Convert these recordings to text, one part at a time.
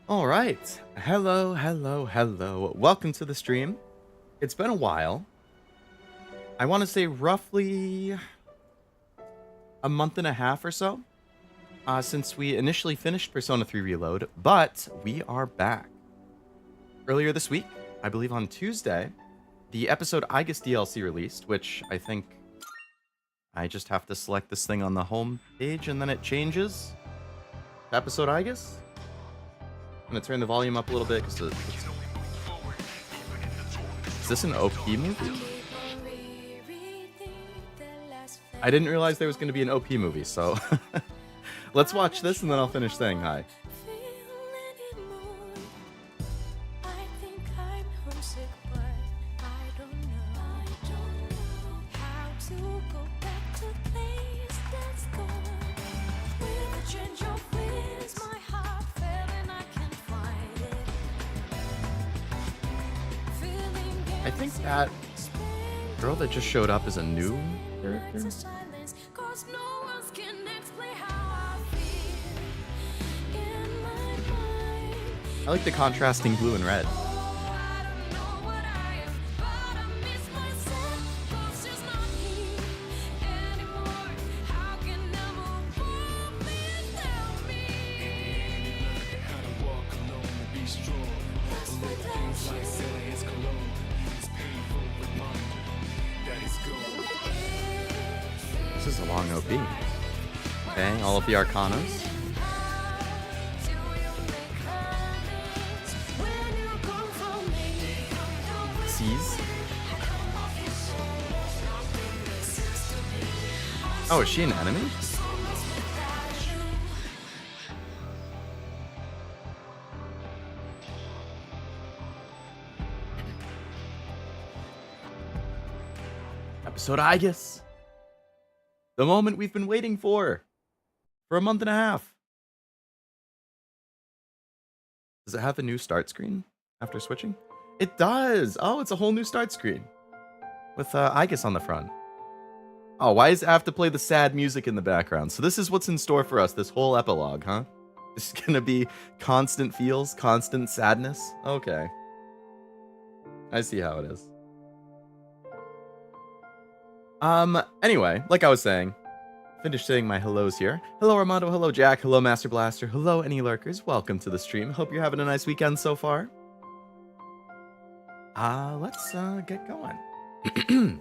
All right. Hello, hello, hello. Welcome to the stream. It's been a while. I want to say roughly a month and a half or so since we initially finished Persona 3 Reload, but we are back. Earlier this week, I believe on Tuesday, the episode Aigis DLC released, which I think I just have to select this thing on the home page and then it changes to episode Aigis. I'm gonna turn the volume up a little bit because is this an OP movie? I didn't realize there was gonna be an OP movie, so let's watch this and then I'll finish saying hi. I think that girl that just showed up is a new character. I like the contrasting blue and red. This is a long OP. Okay, all of the Arcanas. C's. Oh, is she an enemy? Episode Aigis. The moment we've been waiting for a month and a half. Does it have a new start screen after switching? It does! Oh, it's a whole new start screen. With Aigis on the front. Oh, why does it have to play the sad music in the background? So this is what's in store for us, this whole epilogue, huh? This is gonna be constant feels, constant sadness? Okay. I see how it is. Anyway, like I was saying, finished saying my hellos here. Hello Armando, hello Jack, hello Master Blaster, hello any lurkers, welcome to the stream. Hope you're having a nice weekend so far. Let's get going.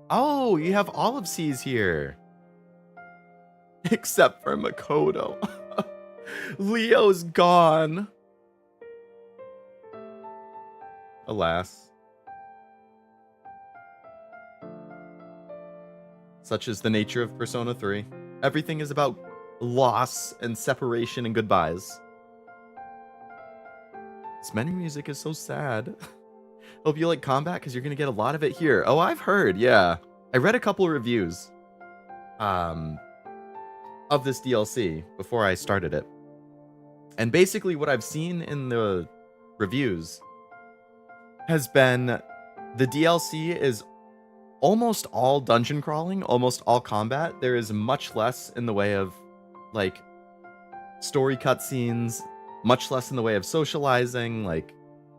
Oh, you have Olive Seas here. Except for Makoto. Leo's gone. Alas. Such is the nature of Persona 3. Everything is about loss and separation and goodbyes. This menu music is so sad. Hope you like combat because you're going to get a lot of it here. Oh, I've heard, yeah. I read a couple of reviews of this DLC before I started it. And basically what I've seen in the reviews has been the DLC is almost all dungeon crawling, almost all combat. There is much less in the way of, like, story cutscenes, much less in the way of socializing, like,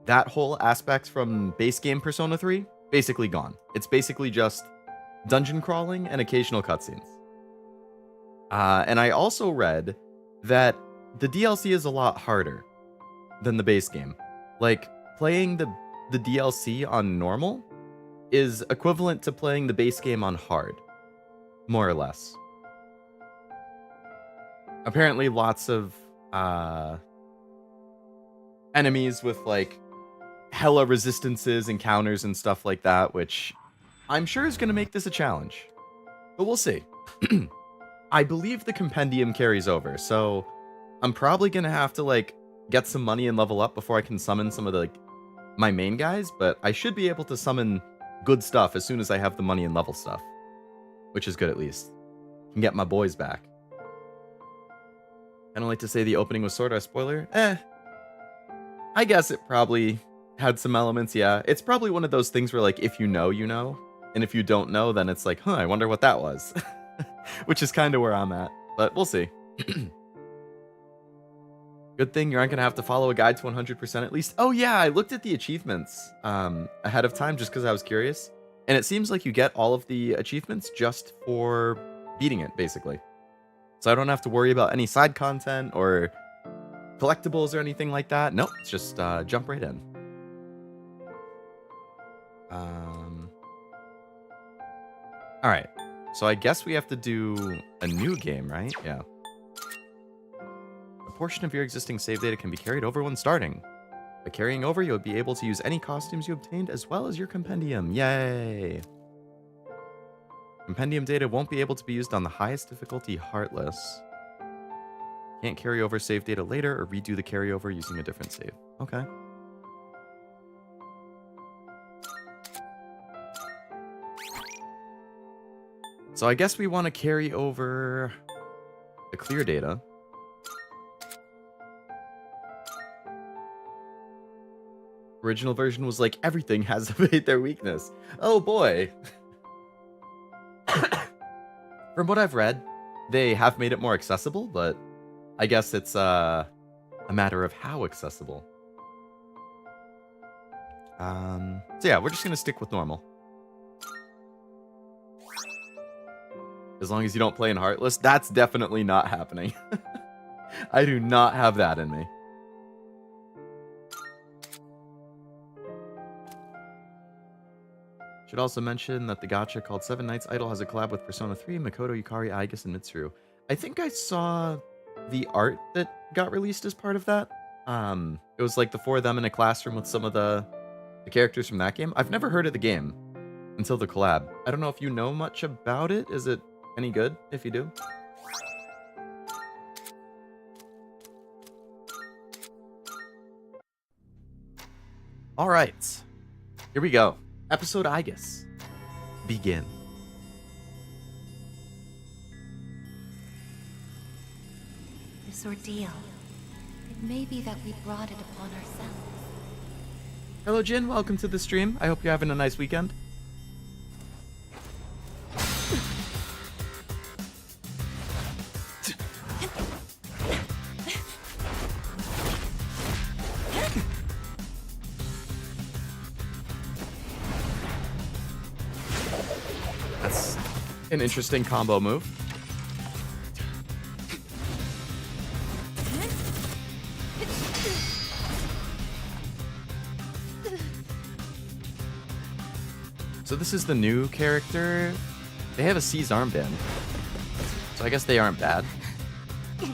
that whole aspect from base game Persona 3, basically gone. It's basically just dungeon crawling and occasional cutscenes. And I also read that the DLC is a lot harder than the base game. Like, playing the DLC on normal is equivalent to playing the base game on hard, more or less. Apparently lots of enemies with like hella resistances and counters and stuff like that, which I'm sure is going to make this a challenge. But we'll see. I believe the compendium carries over, so I'm probably going to have to like get some money and level up before I can summon some of the like my main guys, but I should be able to summon good stuff as soon as I have the money and level stuff, which is good at least. Can get my boys back. I don't like to say the opening was sort of a spoiler. I guess it probably had some elements, yeah. It's probably one of those things where, like, if you know, you know. And if you don't know, then it's like, huh, I wonder what that was. Which is kind of where I'm at. But we'll see. Good thing you aren't gonna have to follow a guide to 100% at least. Oh yeah, I looked at the achievements ahead of time just because I was curious. And it seems like you get all of the achievements just for beating it, basically. So I don't have to worry about any side content or collectibles or anything like that. Nope, it's just jump right in. Alright, so I guess we have to do a new game, right? Yeah. A portion of your existing save data can be carried over when starting. By carrying over, you'll be able to use any costumes you obtained as well as your compendium. Yay! Compendium data won't be able to be used on the highest difficulty, Heartless. Can't carry over save data later or redo the carryover using a different save. Okay. So I guess we want to carry over the clear data. Original version was like, everything has to evade their weakness. Oh boy. From what I've read, they have made it more accessible, but I guess it's a matter of how accessible. So yeah, we're just going to stick with normal. As long as you don't play in Heartless, that's definitely not happening. I do not have that in me. Should also mention that the gacha called Seven Nights Idol has a collab with Persona 3, Makoto, Yukari, Aigis, and Mitsuru. I think I saw the art that got released as part of that. It was like the four of them in a classroom with some of the characters from that game. I've never heard of the game until the collab. I don't know if you know much about it. Is it any good if you do? All right, here we go. Episode Aigis. Begin. This ordeal. It may be that we brought it upon ourselves. Hello, Jin. Welcome to the stream. I hope you're having a nice weekend. That's an interesting combo move. So this is the new character. They have a seized armband. So I guess they aren't bad. The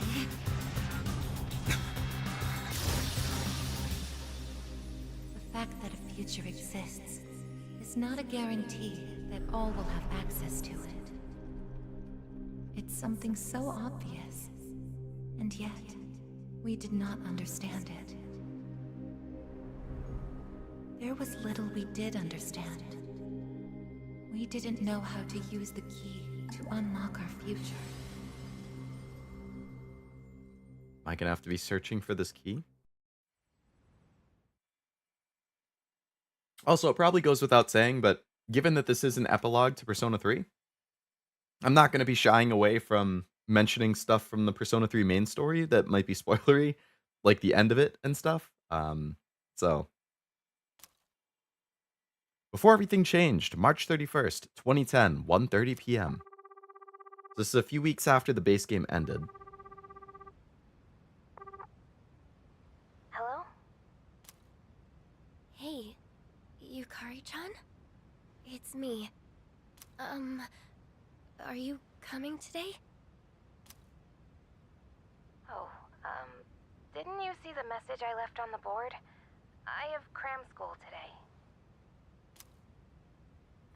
fact that a future exists is not a guarantee that all will have access to it. It's something so obvious, and yet we did not understand it. There was little we did understand. We didn't know how to use the key to unlock our future. Am I gonna have to be searching for this key? Also, it probably goes without saying, but given that this is an epilogue to Persona 3, I'm not going to be shying away from mentioning stuff from the Persona 3 main story that might be spoilery, like the end of it and stuff. So, before everything changed, March 31st, 2010, 1:30 p.m. This is a few weeks after the base game ended. Hello? Hey, Yukari-chan? It's me. Are you coming today? Oh, didn't you see the message I left on the board? I have cram school today.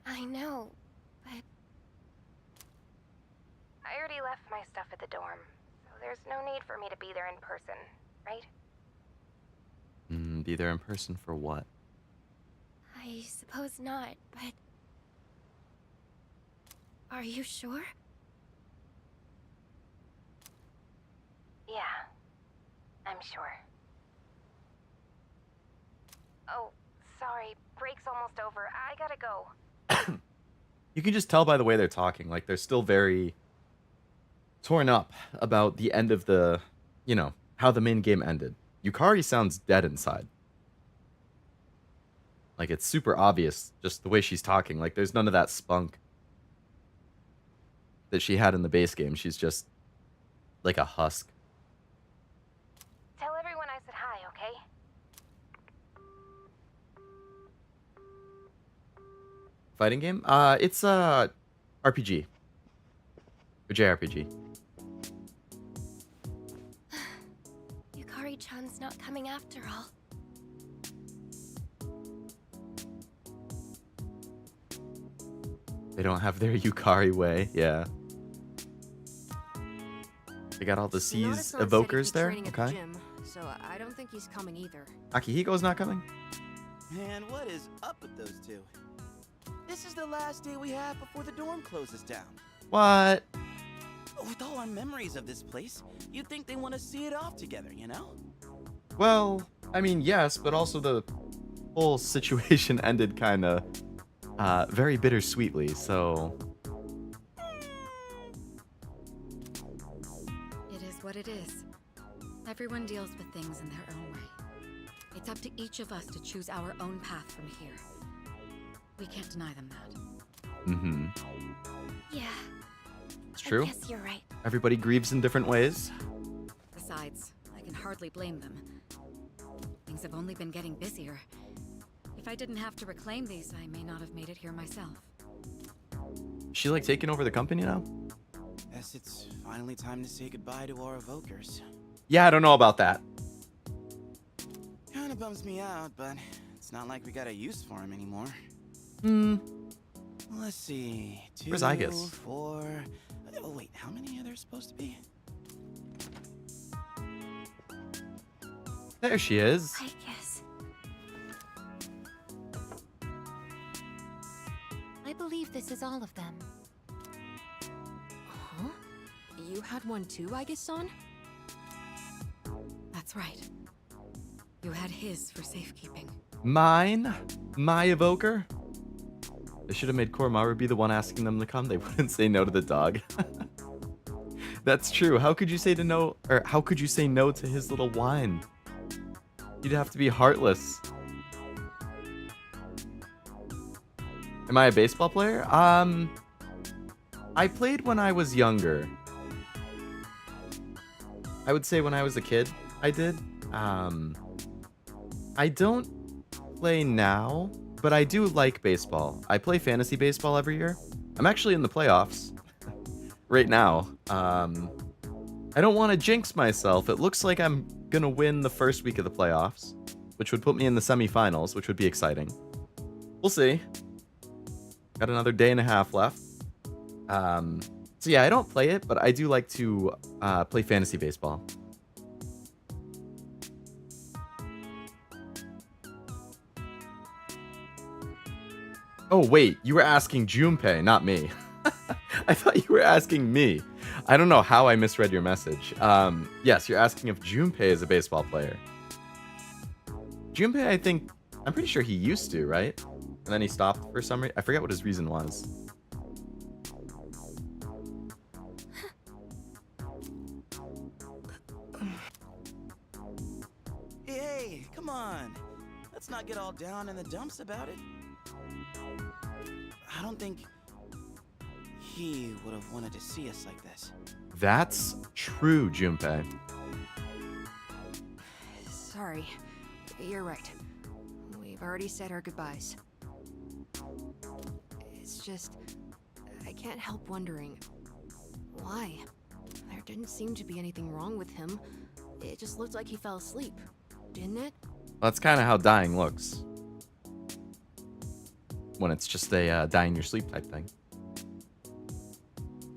I know, but I already left my stuff at the dorm, so there's no need for me to be there in person, right? Be there in person for what? I suppose not, but... Are you sure? Yeah, I'm sure. Oh, sorry, break's almost over. I gotta go. You can just tell by the way they're talking, like they're still very torn up about the end of the, how the main game ended. Yukari sounds dead inside. Like, it's super obvious, just the way she's talking. Like, there's none of that spunk that she had in the base game. She's just like a husk. Tell everyone I said hi, okay? Fighting game? It's a RPG. Or JRPG. Yukari-chan's not coming after all. They don't have their Yukari way, yeah. They got all the C's evokers there, okay. So I don't think he's coming either. Akihiko's not coming? Man, what is up with those two? This is the last day we have before the dorm closes down. What? With all our memories of this place, you'd think they want to see it off together, you know? Well, I mean, yes, but also the whole situation ended kind of very bittersweetly, so... It is what it is. Everyone deals with things in their own way. It's up to each of us to choose our own path from here. We can't deny them that. Mm-hmm. Yeah, It's true. I guess you're right. Everybody grieves in different ways. Besides, I can hardly blame them. Things have only been getting busier. If I didn't have to reclaim these, I may not have made it here myself. Is she like taking over the company now? Guess it's finally time to say goodbye to our evokers. Yeah, I don't know about that. Kinda bums me out, but it's not like we got a use for him anymore. Hmm. Let's see. 2, Where's Aigis? 4... Oh wait, how many are there supposed to be? There she is. I guess. I believe this is all of them. Huh? You had one too, Aigis-san? That's right. You had his for safekeeping. Mine? My evoker? They should have made Koromaru be the one asking them to come. They wouldn't say no to the dog. That's true. How could you say to no, or how could you say no to his little whine? You'd have to be heartless. Am I a baseball player? I played when I was younger. I would say when I was a kid, I did. I don't play now, but I do like baseball. I play fantasy baseball every year. I'm actually in the playoffs right now. I don't want to jinx myself. It looks like I'm gonna win the first week of the playoffs, which would put me in the semifinals, which would be exciting. We'll see. Got another day and a half left. So yeah, I don't play it, but I do like to play fantasy baseball. Oh wait, you were asking Junpei, not me. I thought you were asking me. I don't know how I misread your message. Yes, you're asking if Junpei is a baseball player. Junpei, I'm pretty sure he used to, right? And then he stopped for some reason. I forget what his reason was. Hey, come on. Let's not get all down in the dumps about it. I don't think he would have wanted to see us like this. That's true, Junpei. Sorry. You're right. We've already said our goodbyes. It's just... I can't help wondering... why? There didn't seem to be anything wrong with him. It just looked like he fell asleep, didn't it? That's kind of how dying looks. When it's just a die in your sleep type thing.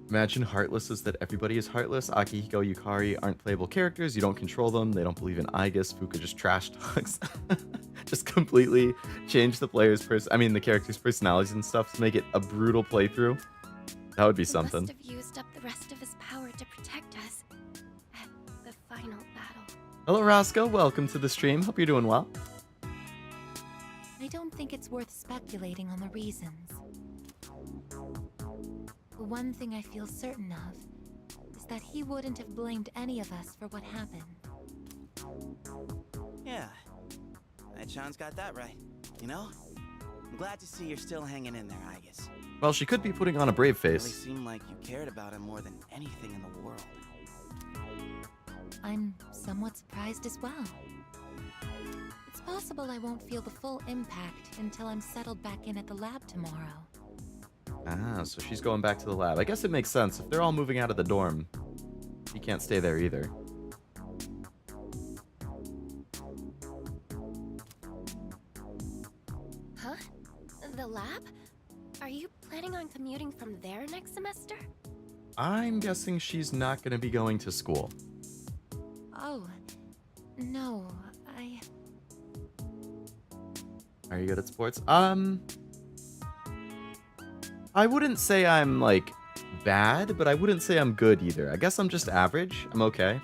Imagine Heartless is that everybody is heartless. Akihiko, Yukari aren't playable characters. You don't control them. They don't believe in Aigis. Fuka just trash talks. Just completely change the the characters' personalities and stuff to make it a brutal playthrough. That would be something. He must have used up the rest of his power to protect us at the final battle. Hello, Roscoe. Welcome to the stream. Hope you're doing well. I don't think it's worth speculating on the reasons. The one thing I feel certain of is that he wouldn't have blamed any of us for what happened. Sean's got that right. You know? I'm glad to see you're still hanging in there, Aigis. Well, she could be putting on a brave Really face. seemed like you cared about him more than anything in the world. I'm somewhat surprised as well. It's possible I won't feel the full impact until I'm settled back in at the lab tomorrow. Ah, so she's going back to the lab. I guess it makes sense. If they're all moving out of the dorm, she can't stay there either. Huh? The lab? Are you planning on commuting from there next semester? I'm guessing she's not going to be going to school. Oh, no, Are you good at sports? I wouldn't say I'm, like, bad, but I wouldn't say I'm good either. I guess I'm just average. I'm okay.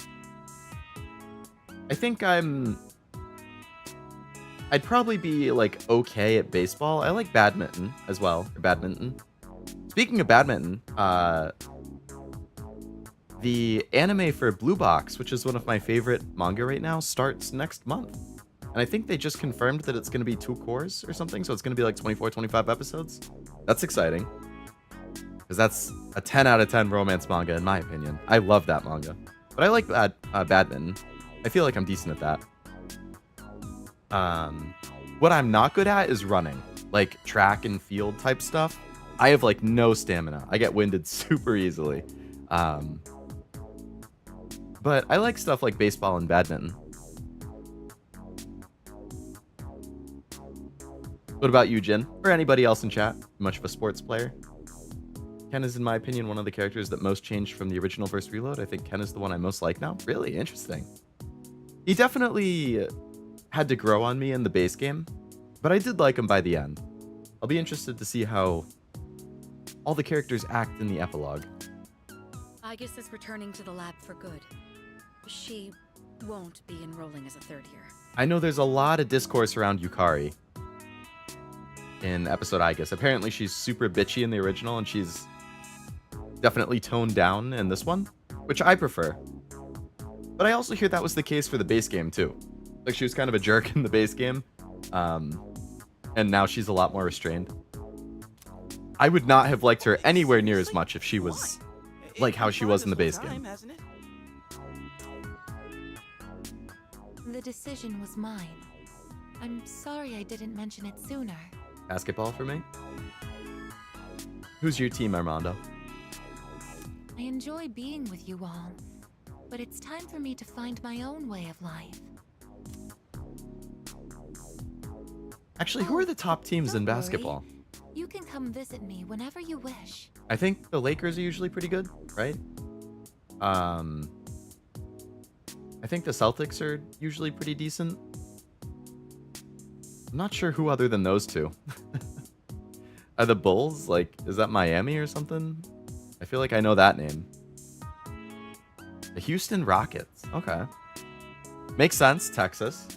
I think I'd probably be, like, okay at baseball. I like badminton as well. Or badminton. Speaking of badminton, the anime for Blue Box, which is one of my favorite manga right now, starts next month. And I think they just confirmed that it's going to be 2 cours or something, so it's going to be like 24, 25 episodes. That's exciting. Because that's a 10 out of 10 romance manga, in my opinion. I love that manga. But I like badminton. I feel like I'm decent at that. What I'm not good at is running. Like, track and field type stuff. I have, like, no stamina. I get winded super easily. But I like stuff like baseball and badminton. What about you, Jin? Or anybody else in chat? Much of a sports player? Ken is, in my opinion, one of the characters that most changed from the original versus Reload. I think Ken is the one I most like now. Really interesting. He definitely had to grow on me in the base game, but I did like him by the end. I'll be interested to see how all the characters act in the epilogue. Aigis is returning to the lab for good. She won't be enrolling as a 3rd year. I know there's a lot of discourse around Yukari in episode Aigis. Apparently she's super bitchy in the original, and she's definitely toned down in this one, which I prefer. But I also hear that was the case for the base game too. Like, she was kind of a jerk in the base game, and now she's a lot more restrained. I would not have liked her anywhere near as much if she was like how she was in the base game. the decision was mine. I'm sorry I didn't mention it sooner. Basketball for me? Who's your team, Armando? I enjoy being with you all, but it's time for me to find my own way of life. Actually, who are the top teams in Don't basketball? worry. You can come visit me whenever you wish. I think the Lakers are usually pretty good, right? I think the Celtics are usually pretty decent. I'm not sure who other than those two. Are the Bulls, like, is that Miami or something? I feel like I know that name. The Houston Rockets. Okay. Makes sense, Texas.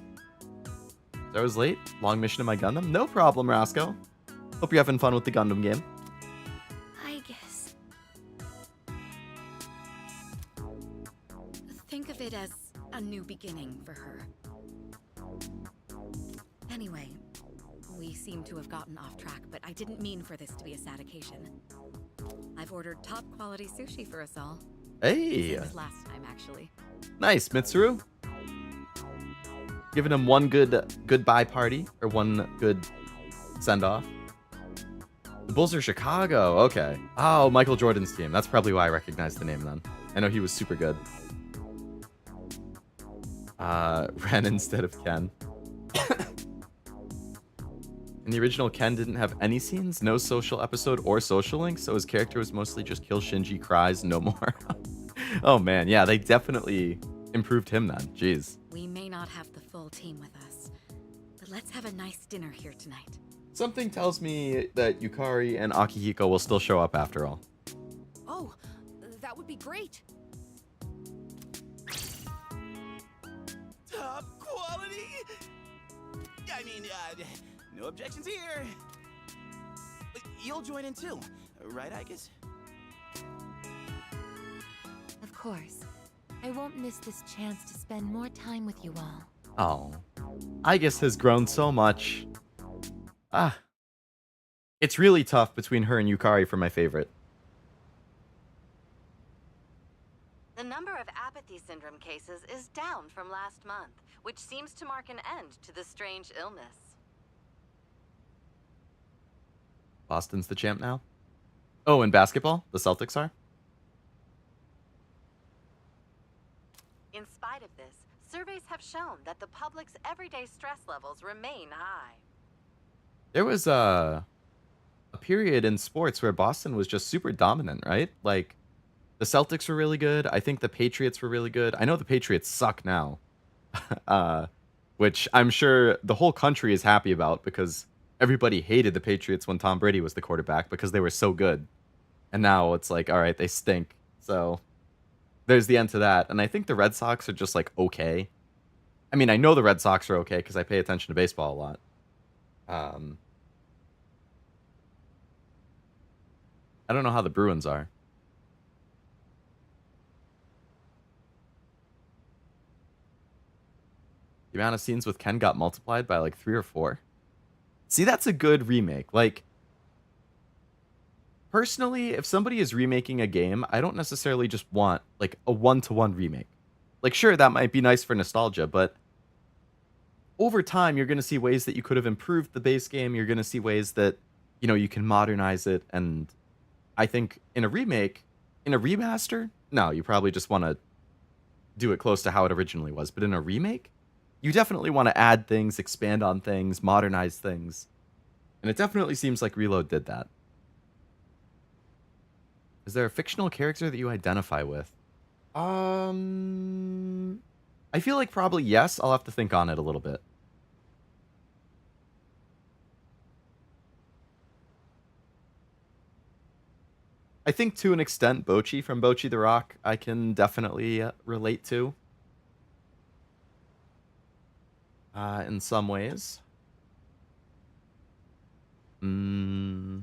I was late. Long mission in my Gundam. No problem, Roscoe. Hope you're having fun with the Gundam game. I guess. Think of it as a new beginning for her. Anyway, we seem to have gotten off track, but I didn't mean for this to be a sad occasion. I've ordered top quality sushi for us all. Hey! Same as last time, actually. Nice, Mitsuru. Giving him one good goodbye party, or one good send-off. The Bulls are Chicago, okay. Oh, Michael Jordan's team. That's probably why I recognize the name then. I know he was super good. Ren instead of Ken. In the original, Ken didn't have any scenes, no social episode or social link, so his character was mostly just kill Shinji, cries, no more. Oh man, yeah, they definitely improved him then. Jeez. We may not have the full team with us, but let's have a nice dinner here tonight. Something tells me that Yukari and Akihiko will still show up after all. Oh, that would be great. Top quality? I mean, no objections here. You'll join in too, right, Aigis? Of course. I won't miss this chance to spend more time with you all. Oh. Aigis has grown so much. Ah. It's really tough between her and Yukari for my favorite. The number of apathy syndrome cases is down from last month, which seems to mark an end to the strange illness. Boston's the champ now? Oh, in basketball? The Celtics are? In spite of this, surveys have shown that the public's everyday stress levels remain high. There was a period in sports where Boston was just super dominant, right? Like, the Celtics were really good. I think the Patriots were really good. I know the Patriots suck now, which I'm sure the whole country is happy about because everybody hated the Patriots when Tom Brady was the quarterback because they were so good. And now it's like, all right, they stink. So there's the end to that. And I think the Red Sox are just like okay. I mean, I know the Red Sox are okay because I pay attention to baseball a lot. I don't know how the Bruins are. The amount of scenes with Ken got multiplied by like 3 or 4. See, that's a good remake. Like, personally, if somebody is remaking a game, I don't necessarily just want like a one-to-one remake. Like, sure, that might be nice for nostalgia, but over time, you're going to see ways that you could have improved the base game. You're going to see ways that, you know, you can modernize it. And I think in a remake, in a remaster, no, you probably just want to do it close to how it originally was. But in a remake, you definitely want to add things, expand on things, modernize things. And it definitely seems like Reload did that. Is there a fictional character that you identify with? I feel like probably yes. I'll have to think on it a little bit. I think to an extent, Bochi from Bochi the Rock, I can definitely relate to. In some ways. There's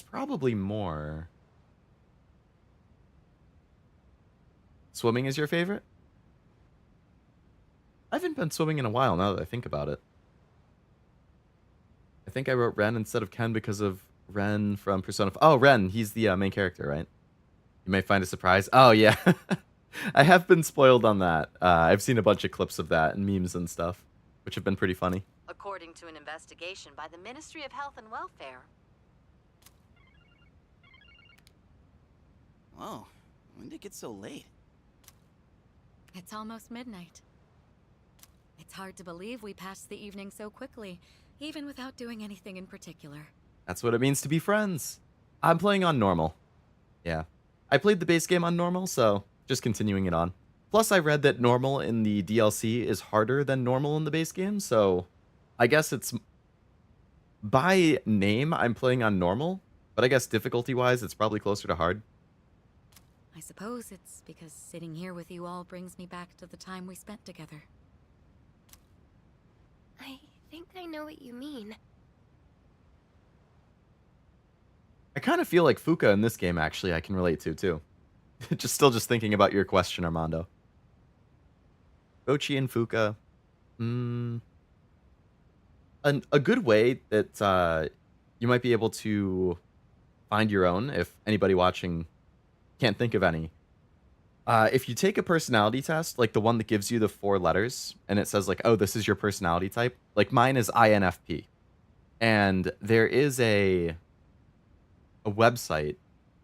probably more. Swimming is your favorite? I haven't been swimming in a while now that I think about it. I think I wrote Ren instead of Ken because of Ren from Persona 5. Oh, Ren, he's the main character, right? You may find a surprise. Oh, yeah. I have been spoiled on that. I've seen a bunch of clips of that and memes and stuff, which have been pretty funny. According to an investigation by the Ministry of Health and Welfare. Whoa, when did it get so late? It's almost midnight. It's hard to believe we passed the evening so quickly, even without doing anything in particular. That's what it means to be friends. I'm playing on normal. Yeah. I played the base game on normal, so just continuing it on. Plus, I read that normal in the DLC is harder than normal in the base game, so I guess it's... By name, I'm playing on normal, but I guess difficulty-wise, it's probably closer to hard. I suppose it's because sitting here with you all brings me back to the time we spent together. I think I know what you mean. I kind of feel like Fuka in this game, actually, I can relate to, too. Still thinking about your question, Armando. Bochi and Fuka. A good way that you might be able to find your own, if anybody watching can't think of any. If you take a personality test, like the one that gives you the 4 letters, and it says like, oh, this is your personality type. Like mine is INFP. And there is a website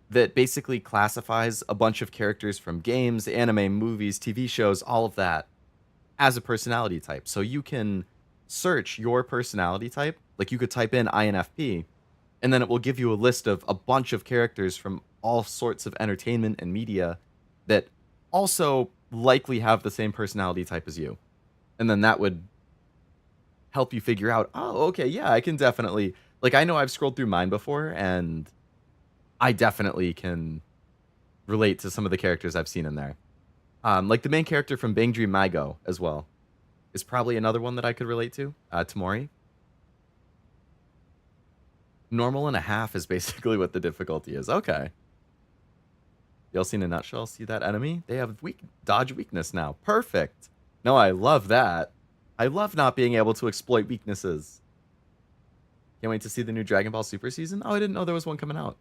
that basically classifies a bunch of characters from games, anime, movies, TV shows, all of that as a personality type. So you can search your personality type. Like you could type in INFP, and then it will give you a list of a bunch of characters from all sorts of entertainment and media that also likely have the same personality type as you. And then that would help you figure out, oh, okay, yeah, I can definitely... Like, I know I've scrolled through mine before, and I definitely can relate to some of the characters I've seen in there. Like the main character from Bang Dream Maigo as well is probably another one that I could relate to, Tamori. Normal and a half is basically what the difficulty is. Okay. DLC in a nutshell. See that enemy? They have dodge weakness now. Perfect. No, I love that. I love not being able to exploit weaknesses. Can't wait to see the new Dragon Ball Super season. Oh, I didn't know there was one coming out.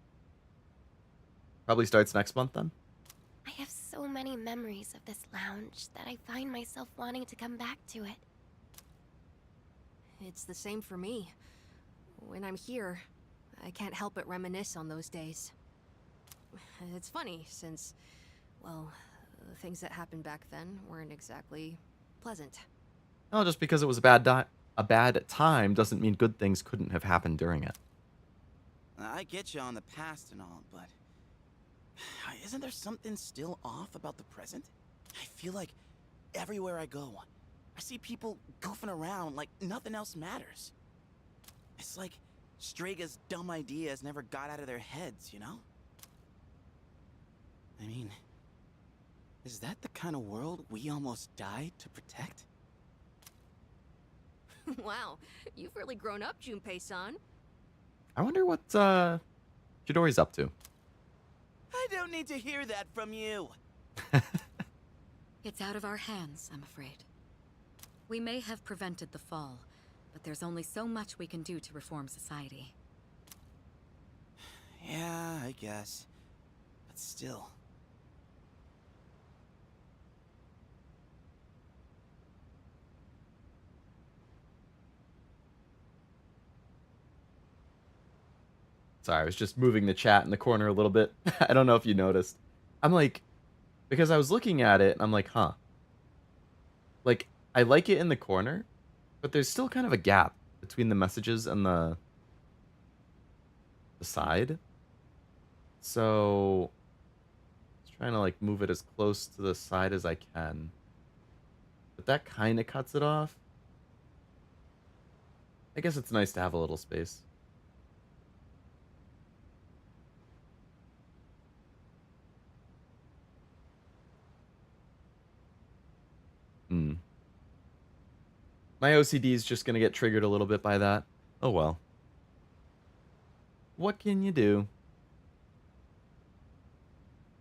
Probably starts next month then. I have so many memories of this lounge that I find myself wanting to come back to it. It's the same for me. When I'm here, I can't help but reminisce on those days. It's funny, since, well, the things that happened back then weren't exactly pleasant. No, just because it was a bad time doesn't mean good things couldn't have happened during it. I get you on the past and all, but isn't there something still off about the present? I feel like everywhere I go, I see people goofing around like nothing else matters. It's like Strega's dumb ideas never got out of their heads, you know? I mean, is that the kind of world we almost died to protect? Wow, you've really grown up, Junpei-san. I wonder what Chidori's up to. I don't need to hear that from you. It's out of our hands, I'm afraid. We may have prevented the fall, but there's only so much we can do to reform society. Yeah, I guess. But still. Sorry, I was just moving the chat in the corner a little bit. I don't know if you noticed. I'm like, because I was looking at it, and I'm like, huh. Like, I like it in the corner, but there's still kind of a gap between the messages and the side. So, just trying to like move it as close to the side as I can. But that kind of cuts it off. I guess it's nice to have a little space. My OCD is just going to get triggered a little bit by that. Oh well. What can you do?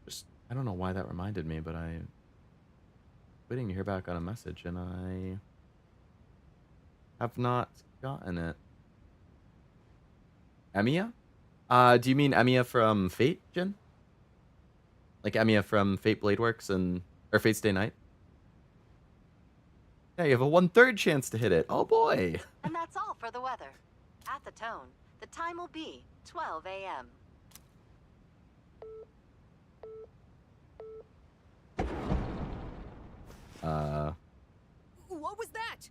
Just, I don't know why that reminded me, but I'm waiting to hear back on a message, and I have not gotten it. Emiya? Do you mean Emiya from Fate, Jin? Like Emiya from Fate Blade Works or Fate Stay Night? Yeah, you have a 1/3 chance to hit it. Oh boy. And that's all for the weather. At the tone, the time will be 12 a.m. What was that?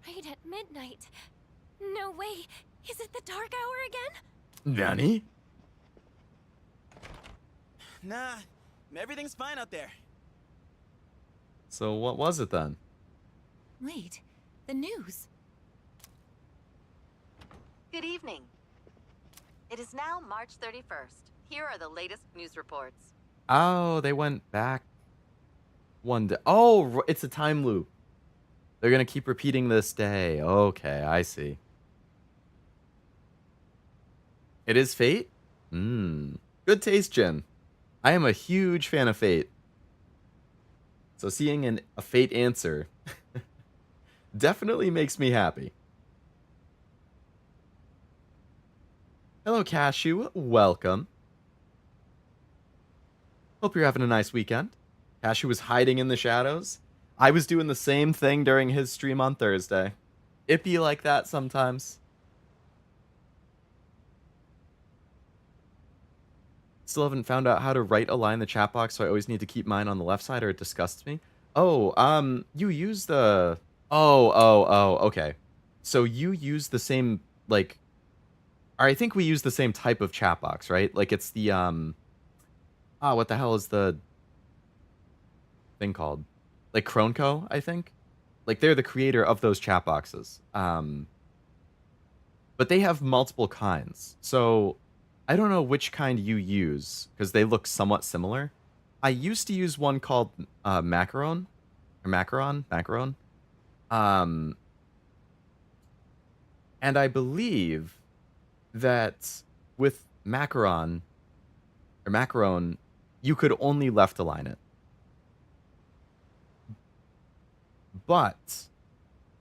Right at midnight. No way. Is it the dark hour again? Nani? Nah, everything's fine out there. So what was it then? Wait, the news. Good evening. It is now March 31st. Here are the latest news reports. Oh, they went back one day. Oh, it's a time loop. They're going to keep repeating this day. Okay, I see. It is Fate? Good taste, Jin. I am a huge fan of Fate. So seeing a Fate answer definitely makes me happy. Hello, Cashew. Welcome. Hope you're having a nice weekend. Cashew was hiding in the shadows. I was doing the same thing during his stream on Thursday. It be like that sometimes. Still haven't found out how to right-align the chat box, so I always need to keep mine on the left side or it disgusts me. Oh, you use the... Oh, okay. So you use the same, like... Or I think we use the same type of chat box, right? Like it's the, what the hell is the thing called? Like Cronco, I think? Like they're the creator of those chat boxes. But they have multiple kinds. So I don't know which kind you use because they look somewhat similar. I used to use one called Macaron. And I believe that with Macaron, you could only left align it. But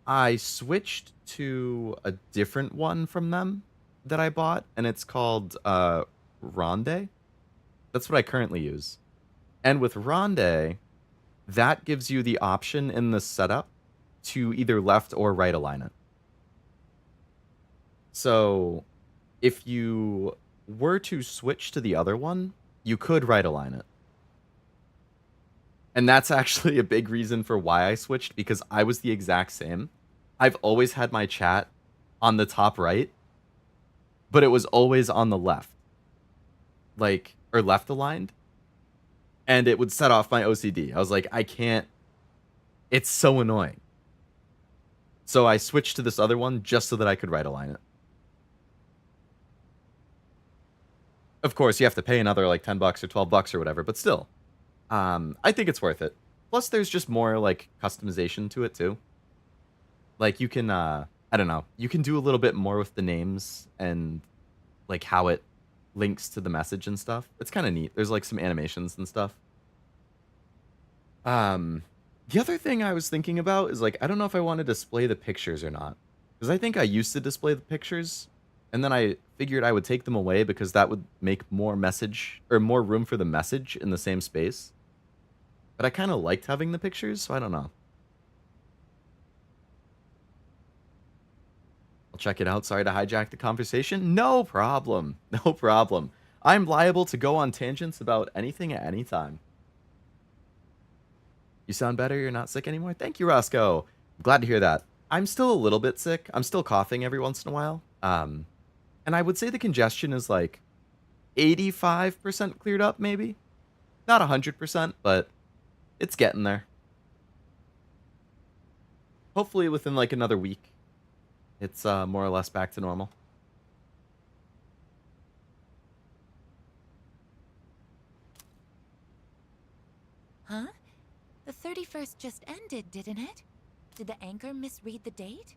I switched to a different one from them that I bought, and it's called Ronde. That's what I currently use. And with Ronde, that gives you the option in the setup to either left or right align it. So if you were to switch to the other one, you could right align it. And that's actually a big reason for why I switched, because I was the exact same. I've always had my chat on the top right, but it was always on the left. Like, or left aligned. And it would set off my OCD. I was like, I can't. It's so annoying. So I switched to this other one just so that I could right align it. Of course, you have to pay another like $10 or $12 or whatever, but still. I think it's worth it. Plus, there's just more like customization to it too. Like you can, I don't know, you can do a little bit more with the names and like how it links to the message and stuff. It's kind of neat. There's like some animations and stuff. The other thing I was thinking about is like, I don't know if I want to display the pictures or not, because I think I used to display the pictures, and then I figured I would take them away because that would make more message or more room for the message in the same space. But I kind of liked having the pictures, so I don't know. I'll check it out. Sorry to hijack the conversation. No problem. No problem. I'm liable to go on tangents about anything at any time. You sound better. You're not sick anymore. Thank you, Roscoe. I'm glad to hear that. I'm still a little bit sick. I'm still coughing every once in a while. And I would say the congestion is like 85% cleared up, maybe. Not 100%, but it's getting there. Hopefully within like another week, it's more or less back to normal. Huh? The 31st just ended, didn't it? Did the anchor misread the date?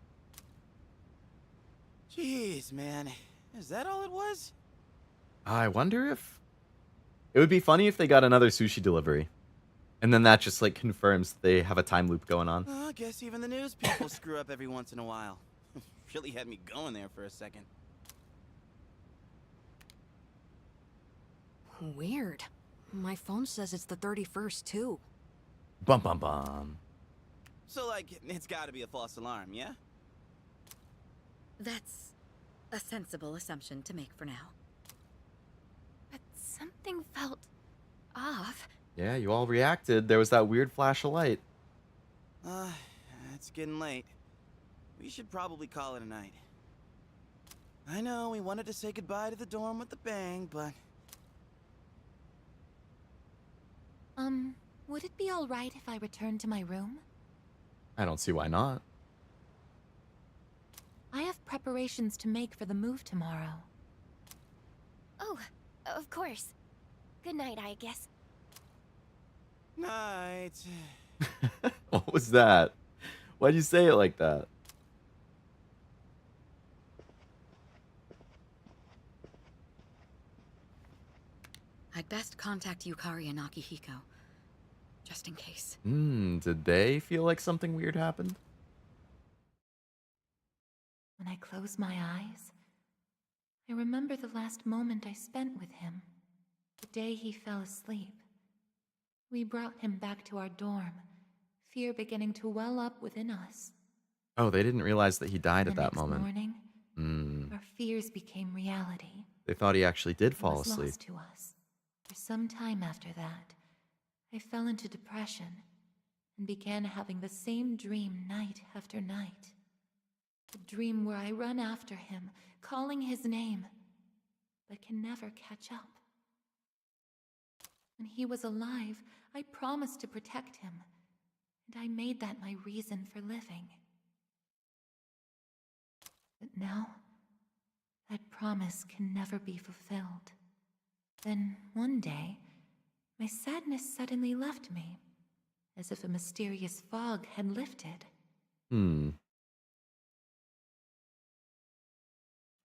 Jeez, man. Is that all it was? I wonder if... It would be funny if they got another sushi delivery. And then that just like confirms they have a time loop going on. I guess even the news people screw up every once in a while. Really had me going there for a second. Weird. My phone says it's the 31st, too. Bum bum bum. So, like, it's gotta be a false alarm, yeah? That's a sensible assumption to make for now. But something felt off. Yeah, you all reacted. There was that weird flash of light. It's getting late. We should probably call it a night. I know we wanted to say goodbye to the dorm with a bang, but... Would it be alright if I returned to my room? I don't see why not. I have preparations to make for the move tomorrow. Oh, of course. Good night, I guess. Night. What was that? Why'd you say it like that? I'd best contact Yukari and Akihiko, just in case. Did they feel like something weird happened? When I close my eyes, I remember the last moment I spent with him. The day he fell asleep. We brought him back to our dorm, fear beginning to well up within us. Oh, they didn't realize that he died at that The next moment. morning, our fears became reality. They thought he actually did He fall was asleep. lost to us. For some time after that, I fell into depression and began having the same dream night after night. A dream where I run after him, calling his name, but can never catch up. When he was alive, I promised to protect him, and I made that my reason for living. But now, that promise can never be fulfilled. Then, one day, my sadness suddenly left me, as if a mysterious fog had lifted.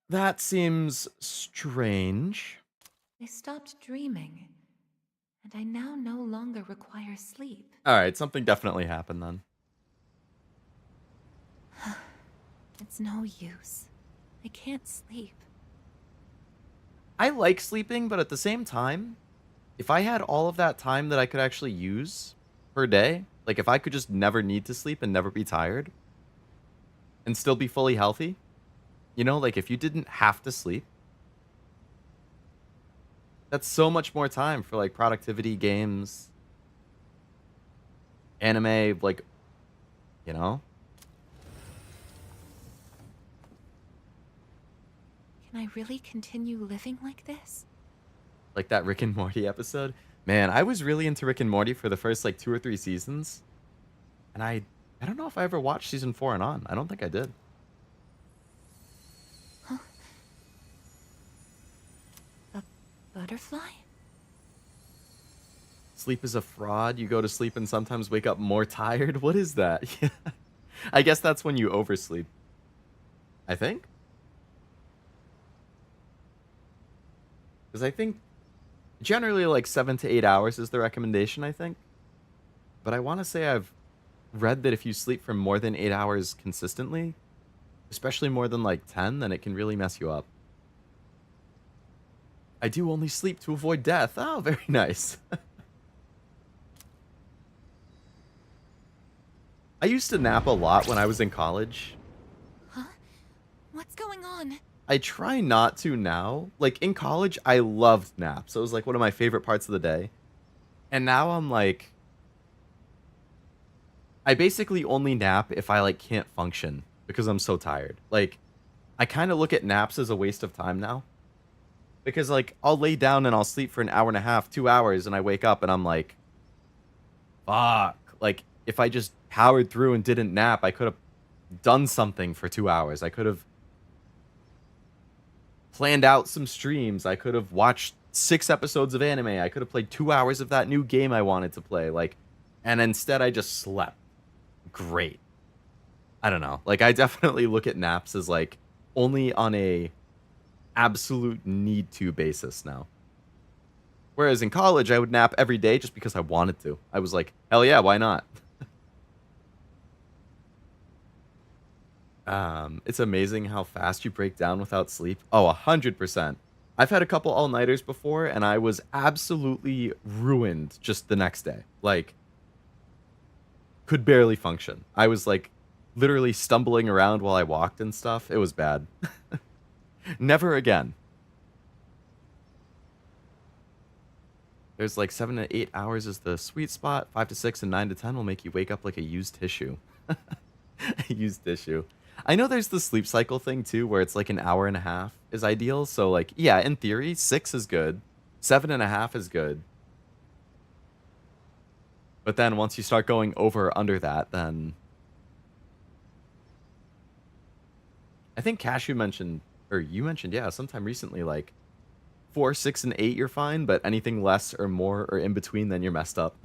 That seems strange. I stopped dreaming, and I now no longer require sleep. Alright, something definitely happened then. It's no use. I can't sleep. I like sleeping, but at the same time, if I had all of that time that I could actually use per day, like if I could just never need to sleep and never be tired and still be fully healthy, you know, like if you didn't have to sleep, that's so much more time for like productivity, games, anime, like, you know? Can I really continue living like this? Like that Rick and Morty episode. Man, I was really into Rick and Morty for the first like 2 or 3 seasons. And I don't know if I ever watched season 4 and on. I don't think I did. Huh? A butterfly? Sleep is a fraud. You go to sleep and sometimes wake up more tired. What is that? Yeah. I guess that's when you oversleep. I think. Because I think generally like 7 to 8 hours is the recommendation, I think. But I want to say I've read that if you sleep for more than 8 hours consistently, especially more than like 10, then it can really mess you up. I do only sleep to avoid death. Oh, very nice. I used to nap a lot when I was in college. Huh? What's going on? I try not to now. Like in college, I loved naps. It was like one of my favorite parts of the day. And now I'm like, I basically only nap if I like can't function because I'm so tired. Like I kind of look at naps as a waste of time now. Because like I'll lay down and I'll sleep for an hour and a half, 2 hours, and I wake up and I'm like, fuck. Like if I just powered through and didn't nap, I could have done something for 2 hours. I could have planned out some streams. I could have watched 6 episodes of anime. I could have played 2 hours of that new game I wanted to play. Like, and instead I just slept. Great. I don't know. Like I definitely look at naps as like only on a absolute need to basis now. Whereas in college I would nap every day just because I wanted to. I was like, hell yeah, why not? It's amazing how fast you break down without sleep. Oh, 100%. I've had a couple all-nighters before, and I was absolutely ruined just the next day. Like, could barely function. I was, like, literally stumbling around while I walked and stuff. It was bad. Never again. There's, like, 7 to 8 hours is the sweet spot. 5 to 6 and 9 to 10 will make you wake up like a used tissue. A used tissue. I know there's the sleep cycle thing too, where it's like an hour and a half is ideal. So like, yeah, in theory, 6 is good. 7.5 is good. But then once you start going over or under that, then I think Cashew mentioned, or you mentioned, yeah, sometime recently, like 4, 6, and 8, you're fine, but anything less or more or in between, then you're messed up.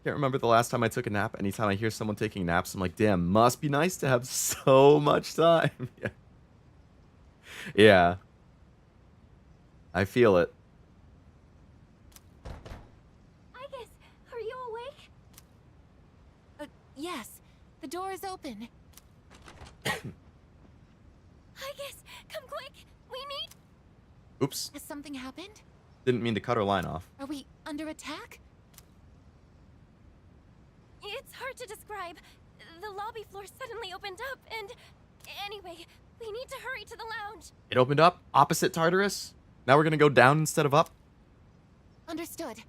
Can't remember the last time I took a nap. Anytime I hear someone taking naps, I'm like, damn, must be nice to have so much time. Yeah. Yeah. I feel it. Aigis, are you awake? Yes. The door is open. Aigis, come quick! We need... Oops. Has something happened? Didn't mean to cut her line off. Are we under attack? It's hard to describe. The lobby floor suddenly opened up, and... Anyway, we need to hurry to the lounge. It opened up opposite Tartarus. Now we're gonna go down instead of up. Understood.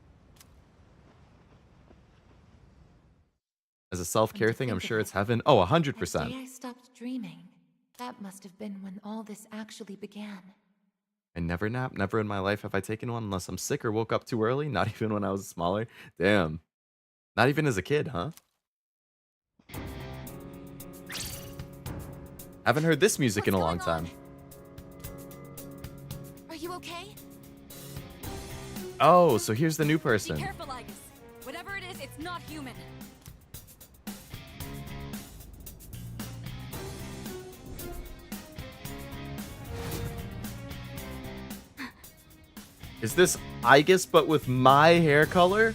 As a self-care thing, I'm think sure of it's it. heaven. Oh, The 100%. day I stopped dreaming. That must have been when all this actually began. I never nap. Never in my life have I taken one unless I'm sick or woke up too early. Not even when I was smaller. Damn. Not even as a kid, huh? Haven't heard this music in a long What's going time. Are you okay? Oh, so here's the new Be person. careful, Aigis. Whatever it is, it's not human. Is this Aigis but with my hair color?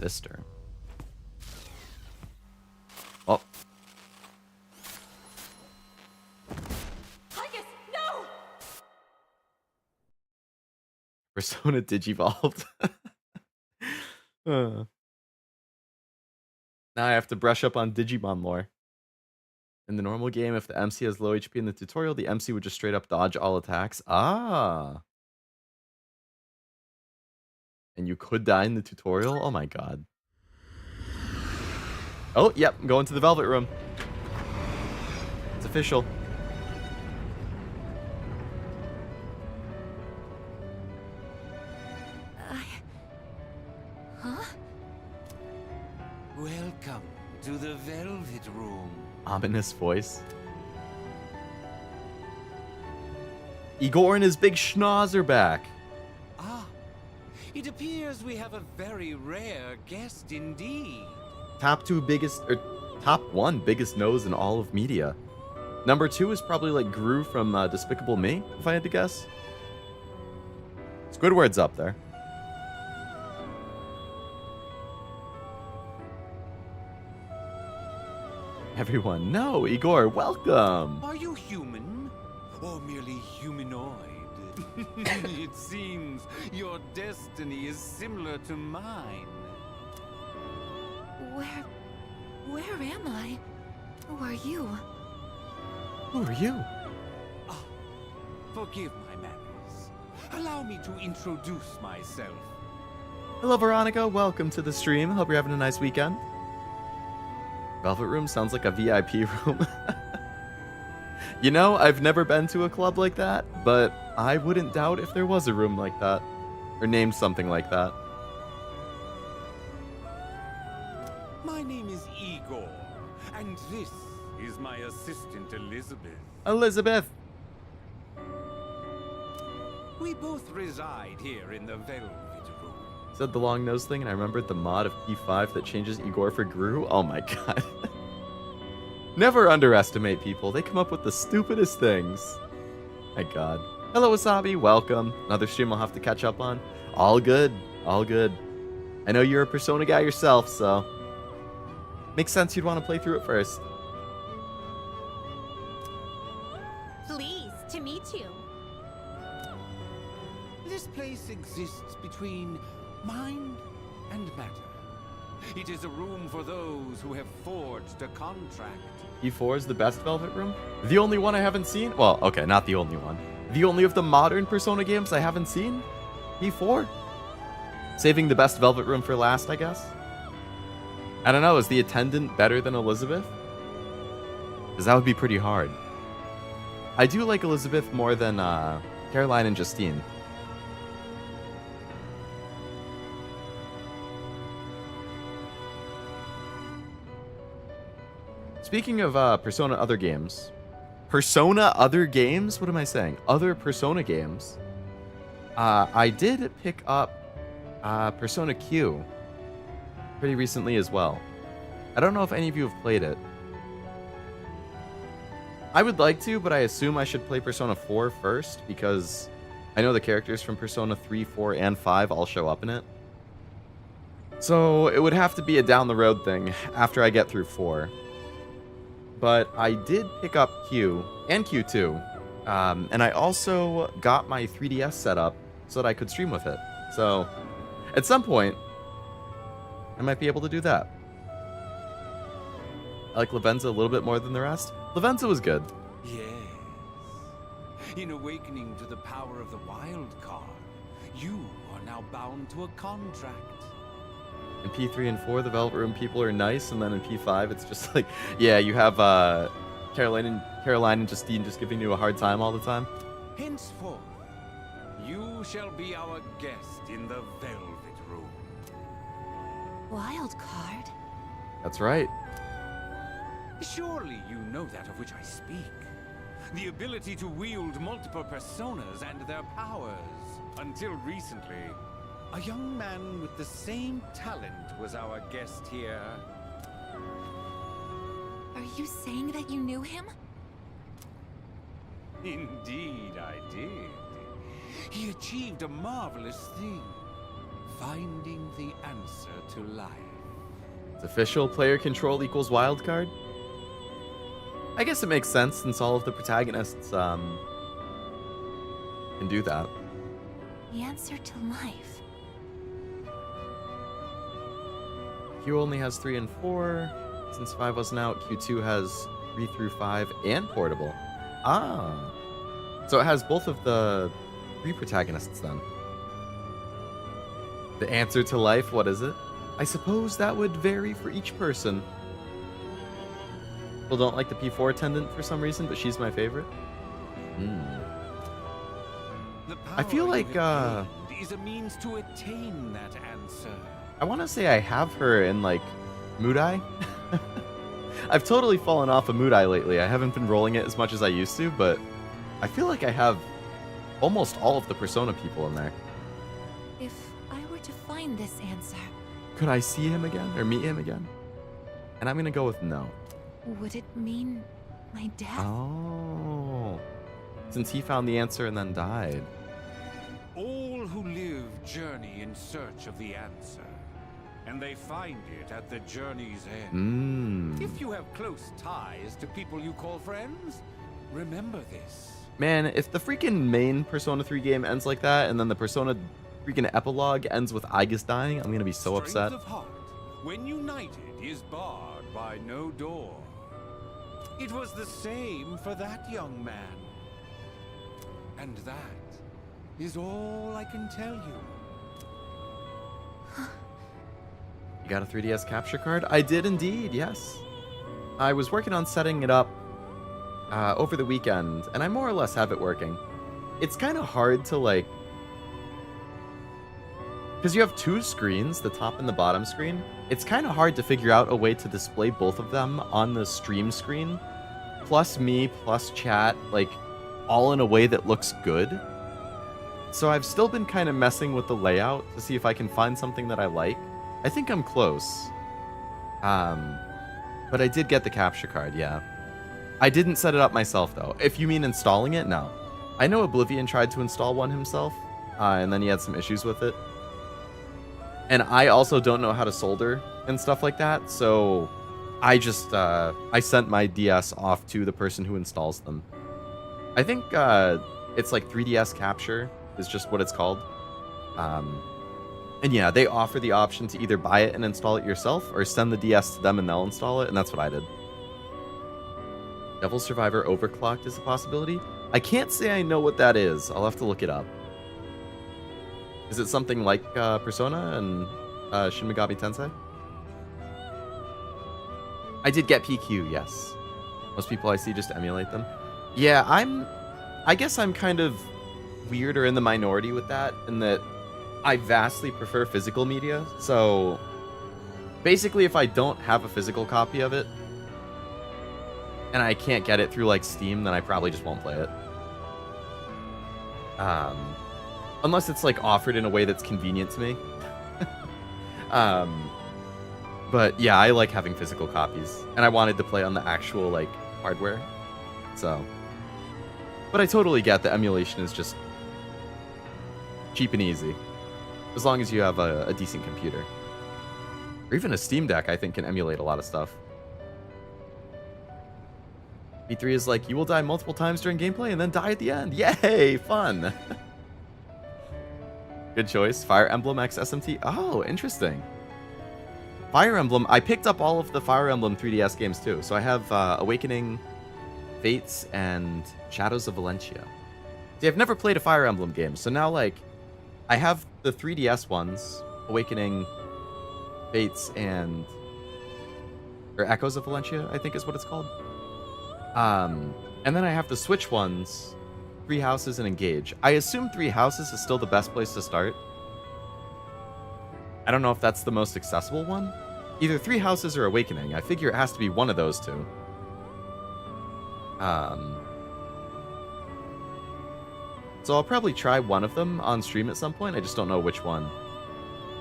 sister. Oh. Aigis, no! Persona Digivolved. Now I have to brush up on Digimon lore. In the normal game, if the MC has low HP in the tutorial, the MC would just straight up dodge all attacks. Ah. And you could die in the tutorial? Oh my god. Oh, yep, I'm going to the Velvet Room. It's official. Huh? Welcome to the Velvet Room. Ominous voice. Igor and his big schnoz are back. Ah, it appears we have a very rare guest indeed. Top one biggest nose in all of media. Number 2 is probably like Gru from Despicable Me, if I had to guess. Squidward's up there. Everyone, no, Igor, welcome. Are you human? Or merely humanoid? It seems your destiny is similar to mine. Where am I? Who are you? Who are you? Ah, forgive my manners. Allow me to introduce myself. Hello, Veronica. Welcome to the stream. Hope you're having a nice weekend. Velvet Room sounds like a VIP room. You know, I've never been to a club like that, but I wouldn't doubt if there was a room like that. Or named something like that. My name is Igor, and this is my assistant Elizabeth. Elizabeth! We both reside here in the Velvet Room. Said the long nose thing, and I remembered the mod of P5 that changes Igor for Gru. Oh my god. Never underestimate people. They come up with the stupidest things. My god. Hello, Wasabi. Welcome. Another stream I'll have to catch up on. All good. All good. I know you're a Persona guy yourself, so... makes sense you'd want to play through it first. Pleased to meet you. This place exists between mind and matter. It is a room for those who have forged a contract. E4 is the best Velvet Room? The only one I haven't seen? Well, okay, not the only one. The only of the modern Persona games I haven't seen? E4? Saving the best Velvet Room for last, I guess? I don't know, is the attendant better than Elizabeth? Because that would be pretty hard. I do like Elizabeth more than Caroline and Justine. Speaking of Persona other games. Persona other games? What am I saying? Other Persona games. I did pick up Persona Q pretty recently as well. I don't know if any of you have played it. I would like to, but I assume I should play Persona 4 first because I know the characters from Persona 3, 4, and 5 all show up in it. So it would have to be a down the road thing after I get through 4. But I did pick up Q and Q2. And I also got my 3DS set up so that I could stream with it. So at some point, I might be able to do that. I like Lavenza a little bit more than the rest. Lavenza was good. Yes. In awakening to the power of the wild card, you are now bound to a contract. In P3 and 4, the Velvet Room people are nice, and then in P5, it's just like, yeah, you have Caroline and Justine just giving you a hard time all the time. Henceforth, you shall be our guest in the Velvet Room. Wild card? That's right. Surely you know that of which I speak. The ability to wield multiple personas and their powers. Until recently, a young man with the same talent was our guest here. Are you saying that you knew him? Indeed I did. He achieved a marvelous thing. finding the answer to life. It's official. Player control equals wildcard. I guess it makes sense since all of the protagonists can do that. The answer to life. Q only has 3 and 4. Since 5 wasn't out, Q2 has 3 through 5 and portable. Ah. So it has both of the 3 protagonists then. The answer to life, what is it? I suppose that would vary for each person. People don't like the P4 attendant for some reason, but she's my favorite. I feel like is a means to attain that answer. I want to say I have her in like Mood Eye. I've totally fallen off of Mood Eye lately. I haven't been rolling it as much as I used to, but I feel like I have almost all of the Persona people in there. If I were to find this answer, Could I see him again or meet him again? And I'm gonna go with no. would it mean my death? Oh. Since he found the answer and then died. All who live journey in search of the answer, and they find it at the journey's end. If you have close ties to people you call friends, remember this. Man, if the freaking main Persona 3 game ends like that, and then the Persona freaking epilogue ends with Aigis dying, I'm gonna be so upset. Strength of heart, when united, is barred by no door. It was the same for that young man. And that is all I can tell you. You got a 3DS capture card? I did indeed, yes. I was working on setting it up over the weekend, and I more or less have it working. It's kind of hard to, like... Because you have 2 screens, the top and the bottom screen. It's kind of hard to figure out a way to display both of them on the stream screen. Plus me, plus chat, like, all in a way that looks good. So I've still been kind of messing with the layout to see if I can find something that I like. I think I'm close. But I did get the capture card, yeah. I didn't set it up myself, though. If you mean installing it, no. I know Oblivion tried to install one himself, and then he had some issues with it. And I also don't know how to solder and stuff like that, so I just, I sent my DS off to the person who installs them. I think, it's like 3DS Capture is just what it's called. And yeah, they offer the option to either buy it and install it yourself, or send the DS to them and they'll install it, and that's what I did. Devil Survivor Overclocked is a possibility. I can't say I know what that is. I'll have to look it up. Is it something like Persona and Shin Megami Tensei? I did get PQ, yes. Most people I see just emulate them. Yeah, I guess I'm kind of weird or in the minority with that, in that I vastly prefer physical media. So basically, if I don't have a physical copy of it, and I can't get it through like Steam, then I probably just won't play it. Unless it's like offered in a way that's convenient to me. But yeah, I like having physical copies, and I wanted to play on the actual like hardware. So, but I totally get that emulation is just cheap and easy, as long as you have a decent computer, or even a Steam Deck. I think can emulate a lot of stuff. V3 is like, you will die multiple times during gameplay and then die at the end. Yay, fun. Good choice. Fire Emblem X SMT. Oh, interesting. Fire Emblem. I picked up all of the Fire Emblem 3DS games too. So I have Awakening, Fates, and Shadows of Valentia. See, I've never played a Fire Emblem game. So now, like, I have the 3DS ones, Awakening, Fates, and... or Echoes of Valentia, I think is what it's called. And then I have the Switch ones, Three Houses and Engage. I assume Three Houses is still the best place to start. I don't know if that's the most accessible one. Either Three Houses or Awakening. I figure it has to be one of those two. So I'll probably try one of them on stream at some point. I just don't know which one.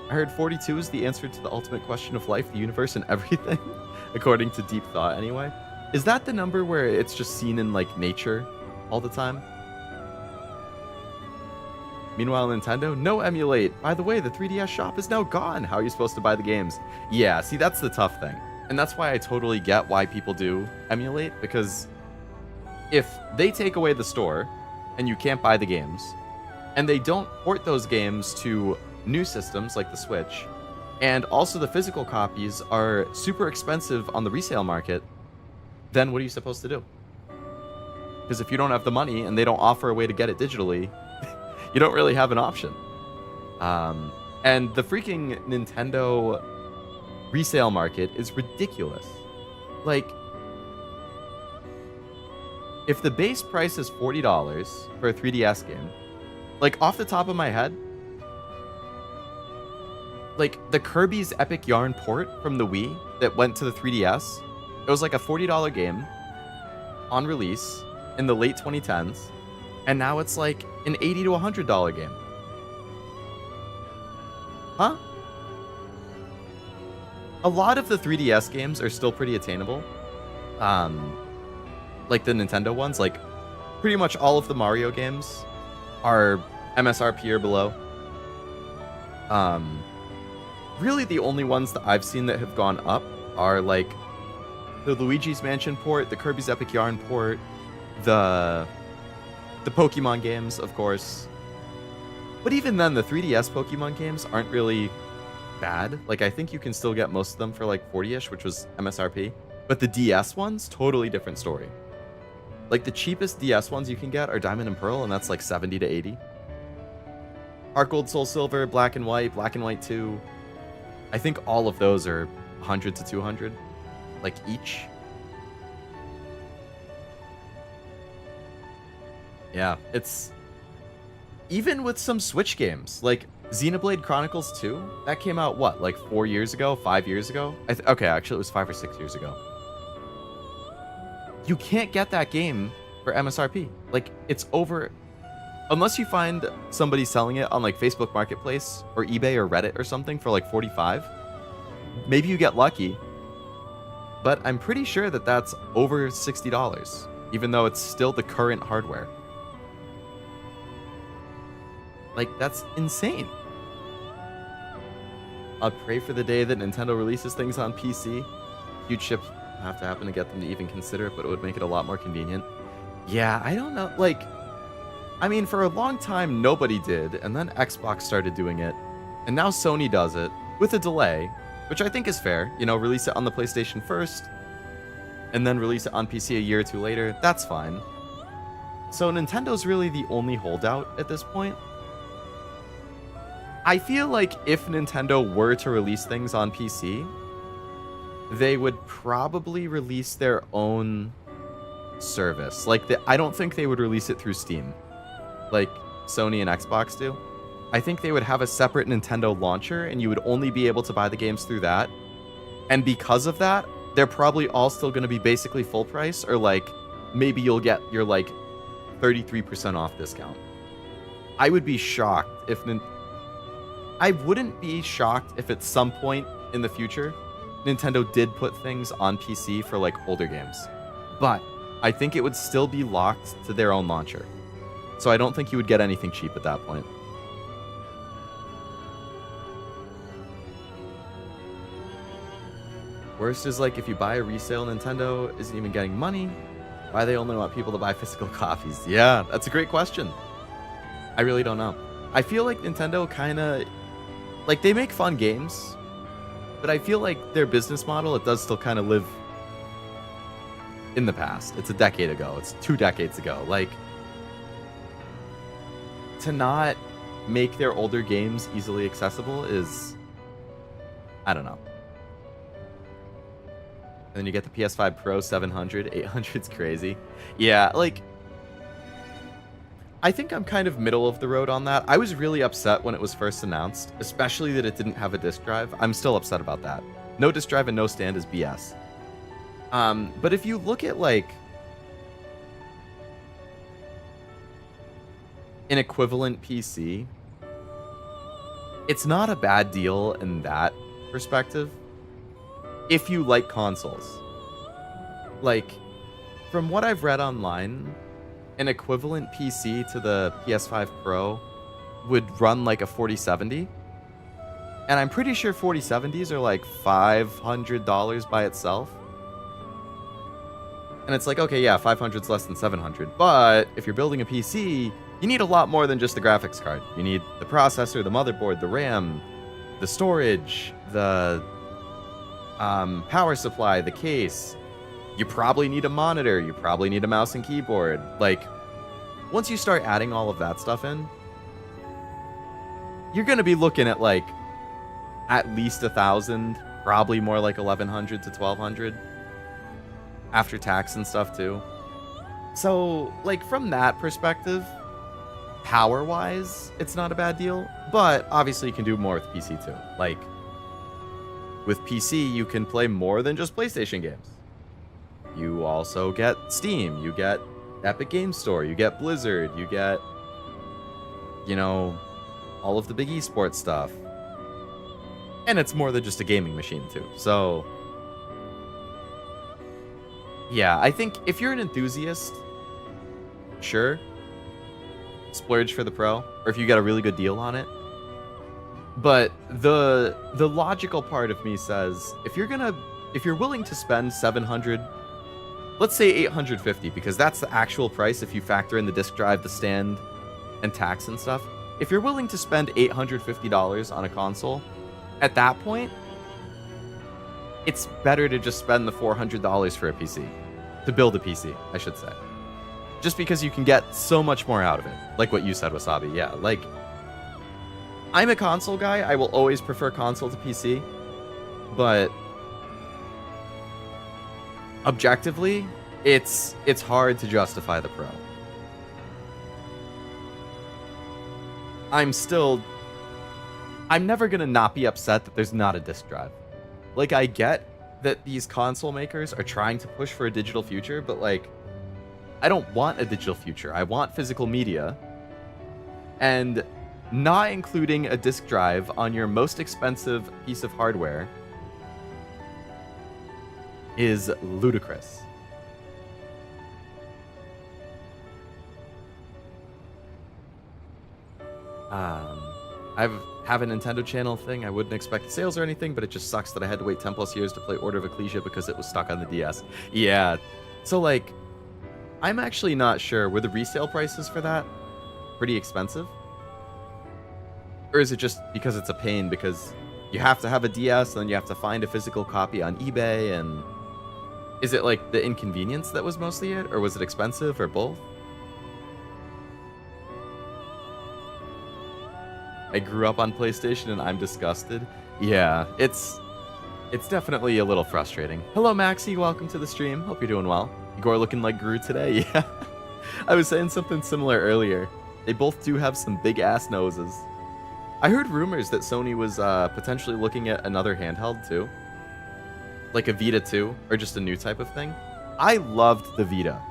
I heard 42 is the answer to the ultimate question of life, the universe, and everything. According to Deep Thought, anyway. Is that the number where it's just seen in, like, nature all the time? Meanwhile, Nintendo, no emulate. By the way, the 3DS shop is now gone. How are you supposed to buy the games? Yeah, see, that's the tough thing. And that's why I totally get why people do emulate, because if they take away the store and you can't buy the games, and they don't port those games to new systems like the Switch, and also the physical copies are super expensive on the resale market, then what are you supposed to do? Because if you don't have the money and they don't offer a way to get it digitally, you don't really have an option. And the freaking Nintendo resale market is ridiculous. Like, if the base price is $40 for a 3DS game, like, off the top of my head, like, the Kirby's Epic Yarn port from the Wii that went to the 3DS, it was like a $40 game on release in the late 2010s, and now it's like an $80 to $100 game. Huh? A lot of the 3DS games are still pretty attainable. Like the Nintendo ones, like pretty much all of the Mario games are MSRP or below. Really the only ones that I've seen that have gone up are like the Luigi's Mansion port, the Kirby's Epic Yarn port, the Pokemon games, of course. But even then, the 3DS Pokemon games aren't really bad. Like, I think you can still get most of them for like 40-ish, which was MSRP. But the DS ones, totally different story. Like, the cheapest DS ones you can get are Diamond and Pearl, and that's like 70 to 80. Heart Gold, Soul Silver, Black and White 2. I think all of those are 100 to 200, like, each. Yeah, it's... Even with some Switch games, like Xenoblade Chronicles 2, that came out, what, like 4 years ago, 5 years ago? Okay, actually, it was 5 or 6 years ago. You can't get that game for MSRP. Like, it's over... Unless you find somebody selling it on, like, Facebook Marketplace or eBay or Reddit or something for, like, 45. Maybe you get lucky. But I'm pretty sure that that's over $60, even though it's still the current hardware. Like, that's insane. I'll pray for the day that Nintendo releases things on PC. Huge ships have to happen to get them to even consider it, but it would make it a lot more convenient. Yeah, I don't know. Like, I mean, for a long time, nobody did, and then Xbox started doing it, and now Sony does it with a delay, which I think is fair. You know, release it on the PlayStation first, and then release it on PC a year or two later. That's fine. So Nintendo's really the only holdout at this point. I feel like if Nintendo were to release things on PC, they would probably release their own service. Like, I don't think they would release it through Steam, like Sony and Xbox do. I think they would have a separate Nintendo launcher, and you would only be able to buy the games through that. And because of that, they're probably all still going to be basically full price, or like maybe you'll get your like 33% off discount. I would be shocked if I wouldn't be shocked if at some point in the future Nintendo did put things on PC for like older games. But I think it would still be locked to their own launcher. So I don't think you would get anything cheap at that point. Worst is like if you buy a resale, Nintendo isn't even getting money. Why they only want people to buy physical copies? Yeah, that's a great question. I really don't know. I feel like Nintendo kind of... Like, they make fun games, but I feel like their business model, it does still kind of live in the past. It's a decade ago. It's 2 decades ago. Like, to not make their older games easily accessible is... I don't know. And then you get the PS5 Pro 700, 800's crazy. Yeah, like... I think I'm kind of middle of the road on that. I was really upset when it was first announced, especially that it didn't have a disk drive. I'm still upset about that. No disk drive and no stand is BS. But if you look at, like, an equivalent PC, it's not a bad deal in that perspective. If you like consoles. Like, from what I've read online, an equivalent PC to the PS5 Pro would run like a 4070. And I'm pretty sure 4070s are like $500 by itself. And it's like, okay, yeah, 500's less than 700. But if you're building a PC, you need a lot more than just the graphics card. You need the processor, the motherboard, the RAM, the storage, the power supply, the case. You probably need a monitor. You probably need a mouse and keyboard. Like, once you start adding all of that stuff in, you're going to be looking at like at least 1,000, probably more like 1,100 to 1,200 after tax and stuff too. So, like, from that perspective, power-wise, it's not a bad deal. But obviously, you can do more with PC too. Like, with PC, you can play more than just PlayStation games. You also get Steam, you get Epic Games Store, you get Blizzard, you get, you know, all of the big esports stuff. And it's more than just a gaming machine too. So, yeah, I think if you're an enthusiast, sure, splurge for the Pro, or if you got a really good deal on it. But the logical part of me says, if you're willing to spend 700, let's say 850, because that's the actual price if you factor in the disk drive, the stand, and tax and stuff. If you're willing to spend $850 on a console, at that point, it's better to just spend the $400 for a PC. To build a PC, I should say. Just because you can get so much more out of it. Like what you said, Wasabi. Yeah, like, I'm a console guy. I will always prefer console to PC. But objectively, it's hard to justify the Pro. I'm never going to not be upset that there's not a disk drive. Like, I get that these console makers are trying to push for a digital future, but, like, I don't want a digital future. I want physical media. And not including a disk drive on your most expensive piece of hardware is ludicrous. I have a Nintendo channel thing. I wouldn't expect sales or anything, but it just sucks that I had to wait 10 plus years to play Order of Ecclesia because it was stuck on the DS. Yeah. So, like, I'm actually not sure. Were the resale prices for that pretty expensive? Or is it just because it's a pain because you have to have a DS and then you have to find a physical copy on eBay? And is it like the inconvenience that was mostly it? Or was it expensive or both? I grew up on PlayStation and I'm disgusted. Yeah, it's definitely a little frustrating. Hello, Maxie. Welcome to the stream. Hope you're doing well. Igor looking like Gru today. Yeah. I was saying something similar earlier. They both do have some big-ass noses. I heard rumors that Sony was potentially looking at another handheld, too. Like a Vita 2, or just a new type of thing. I loved the Vita.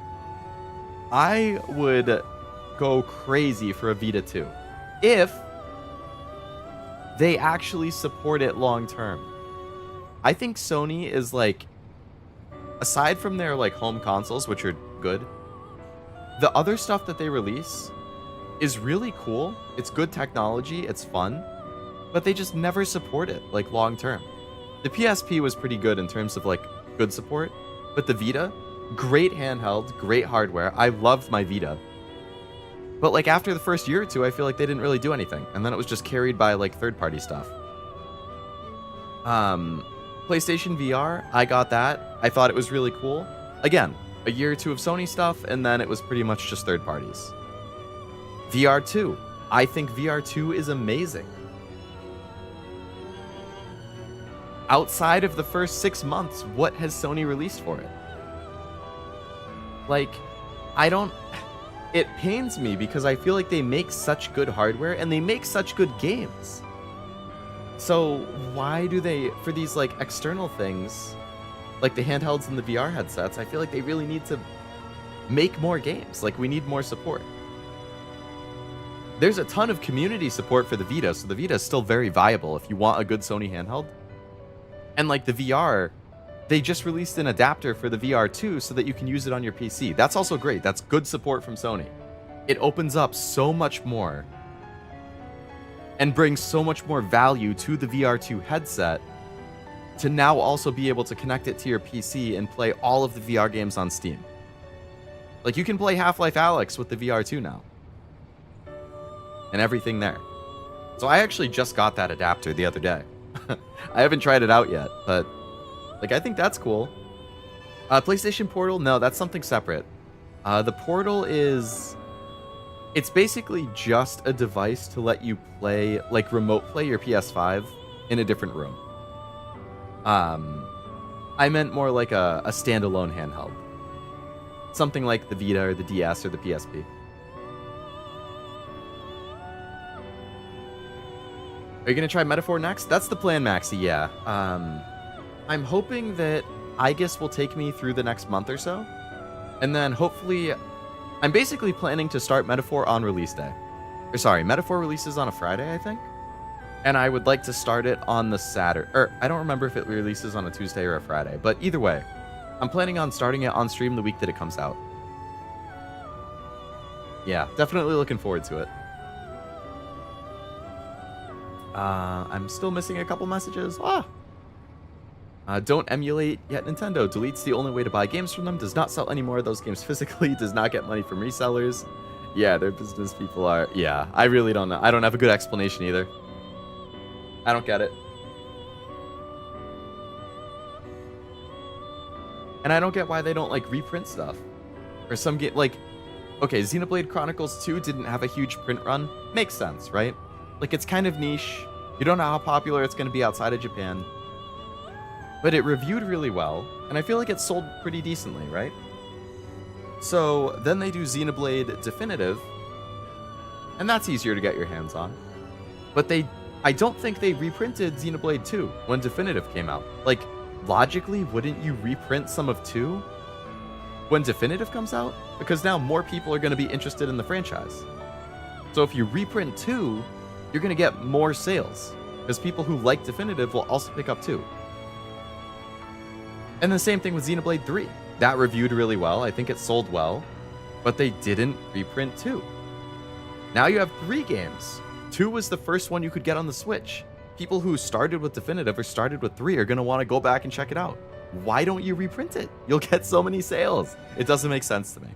I would go crazy for a Vita 2. If they actually support it long-term. I think Sony is, like, aside from their, like, home consoles, which are good, the other stuff that they release is really cool. It's good technology, it's fun, but they just never support it, like, long term. The PSP was pretty good in terms of, like, good support, but the Vita, great handheld, great hardware. I loved my Vita. But, like, after the first year or two, I feel like they didn't really do anything, and then it was just carried by, like, third-party stuff. PlayStation VR, I got that. I thought it was really cool. Again, a year or two of Sony stuff, and then it was pretty much just third parties. VR2. I think VR2 is amazing. Outside of the first 6 months, what has Sony released for it? Like, it pains me because I feel like they make such good hardware and they make such good games. So why do they, for these, like, external things, like the handhelds and the VR headsets, I feel like they really need to make more games. Like, we need more support. There's a ton of community support for the Vita, so the Vita is still very viable if you want a good Sony handheld. And, like, the VR, they just released an adapter for the VR2 so that you can use it on your PC. That's also great. That's good support from Sony. It opens up so much more and brings so much more value to the VR2 headset to now also be able to connect it to your PC and play all of the VR games on Steam. Like, you can play Half-Life Alyx with the VR2 now. And everything there. So I actually just got that adapter the other day. I haven't tried it out yet, but like, I think that's cool. PlayStation Portal, no, that's something separate. The Portal it's basically just a device to let you play, like, remote play your PS5 in a different room. I meant more like a standalone handheld. Something like the Vita or the DS or the PSP. Are you going to try Metaphor next? That's the plan, Maxi, yeah. I'm hoping that Aigis will take me through the next month or so. And then hopefully, I'm basically planning to start Metaphor on release day. Or sorry, Metaphor releases on a Friday, I think. And I would like to start it on the Saturday. Or I don't remember if it releases on a Tuesday or a Friday. But either way, I'm planning on starting it on stream the week that it comes out. Yeah, definitely looking forward to it. I'm still missing a couple messages. Don't emulate yet. Nintendo deletes the only way to buy games from them. Does not sell any more of those games physically. Does not get money from resellers. Yeah, their business people are... Yeah, I really don't know. I don't have a good explanation either. I don't get it. And I don't get why they don't, like, reprint stuff. Or some get like... Okay, Xenoblade Chronicles 2 didn't have a huge print run. Makes sense, right? Like, it's kind of niche. You don't know how popular it's going to be outside of Japan. But it reviewed really well, and I feel like it sold pretty decently, right? So then they do Xenoblade Definitive, and that's easier to get your hands on. But I don't think they reprinted Xenoblade 2 when Definitive came out. Like, logically, wouldn't you reprint some of 2 when Definitive comes out? Because now more people are going to be interested in the franchise. So if you reprint 2, you're going to get more sales, because people who like Definitive will also pick up 2. And the same thing with Xenoblade 3. That reviewed really well. I think it sold well, but they didn't reprint 2. Now you have 3 games. 2 was the first one you could get on the Switch. People who started with Definitive or started with 3 are going to want to go back and check it out. Why don't you reprint it? You'll get so many sales. It doesn't make sense to me.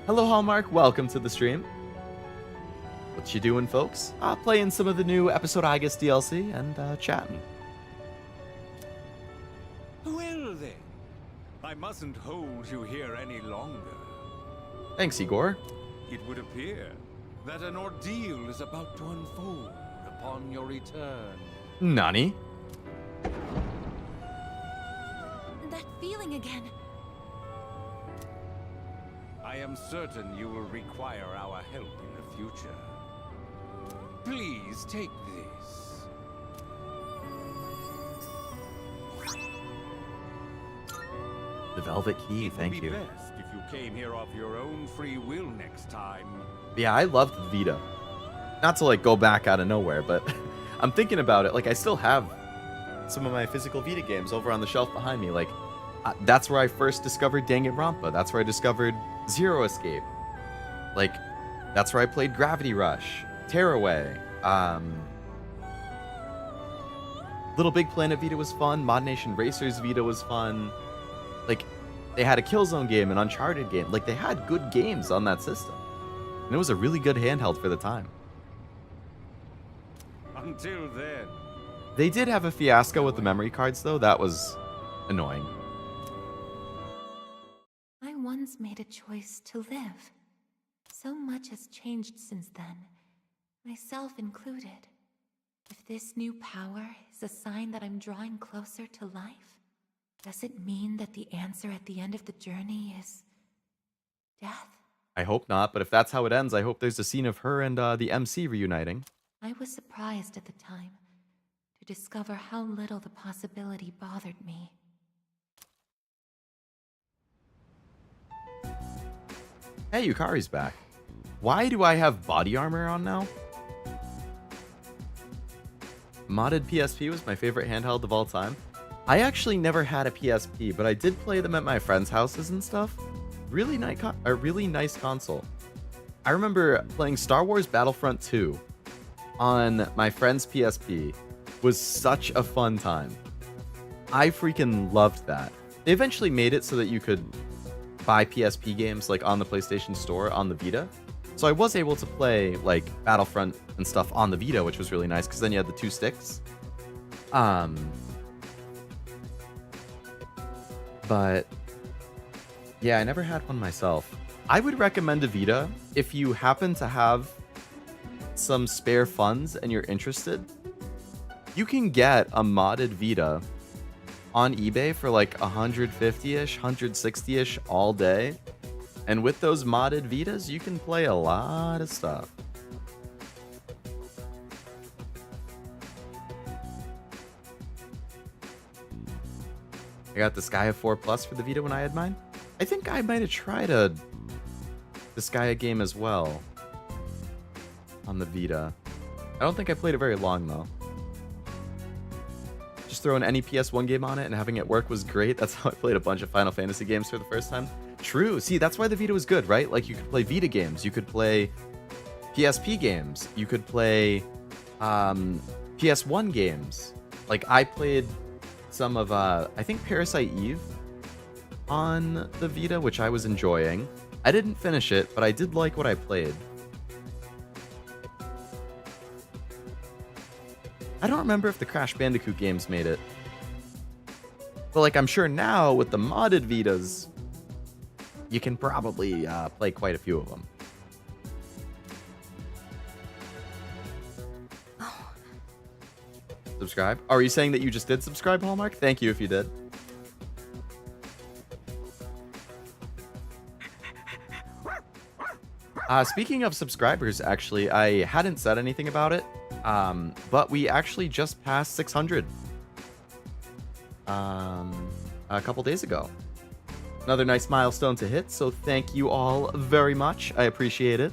Hello, Hallmark. Welcome to the stream. What you doing, folks? Playing some of the new episode Aigis DLC and chatting. Well then, I mustn't hold you here any longer. Thanks, Igor. It would appear that an ordeal is about to unfold upon your return. Nani? That feeling again. I am certain you will require our help in the future. Please take this. The Velvet Key, thank you. It would be best if you came here of your own free will next time. Yeah, I loved the Vita. Not to, like, go back out of nowhere, but I'm thinking about it. Like, I still have some of my physical Vita games over on the shelf behind me. Like, that's where I first discovered Danganronpa. That's where I discovered Zero Escape. Like, that's where I played Gravity Rush, Tearaway. Little Big Planet Vita was fun. Mod Nation Racers Vita was fun. Like, they had a Killzone game, an Uncharted game. Like, they had good games on that system. And it was a really good handheld for the time. Until then. They did have a fiasco with the memory cards, though. That was annoying. I once made a choice to live. So much has changed since then, myself included. If this new power is a sign that I'm drawing closer to life, does it mean that the answer at the end of the journey is death? I hope not, but if that's how it ends, I hope there's a scene of her and the MC reuniting. I was surprised at the time to discover how little the possibility bothered me. Hey, Yukari's back. Why do I have body armor on now? Modded PSP was my favorite handheld of all time. I actually never had a PSP, but I did play them at my friends' houses and stuff. Really nice console. I remember playing Star Wars Battlefront 2 on my friend's PSP. Was such a fun time. I freaking loved that. They eventually made it so that you could buy PSP games like on the PlayStation Store on the Vita. So I was able to play like Battlefront and stuff on the Vita, which was really nice because then you had the 2 sticks. But yeah, I never had one myself. I would recommend a Vita if you happen to have some spare funds and you're interested. You can get a modded Vita on eBay for like 150-ish, 160-ish all day. And with those modded Vitas, you can play a lot of stuff. I got the Gaia 4 Plus for the Vita when I had mine. I think I might have tried the Gaia game as well on the Vita. I don't think I played it very long though. Just throwing any PS1 game on it and having it work was great. That's how I played a bunch of Final Fantasy games for the first time. True. See, that's why the Vita was good, right? Like you could play Vita games, you could play PSP games, you could play PS1 games. Like I played some of I think Parasite Eve on the Vita, which I was enjoying. I didn't finish it, but I did like what I played. I don't remember if the Crash Bandicoot games made it. But like I'm sure now with the modded Vitas, you can probably play quite a few of them. Oh. Subscribe? Are you saying that you just did subscribe, Hallmark? Thank you if you did. Speaking of subscribers, actually, I hadn't said anything about it, but we actually just passed 600 a couple days ago. Another nice milestone to hit, so thank you all very much. I appreciate it.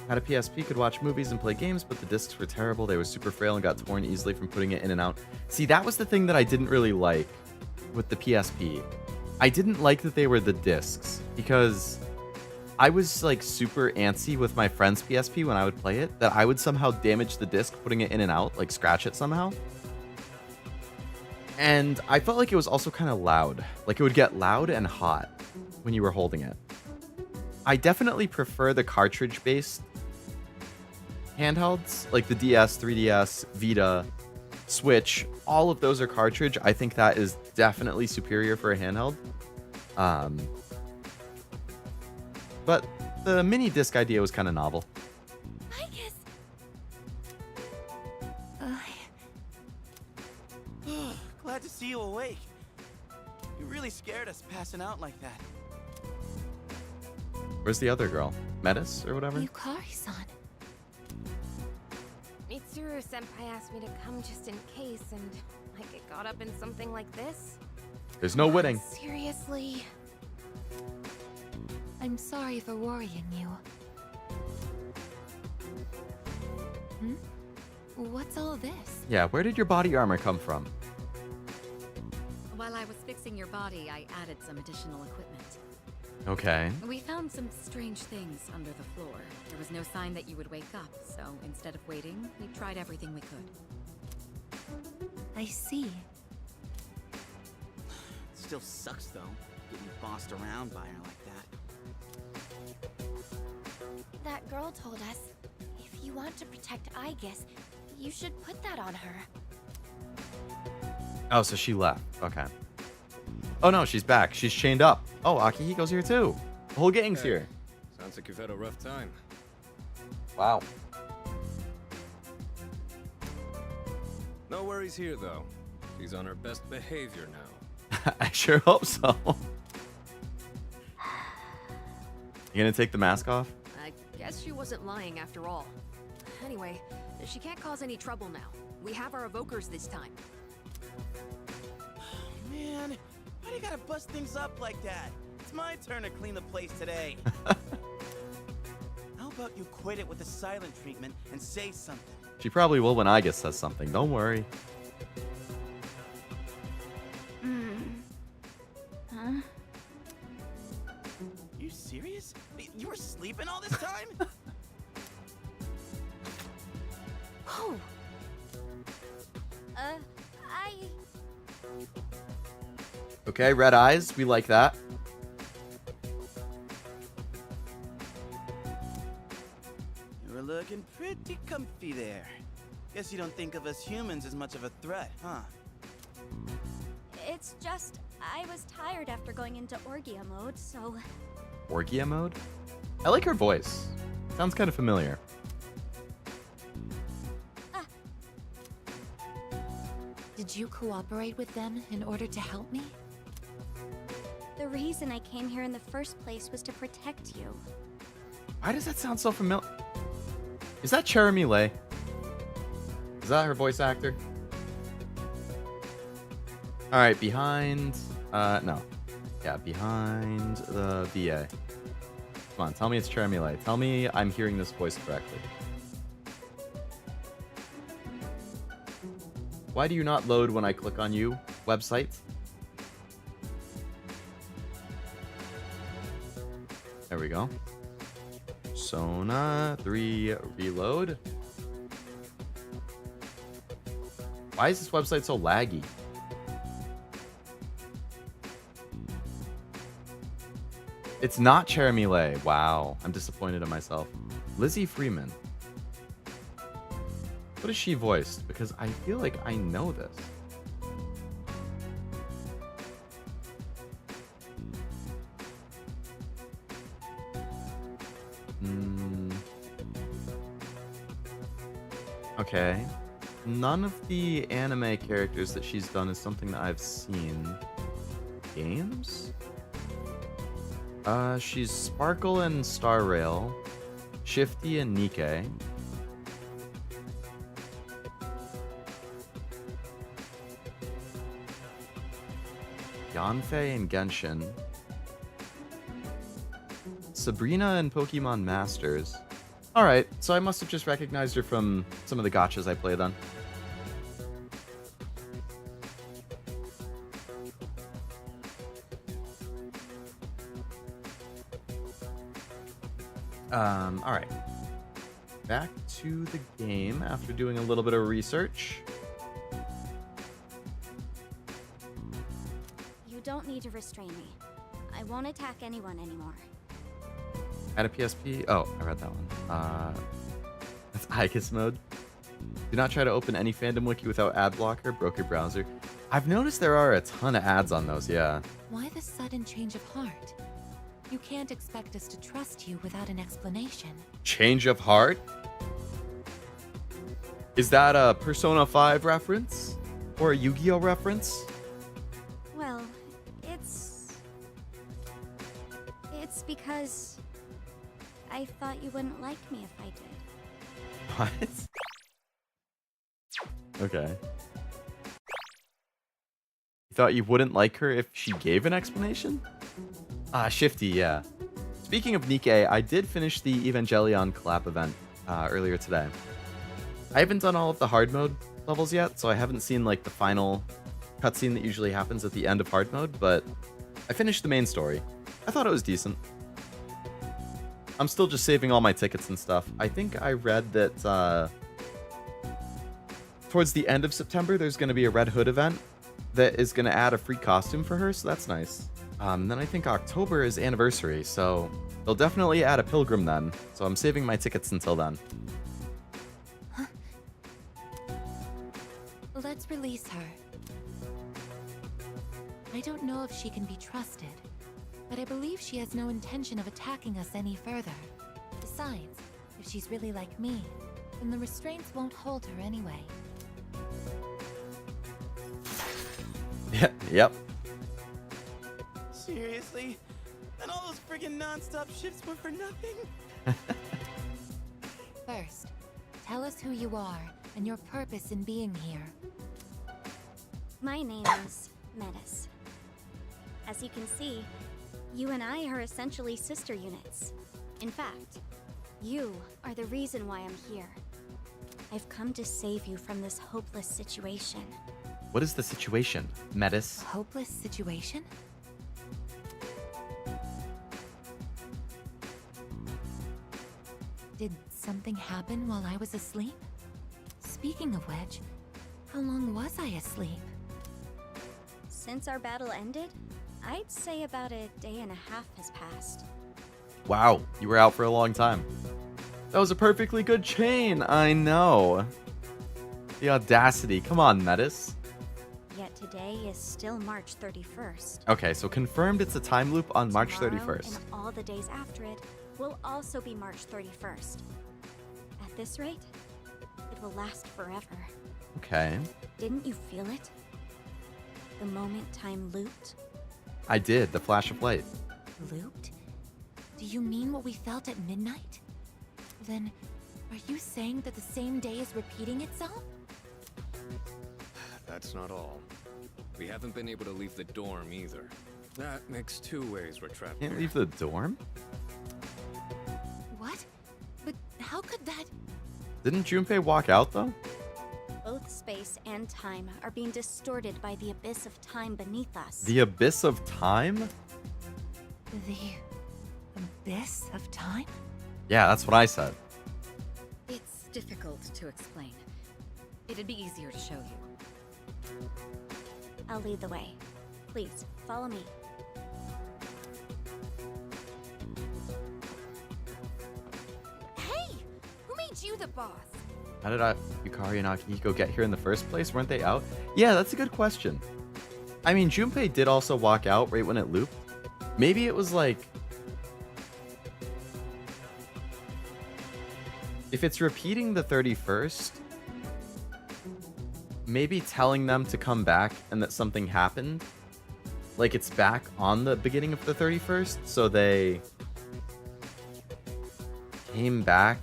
Had a PSP, could watch movies and play games, but the discs were terrible. They were super frail and got torn easily from putting it in and out. See, that was the thing that I didn't really like with the PSP. I didn't like that they were the discs, because I was like super antsy with my friend's PSP when I would play it, that I would somehow damage the disc putting it in and out, like scratch it somehow. And I felt like it was also kind of loud. Like it would get loud and hot when you were holding it. I definitely prefer the cartridge-based handhelds, like the DS, 3DS, Vita, Switch. All of those are cartridge. I think that is definitely superior for a handheld. But the mini disc idea was kind of novel. Aigis! Glad to see you awake. You really scared us passing out like that. Where's the other girl? Metis or whatever? Yukari-san. Mitsuru-senpai asked me to come just in case, and I get caught up in something like this. There's no winning. Seriously? I'm sorry for worrying you. What's all this? Yeah, where did your body armor come from? While I was fixing your body, I added some additional equipment. Okay. We found some strange things under the floor. There was no sign that you would wake up, so instead of waiting, we tried everything we could. I see. Still sucks though, getting bossed around by her like that. That girl told us, if you want to protect Aigis, you should put that on her. Oh, so she left. Okay. Oh no, she's back. She's chained up. Oh, Akihiko's here too. The whole gang's here. Sounds like you've had a rough time. Wow. No worries here, though. She's on her best behavior now. I sure hope so. You gonna take the mask off? I guess she wasn't lying after all. Anyway, she can't cause any trouble now. We have our evokers this time. Man, why do you gotta bust things up like that? It's my turn to clean the place today. How about you quit it with the silent treatment and say something? She probably will when Aigis says something. Don't worry. You were sleeping all this time? Oh. Okay, red eyes. We like that. You were looking pretty comfy there. Guess you don't think of us humans as much of a threat, huh? It's just, I was tired after going into Orgia mode, so... Orgia mode? I like her voice. Sounds kind of familiar. Did you cooperate with them in order to help me? The reason I came here in the first place was to protect you. Why does that sound so familiar? Is that Jeremy Lay? Is that her voice actor? Alright, behind... no. Yeah, behind the VA. Come on, tell me it's Jeremy Lay. Tell me I'm hearing this voice correctly. Why do you not load when I click on you? Website? There we go. Persona 3 reload. Why is this website so laggy? It's not Jeremy Lay. Wow, I'm disappointed in myself. Lizzie Freeman. What is she voiced? Because I feel like I know this. Okay. None of the anime characters that she's done is something that I've seen. Games? She's Sparkle and Star Rail, Shifty and Nikke. Yanfei and Genshin. Sabrina and Pokemon Masters. Alright, so I must have just recognized her from some of the gachas I played on. Alright. Back to the game after doing a little bit of research. You don't need to restrain me. I won't attack anyone anymore. Add a PSP. Oh, I read that one. That's Aigis mode. Do not try to open any fandom wiki without ad blocker. Broke your browser. I've noticed there are a ton of ads on those, yeah. Why the sudden change of heart? You can't expect us to trust you without an explanation. Change of heart? Is that a Persona 5 reference? Or a Yu-Gi-Oh reference? Well, it's because I thought you wouldn't like me if I did. What? Okay. You thought you wouldn't like her if she gave an explanation? Shifty, yeah. Speaking of Nikke, I did finish the Evangelion collab event earlier today. I haven't done all of the hard mode levels yet, so I haven't seen like the final cutscene that usually happens at the end of hard mode, but I finished the main story. I thought it was decent. I'm still just saving all my tickets and stuff. I think I read that towards the end of September, there's going to be a Red Hood event that is going to add a free costume for her, so that's nice. Then I think October is anniversary, so they'll definitely add a pilgrim then. So I'm saving my tickets until then. Huh? Let's release her. I don't know if she can be trusted, but I believe she has no intention of attacking us any further. Besides, if she's really like me, then the restraints won't hold her anyway. Yep. Seriously? And all those friggin' non-stop shifts were for nothing? First, tell us who you are and your purpose in being here. My name is Metis. As you can see, you and I are essentially sister units. In fact, you are the reason why I'm here. I've come to save you from this hopeless situation. What is the situation, Metis? A hopeless situation? something happen while I was asleep? Speaking of which, how long was I asleep? Since our battle ended, I'd say about a day and a half has passed. Wow, you were out for a long time. That was a perfectly good chain, I know. The audacity. Come on, Metis. Yet today is still March 31st. Okay, so confirmed it's a time loop on March Tomorrow 31st. and all the days after it will also be March 31st. At this rate, it will last forever. Okay. Didn't you feel it? The moment time looped? I did, the flash of light. Looped? Do you mean what we felt at midnight? Then, are you saying that the same day is repeating itself? That's not all. We haven't been able to leave the dorm either. That makes two ways we're trapped Can't here. leave the dorm? What? But how could that... Didn't Junpei walk out, though? Both space and time are being distorted by the abyss of time beneath us. The abyss of time? The... abyss of time? Yeah, that's what I said. It's difficult to explain. It'd be easier to show you. I'll lead the way. Please, follow me. Hey! Who made you the boss? How did Yukari and Akihiko get here in the first place? Weren't they out? Yeah, that's a good question. I mean, Junpei did also walk out right when it looped. Maybe it was like... If it's repeating the 31st, maybe telling them to come back and that something happened. Like it's back on the beginning of the 31st, so they came back.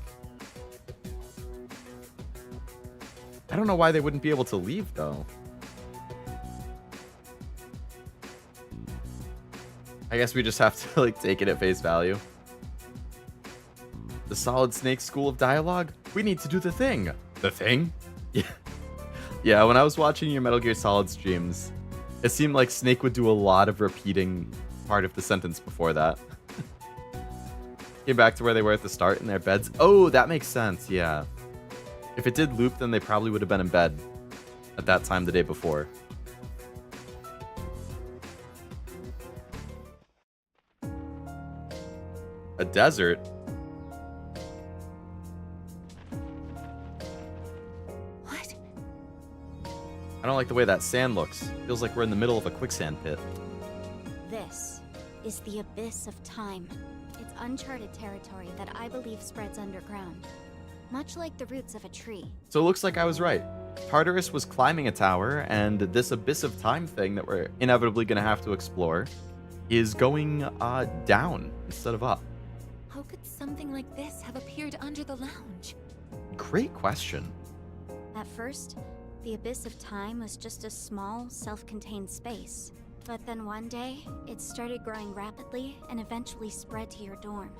I don't know why they wouldn't be able to leave, though. I guess we just have to, like, take it at face value. The Solid Snake School of Dialogue? We need to do the thing. The thing? Yeah. Yeah, when I was watching your Metal Gear Solid streams, it seemed like Snake would do a lot of repeating part of the sentence before that. Came back to where they were at the start in their beds. Oh, that makes sense, yeah. If it did loop, then they probably would have been in bed at that time the day before. A desert? What? I don't like the way that sand looks. Feels like we're in the middle of a quicksand pit. This is the abyss of time. It's uncharted territory that I believe spreads underground, much like the roots of a tree. So it looks like I was right. Tartarus was climbing a tower, and this abyss of time thing that we're inevitably going to have to explore is going down instead of up. How could something like this have appeared under the lounge? Great question. At first, the abyss of time was just a small, self-contained space. But then one day, it started growing rapidly and eventually spread to your dorm.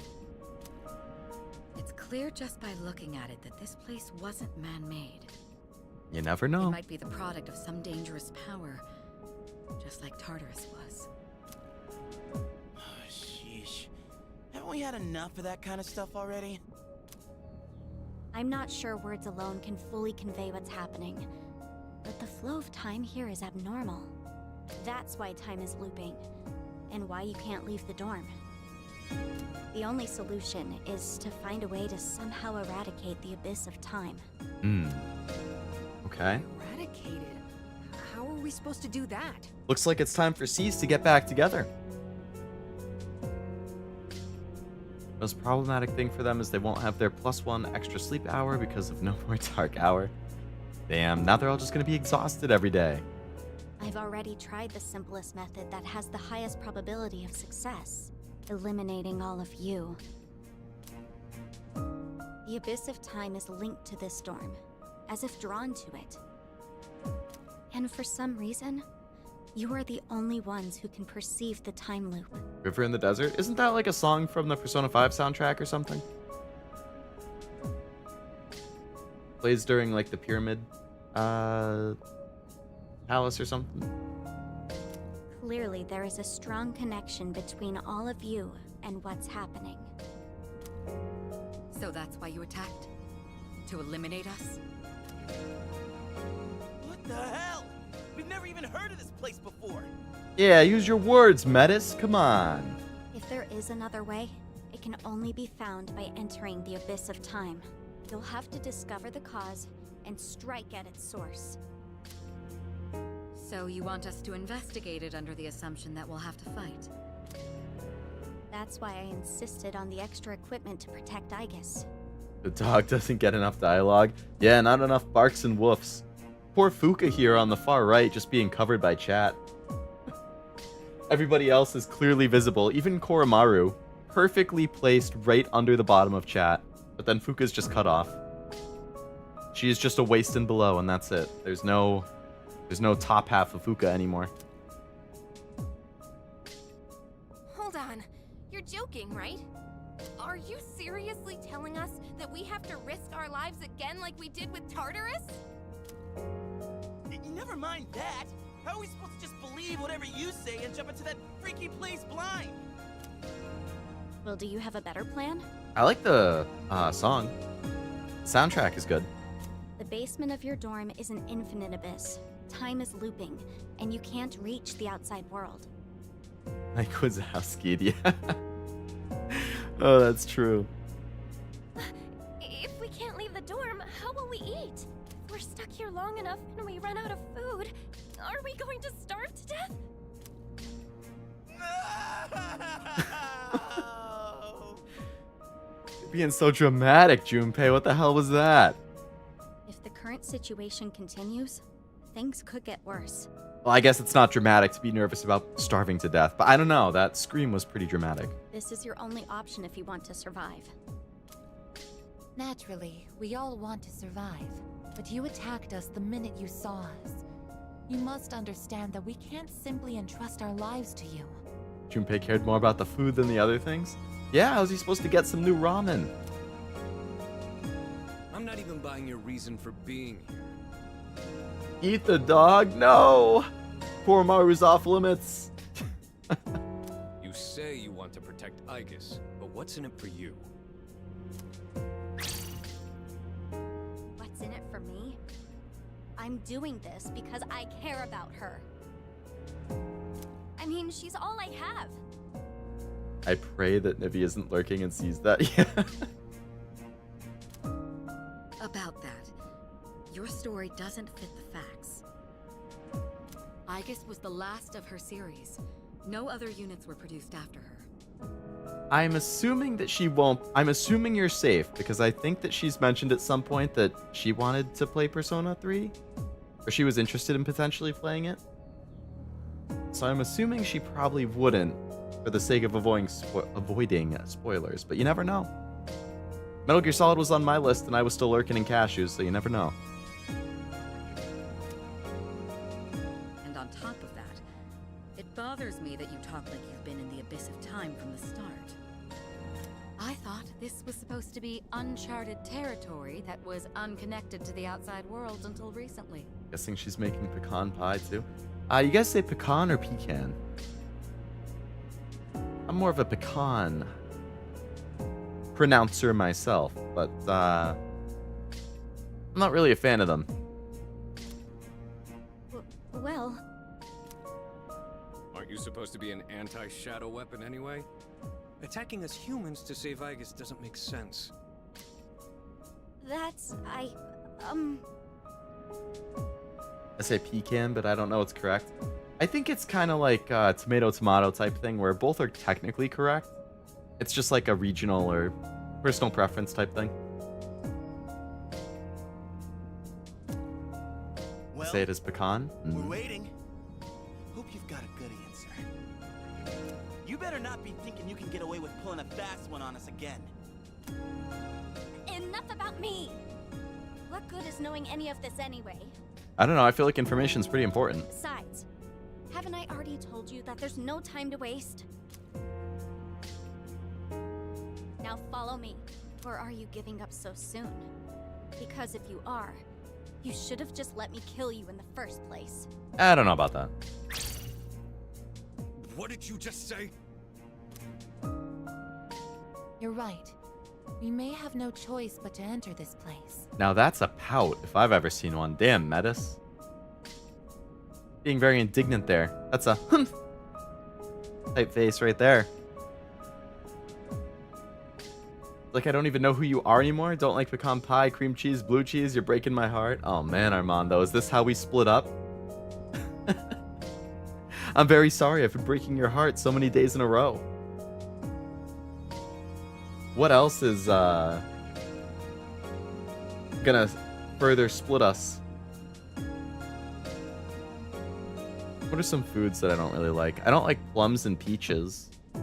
It's clear just by looking at it that this place wasn't man-made. You never It know. might be the product of some dangerous power, just like Tartarus was. Sheesh. Haven't we had enough of that kind of stuff already? I'm not sure words alone can fully convey what's happening, but the flow of time here is abnormal. That's why time is looping, and why you can't leave the dorm. The only solution is to find a way to somehow eradicate the abyss of time. Okay. Eradicated? How are we supposed to do that? Looks like it's time for C's to get back together. Most problematic thing for them is they won't have their +1 extra sleep hour because of no more dark hour. Damn, now they're all just gonna be exhausted every day. I've already tried the simplest method that has the highest probability of success, eliminating all of you. The abyss of time is linked to this storm, as if drawn to it. And for some reason, you are the only ones who can perceive the time loop. River in the Desert? Isn't that like a song from the Persona 5 soundtrack or something? Plays during like the Pyramid Palace or something? Clearly, there is a strong connection between all of you and what's happening. So that's why you attacked? To eliminate us? What the hell? We've never even heard of this place before. Yeah, use your words, Metis. Come on. If there is another way, it can only be found by entering the abyss of time. You'll have to discover the cause and strike at its source. So you want us to investigate it under the assumption that we'll have to fight? That's why I insisted on the extra equipment to protect Aigis. The dog doesn't get enough dialogue. Yeah, not enough barks and woofs. Poor Fuka here on the far right, just being covered by chat. Everybody else is clearly visible, even Koromaru, perfectly placed right under the bottom of chat. But then Fuka's just cut off. She is just a waist and below, and that's it. There's no top half of Fuka anymore. Hold on. You're joking, right? Are you seriously telling us that we have to risk our lives again like we did with Tartarus? Never mind that. How are we supposed to just believe whatever you say and jump into that freaky place blind? Well, do you have a better plan? I like the song. Soundtrack is good. The basement of your dorm is an infinite abyss. Time is looping, and you can't reach the outside world. Mike Wazowski, yeah. Oh, that's true. If we can't leave the dorm, how will we eat? If we're stuck here long enough and we run out of food, are we going to starve to death? No! You're being so dramatic, Junpei. What the hell was that? If the current situation continues, things could get worse. Well, I guess it's not dramatic to be nervous about starving to death, but I don't know. That scream was pretty dramatic. This is your only option if you want to survive. Naturally, we all want to survive, but you attacked us the minute you saw us. You must understand that we can't simply entrust our lives to you. Junpei cared more about the food than the other things? Yeah, how's he supposed to get some new ramen? I'm not even buying your reason for being here. Eat the dog? No! Poor Maru's off limits. You say you want to protect Aigis, but what's in it for you? What's in it for me? I'm doing this because I care about her. I mean, she's all I have. I pray that Nivi isn't lurking and sees that. Yeah. About that, your story doesn't fit the facts. Aigis was the last of her series. No other units were produced after her. I'm assuming that she won't. I'm assuming you're safe because I think that she's mentioned at some point that she wanted to play Persona 3, or she was interested in potentially playing it. So I'm assuming she probably wouldn't, for the sake of avoiding spoilers. But you never know. Metal Gear Solid was on my list, and I was still lurking in cashews, so you never know. And on top of that, it bothers me that you talk like you've been in the abyss of time from the start. I thought this was supposed to be uncharted territory that was unconnected to the outside world until recently. Guessing she's making pecan pie, too. You guys say pecan or pecan? I'm more of a pecan pronouncer myself, but I'm not really a fan of them. Well... Aren't you supposed to be an anti-shadow weapon anyway? Attacking us humans to save Aigis doesn't make sense. That's... I say pecan, but I don't know what's correct. I think it's kind of like a tomato-tomato type thing where both are technically correct. It's just like a regional or personal preference type thing. Well, Say it as pecan. We're waiting. Hope you've got a good answer. You better not be thinking you can get away with pulling a fast one on us again. Enough about me! What good is knowing any of this anyway? I don't know. I feel like information's pretty important. Besides, haven't I already told you that there's no time to waste? Now follow me. Or are you giving up so soon? Because if you are, you should have just let me kill you in the first place. I don't know about that. What did you just say? You're right. We may have no choice but to enter this place. Now that's a pout, if I've ever seen one. Damn, Metis. Being very indignant there. That's a humph type face right there. Like, I don't even know who you are anymore. Don't like pecan pie, cream cheese, blue cheese. You're breaking my heart. Oh man, Armando, is this how we split up? I'm very sorry. I've been breaking your heart so many days in a row. What else is gonna further split us? What are some foods that I don't really like? I don't like plums and peaches. I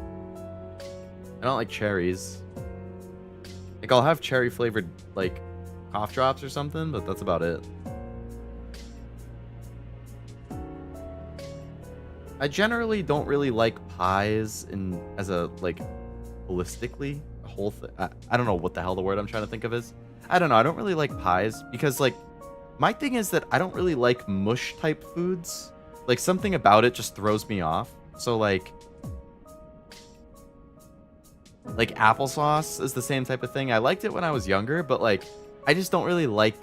don't like cherries. Like, I'll have cherry flavored, like, cough drops or something, but that's about it. I generally don't really like pies as a, like, holistically. A whole thing. I don't know what the hell the word I'm trying to think of is. I don't know. I don't really like pies because, like, my thing is that I don't really like mush type foods. Like, something about it just throws me off. So, like applesauce is the same type of thing. I liked it when I was younger, but like I just don't really like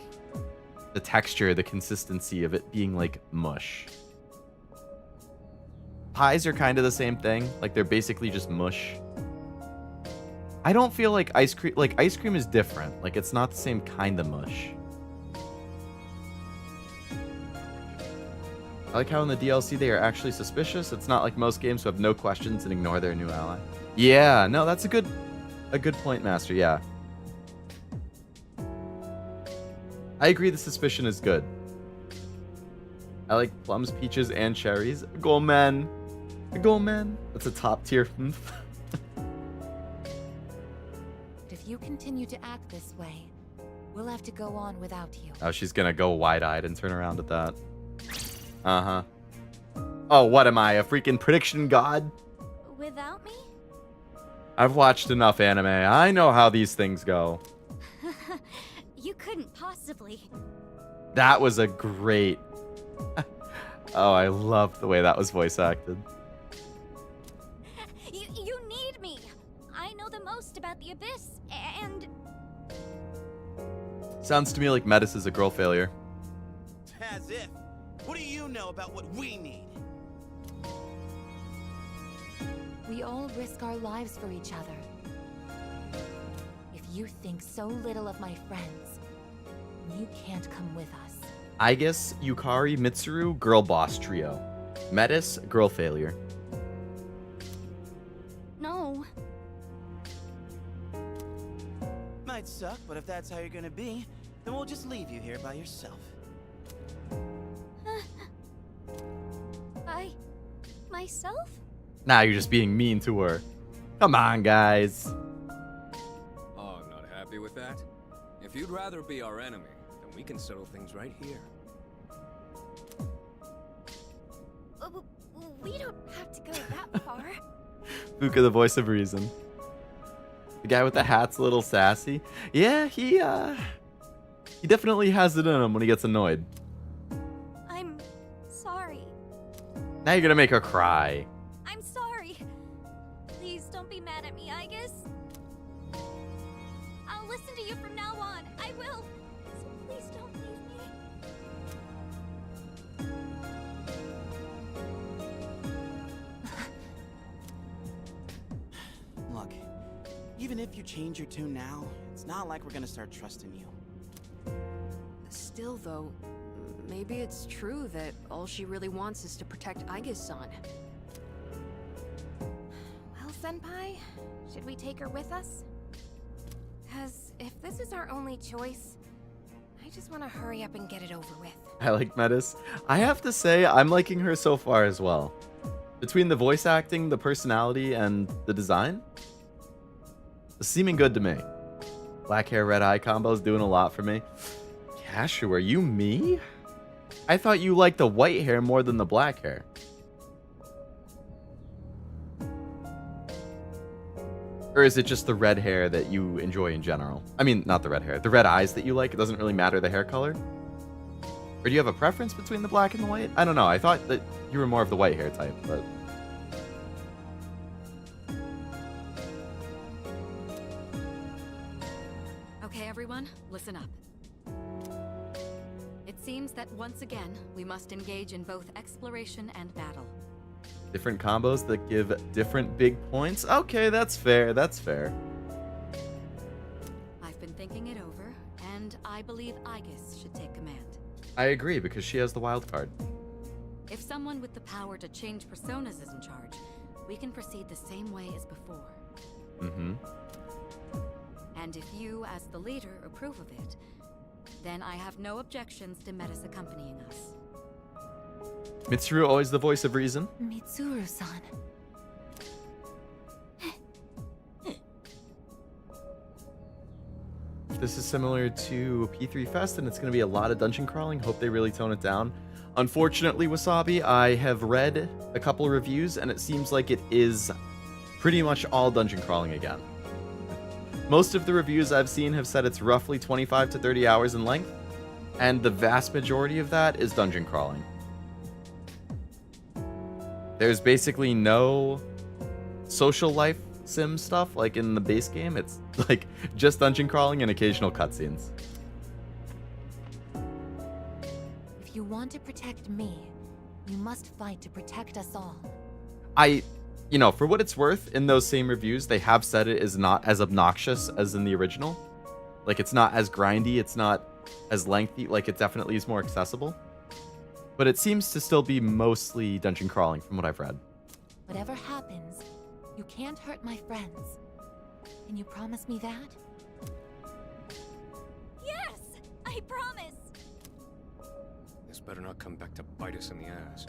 the texture, the consistency of it being like mush. Pies are kind of the same thing. Like, they're basically just mush. I don't feel like ice cream is different. Like, it's not the same kind of mush. I like how in the DLC they are actually suspicious. It's not like most games who have no questions and ignore their new ally. Yeah, no, that's a good point, Master. Yeah. I agree the suspicion is good. I like plums, peaches, and cherries. Go man. Go man. That's a top tier. If you continue to act this way, we'll have to go on without you. Oh, she's gonna go wide-eyed and turn around at that. Uh-huh. Oh, what am I, a freaking prediction god? Without me? I've watched enough anime. I know how these things go. You couldn't possibly. That was a great... Oh, I love the way that was voice acted. You need me. I know the most about the Abyss, and... Sounds to me like Metis is a girl failure. As if. What do you know about what we need? We all risk our lives for each other. If you think so little of my friends, you can't come with us. Aigis, Yukari, Mitsuru, girl boss trio. Metis, girl failure. No. Might suck, but if that's how you're gonna be, then we'll just leave you here by yourself. Myself? Nah, you're just being mean to her. Come on, guys. Oh, not happy with that? If you'd rather be our enemy, then we can settle things right here. We don't have to go that far. Fuka, the voice of reason. The guy with the hat's a little sassy. Yeah, he definitely has it in him when he gets annoyed. I'm sorry. Now you're gonna make her cry. I'm sorry. Please don't be mad at me, Aigis. I'll listen to you from now on. I will. So please don't leave me. Look, even if you change your tune now, it's not like we're gonna start trusting you. Still, though, maybe it's true that all she really wants is to protect Aigis-san. Well, Senpai, should we take her with us? Because if this is our only choice, I just want to hurry up and get it over with. I like Metis. I have to say, I'm liking her so far as well. Between the voice acting, the personality, and the design, it's seeming good to me. Black hair, red eye combo's doing a lot for me. Cashew, are you me? I thought you liked the white hair more than the black hair. Or is it just the red hair that you enjoy in general? I mean, not the red hair. The red eyes that you like. It doesn't really matter the hair color? Or do you have a preference between the black and the white? I don't know. I thought that you were more of the white hair type, but... seems that once again, we must engage in both exploration and battle. Different combos that give different big points? Okay, that's fair, that's fair. I've been thinking it over, and I believe Aigis should take command. I agree, because she has the wild card. If someone with the power to change personas is in charge, we can proceed the same way as before. Mm-hmm. And if you, as the leader, approve of it, then I have no objections to Metis accompanying us. Mitsuru, always the voice of reason. Mitsuru-san. This is similar to P3 Fest, and it's going to be a lot of dungeon crawling. Hope they really tone it down. Unfortunately, Wasabi, I have read a couple of reviews, and it seems like it is pretty much all dungeon crawling again. Most of the reviews I've seen have said it's roughly 25 to 30 hours in length, and the vast majority of that is dungeon crawling. There's basically no social life sim stuff like in the base game. It's like just dungeon crawling and occasional cutscenes. If you want to protect me, you must fight to protect us all. You know, for what it's worth, in those same reviews, they have said it is not as obnoxious as in the original. Like, it's not as grindy, it's not as lengthy, like, it definitely is more accessible. But it seems to still be mostly dungeon crawling, from what I've read. Whatever happens, you can't hurt my friends. Can you promise me that? Yes! I promise! This better not come back to bite us in the ass.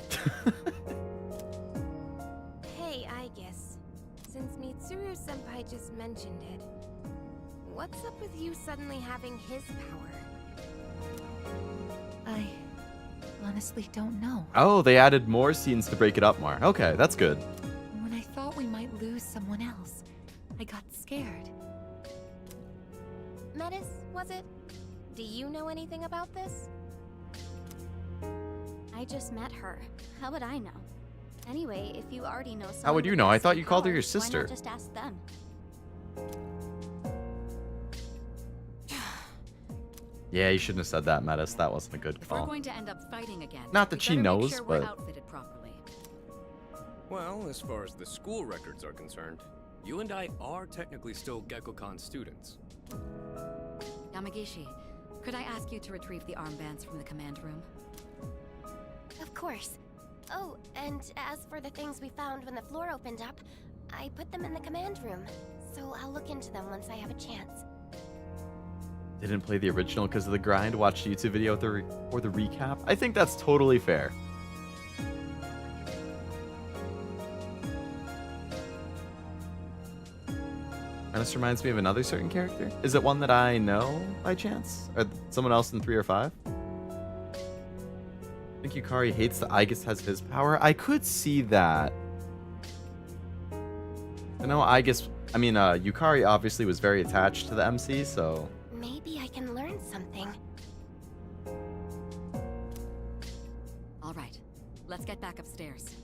Hey, Aigis. Since Mitsuru-senpai just mentioned it, what's up with you suddenly having his power? I honestly don't know. Oh, they added more scenes to break it up more. Okay, that's good. When I thought we might lose someone else, I got scared. Metis, was it? Do you know anything about this? I just met her. How would I know? Anyway, if you already know someone... How would you with know? I that thought same you called her your power, why sister. not just ask them? Yeah, you shouldn't have said that, Metis. That wasn't a good If we're call. going to end up fighting again, Not that we she better knows, make sure we're but- outfitted properly. Well, as far as the school records are concerned, you and I are technically still Gekkoukan students. Yamagishi, could I ask you to retrieve the armbands from the command room? Of course. Oh, and as for the things we found when the floor opened up, I put them in the command room. So I'll look into them once I have a chance. Didn't play the original because of the grind. Watched a YouTube video for the recap. I think that's totally fair. And this reminds me of another certain character. Is it one that I know by chance? Or someone else in 3 or 5? I think Yukari hates that Aigis has his power. I could see that. I know Yukari obviously was very attached to the MC, so... Maybe I can learn something. All right, let's get back upstairs.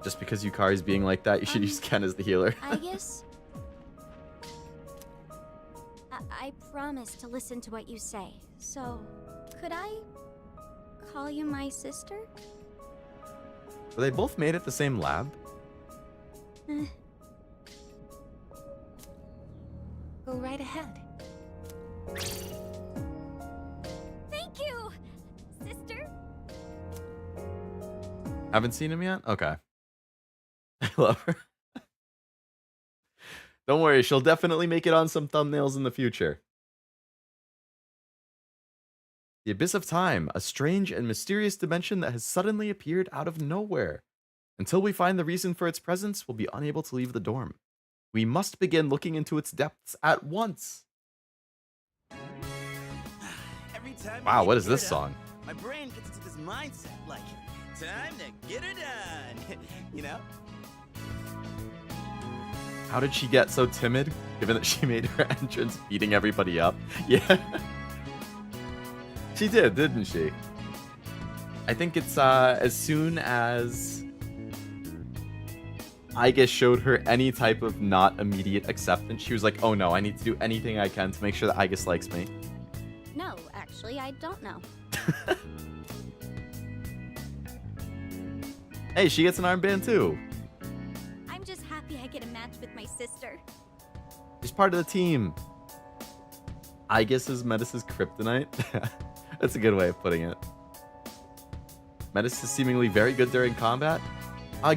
Just because Yukari's being like that, you should use Ken as the healer. Aigis? I promise to listen to what you say. So, could I call you my sister? Were they both made at the same lab? Go right ahead. Thank you, sister. Haven't seen him yet? Okay. I love her. Don't worry, she'll definitely make it on some thumbnails in the future. The Abyss of Time, a strange and mysterious dimension that has suddenly appeared out of nowhere. Until we find the reason for its presence, we'll be unable to leave the dorm. We must begin looking into its depths at once. Every time Wow, I what get is this geared up, song? My brain gets into this mindset, like, time to get it done. You know? How did she get so timid, given that she made her entrance beating everybody up? Yeah. She did, didn't she? I think it's as soon as Aigis showed her any type of not immediate acceptance, she was like, oh no, I need to do anything I can to make sure that Aigis likes me. No, actually, I don't know. Hey, she gets an armband too. I'm just happy I get a match with my sister. She's part of the team. Aigis is Metis' kryptonite. That's a good way of putting it. Metis is seemingly very good during combat.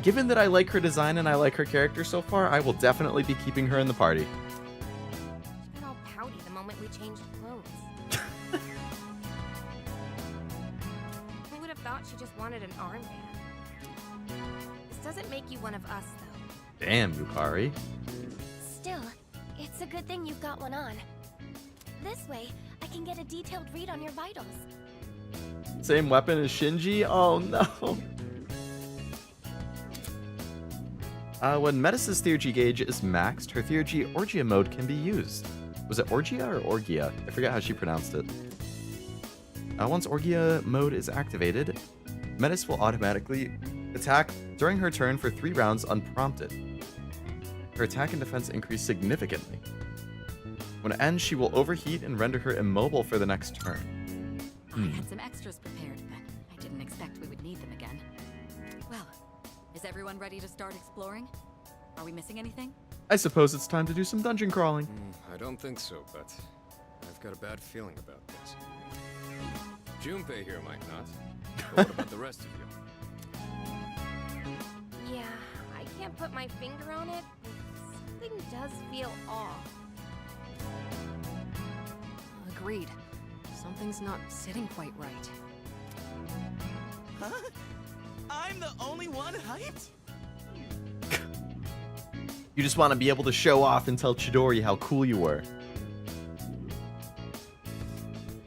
Given that I like her design and I like her character so far, I will definitely be keeping her in the party. She got all pouty the moment we changed clothes. Who would have thought she just wanted an armband? This doesn't make you one of us, though. Damn, Yukari. Still, it's a good thing you've got one on. This way, I can get a detailed read on your vitals. Same weapon as Shinji? Oh no. When Metis' Theurgy gauge is maxed, her Theurgy Orgia mode can be used. Was it Orgia or Orgia? I forget how she pronounced it. Once Orgia mode is activated, Metis will automatically attack during her turn for 3 rounds unprompted. Her attack and defense increase significantly. When it ends, she will overheat and render her immobile for the next turn. I had some extras prepared, but I didn't expect we would need them again. Well, is everyone ready to start exploring? Are we missing anything? I suppose it's time to do some dungeon crawling. I don't think so, but I've got a bad feeling about this. Junpei here might not. But what about the rest of you? Yeah, I can't put my finger on it, but something does feel off. Agreed. Something's not sitting quite right. Huh? I'm the only one hyped? You just want to be able to show off and tell Chidori how cool you were.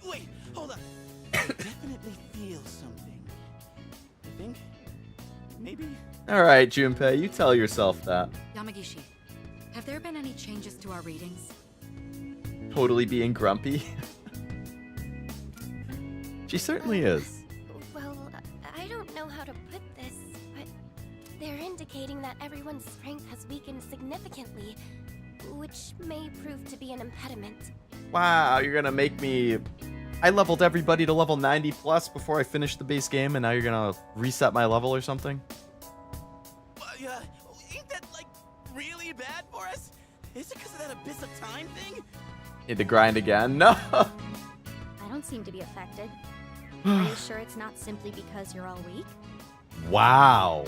Wait, hold on. I definitely feel something. I think maybe. Alright, Junpei, you tell yourself that. Yamagishi, have there been any changes to our readings? Totally being grumpy. She certainly is. Well, I don't know how to put this, but they're indicating that everyone's strength has weakened significantly, which may prove to be an impediment. Wow, you're gonna make me... I leveled everybody to level 90 plus before I finished the base game, and now you're gonna reset my level or something? Ain't that, like, really bad for us? Is it because of that Abyss of Time thing? Need to grind again? No! I don't seem to be affected. Are you sure it's not simply because you're all weak? Wow.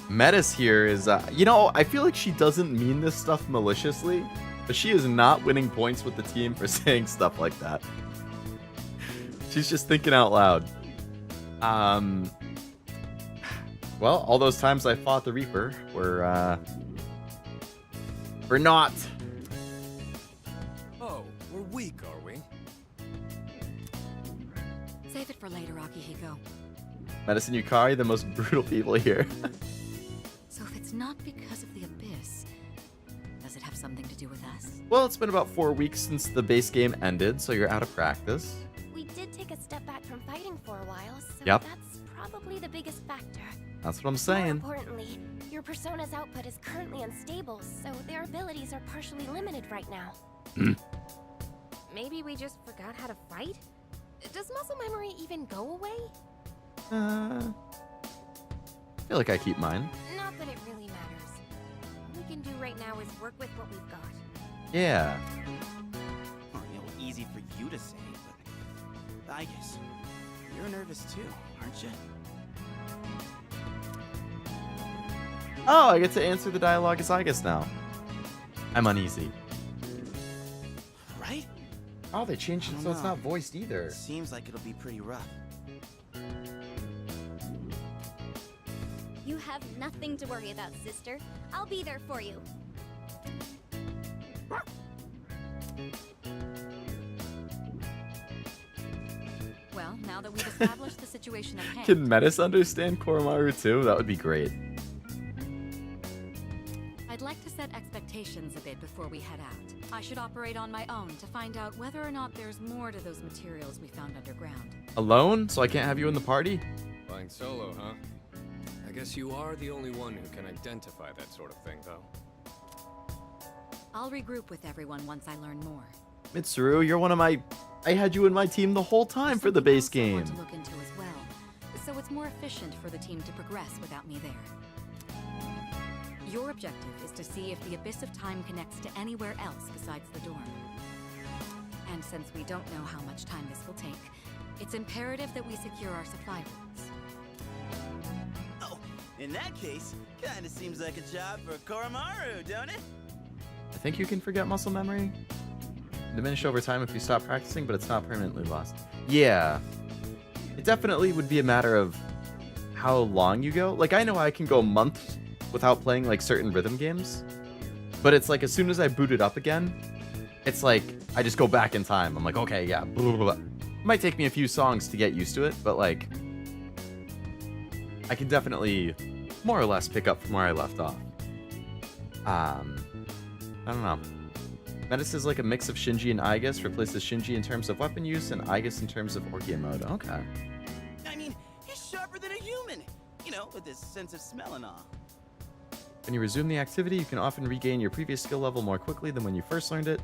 Metis here is, you know, I feel like she doesn't mean this stuff maliciously, but she is not winning points with the team for saying stuff like that. She's just thinking out loud. Well, all those times I fought the Reaper were not. Oh, we're weak, are we? Save it for later, Akihiko. Metis and Yukari, the most brutal people here. So if it's not because of the Abyss, does it have something to do with us? Well, it's been about 4 weeks since the base game ended, so you're out of practice. We did take a step back from fighting for a while, so Yep. that's probably the biggest factor. That's what I'm More saying. importantly, your persona's output is currently unstable, so their abilities are partially limited right now. Maybe we just forgot how to fight? Does muscle memory even go away? I feel like I keep mine. Not that it really matters. All we can do right now is work with what we've got. Yeah. Oh, easy for you to say, but I guess you're nervous too, aren't you? Oh, I get to answer the dialogue as Aigis now. I'm uneasy. Right? Oh, they changed it so it's not voiced either. Seems like it'll be pretty rough. You have nothing to worry about, sister. I'll be there for you. Well, now that we've established the situation at hand... Can Metis understand Koromaru too? That would be great. I'd like to set expectations a bit before we head out. I should operate on my own to find out whether or not there's more to those materials we found underground. Alone? So I can't have you in the party? Flying solo, huh? I guess you are the only one who can identify that sort of thing, though. I'll regroup with everyone once I learn more. Mitsuru, you're one of my... I had you in my team the whole time for the base Something game. else I want to look into as well, so it's more efficient for the team to progress without me there. Your objective is to see if the Abyss of Time connects to anywhere else besides the dorm. And since we don't know how much time this will take, it's imperative that we secure our supply routes. Oh, in that case, kinda seems like a job for Koromaru, don't it? I think you can forget muscle memory. Diminish over time if you stop practicing, but it's not permanently lost. Yeah. It definitely would be a matter of how long you go. Like, I know I can go months without playing, like, certain rhythm games. But it's like, as soon as I boot it up again, it's like, I just go back in time. I'm like, okay, yeah, blah, blah, blah. It might take me a few songs to get used to it, but, like, I can definitely more or less pick up from where I left off. I don't know. Metis is like a mix of Shinji and Aigis, replaces Shinji in terms of weapon use and Aigis in terms of Orgia mode. Okay. I mean, he's sharper than a human. You know, with his sense of smell and all. When you resume the activity, you can often regain your previous skill level more quickly than when you first learned it.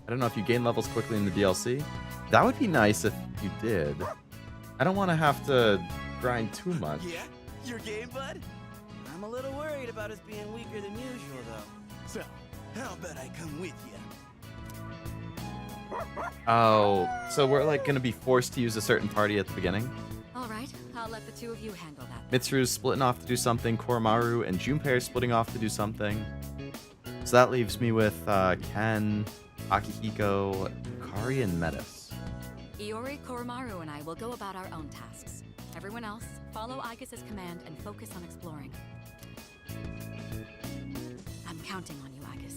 I don't know if you gain levels quickly in the DLC. That would be nice if you did. I don't want to have to grind too much. Yeah? Your game, bud? I'm a little worried about us being weaker than usual, though. So, how about I come with you? Oh, so we're like going to be forced to use a certain party at the beginning? All right, I'll let the two of you handle that. Mitsuru's splitting off to do something, Koromaru and Junpei are splitting off to do something. So that leaves me with Ken, Akihiko, Kari, and Metis. Iori, Koromaru, and I will go about our own tasks. Everyone else, follow Aigis' command and focus on exploring. I'm counting on you, Aigis.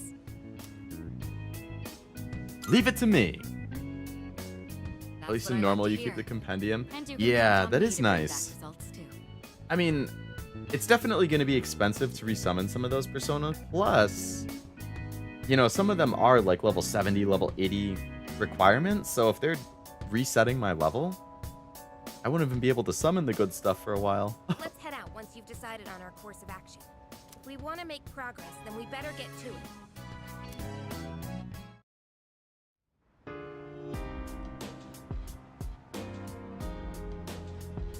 Leave it to me. That's At least what in I normal, like you to keep the hear. compendium. And you can Yeah, count on that me is to bring back nice. results, too. I mean, it's definitely going to be expensive to resummon some of those personas. Plus, you know, some of them are like level 70, level 80 requirements. So if they're resetting my level, I wouldn't even be able to summon the good stuff for a while. Let's head out once you've decided on our course of action. If we want to make progress, then we better get to it.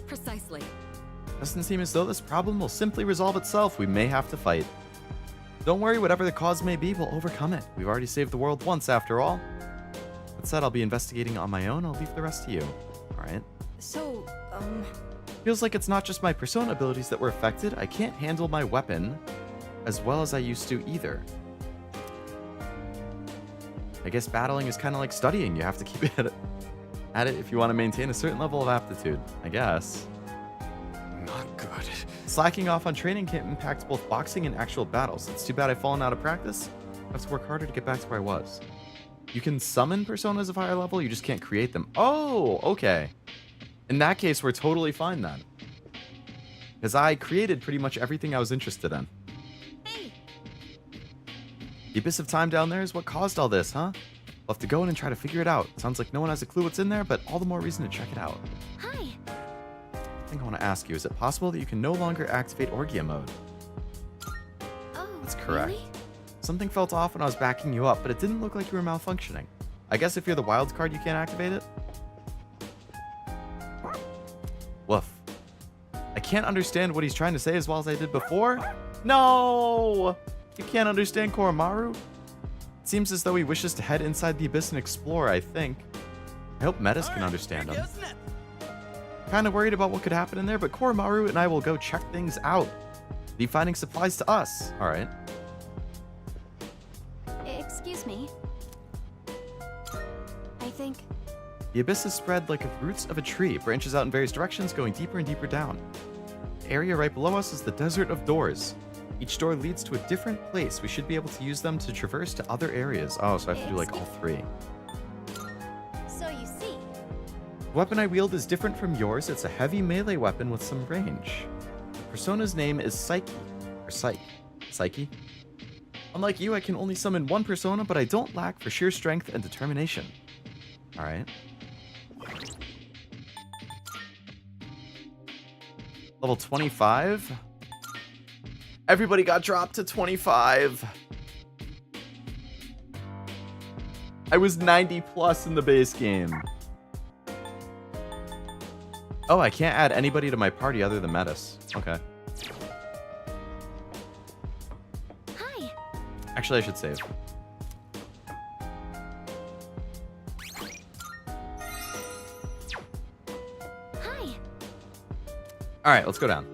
Precisely. Doesn't seem as though this problem will simply resolve itself. We may have to fight. Don't worry, whatever the cause may be, we'll overcome it. We've already saved the world once, after all. That said, I'll be investigating on my own. I'll leave the rest to you. Alright. So, Feels like it's not just my persona abilities that were affected. I can't handle my weapon as well as I used to either. I guess battling is kind of like studying. You have to keep at it if you want to maintain a certain level of aptitude, I guess. Not good. Slacking off on training can impact both boxing and actual battles. It's too bad I've fallen out of practice. I have to work harder to get back to where I was. You can summon personas of higher level, you just can't create them. Oh, okay. In that case, we're totally fine then. Because I created pretty much everything I was interested in. Hey, The Abyss of Time down there is what caused all this, huh? We'll have to go in and try to figure it out. Sounds like no one has a clue what's in there, but all the more reason to check it out. Hi. I think I want to ask you, is it possible that you can no longer activate Orgia mode? Oh, That's correct. Really? Something felt off when I was backing you up, but it didn't look like you were malfunctioning. I guess if you're the wild card, you can't activate it? Woof. I can't understand what he's trying to say as well as I did before. No! You can't understand Koromaru? It seems as though he wishes to head inside the abyss and explore, I think. I hope Metis can understand him. Kinda worried about what could happen in there, but Koromaru and I will go check things out. Be finding supplies to us. Alright. Excuse me. I think The abyss is spread like the roots of a tree. It branches out in various directions, going deeper and deeper down. The area right below us is the Desert of Doors. Each door leads to a different place. We should be able to use them to traverse to other areas. Oh, so I have to do like all three. So you see, The weapon I wield is different from yours. It's a heavy melee weapon with some range. The persona's name is Psyche. Or Psyche. Psyche? Unlike you, I can only summon one persona, but I don't lack for sheer strength and determination. Alright. Level 25? Everybody got dropped to 25. I was 90 plus in the base game. Oh, I can't add anybody to my party other than Metis. Okay. Hi. Actually, I should save. Hi. Alright, let's go down.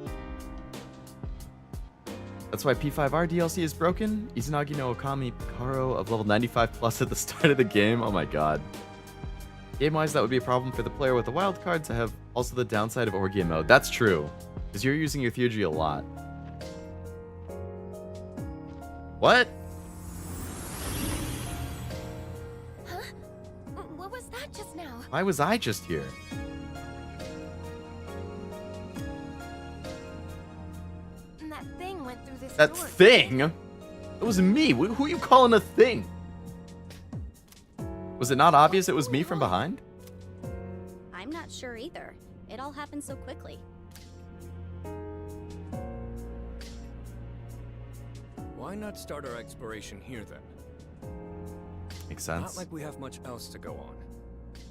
That's why P5R DLC is broken. Izanagi no Okami Karo of level 95 plus at the start of the game. Oh my god. Game-wise, that would be a problem for the player with the wild card to have also the downside of Orgia mode. That's true, because you're using your Theurgy a lot. What? Huh? What was that just now? Why was I just here? And that thing went through this That door. thing? It was me. Who are you calling a thing? Was it not obvious it was me from behind? I'm not sure either. It all happened so quickly. Why not start our exploration here then? Makes Not sense. like we have much else to go on.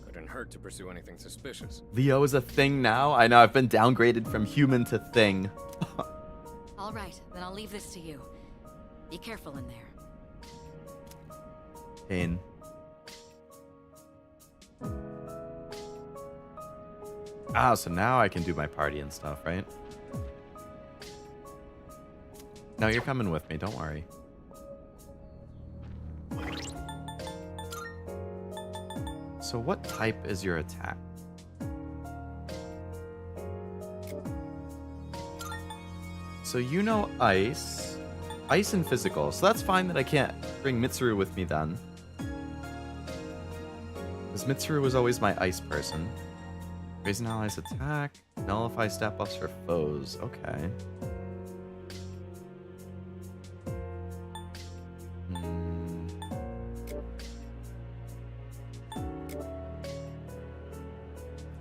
Couldn't hurt to pursue anything suspicious. Leo is a thing now? I know, I've been downgraded from human to thing. All right, then I'll leave this to you. Be careful in there. Pain. Ah, so now I can do my party and stuff, right? No, you're coming with me, don't worry. So what type is your attack? So you know ice. Ice and physical. So that's fine that I can't bring Mitsuru with me then. Because Mitsuru was always my ice person. Raise an ally's attack. Nullify stat buffs for foes. Okay.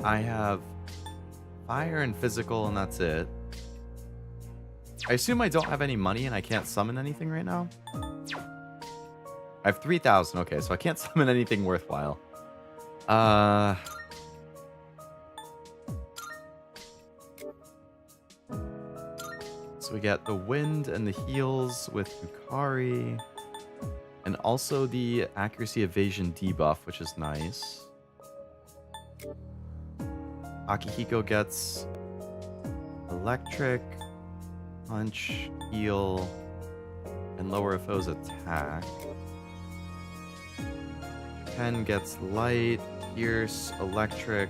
I have fire and physical, and that's it. I assume I don't have any money and I can't summon anything right now. I have 3,000. Okay, so I can't summon anything worthwhile. So we get the wind and the heals with Yukari. And also the accuracy evasion debuff, which is nice. Akihiko gets electric, punch, heal, and lower a foe's attack. Ken gets light, pierce, electric,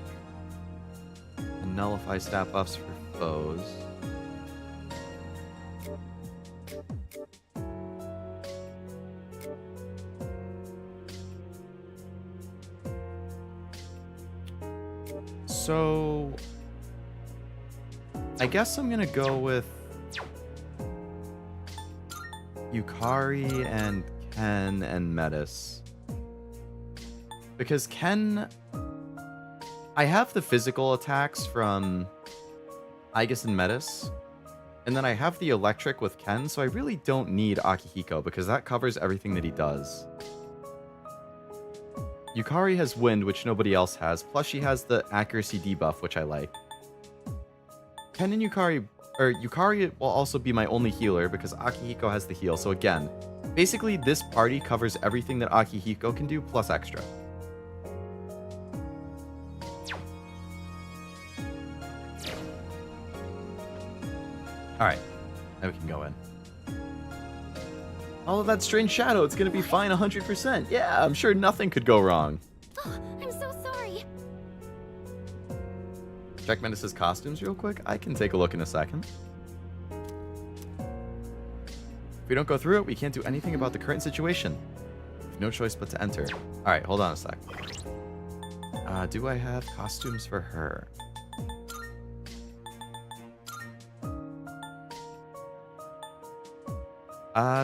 and nullify stat buffs for foes. So I guess I'm gonna go with Yukari and Ken and Metis. Because Ken, I have the physical attacks from Aigis and Metis, and then I have the electric with Ken, so I really don't need Akihiko because that covers everything that he does. Yukari has wind, which nobody else has, plus she has the accuracy debuff, which I like. Ken and Yukari, or Yukari will also be my only healer because Akihiko has the heal, so again, basically this party covers everything that Akihiko can do, plus extra. Alright, now we can go in. All of that strange shadow, it's gonna be fine 100%. Yeah, I'm sure nothing could go wrong. Oh, I'm so sorry. Check Menace's costumes real quick. I can take a look in a second. If we don't go through it, we can't do anything about the current situation. We have no choice but to enter. Alright, hold on a sec. Do I have costumes for her?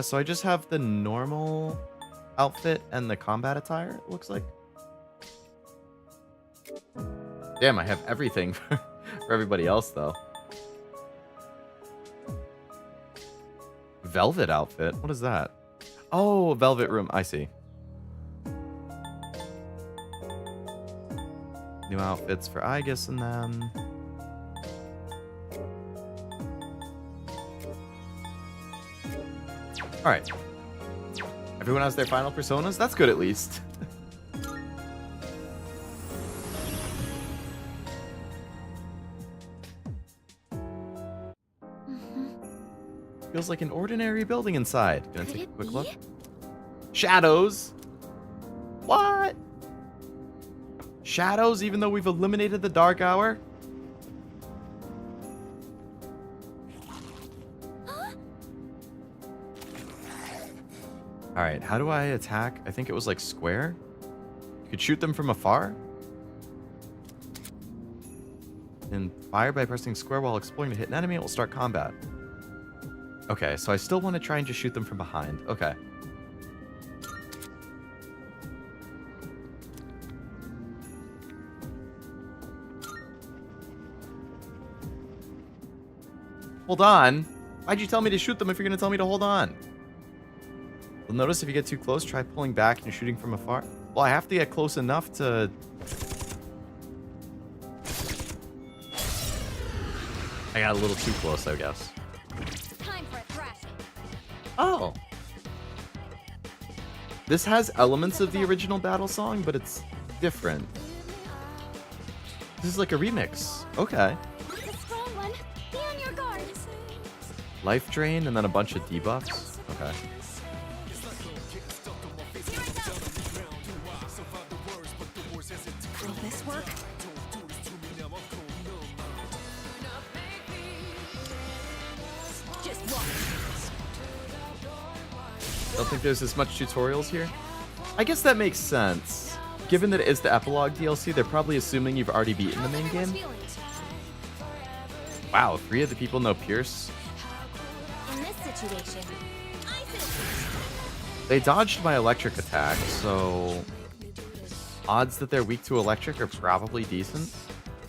So I just have the normal outfit and the combat attire, it looks like. Damn, I have everything for everybody else, though. Velvet outfit? What is that? Oh, velvet room. I see. New outfits for Aigis and them. Alright. Everyone has their final personas? That's good at least. Feels like an ordinary building inside. Gonna take a quick look. Shadows? What? Shadows even though we've eliminated the dark hour? Alright, how do I attack? I think it was like square? You could shoot them from afar? And fire by pressing square while exploring to hit an enemy, it will start combat. Okay, so I still want to try and just shoot them from behind. Okay. Hold on. Why'd you tell me to shoot them if you're going to tell me to hold on? You'll notice if you get too close, try pulling back and you're shooting from afar. Well, I have to get close enough to... I got a little too close, I guess. Time for a thrashing. Oh. This has elements of the original battle song, but it's different. This is like a remix. Okay. The strong one. Be on your guard. Life drain and then a bunch of debuffs. Okay. Will this work? Just watch. Don't think there's as much tutorials here. I guess that makes sense. Given that it is the epilogue DLC, they're probably assuming you've already beaten the main game. Wow, 3 of the people know Pierce. In this situation, They dodged my electric attack, so odds that they're weak to electric are probably decent.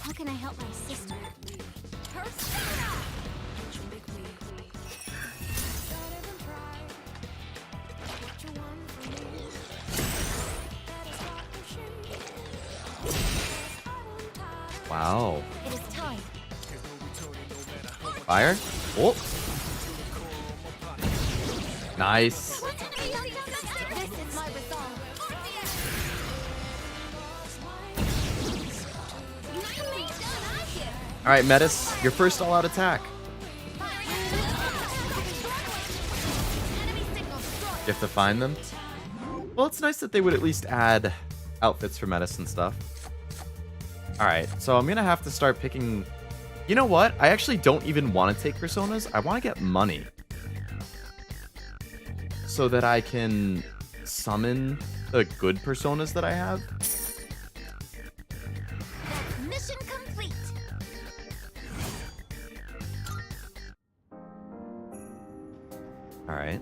how can I help my sister? Wow. It is time. Fire? Oh. Nice. This is my resolve. Alright, Metis, your first all-out attack. You have to find them. Well, it's nice that they would at least add outfits for Metis and stuff. Alright, so I'm gonna have to start picking... You know what? I actually don't even want to take personas. I want to get money. So that I can summon the good personas that I have. Mission complete. Alright.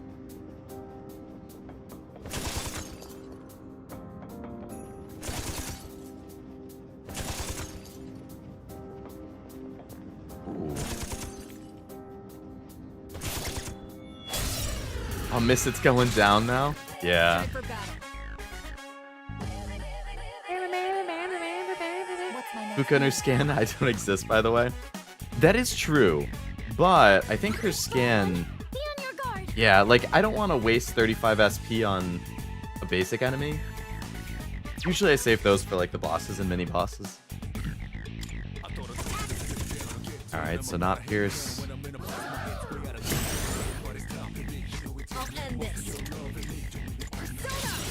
Oh, miss, it's going down now? Yeah. Fuka and her scan, I don't exist, by the way. That is true. But I think her scan... Be on your guard. Yeah, like, I don't want to waste 35 SP on a basic enemy. Usually I save those for, like, the bosses and mini-bosses. Alright, so not Pierce.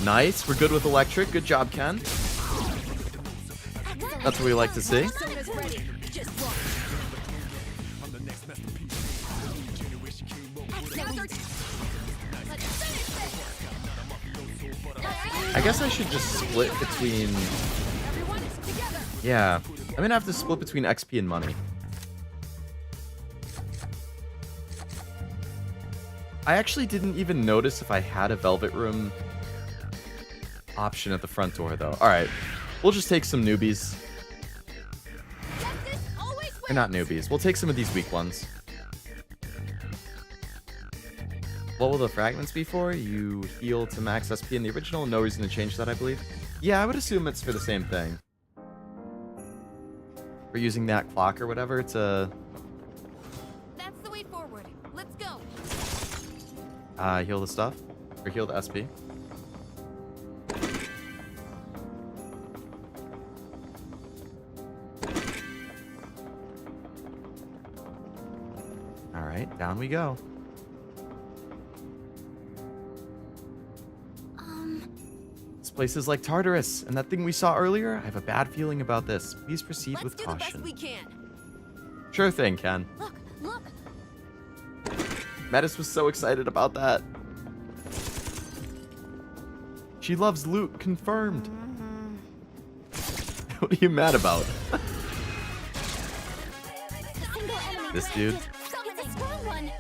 Nice, we're good with electric. Good job, Ken. That's what we like to see. I guess I should just split between... Yeah, I'm gonna have to split between XP and money. I actually didn't even notice if I had a Velvet Room option at the front door, though. Alright, we'll just take some newbies. Or not newbies, we'll take some of these weak ones. What will the fragments be for? You heal to max SP in the original, no reason to change that, I believe. Yeah, I would assume it's for the same thing. for using that clock or whatever to That's the way forward. Let's go. heal the stuff or heal the SP. All right, down we go. This place is like Tartarus, and that thing we saw earlier. I have a bad feeling about this. Please proceed Let's with do caution. the best we can. Sure thing, Ken. Look, look. Metis was so excited about that. She loves loot, confirmed. What are you mad about? Single enemy This granted. dude. It's a strong one.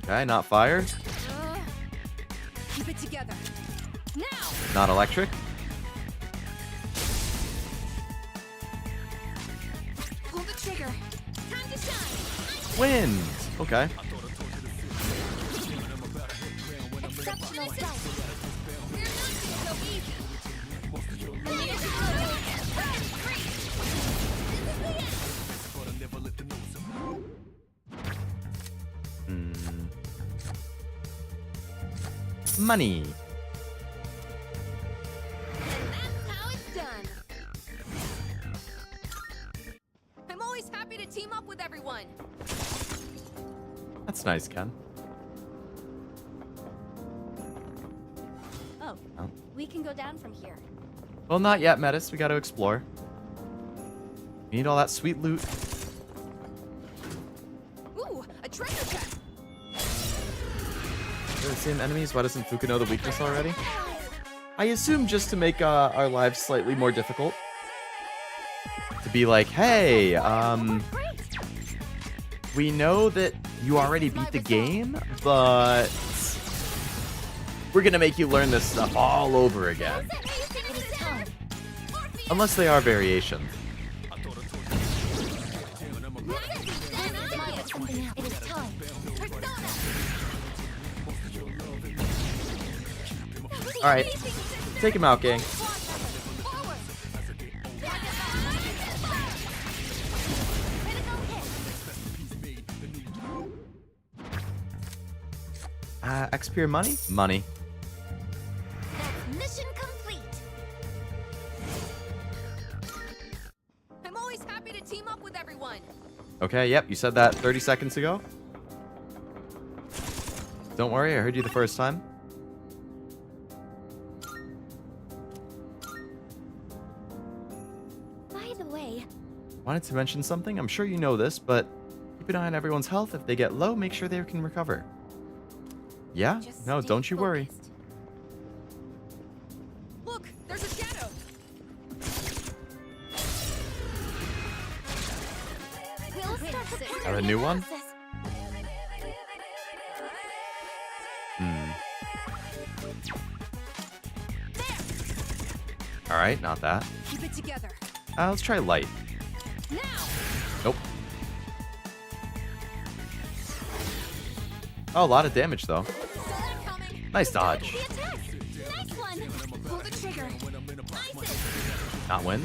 Okay, not fire, Keep it together. Now. not electric. Pull the trigger. Time to shine. Wind. Okay. Exceptional strike. We're not gonna go easy. Money. That's how it's done. I'm always happy to team up with everyone. That's nice, Ken. Oh, Oh. we can go down from here. Well, not yet, Metis. We got to explore. We need all that sweet loot. Ooh, a treasure chest. They're the same enemies. Why doesn't Fuka know the weakness already? I assume just to make our lives slightly more difficult. To be like, hey, we know that you already beat the game, but we're gonna make you learn this stuff all over again. It is time. Unless they are variations. Something else. It is time. Alright, take him out, gang. XP or money? Money. Mission complete. I'm always happy to team up with everyone. Okay, yep, you said that 30 seconds ago. Don't worry, I heard you the first time. By the way, Wanted to mention something. I'm sure you know this, but keep an eye on everyone's health. If they get low, make sure they can recover. Yeah? Just No, stay don't you worry. focused. Look, there's a shadow. we'll start preparing Got a new one? analysis. Alright, not that. Keep it together. Let's try light. Now. Nope. Oh, a lot of damage, though. Nice dodge. The attack. Nice one. Pull the trigger. Not win.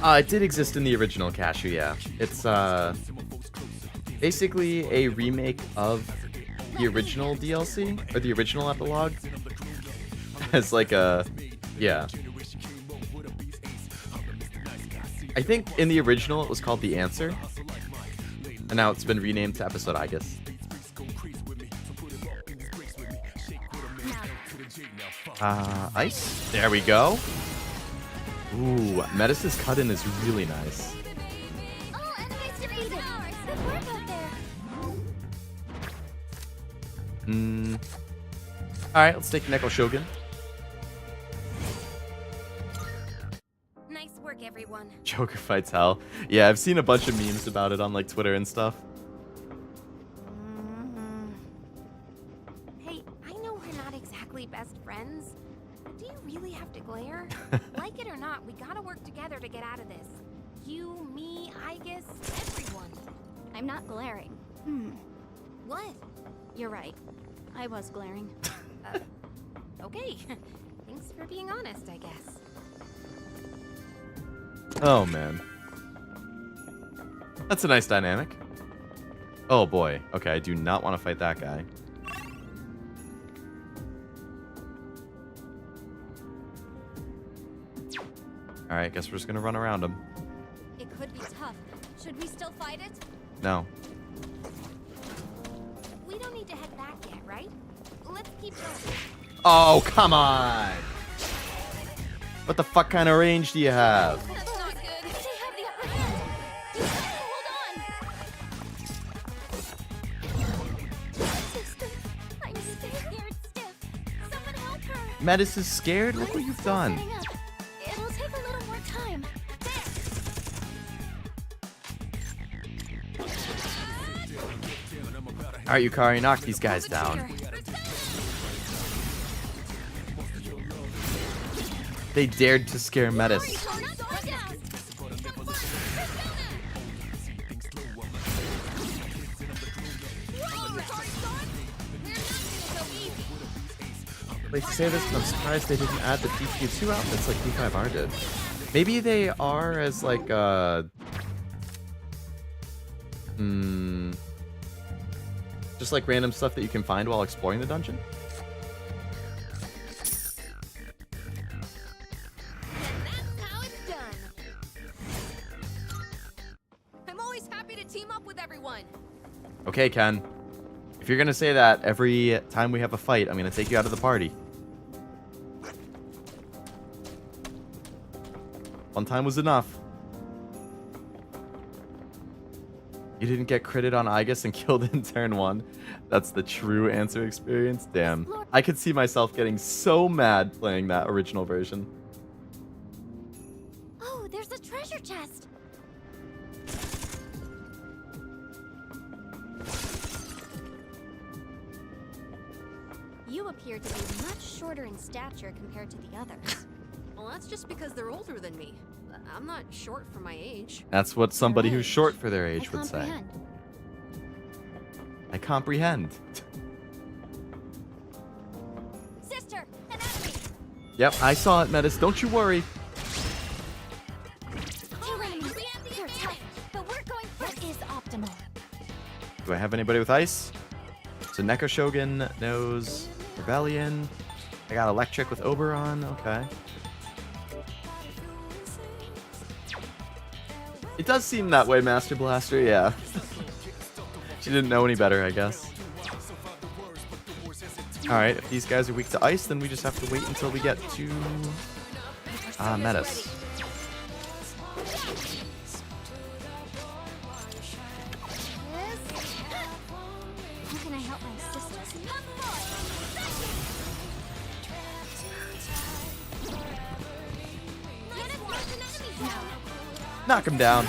It did exist in the original Cashew, yeah. It's, basically a remake of the original DLC, or the original epilogue. As like a, yeah. I think in the original it was called The Answer. And now it's been renamed to episode Aigis. Ice. There we go. Ooh, Metis' cut-in is really nice. All enemies defeated. Good work out there. Alright, let's take Neko Shogun. Nice work, everyone. Joker fights Hell. Yeah, I've seen a bunch of memes about it on like Twitter and stuff. Hey, I know we're not exactly best friends, but do you really have to glare? Like it or not, we gotta work together to get out of this. You, me, Aigis, everyone. I'm not glaring. What? You're right. I was glaring. Okay. Thanks for being honest, I guess. Oh, man. That's a nice dynamic. Oh, boy. Okay, I do not want to fight that guy. Alright, guess we're just gonna run around him. It could be tough. Should we still fight it? No. We don't need to head back yet, right? Let's keep going. Oh, come on! What the fuck kind of range do you have? That's not good. They have the upper hand. Hold on. Sister, I'm scared stiff. Someone help her. Metis is scared? Look what you've done. Setting up. It'll take a little more time. Alright, Yukari, knock these guys down. They dared to scare Metis. Like to say this, but I'm surprised they didn't add the DQ2 outfits like D5R did. Maybe they are as like just like random stuff that you can find while exploring the dungeon. How it's done. I'm always happy to team up with everyone. Okay, Ken. If you're gonna say that every time we have a fight, I'm gonna take you out of the party. One time was enough. You didn't get critted on Aigis and killed in turn 1. That's the true answer experience? Damn. I could see myself getting so mad playing that original version. Oh, there's a treasure chest. You appear to be much shorter in stature compared to the others. Well, that's just because they're older than me. I'm not short for my age. That's what somebody who's age. short for their age would say. comprehend. I comprehend. Sister, an enemy. Yep, I saw it, Metis. Don't you worry. Two enemies. They're tough, but we're going for what is optimal. Do I have anybody with ice? So Neko Shogun knows Rebellion. I got electric with Oberon. Okay. It does seem that way, Master Blaster. Yeah. She didn't know any better, I guess. Alright, if these guys are weak to ice, then we just have to wait until we get to Metis. How can I help my sister? Knock him down.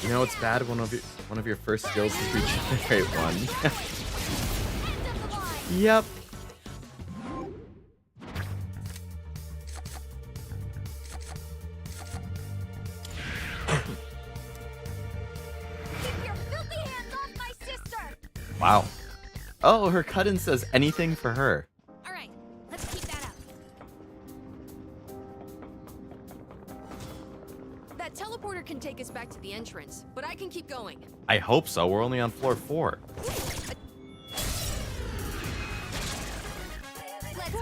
You know it's bad when one of your first skills is regenerate one. Yep. Keep your filthy hands off my sister! Wow. Oh, her cut-in says anything for her. All right, let's keep that up. That teleporter can take us back to the entrance, but I can keep going. I hope so. We're only on floor 4.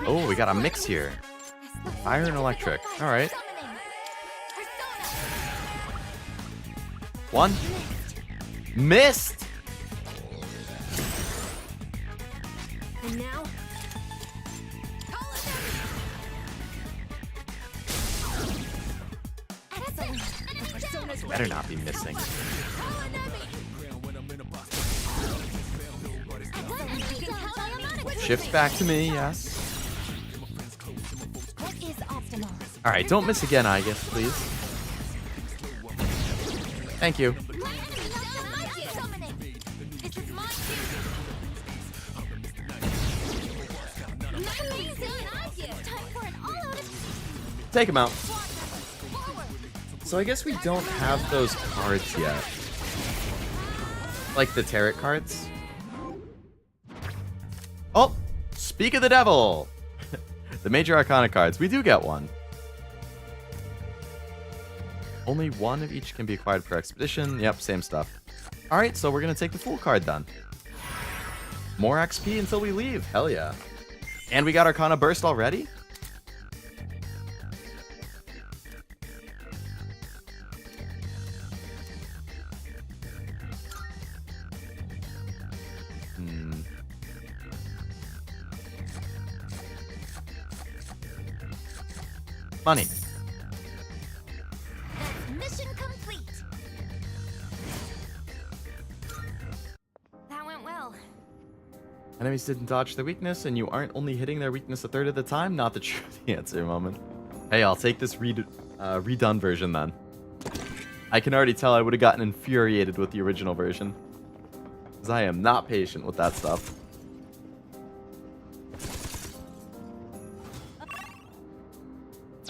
Oh, we got a mix here. Fire and electric. All right. One. Missed. And now, Better not be missing. Shift back to me, yes. What is optimal? All right, don't miss again, Aigis, please. Thank you. Take him out. So I guess we don't have those cards yet. Like the tarot cards. Oh, speak of the devil. The major arcana cards. We do get one. Only one of each can be acquired per expedition. Yep, same stuff. Alright, so we're going to take the full card then. More XP until we leave. Hell yeah. And we got Arcana Burst already? Money. Mission complete. That went well. Enemies didn't dodge their weakness, and you aren't only hitting their weakness a third of the time. Not the true answer moment. Hey, I'll take this redone version then. I can already tell I would have gotten infuriated with the original version. Because I am not patient with that stuff.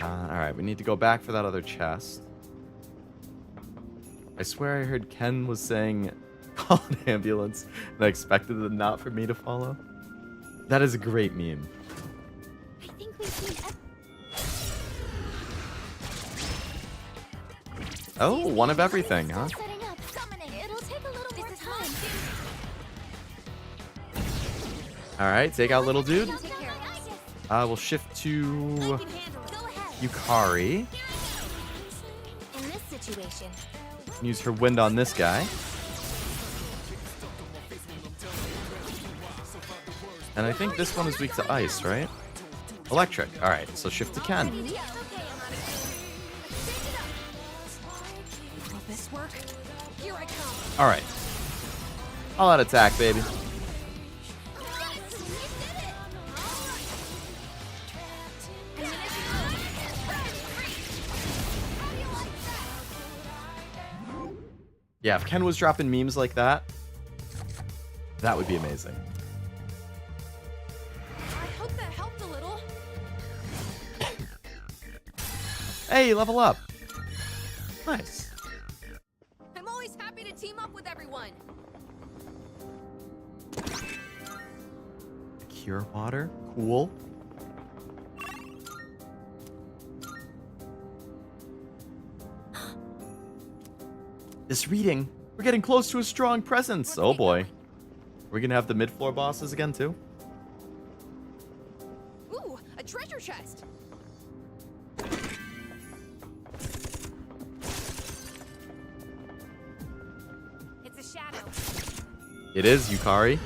Alright, we need to go back for that other chest. I swear I heard Ken was saying, call an ambulance, and I expected it not for me to follow. That is a great meme. I think we've seen Oh, one of everything, huh? setting up. It'll take a little more time. Alright, take out little dude. Take care of us. We'll shift to Go ahead. Yukari. In this situation, Use her wind on this guy. And I think this one is weak to ice, right? Electric. Alright, so shift to Ken. will this work? Here I come. Alright. All out attack, baby. Yeah, if Ken was dropping memes like that, that would be amazing. I hope that helped a little. Hey, level up. Nice. I'm always happy to team up with everyone. Cure water. Cool. This reading. We're getting close to a strong presence. Oh boy. We're gonna have the mid-floor bosses again too. Ooh, a treasure chest. It's a shadow. It is Yukari.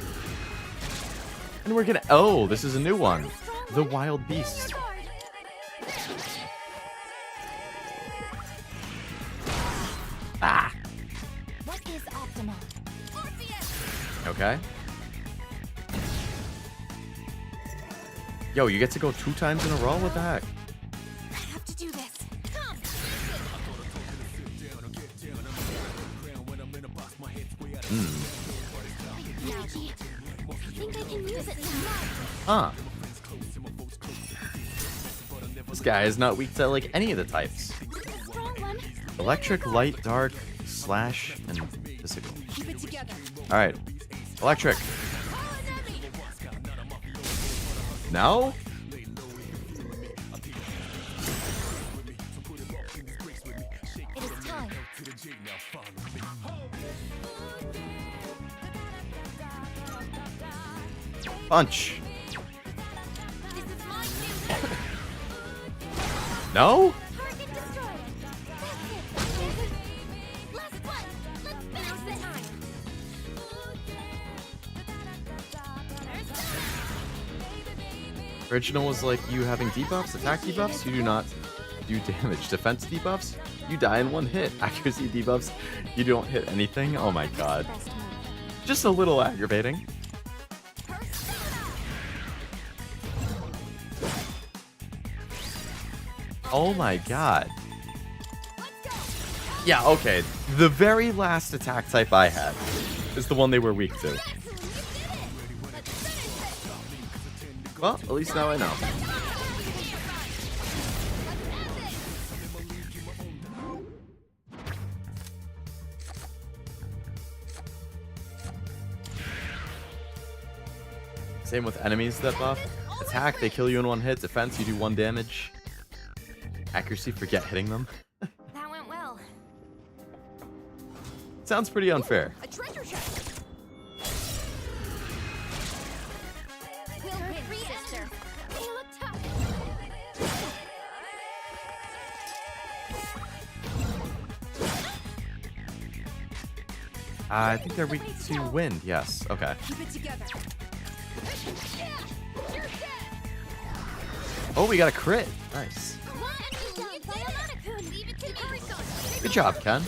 And we're gonna... Oh, this is a new one. The Wild Beast. Ah! What is optimal? Okay. Yo, you get to go 2 times in a row? What the heck? I have to do this. Come. Maggie, I think I can use it now. Huh. This guy is not weak to, like, any of the types. Strong one. Electric, light, dark, slash, and physical. Keep it together. Alright. Electric. No? It is time. Punch. This is my new. No? Target destroyed. Last one. Let's finish this time. Original was like you having debuffs, attack debuffs, you do not do damage. Defense debuffs, you die in 1 hit. Accuracy debuffs, you don't hit anything. Oh my god. Best move. Just a little aggravating. Oh my god. Yeah, okay. The very last attack type I had is the one they were weak to. Well, at least now I know. Same with enemies that buff. Attack, they kill you in one hit. Defense, you do 1 damage. Accuracy, forget hitting them. That went well. Sounds pretty unfair. A treasure chest. We'll win, sister. You look tough. I think they're weak to wind. Yes. Okay. Keep it together. Oh, we got a crit. Nice. Good job, Ken.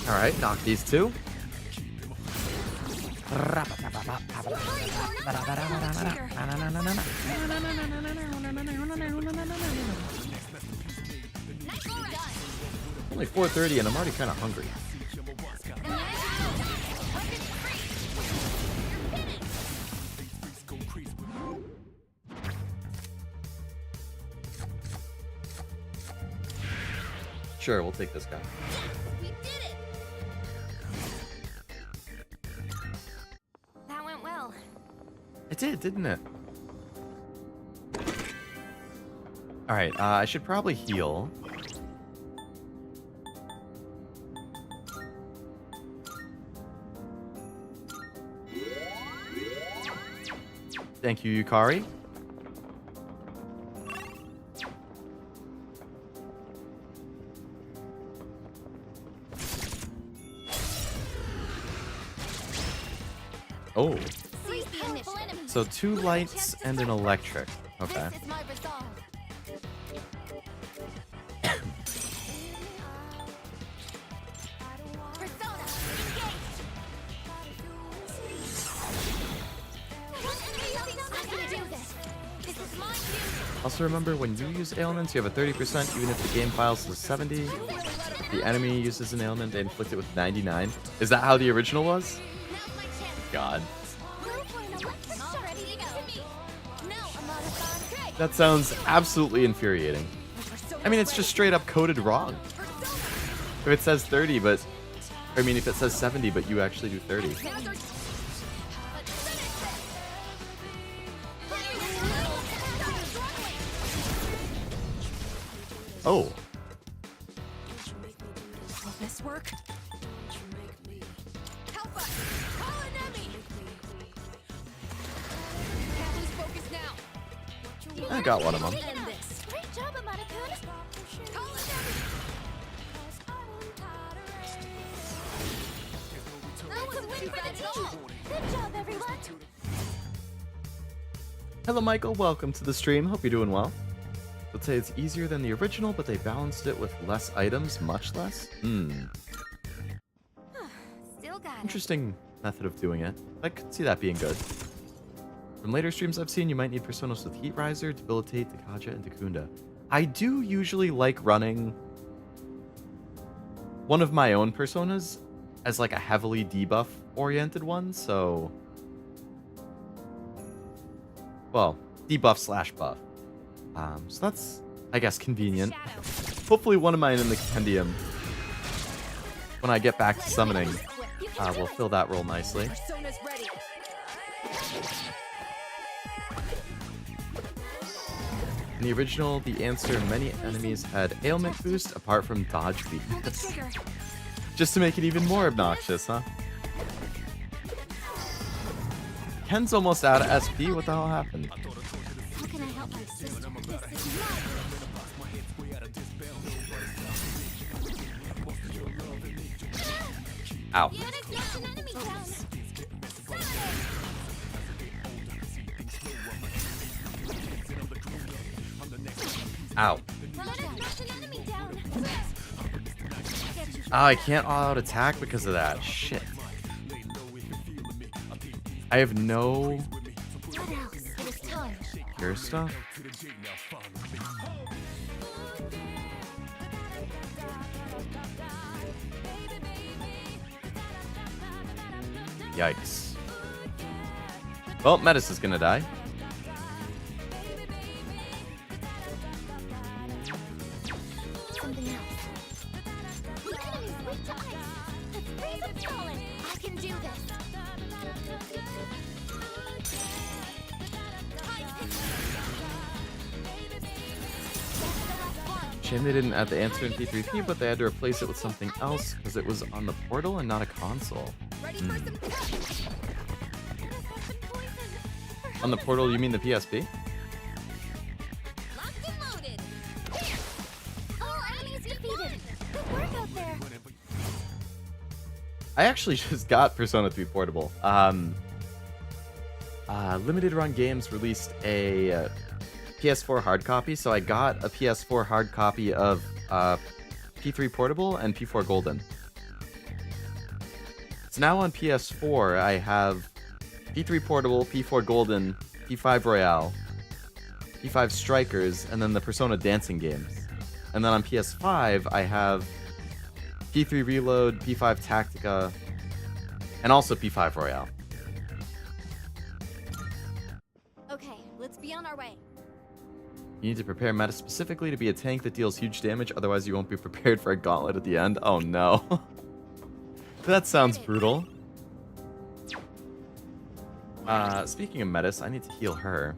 All right, knock these two. Only 4:30 and I'm already kind of hungry. Sure, we'll take this guy. We did it. That went well. It did, didn't it? Alright, I should probably heal. Thank you, Yukari. Oh. So 2 lights and an electric. Okay. This is my resolve. Persona, engaged. I can do this. This is my cue. Also remember, when you use ailments, you have a 30% even if the game files to 70. If the enemy uses an ailment, they inflict it with 99. Is that how the original was? Now's my chance. God. Ready to go. No, I'm That sounds absolutely infuriating. I mean, it's just straight up coded wrong. If it says 30, but... I mean, if it says 70, but you actually do 30. Oh. Will this work? Help us! Call an enemy! Can't lose focus now. I got one of them. End this. Great job, Amada-kun. Call an enemy! That's a win for the team! Good job, everyone! Hello, Michael. Welcome to the stream. Hope you're doing well. Let's say it's easier than the original, but they balanced it with less items, much less. Still got it. Interesting method of doing it. I could see that being good. From later streams I've seen, you might need personas with Heat Riser, Debilitate, Takaja, and Takunda. I do usually like running one of my own personas as like a heavily debuff-oriented one, so... Well, debuff/buff. So that's, I guess, convenient. Hopefully one of mine in the compendium, when I get back to summoning, will fill that role nicely. Persona's ready. In the original, the answer many enemies had ailment boost apart from dodge weakness. Just to make it even more obnoxious, huh? Ken's almost out of SP. What the hell happened? How can I help my sister? This is my Ow. Ow. Oh, I can't all-out attack because of that. Shit. I have no cure stuff. Yikes. Well, Metis is gonna die. something else. rays of pollen. I can do this. Shame they didn't add the answer in P3P, but they had to replace it with something else because it was on the portal and not a console. On the portal, you mean the PSP? Locked and loaded. All enemies defeated. Good work out there. I actually just got Persona 3 Portable. Limited Run Games released a PS4 hard copy, so I got a PS4 hard copy of P3 Portable and P4 Golden. So now on PS4, I have P3 Portable, P4 Golden, P5 Royale, P5 Strikers, and then the Persona dancing games. And then on PS5, I have P3 Reload, P5 Tactica, and also P5 Royale. Okay, let's be on our way. You need to prepare meta specifically to be a tank that deals huge damage, otherwise you won't be prepared for a gauntlet at the end. Oh no. That sounds brutal. Speaking of Metis, I need to heal her.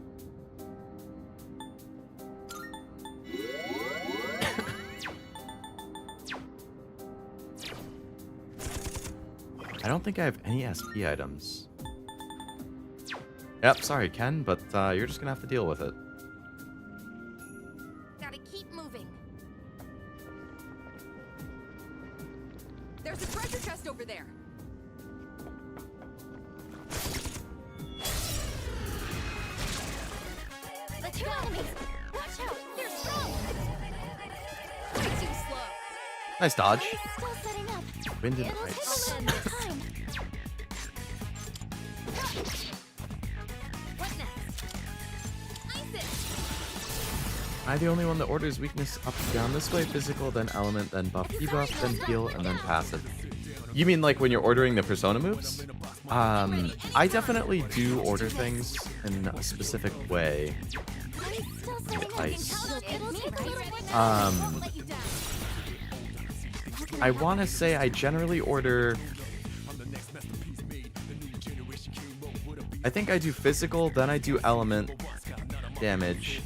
I don't think I have any SP items. Yep, sorry Ken, but you're just gonna have to deal with it. Gotta keep moving. There's a treasure chest over there. The two enemies. Watch out. They're strong. Way too slow. Nice dodge. Still setting up. Wind and It'll take a ice. little more time. What next? Ice it. Am I the only one that orders weakness up and down this way? Physical, then element, then buff, debuff, then heal, and then passive. You mean like when you're ordering the Persona moves? I definitely do order things in a specific way. Still setting up. Ice. It'll take a little more time. Let you down. I want to say I generally order... I think I do physical, then I do element damage.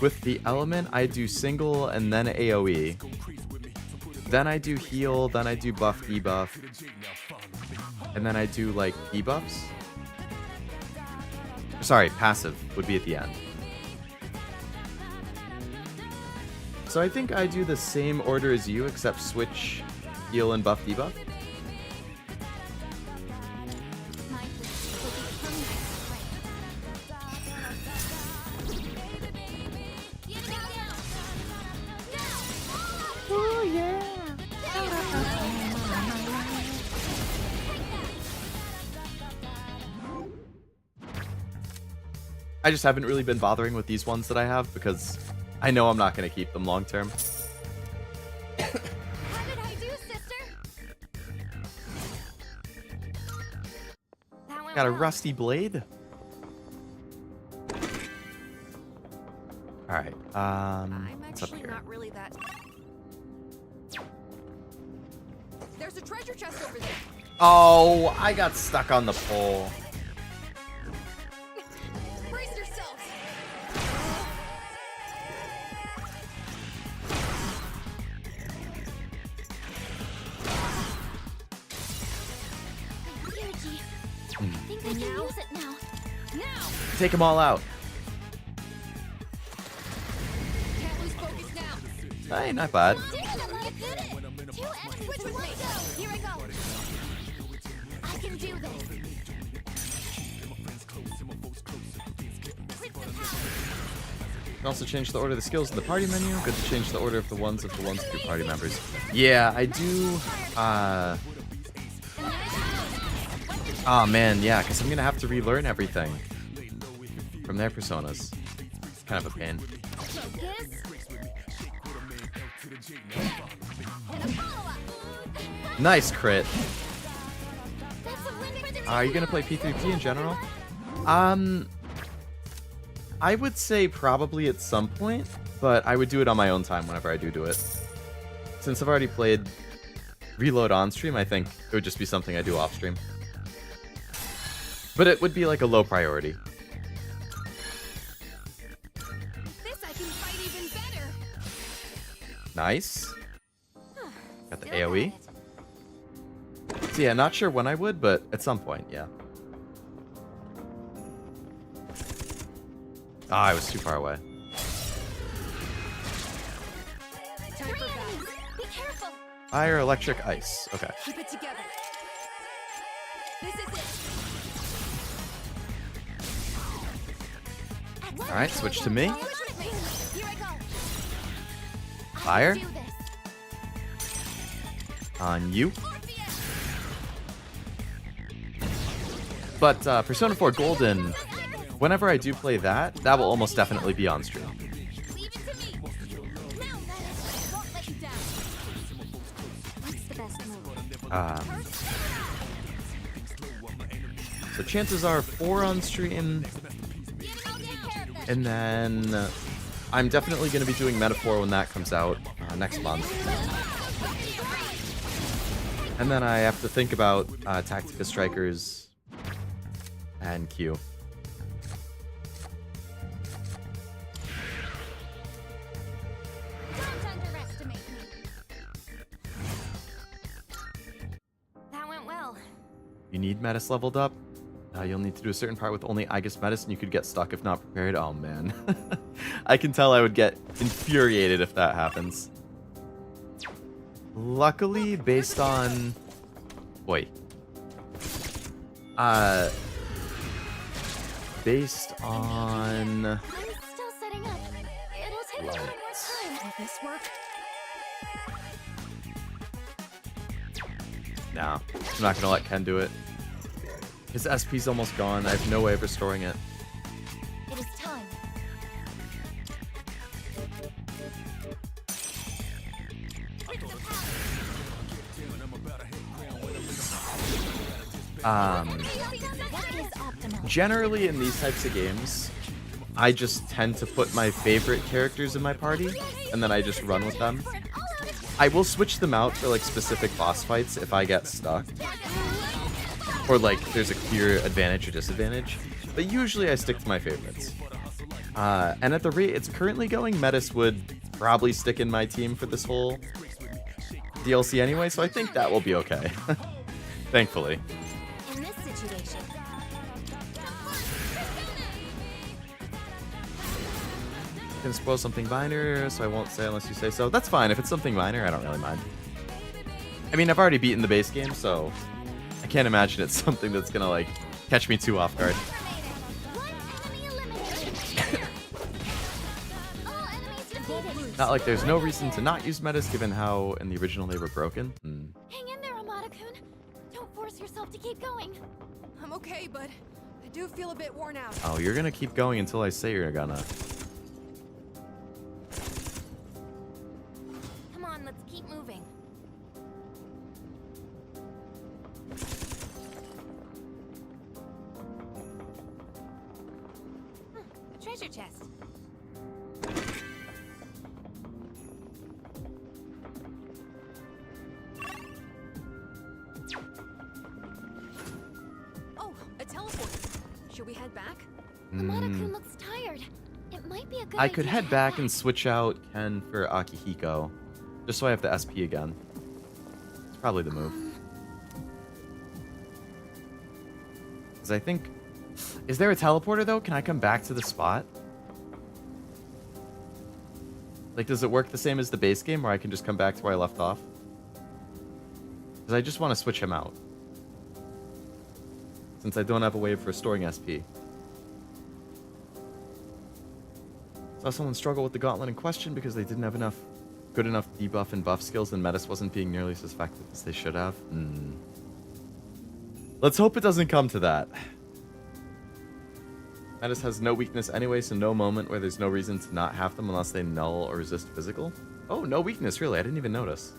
With the element, I do single and then AoE. Then I do heal, then I do buff, debuff. And then I do, like, debuffs. Sorry, passive would be at the end. So I think I do the same order as you, except switch heal and buff, debuff. I just haven't really been bothering with these ones that I have because I know I'm not going to keep them long term. How did I do, sister? That went Got a well. rusty blade. Alright, I'm what's up actually here? not really that. There's a treasure chest over there. Oh, I got stuck on the pole. Brace yourselves. Yuji. I think I can use it now. Now. Take them all out. Can't lose focus now. Hey, not bad. Did it! I did it! Two enemies. Switch with me. Here I go. I can do this. You can also change the order of the skills in the party menu. Good to change the order of the ones of your party members. Yeah, I do. Oh man, yeah, because I'm gonna have to relearn everything from their personas. Kind of a pain. Nice crit. Are you gonna play P3P in general? I would say probably at some point, but I would do it on my own time whenever I do it. Since I've already played reload on stream, I think it would just be something I do off stream. But it would be like a low priority. This I can fight even better. Nice. Got the Still AoE. got it. So yeah, not sure when I would, but at some point, yeah. Ah, I was too far away. Time for battle. Be careful. Fire, electric, ice. Okay. Keep it together. This is it. Alright, switch to me. Push with me. Here I go. Fire. Do this. On you. But Persona 4 Golden, whenever I do play that, that will almost definitely be on stream. Leave it to me. Now, Menace. Won't let you down. What's the best move? So chances are 4 on stream, and then I'm definitely going to be doing Metaphor when that comes out next month. And then I have to think about Tactica Strikers and Q. Don't underestimate me. That went well. You need Metis leveled up. You'll need to do a certain part with only Aigis Metis, and you could get stuck if not prepared. Oh man. I can tell I would get infuriated if that happens. Luckily, based on... Boy. Based on... I'm still setting up. It'll take a little more time. Will this work? Nah, I'm not gonna let Ken do it. His SP's almost gone. I have no way of restoring it. It is time. What is optimal? Generally in these types of games, I just tend to put my favorite characters in my party, and then I just run with them. I will switch them out for like specific boss fights if I get stuck. Or like there's a clear advantage or disadvantage. But usually I stick to my favorites. And at the rate it's currently going, Metis would probably stick in my team for this whole DLC anyway, so I think that will be okay. Thankfully. In this situation, Gonna spoil something minor, so I won't say unless you say so. That's fine. If it's something minor, I don't really mind. I mean, I've already beaten the base game, so I can't imagine it's something that's gonna, like, catch me too off guard. one enemy eliminated. All enemies defeated. Not like there's no reason to not use Metis, given how in the original they were broken. Hang in there, Amada-kun. Don't force yourself to keep going. I'm okay, but I do feel a bit worn out. Oh, you're gonna keep going until I say you're gonna. Come on, let's keep moving. A treasure chest. Oh, a teleporter. Should we head back? Amada-kun looks tired. It might be a good I could idea head to back and switch out Ken for Akihiko, just so I have the SP again. It's probably the move. Because I think... Is there a teleporter, though? Can I come back to the spot? Like, does it work the same as the base game, where I can just come back to where I left off? Because I just want to switch him out. Since I don't have a way of restoring SP. Saw someone struggle with the gauntlet in question because they didn't have good enough debuff and buff skills, and Metis wasn't being nearly as effective as they should have. Let's hope it doesn't come to that. Metis has no weakness anyway, so no moment where there's no reason to not have them unless they null or resist physical. Oh, no weakness, really? I didn't even notice.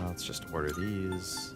Let's just order these.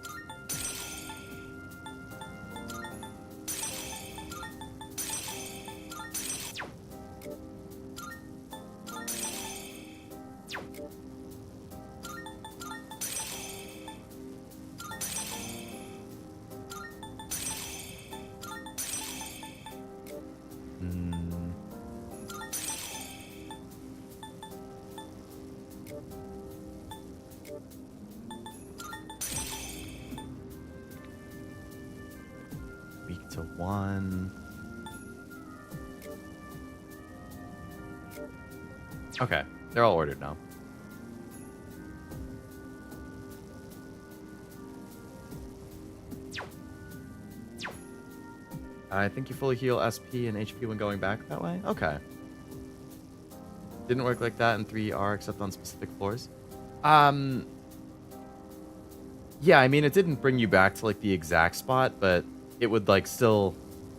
Weak to 1. Okay, they're all ordered now. I think you fully heal SP and HP when going back that way? Okay. Didn't work like that in 3R except on specific floors. Yeah, I mean, it didn't bring you back to, like, the exact spot, but it would, like, still...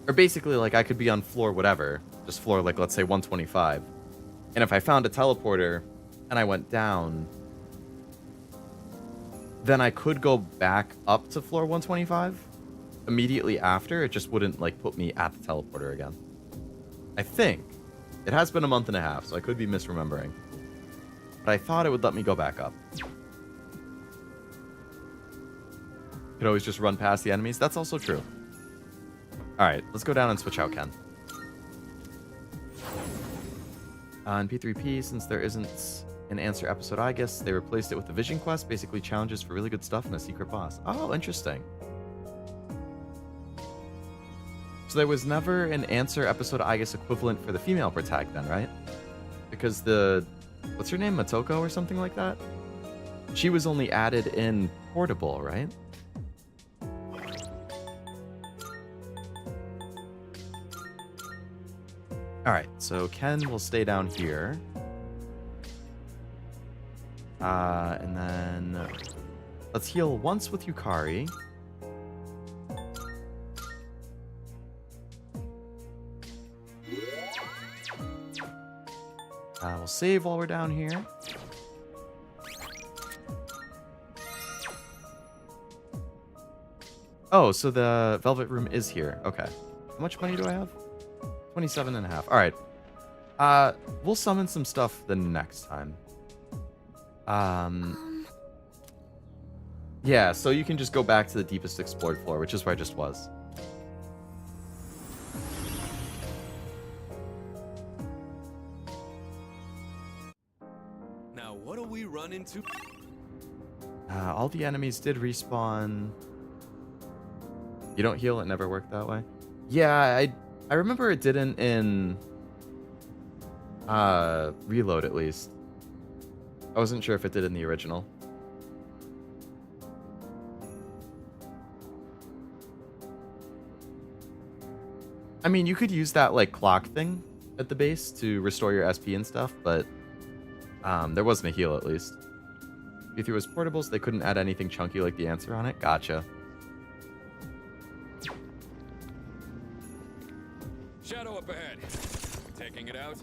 Or basically, like, I could be on floor whatever. Just floor, like, let's say 125. And if I found a teleporter and I went down, then I could go back up to floor 125 immediately after. It just wouldn't, like, put me at the teleporter again. I think. It has been a month and a half, so I could be misremembering. But I thought it would let me go back up. Could always just run past the enemies. That's also true. Alright, let's go down and switch out Ken. In P3P, since there isn't an answer episode, I guess they replaced it with the Vision Quest, basically challenges for really good stuff and a secret boss. Oh, interesting. So there was never an answer episode Aigis equivalent for the female protagonist then, right? Because the... What's her name? Matoko or something like that? She was only added in Portable, right? Alright, so Ken will stay down here. And then... Let's heal once with Yukari. We'll save while we're down here. Oh, so the Velvet Room is here. Okay. How much money do I have? 27.5. Alright. We'll summon some stuff the next time. Yeah, so you can just go back to the deepest explored floor, which is where I just was. Now, what do we run into? All the enemies did respawn. You don't heal, it never worked that way. Yeah, I remember it didn't in Reload, at least. I wasn't sure if it did in the original. I mean, you could use that, like, clock thing at the base to restore your SP and stuff, but there wasn't a heal, at least. If you was portables, they couldn't add anything chunky like the answer on it. Gotcha. Shadow up ahead. Taking it out.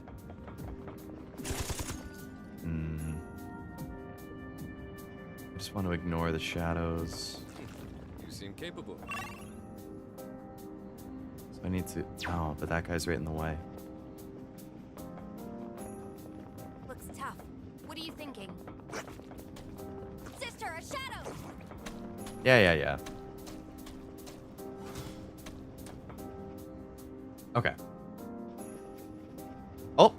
I just want to ignore the shadows. You seem capable. So I need to... Oh, but that guy's right in the way. Looks tough. What are you thinking? Sister, a shadow! Yeah. Okay. Oh!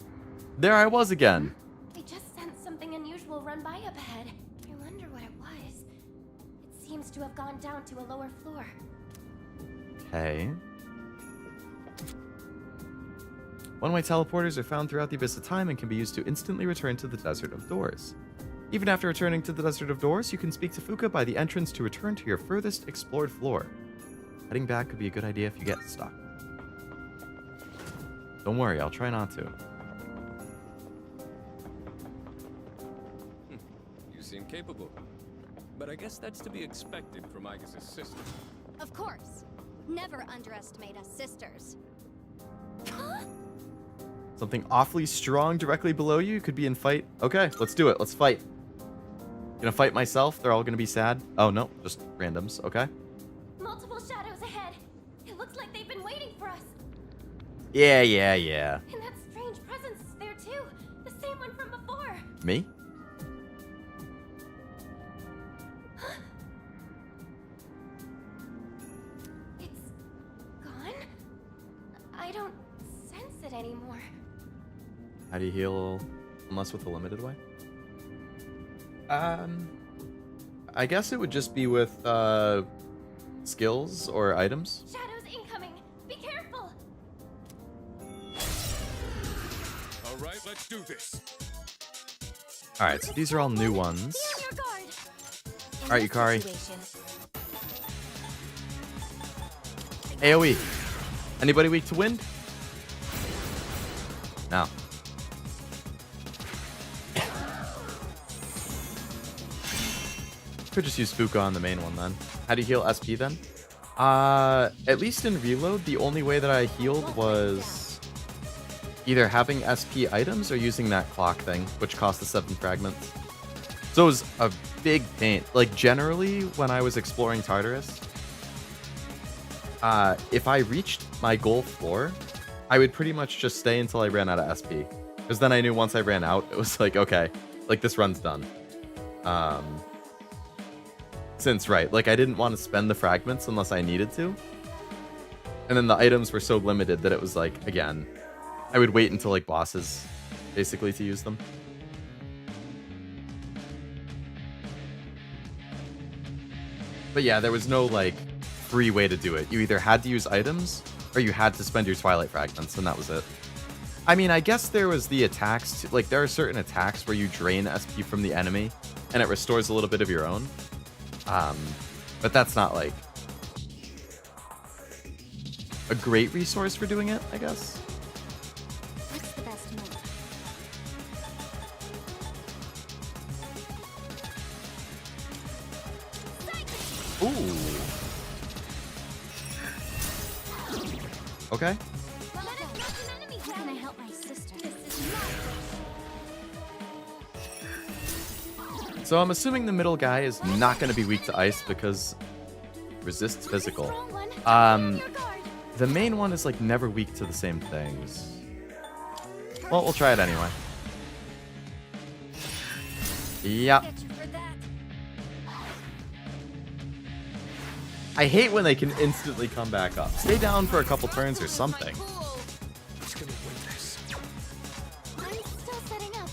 There I was again! I just sensed something unusual run by up ahead. I wonder what it was. It seems to have gone down to a lower floor. Okay. One-way teleporters are found throughout the Abyss of Time and can be used to instantly return to the Desert of Doors. Even after returning to the Desert of Doors, you can speak to Fuka by the entrance to return to your furthest explored floor. Heading back could be a good idea if you get stuck. Don't worry, I'll try not to. You seem capable. But I guess that's to be expected from Aigis' sister. Of course. Never underestimate us sisters. Something awfully strong directly below you could be in fight. Okay, let's do it. Let's fight. Gonna fight myself. They're all gonna be sad. Oh, no. Just randoms. Okay. Multiple shadows ahead. It looks like they've been waiting for us. Yeah. And that strange presence is there too. The same one from before. Me? It's gone? I don't sense it anymore. How do you heal unless with a limited way? I guess it would just be with skills or items. Shadows incoming. All right, let's do this. All right, so these are all new ones. All right, Yukari. AoE. Anybody weak to wind? No. Could just use Fuka on the main one then. How do you heal SP then? At least in reload, the only way that I healed was either having SP items or using that clock thing, which cost the 7 fragments. So it was a big pain. Like, generally, when I was exploring Tartarus, if I reached my goal floor, I would pretty much just stay until I ran out of SP. Because then I knew once I ran out, it was like, okay, like, this run's done. Since, right, like, I didn't want to spend the fragments unless I needed to. And then the items were so limited that it was like, again, I would wait until, like, bosses, basically, to use them. But yeah, there was no, like, free way to do it. You either had to use items, or you had to spend your Twilight Fragments, and that was it. I mean, I guess there was the attacks, like, there are certain attacks where you drain SP from the enemy, and it restores a little bit of your own. But that's not, like, a great resource for doing it, I guess. What's the best move? Ooh. Okay. How can I help my sister? So I'm assuming the middle guy is not going to be weak to ice because resists physical. The main one is like never weak to the same things. Well, we'll try it anyway. Yep. I hate when they can instantly come back up. Stay down for a couple turns or something. Who's gonna win this? I'm still setting up.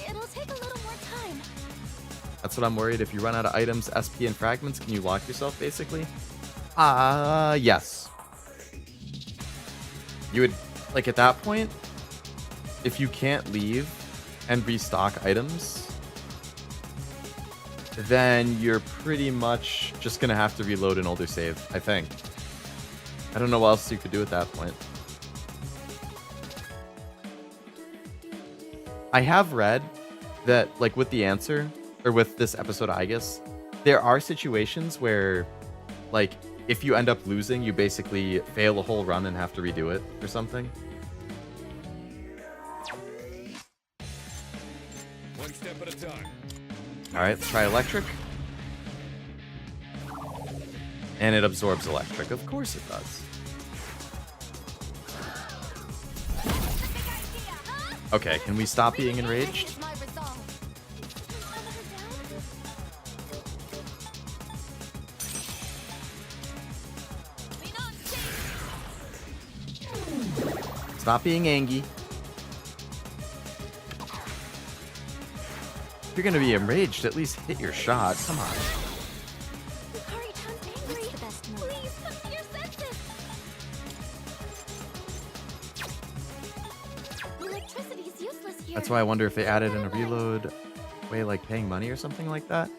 It'll take a little more time. That's what I'm worried. If you run out of items, SP, and fragments, can you lock yourself, basically? Yes. You would, like, at that point, if you can't leave and restock items, then you're pretty much just gonna have to reload an older save, I think. I don't know what else you could do at that point. I have read that, like, with the answer, or with this episode of Aigis, there are situations where, like, if you end up losing, you basically fail a whole run and have to redo it or something. One step at a time. Alright, let's try electric. And it absorbs electric. Of course it does. Okay, can we stop being enraged? Stop being angry. If you're gonna be enraged, at least hit your shot. Come on. What's the best move? Please come to your senses. Electricity's useless here. That's why I wonder if they added in a reload way, like paying money or something like that.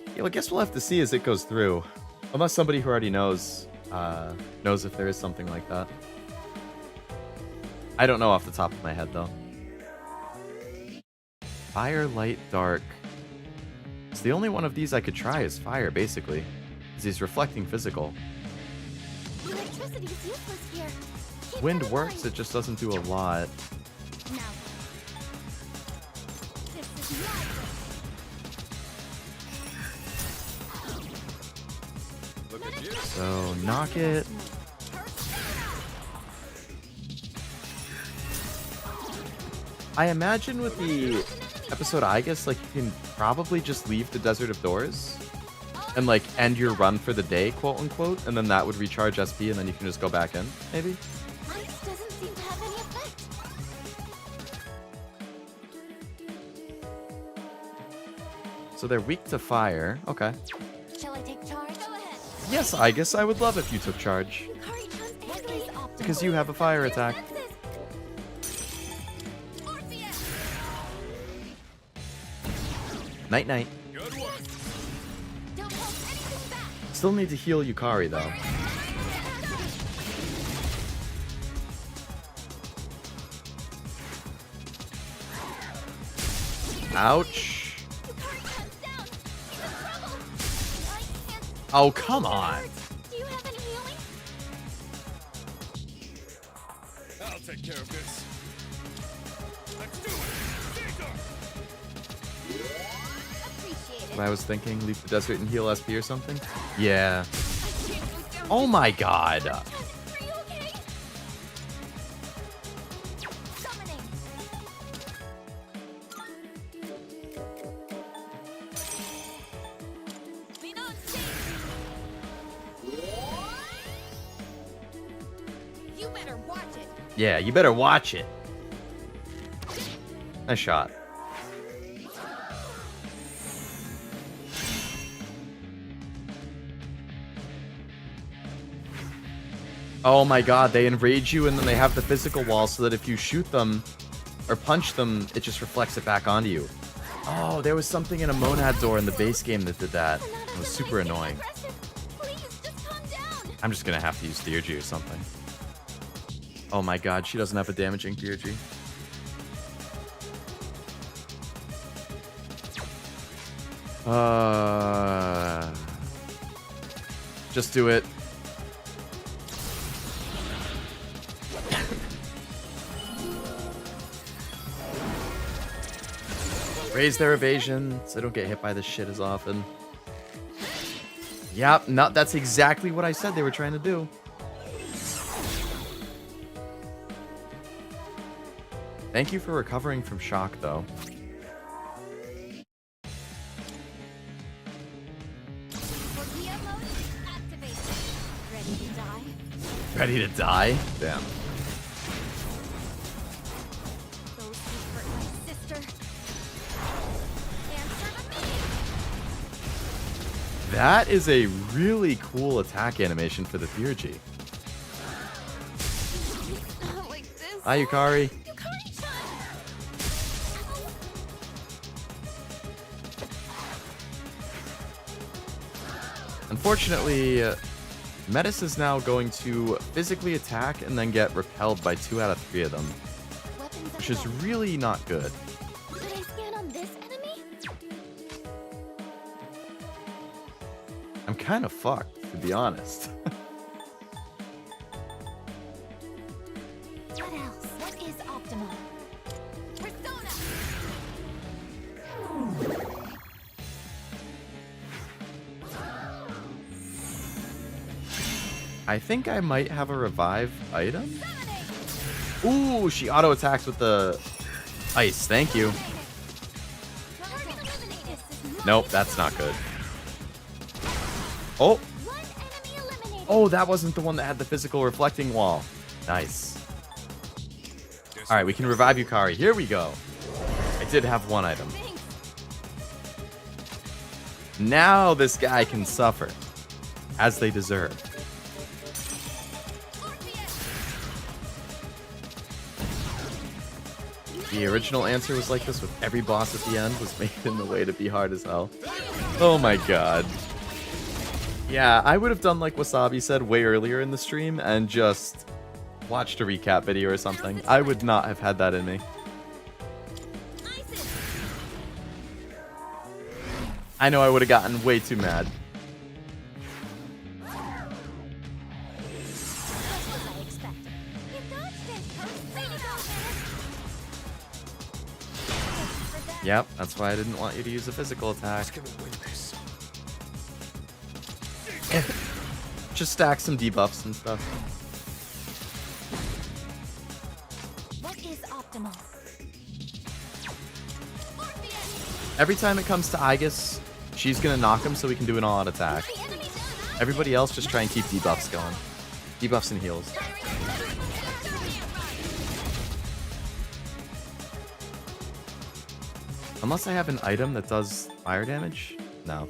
Yeah, well, I guess we'll have to see as it goes through. Unless somebody who already knows if there is something like that. I don't know off the top of my head, though. Fire, light, dark. It's the only one of these I could try is fire, basically. Because he's reflecting physical. Electricity's useless here. Keep Wind that in works, mind. it just doesn't do a lot. Now. This is my Look at you. So, knock it. I imagine with the episode Aigis, like, you can probably just leave the Desert of Doors and, like, end your run for the day, quote unquote, and then that would recharge SP and then you can just go back in, maybe? ice doesn't seem to have any effect. So they're weak to fire. Okay. Shall I take charge? Go ahead. Yes, Aigis, I would love if you took charge. Yukari-chan's angry. Because you have a fire attack. Night night. Good work. Don't hold anything back. Still need to heal Yukari though. Ouch. Yukari comes down. She's in trouble. I can't. Oh, come on. Do you have any healing? I'll take care of this. Let's do it. Caesar! Appreciate it. What I was thinking, leave the desert and heal SP or something? Yeah. I can't go down. Oh my god. Are you okay? Summoning. Be not safe. You better watch it. Yeah, you better watch it. Nice shot. Oh my god, they enrage you and then they have the physical wall so that if you shoot them or punch them, it just reflects it back onto you. Oh, there was something in a Monad door in the base game that did that. It was super annoying. Please, just calm down. I'm just gonna have to use Theurgy or something. Oh my god, she doesn't have a damaging Theurgy. Just do it. Raise their evasion so they don't get hit by this shit as often. Yep, no, that's exactly what I said they were trying to do. Thank you for recovering from shock, though. Torpedo mode activated. Ready to die? Ready to die? Damn. Those who hurt my sister. Answer to me. That is a really cool attack animation for the Theurgy. Not like this. Hi, Yukari. Yukari-chan. Unfortunately, Metis is now going to physically attack and then get repelled by 2 out of 3 of them, Weapons which is ahead. really not good. Could I scan on this enemy? I'm kind of fucked, to be honest. What else? What is optimal? Persona. I think I might have a revive item. Ooh, she auto attacks with the ice. Thank you. Target eliminated. Nope, that's not good. Oh, One enemy eliminated. oh, that wasn't the one that had the physical reflecting wall. Nice. All right, we can revive Yukari. Here we go. I did have one item. Thanks. Now this guy can suffer, as they deserve. The original answer was like this, with every boss at the end was made in the way to be hard as hell. Oh my god. Yeah, I would have done like Wasabi said way earlier in the stream and just watched a recap video or something. I would not have had that in me. I know I would have gotten way too mad. That's what I expected. You dodged it. Way to go, Menace. Yep, that's why I didn't want you to use a physical attack. Just stack some debuffs and stuff. What is optimal? Every time it comes to Aigis, she's gonna knock him so we can do an all-out attack. The enemy down. Everybody else just try and keep debuffs going. Debuffs and heals. Unless I have an item that does fire damage? No.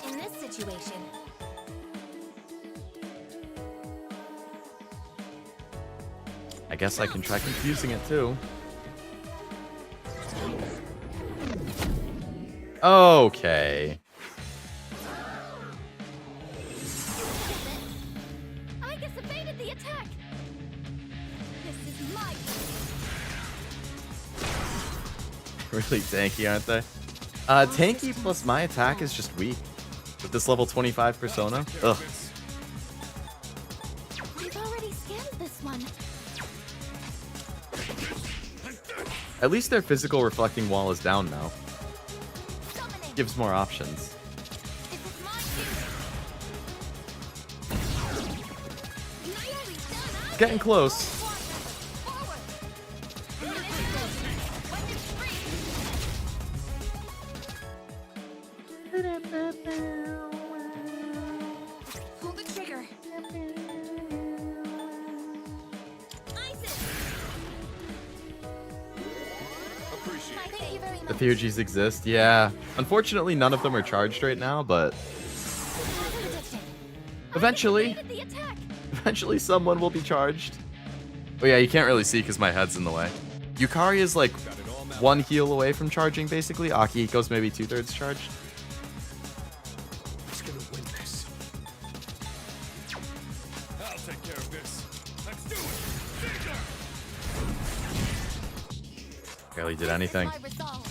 In this situation, I guess I can try confusing it too. Okay. Aigis evaded the attack. This is my Really tanky, aren't they? Tanky plus my attack is just weak. With this level 25 persona. Ugh. We've already scanned this one. At least their physical reflecting wall is down now. Gives more options. Getting close. Pull the trigger. Thank you very The much. Theurgies exist, yeah. Unfortunately, none of them are charged right now, but eventually, Evaded the attack. eventually someone will be charged. Oh yeah, you can't really see because my head's in the way. Yukari is like one heal away from charging, basically. Akihiko's maybe 2/3 charged. Who's gonna win this? I'll take care of this. Let's do it. Barely did anything. My resolve.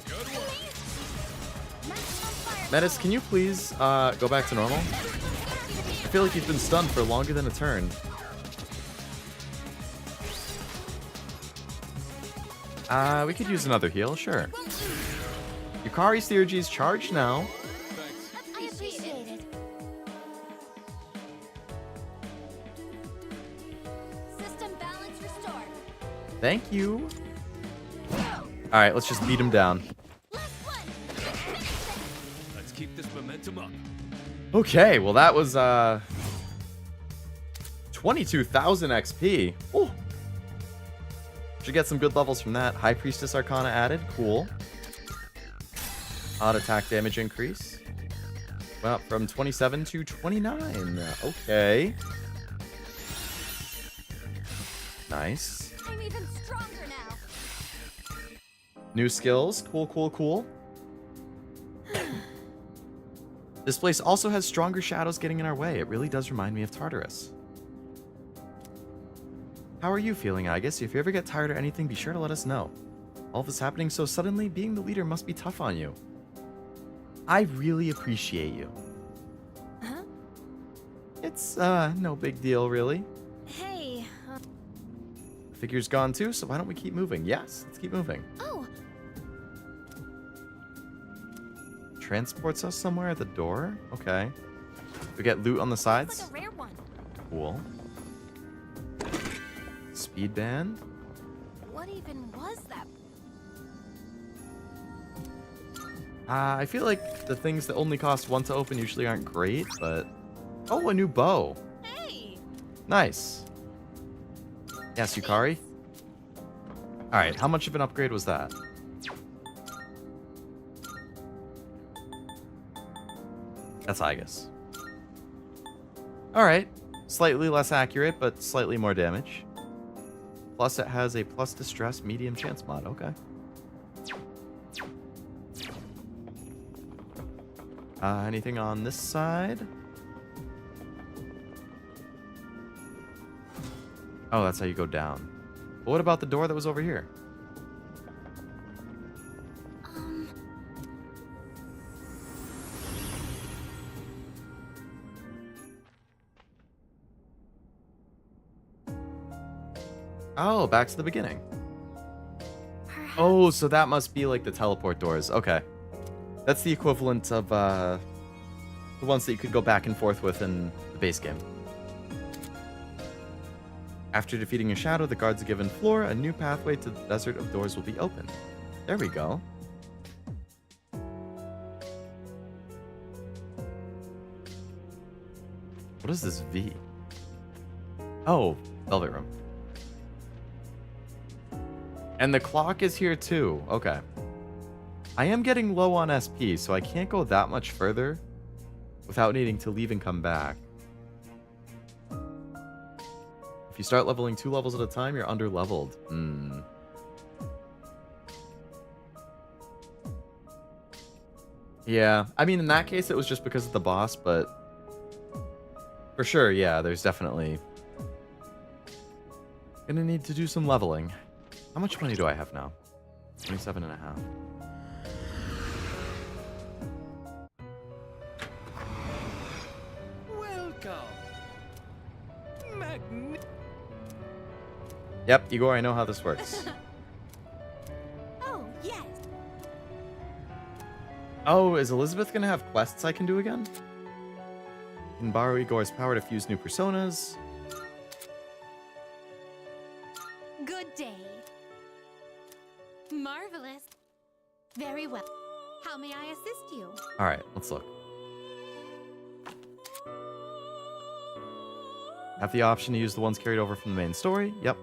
Good work. Metis, can you please go back to normal? I feel like you've been stunned for longer than a turn. We could use another heal, sure. Yukari's Theurgy's charged now. I appreciate it. System balance restored. Thank you. Alright, let's just beat him down. Last one. Let's keep this momentum up. Okay, well that was 22,000 XP. Ooh. Should get some good levels from that. High Priestess Arcana added, cool. Odd attack damage increase. Went up from 27 to 29. Okay. Nice. I'm even stronger now. New skills. Cool, cool, cool. This place also has stronger shadows getting in our way. It really does remind me of Tartarus. How are you feeling, Aigis? If you ever get tired or anything, be sure to let us know. All this happening so suddenly, being the leader must be tough on you. I really appreciate you. Huh? It's, no big deal, really. Hey, Figure's gone too, so why don't we keep moving? Yes, let's keep moving. Oh, Transports us somewhere at the door? Okay. We get loot on the sides? like a rare one. Cool. Speed band. What even was that? I feel like the things that only cost 1 to open usually aren't great, but... Oh, a new bow. Hey. Nice. Yes, Yukari? Alright, how much of an upgrade was that? That's Aigis. Alright. Slightly less accurate, but slightly more damage. Plus it has a plus distress medium chance mod. Okay. Anything on this side? Oh, that's how you go down. But what about the door that was over here? Oh, back to the beginning. Oh, so that must be like the teleport doors. Okay. That's the equivalent of the ones that you could go back and forth with in the base game. After defeating a shadow, the guards are given Flora, a new pathway to the Desert of Doors will be opened. There we go. What is this V? Oh, Velvet Room. And the clock is here too. Okay. I am getting low on SP, so I can't go that much further without needing to leave and come back. If you start leveling 2 levels at a time, you're under-leveled. Yeah, I mean, in that case, it was just because of the boss, but for sure, yeah, there's definitely gonna need to do some leveling. How much money do I have now? 27.5. Welcome. Yep, Igor, I know how this works. Oh, yes. Oh, is Elizabeth gonna have quests I can do again? Can borrow Igor's power to fuse new personas. Good day. Marvelous. Very well. How may I assist you? Alright, let's look. Have the option to use the ones carried over from the main story. Yep.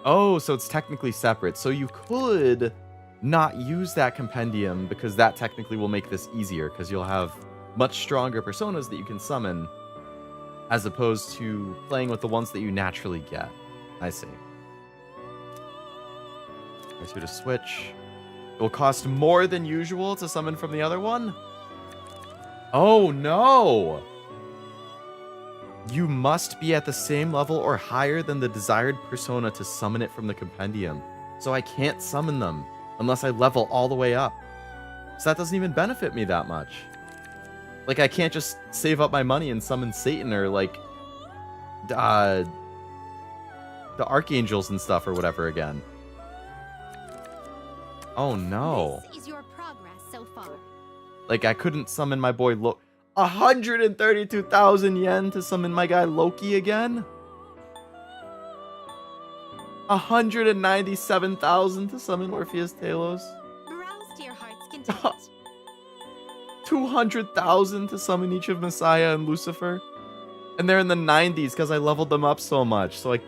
Oh, so it's technically separate. So you could not use that compendium because that technically will make this easier because you'll have much stronger personas that you can summon as opposed to playing with the ones that you naturally get. I see. I see to switch. It will cost more than usual to summon from the other one. Oh no! You must be at the same level or higher than the desired persona to summon it from the compendium. So I can't summon them unless I level all the way up. So that doesn't even benefit me that much. Like, I can't just save up my money and summon Satan or, like, the archangels and stuff or whatever again. Oh no. This is your progress so far. Like, I couldn't summon my boy 132,000 yen to summon my guy Loki again? 197,000 to summon Orpheus Talos? Browse to your heart's content. 200,000 to summon each of Messiah and Lucifer? And they're in the 90s because I leveled them up so much. So, like,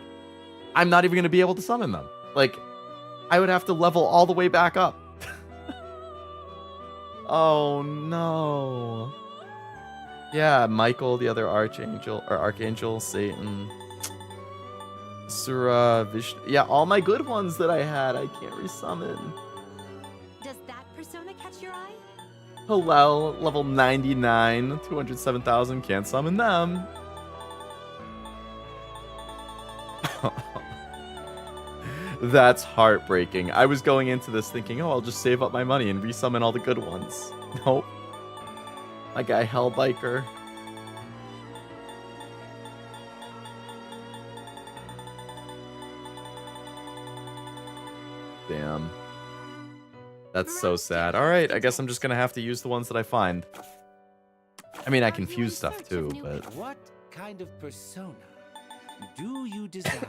I'm not even going to be able to summon them. Like, I would have to level all the way back up. Oh, no. Yeah, Michael, the other archangel, Satan, Sura, Vishnu. Yeah, all my good ones that I had, I can't resummon. Does that persona catch your eye? Hillel, level 99, 207,000, can't summon them. That's heartbreaking. I was going into this thinking, oh, I'll just save up my money and resummon all the good ones. Nope. My guy Hellbiker. Damn. That's so sad. Alright, I guess I'm just gonna have to use the ones that I find. I mean, I can fuse stuff too, but... What kind of persona do you desire?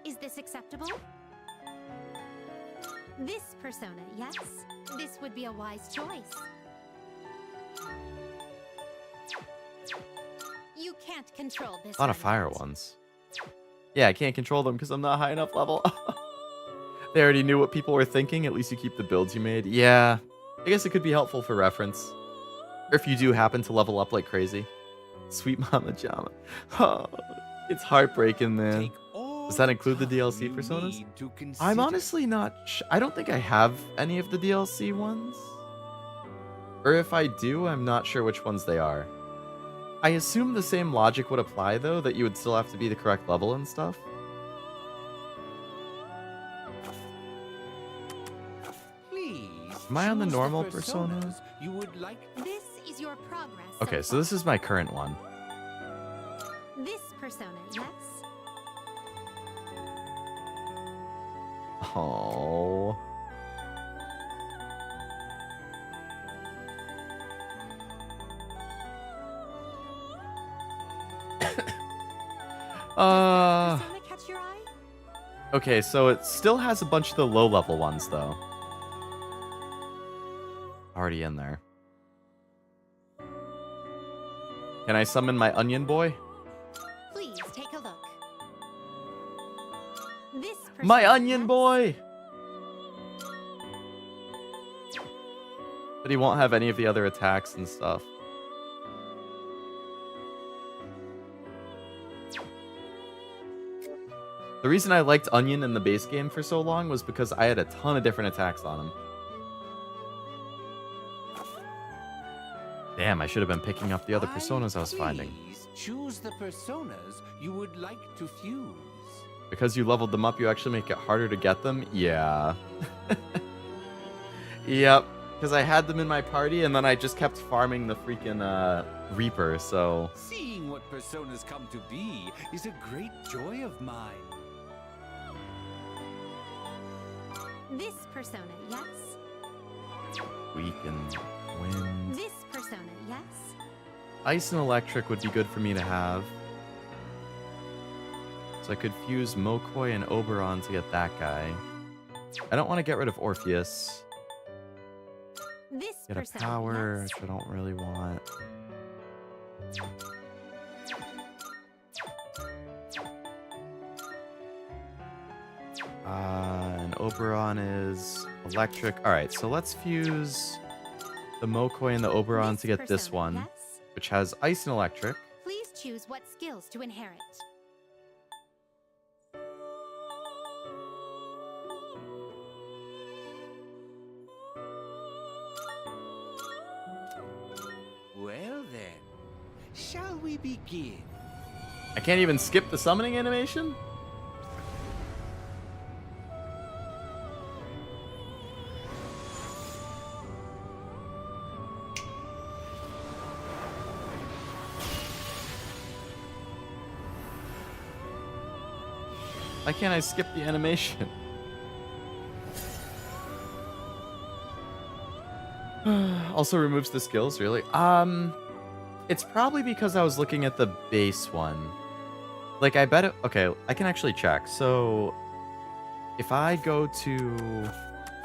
Is this acceptable? This persona, yes? This would be a wise choice. You can't control this. A lot of fire ones. Yeah, I can't control them because I'm not high enough level. They already knew what people were thinking. At least you keep the builds you made. Yeah, I guess it could be helpful for reference. Or if you do happen to level up like crazy. Sweet Mama Jama. Oh, it's heartbreaking, man. Does that include the DLC personas? I'm honestly not I don't think I have any of the DLC ones. Or if I do, I'm not sure which ones they are. I assume the same logic would apply, though, that you would still have to be the correct level and stuff. Please. Am I on the choose normal personas persona? You would like. This is your progress. Okay, so this is my current one. This persona, yes? Oh. Persona catch your eye? Okay, so it still has a bunch of the low-level ones, though. Already in there. Can I summon my onion boy? Please take a look. This persona, My onion yes? boy! But he won't have any of the other attacks and stuff. The reason I liked Onion in the base game for so long was because I had a ton of different attacks on him. Damn, I should have been picking up the other personas I was finding. Please choose the personas you would like to fuse. Because you leveled them up, you actually make it harder to get them? Yeah. Yep. Because I had them in my party, and then I just kept farming the freaking Reaper, so... Seeing what personas come to be is a great joy of mine. This persona, yes? Weak and wind. This persona, yes? Ice and electric would be good for me to have. So I could fuse Mokoi and Oberon to get that guy. I don't want to get rid of Orpheus. This Get a persona, power, yes? which I don't really want. And Oberon is electric. Alright, so let's fuse the Mokoi and the Oberon to get this persona, one, yes? which has ice and electric. Please choose what skills to inherit. Well then, shall we begin? I can't even skip the summoning animation? Why can't I skip the animation? Also removes the skills, really? It's probably because I was looking at the base one. Like, I bet it... Okay, I can actually check. So, if I go to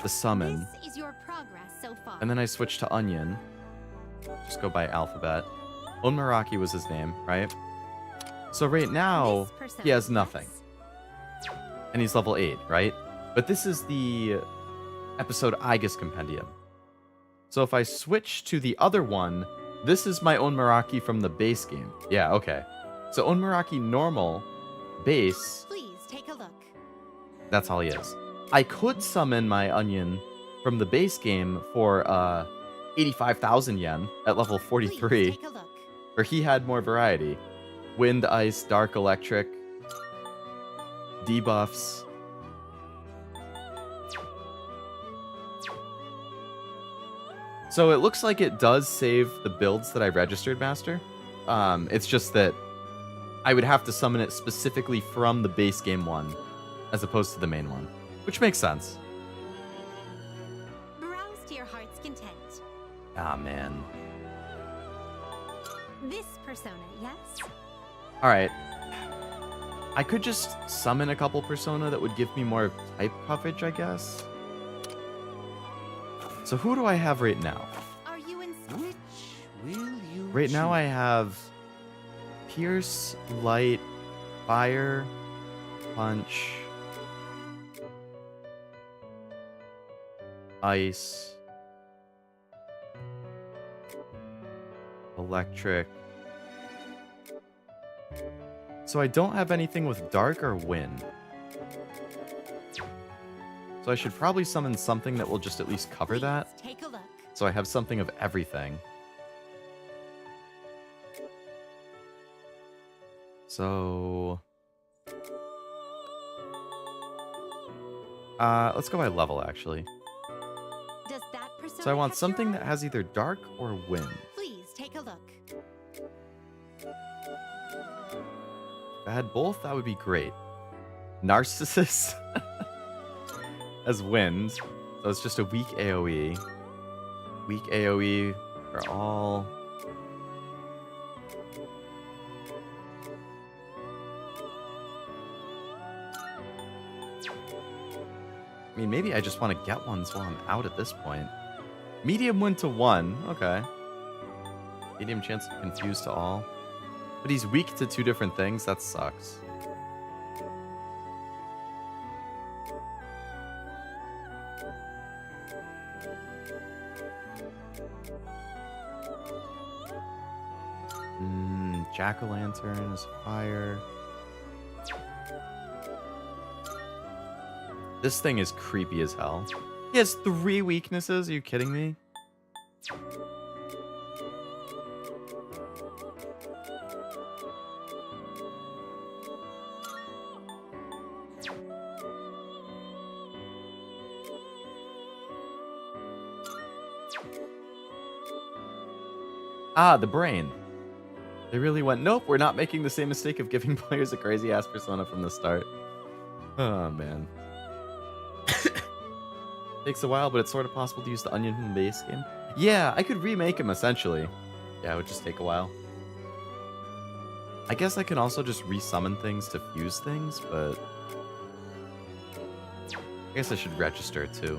the summon, This is your progress so far. and then I switch to Onion, just go by alphabet. Onmaraki was his name, right? So right now, This persona, he has nothing. yes? And he's level 8, right? But this is the episode Aigis Compendium. So if I switch to the other one, this is my Onmaraki from the base game. Yeah, okay. So Onmaraki normal, base, Please take a look. that's all he is. I could summon my Onion from the base game for 85,000 yen at level Please 43, take a look. where he had more variety. Wind, ice, dark, electric, debuffs. So it looks like it does save the builds that I registered, Master. It's just that I would have to summon it specifically from the base game one, as opposed to the main one, which makes sense. Browse to your heart's content. Ah, man. This persona, yes? Alright. I could just summon a couple persona that would give me more type coverage, I guess. So who do I have right now? Are you in Which will you Right now I choose? have Pierce, Light, Fire, Punch, Ice, Electric. So I don't have anything with Dark or Wind. So I should probably summon something that will just at least cover that. Take a look. So I have something of everything. So... let's go by level, actually. Does that persona So I want catch your something eye? that has either dark or wind. Please take a look. If I had both, that would be great. Narcissus as wind. So it's just a weak AoE. Weak AoE for all. I mean, maybe I just want to get ones while I'm out at this point. Medium wind to 1. Okay. Medium chance of confuse to all. But he's weak to 2 different things. That sucks. Jack-o'-lantern is fire. This thing is creepy as hell. He has 3 weaknesses. Are you kidding me? Ah, the brain. They really went, nope, we're not making the same mistake of giving players a crazy-ass persona from the start. Oh, man. Takes a while, but it's sort of possible to use the onion from the base game. Yeah, I could remake him, essentially. Yeah, it would just take a while. I guess I can also just resummon things to fuse things, but... I guess I should register, too.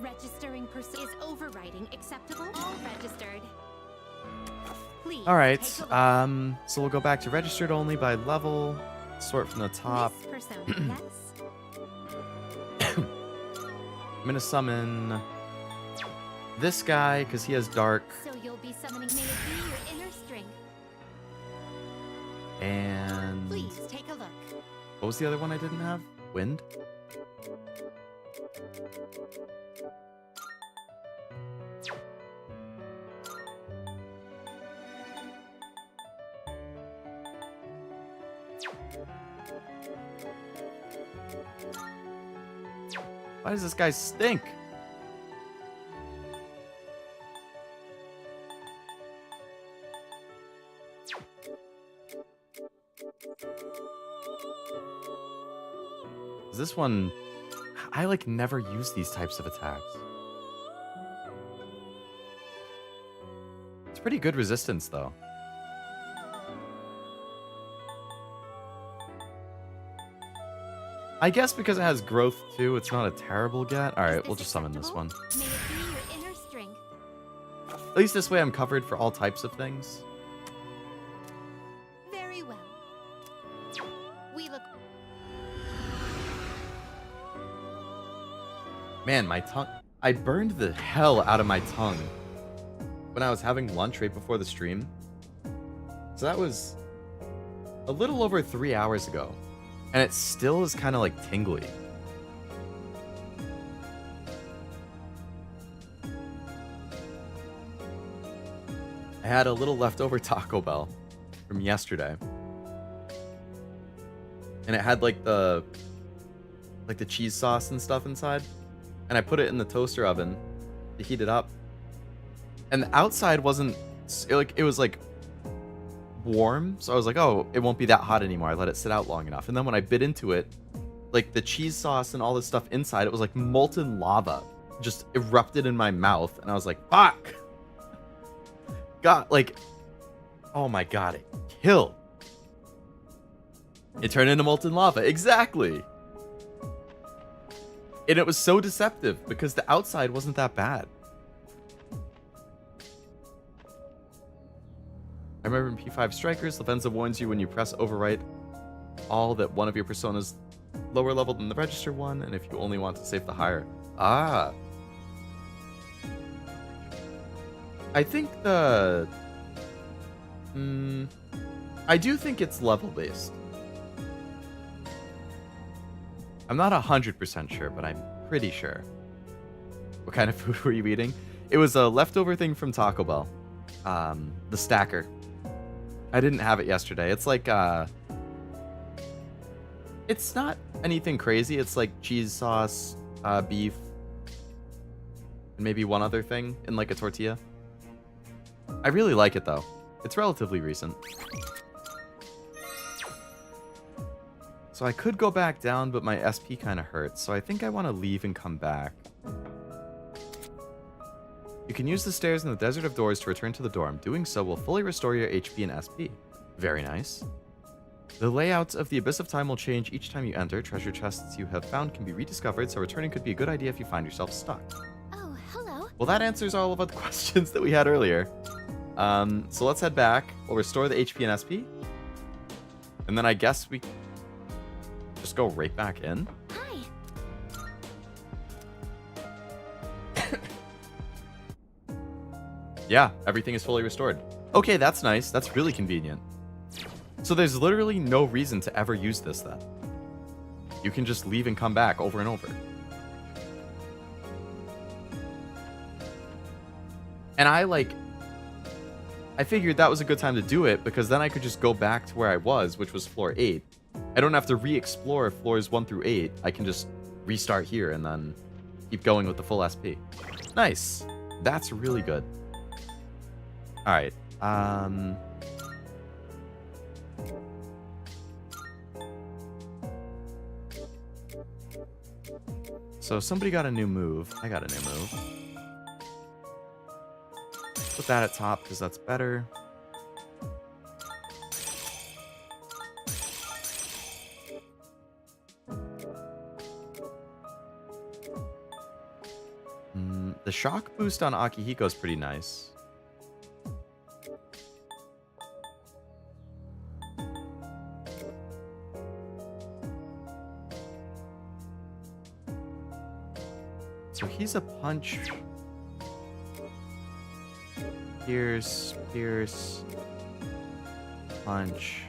Registering is overriding acceptable. All registered. Please. Alright, so we'll go back to registered only by level, sort from the top. Miss Persona, yes? I'm gonna summon this guy, because he has dark, So you'll be summoning, may it be your inner strength. and... Please take a look. What was the other one I didn't have? Wind? Why does this guy stink? This one, I like never use these types of attacks. It's pretty good resistance though. I guess because it has growth too, it's not a terrible get. Alright, we'll just summon this one. May it be your inner strength. At least this way I'm covered for all types of things. Very well. We look. Man, my tongue... I burned the hell out of my tongue when I was having lunch right before the stream. So that was a little over 3 hours ago. And it still is kind of like tingly. I had a little leftover Taco Bell from yesterday. And it had like the cheese sauce and stuff inside. And I put it in the toaster oven to heat it up. And the outside wasn't it was like warm, so I was like, oh, it won't be that hot anymore. I let it sit out long enough. And then when I bit into it, like the cheese sauce and all this stuff inside, it was like molten lava just erupted in my mouth, and I was like, fuck. God, like, oh my god, it killed. It turned into molten lava, exactly. And it was so deceptive because the outside wasn't that bad. I remember in P5 Strikers, Lavenza warns you when you press overwrite all that one of your personas lower level than the register one, and if you only want to save the higher. Ah. I think the... I do think it's level based. I'm not 100% sure, but I'm pretty sure. What kind of food were you eating? It was a leftover thing from Taco Bell. The stacker. I didn't have it yesterday. It's like, it's not anything crazy. It's like cheese sauce, beef, and maybe one other thing in like a tortilla. I really like it though. It's relatively recent. So I could go back down, but my SP kind of hurts. So I think I want to leave and come back. You can use the stairs in the Desert of Doors to return to the dorm. Doing so will fully restore your HP and SP. Very nice. The layouts of the Abyss of Time will change each time you enter. Treasure chests you have found can be rediscovered, so returning could be a good idea if you find yourself stuck. Oh, hello. Well, that answers all of the questions that we had earlier. So let's head back. We'll restore the HP and SP. And then I guess we just go right back in. Hi. Yeah, everything is fully restored. Okay, that's nice. That's really convenient. So there's literally no reason to ever use this then. You can just leave and come back over and over. And I figured that was a good time to do it because then I could just go back to where I was, which was floor 8. I don't have to re-explore floors 1 through 8. I can just restart here and then keep going with the full SP. Nice. That's really good. Alright. So somebody got a new move. I got a new move. Put that at top because that's better. The shock boost on Akihiko is pretty nice. So he's a punch. Pierce, punch.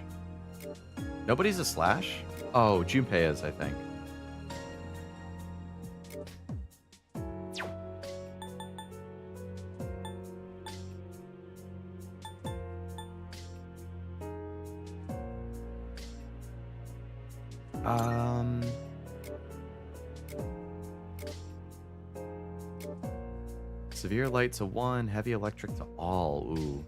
Nobody's a slash? Oh, Junpei is, I think. Severe light to 1, heavy electric to all. Ooh.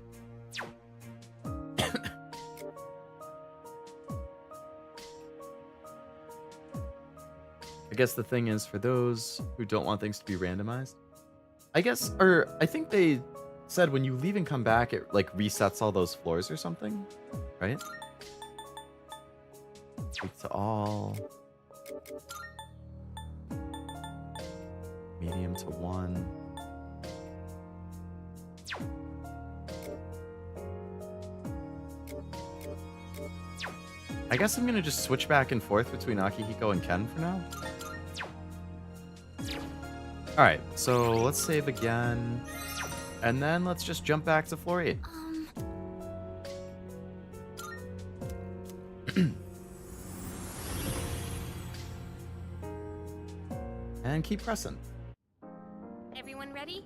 I guess the thing is, for those who don't want things to be randomized, I guess, or I think they said when you leave and come back, it like resets all those floors or something, right? Weak to all. Medium to 1. I guess I'm gonna just switch back and forth between Akihiko and Ken for now. Alright, so let's save again. And then let's just jump back to floor 8. And keep pressing. Everyone ready?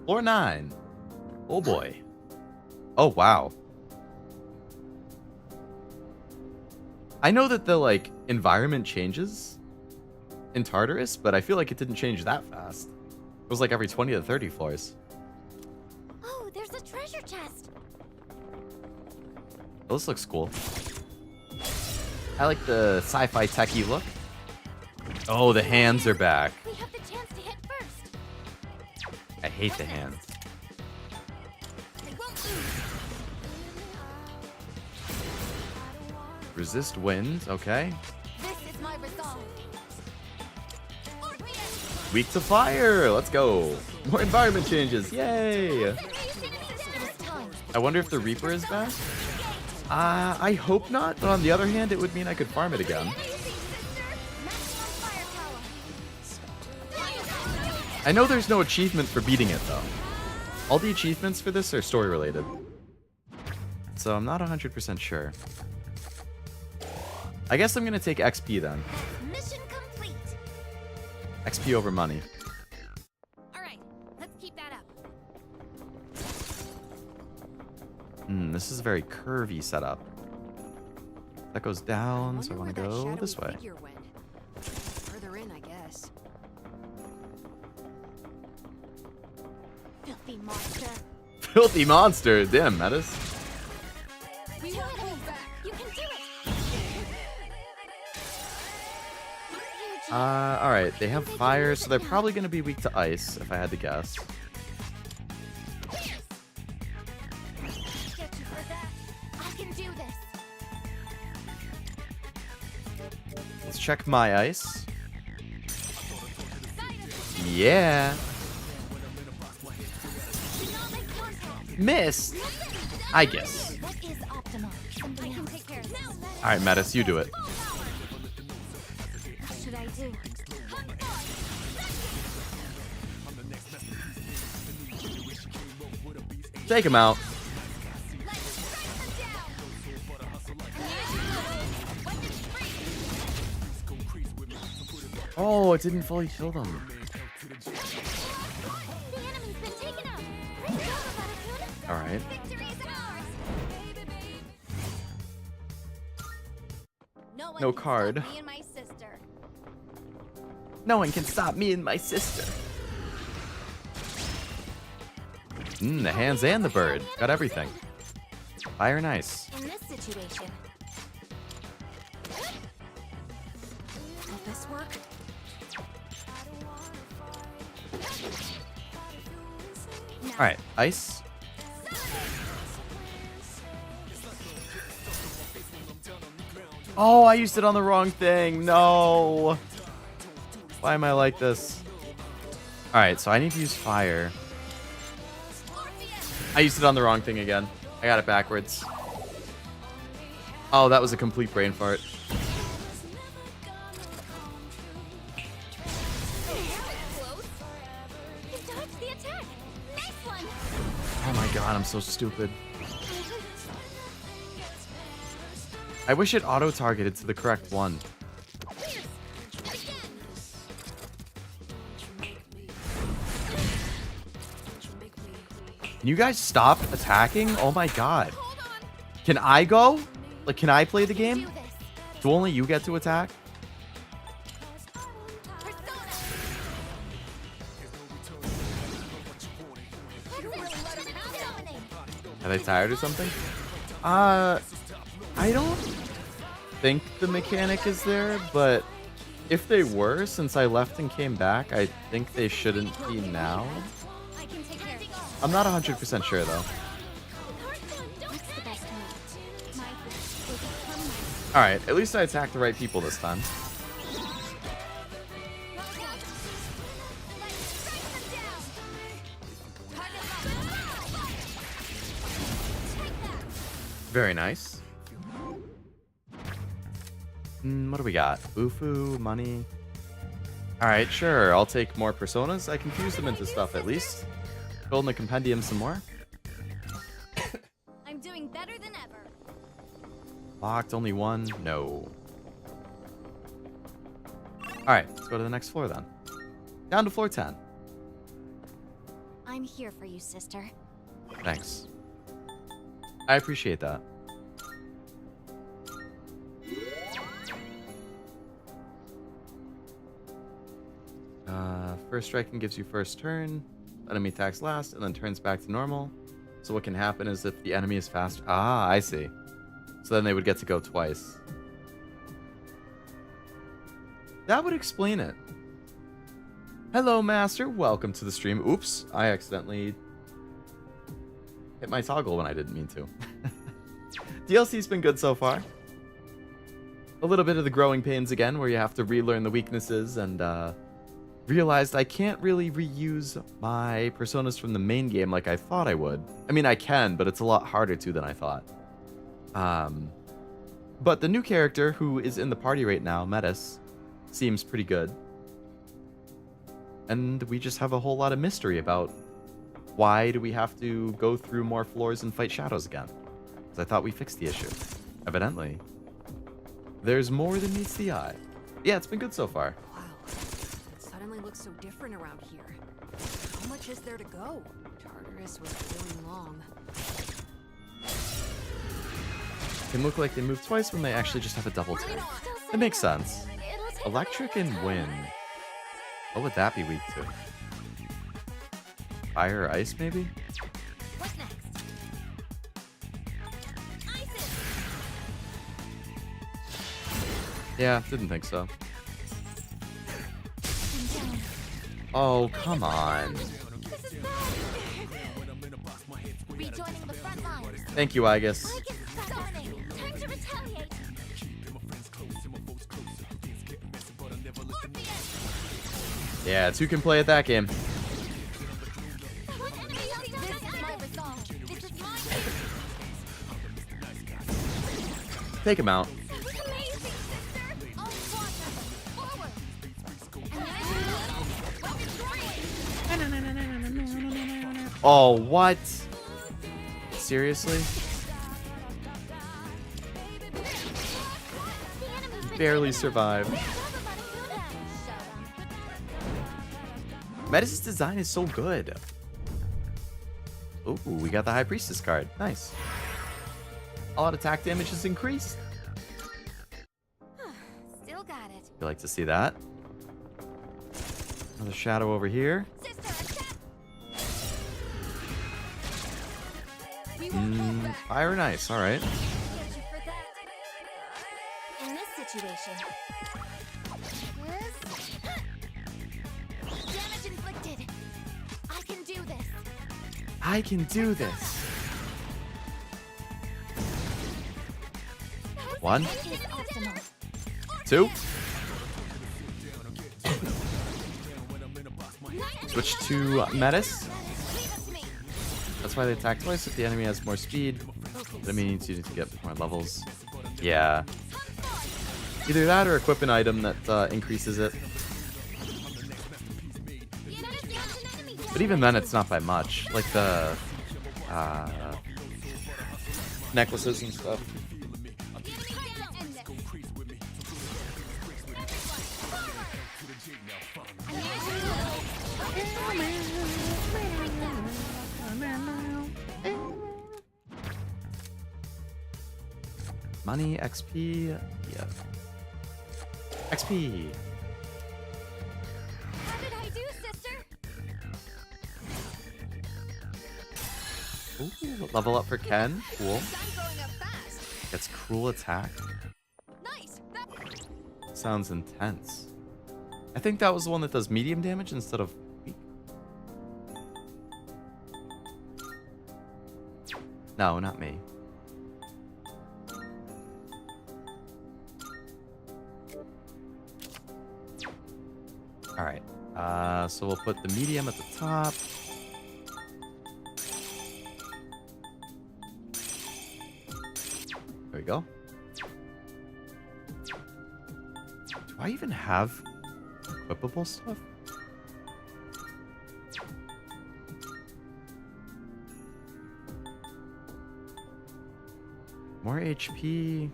Floor 9. Oh boy. Oh wow. I know that the like environment changes in Tartarus, but I feel like it didn't change that fast. It was like every 20 to 30 floors. Oh, there's a treasure chest. Oh, this looks cool. I like the sci-fi techie look. Oh, the hands are back. We have the chance to hit first. I hate the hands. Resist wind, okay. This is my resolve. Weak to fire, let's go. More environment changes, yay. I wonder if the Reaper is back. I hope not, but on the other hand, it would mean I could farm it again. I know there's no achievement for beating it, though. All the achievements for this are story-related. So I'm not 100% sure. I guess I'm going to take XP then. Mission complete. XP over money. All right, let's keep that up. This is a very curvy setup. That goes down, so I want to go this way. Further in, I guess. Filthy monster. Filthy monster! Damn, Metis. You can do it. Alright, they have fire, so they're probably going to be weak to ice, if I had to guess. I can do this. Let's check my ice. Yeah. Missed. I guess. What is optimal? Something else. Take care of this. Alright, Metis, you do it. What should I do? Take him out. didn't fully kill them. The enemy's been taken out. Great job, Raccoon. All right. Victory is ours. No one No can card. stop me and my sister. No one can stop me and my sister. The hands and the bird. Got everything. Fire nice. In this situation, Will this work? All right, ice. Oh, I used it on the wrong thing. No. Why am I like this? All right, so I need to use fire. I used it on the wrong thing again. I got it backwards. Oh, that was a complete brain fart. you dodged the attack. Nice one. Oh my god, I'm so stupid. I wish it auto-targeted to the correct one. Can you guys stop attacking? Oh my god. Can I go? Like, can I play the game? Do only you get to attack? Are they tired or something? I don't think the mechanic is there, but if they were, since I left and came back, I think they shouldn't be now. I'm not 100% sure though. Alright, at least I attacked the right people this time. Very nice. What do we got? Ufu, money. Alright, sure. I'll take more personas. I can fuse them into stuff at least. Fill in the compendium some more. I'm doing better than ever. Locked, only one? No. Alright, let's go to the next floor then. Down to floor 10. I'm here for you, sister. Thanks. I appreciate that. First striking gives you first turn. Enemy attacks last and then turns back to normal. So what can happen is if the enemy is fast. Ah, I see. So then they would get to go twice. That would explain it. Hello, Master. Welcome to the stream. Oops, I accidentally hit my toggle when I didn't mean to. DLC's been good so far. A little bit of the growing pains again, where you have to relearn the weaknesses, and realized I can't really reuse my personas from the main game like I thought I would. I mean, I can, but it's a lot harder to than I thought. But the new character who is in the party right now, Metis, seems pretty good. And we just have a whole lot of mystery about why do we have to go through more floors and fight shadows again? Because I thought we fixed the issue. Evidently, there's more than meets the eye. Yeah, it's been good so far. Wow. It suddenly looks so different around here. How much is there to go? Tartarus was feeling long. It can look like they move twice when they actually just have a double turn. It makes sense. Electric and wind. What would that be weak to? Fire or ice, maybe? What's next? Isis! Yeah, didn't think so. Oh, come on. This is bad! Rejoining the front lines. Thank you, Aigis. Summoning. Time to retaliate. Yeah, two can play at that game. This is my resolve. This is my Take him out. That was amazing, sister! All squad members, forward! Oh, what? Seriously? Barely survived. Metis' design is so good. Ooh, we got the High Priestess card. Nice. All out attack damage is increased. Still got it. You like to see that? Another shadow over here. Fire and ice, alright. In this situation. Damage inflicted. I can do this. I can do this. One. Is optimal. Two. Switch to Metis. That's why they attack twice. If the enemy has more speed, the enemy needs you to get more levels. Yeah. Either that or equip an item that increases it. But even then, it's not by much. Like the necklaces and stuff. Money, XP, yeah. XP. How did I do, sister? Ooh, level up for Ken. Cool. Gets cruel attack. Nice. Sounds intense. I think that was the one that does medium damage instead of weak. No, not me. Alright, so we'll put the medium at the top. There we go. Do I even have equipable stuff? More HP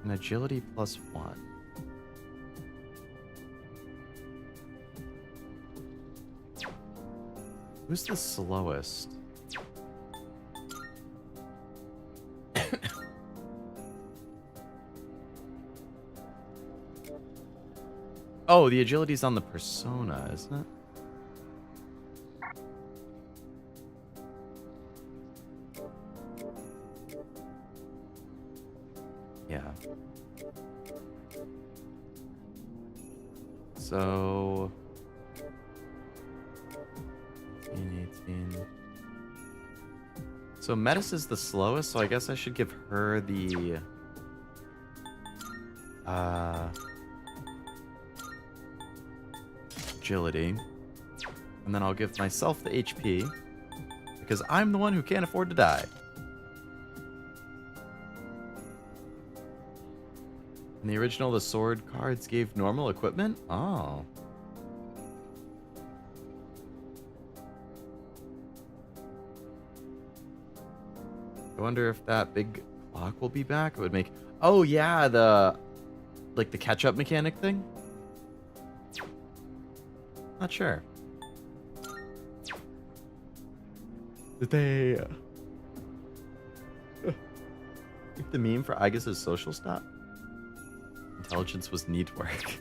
and agility +1. Who's the slowest? Oh, the agility's on the persona, isn't it? Yeah. So 18. So Metis is the slowest, so I guess I should give her the agility. And then I'll give myself the HP because I'm the one who can't afford to die. In the original, the sword cards gave normal equipment? Oh. I wonder if that big clock will be back. It would make... Oh, yeah, the... Like, the catch-up mechanic thing? Not sure. Did they... Keep the meme for Aigis' social stop? Intelligence was neat work.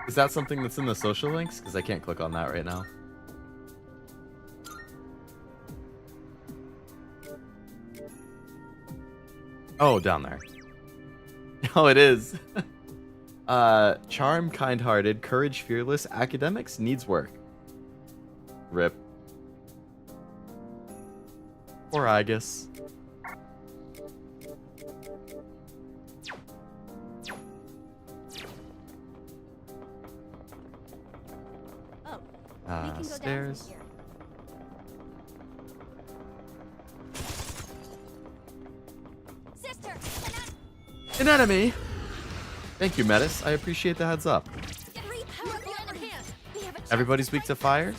Is that something that's in the social links? Because I can't click on that right now. Oh, down there. Oh, it is. Charm, kind-hearted, courage, fearless, academics, needs work. Rip. Or Aigis. Stairs. Sister, An enemy. Thank you, Metis. I appreciate the heads up. Everybody's weak to fire?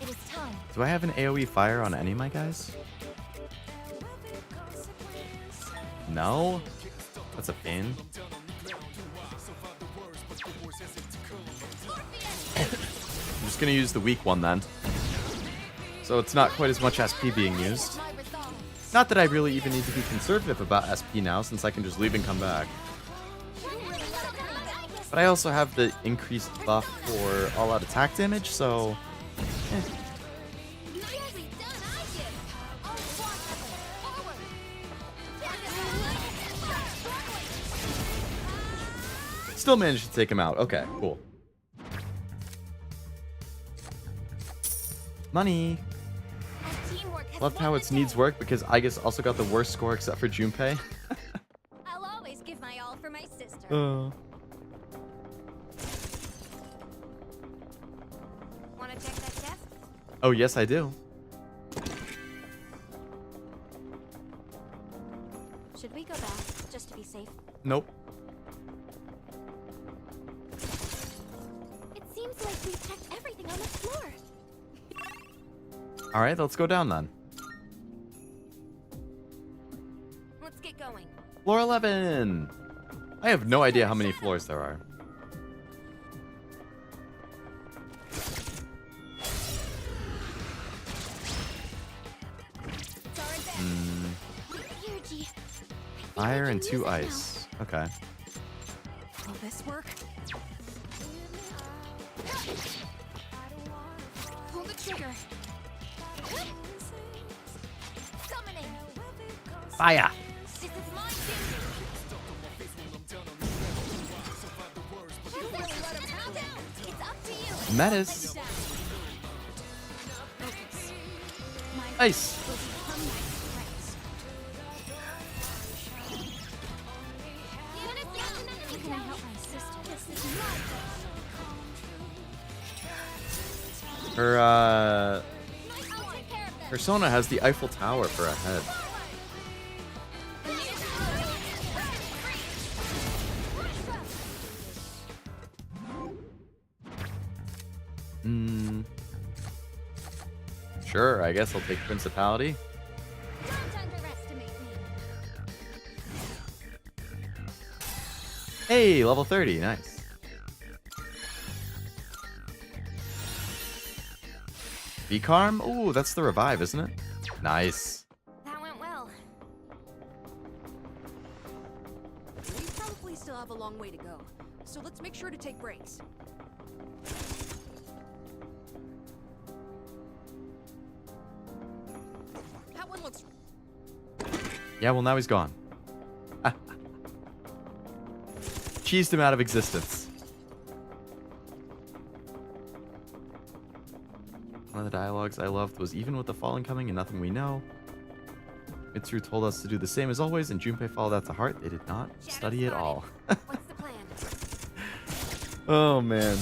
it is time. Do I have an AoE fire on any of my guys? No? That's a pain. I'm just gonna use the weak one then. So it's not quite as much SP being used. Not that I really even need to be conservative about SP now, since I can just leave and come back. But I also have the increased buff for all-out attack damage, so... Still managed to take him out. Okay, cool. Money. Loved how its needs work because Aigis also got the worst score except for Junpei. I'll always give my all for my sister. Wanna check that desk? Oh, yes, I do. Should we go back, just to be safe? Nope. It seems like we've checked everything on the floor. Alright, let's go down then. Let's get going. Floor 11! I have no idea how many floors there are. Fire and 2 ice. Okay. Will this work? Pull the trigger. Summoning. Fire! This is my It's up to you. Metis. Ice. Her persona has the Eiffel Tower for a head. Sure, I guess I'll take Principality. Hey, level 30, nice. Vicarm? Ooh, that's the revive, isn't it? Nice. That went well. We probably still have a long way to go, so let's make sure to take breaks. That one looks... Yeah, well, now he's gone. Cheesed him out of existence. One of the dialogues I loved was even with the fallen coming and nothing we know. Mitsuru told us to do the same as always, and Junpei followed that to heart. They did not study at all. What's the plan? Oh, man.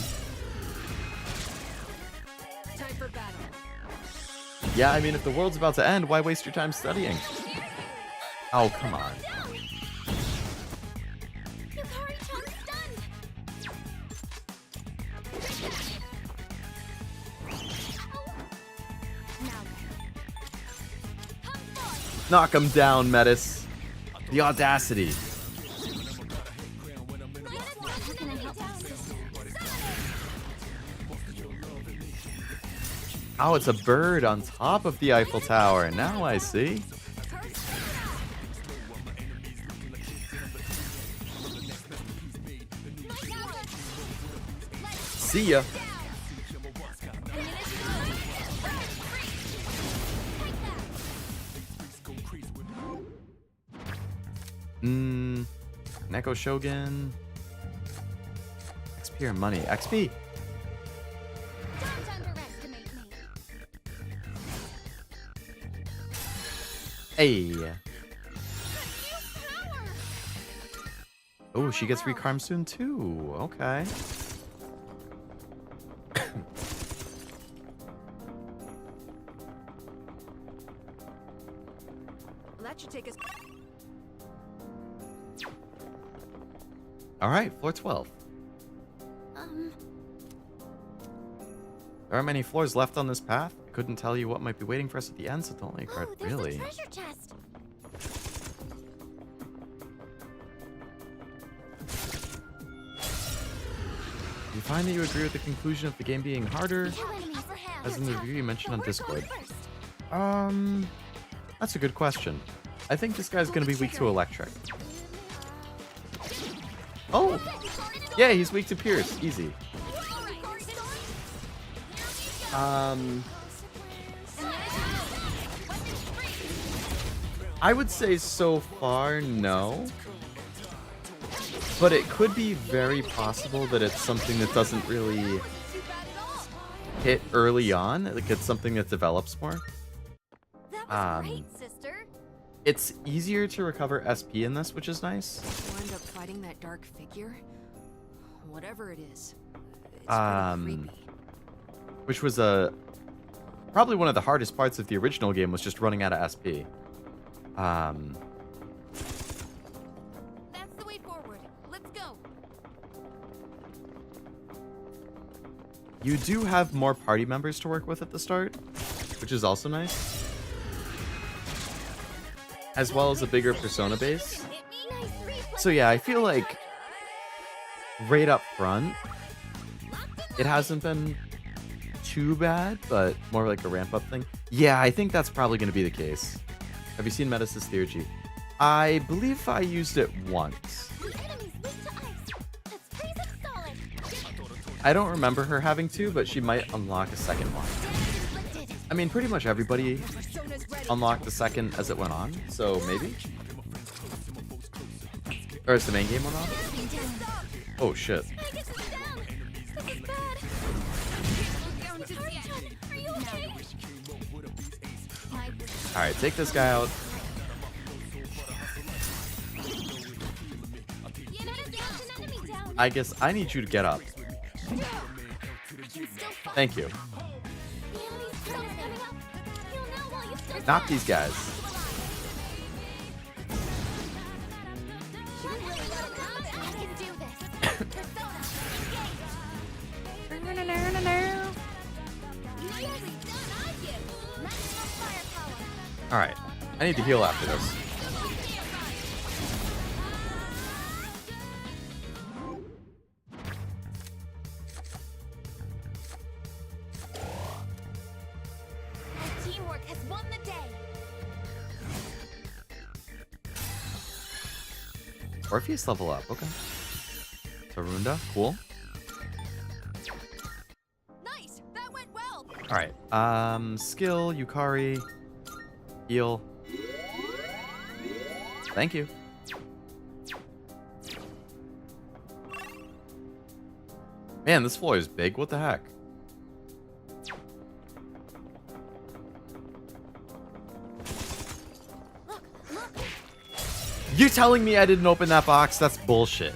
Time for battle. Yeah, I mean, if the world's about to end, why waste your time studying? Oh, come on. Knock him down, Metis. The audacity. Oh, it's a bird on top of the Eiffel Tower. Now I see. See ya. Neko Shogun. XP or money? XP. Hey. Oh, she gets recarm soon too. Okay. Well, that should take us... All right, floor 12. There aren't many floors left on this path. I couldn't tell you what might be waiting for us at the end, so don't let your card. There's Really? the treasure chest. find that you agree with the conclusion of the game being harder, as in the review you mentioned on Discord? That's a good question. I think this guy's gonna be weak to electric. Oh! Yeah, he's weak to pierce. Easy. I would say so far, no. But it could be very possible that it's something that doesn't really hit early on. Like it's something that develops more. It's easier to recover SP in this, which is nice. We'll end up fighting that dark figure. Whatever it is. It's pretty creepy. Which was probably one of the hardest parts of the original game was just running out of SP. That's the way forward. Let's go. You do have more party members to work with at the start, which is also nice. As well as a bigger persona base. So yeah, I feel like right up front, it hasn't been too bad, but more like a ramp-up thing. Yeah, I think that's probably going to be the case. Have you seen Metis' theurgy? I believe I used it once. I don't remember her having to, but she might unlock a second one. I mean, pretty much everybody unlocked the second as it went on, so maybe? Or as the main game went on? Oh, shit. Alright, take this guy out. I guess I need you to get up. Thank you. Knock these guys. Alright, I need to heal after this. Teamwork has won the day. Orpheus level up, okay. Tarunda, cool. Nice. That went well. Alright, skill, Yukari, heal. Thank you. Man, this floor is big. What the heck? You telling me I didn't open that box? That's bullshit.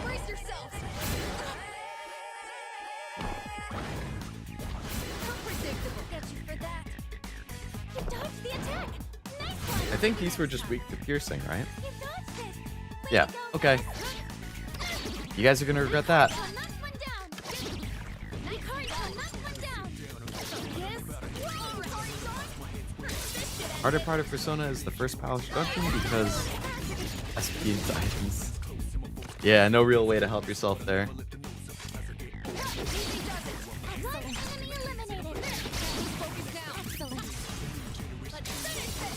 Brace yourselves. I think these were just weak to piercing, right? Yeah, okay. You guys are gonna regret that. Harder part of Persona is the first power introduction because SP and items. Yeah, no real way to help yourself there.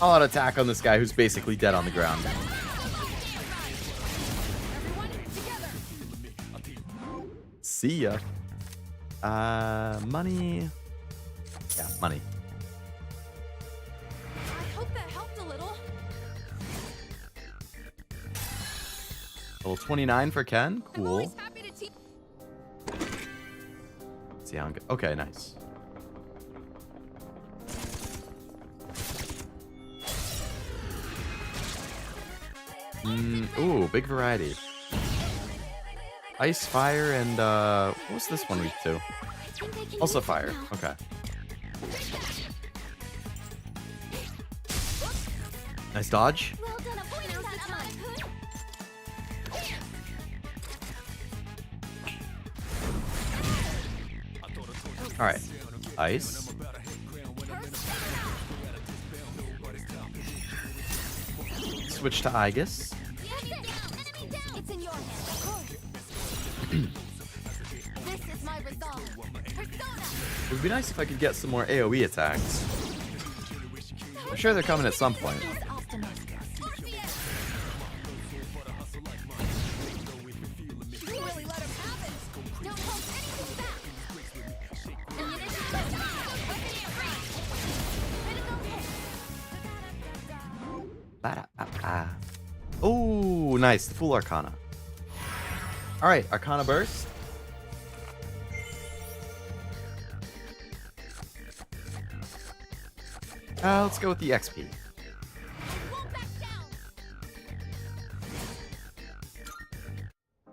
All out attack on this guy who's basically dead on the ground. See ya. Money. Yeah, money. I hope that helped a little. Level 29 for Ken. Cool. See how I'm good. Okay, nice. Ooh, big variety. Ice, fire, and what was this one weak to? Also fire. Okay. Nice dodge. Alright. Ice. Switch to Aigis. It would be nice if I could get some more AoE attacks. I'm sure they're coming at some point. Oh, nice. The full Arcana. Alright, Arcana Burst. Let's go with the XP.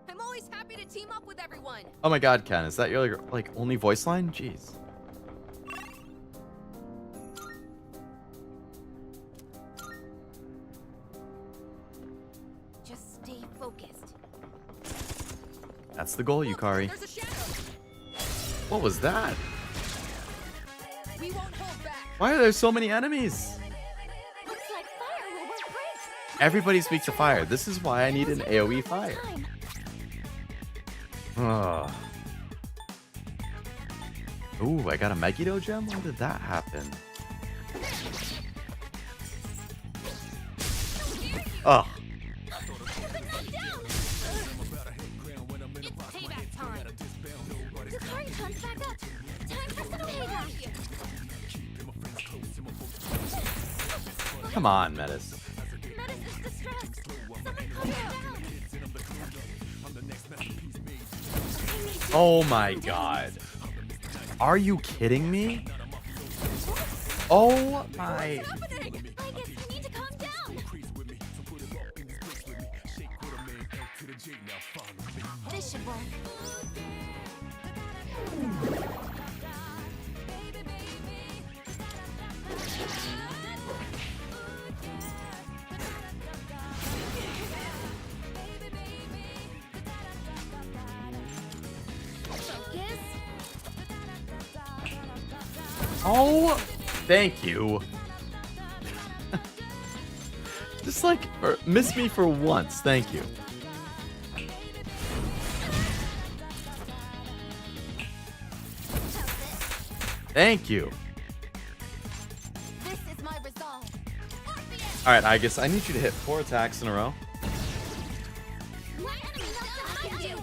I'm always happy to team up with everyone. Oh my god, Ken, is that your like only voice line? Jeez. Just stay focused. That's the goal, Yukari. There's a shadow. What was that? We won't hold back. Why are there so many enemies? Looks like fire will work great. Everybody's weak to fire. This is why I need an AoE fire. Ugh. Ooh, I got a Megiddo gem? How did that happen? Ugh. Payback time. Yukari comes back up. Time for some payback. Come on, Metis. Metis is distressed. Someone calm her down. Oh my god. Are you kidding me? Oh my. Aigis, you need to calm down. This should work. Oh, thank you. Just like, miss me for once. Thank you. Thank you. This is my resolve. Alright, Aigis, I need you to hit 4 attacks in a row. My enemy knows I can do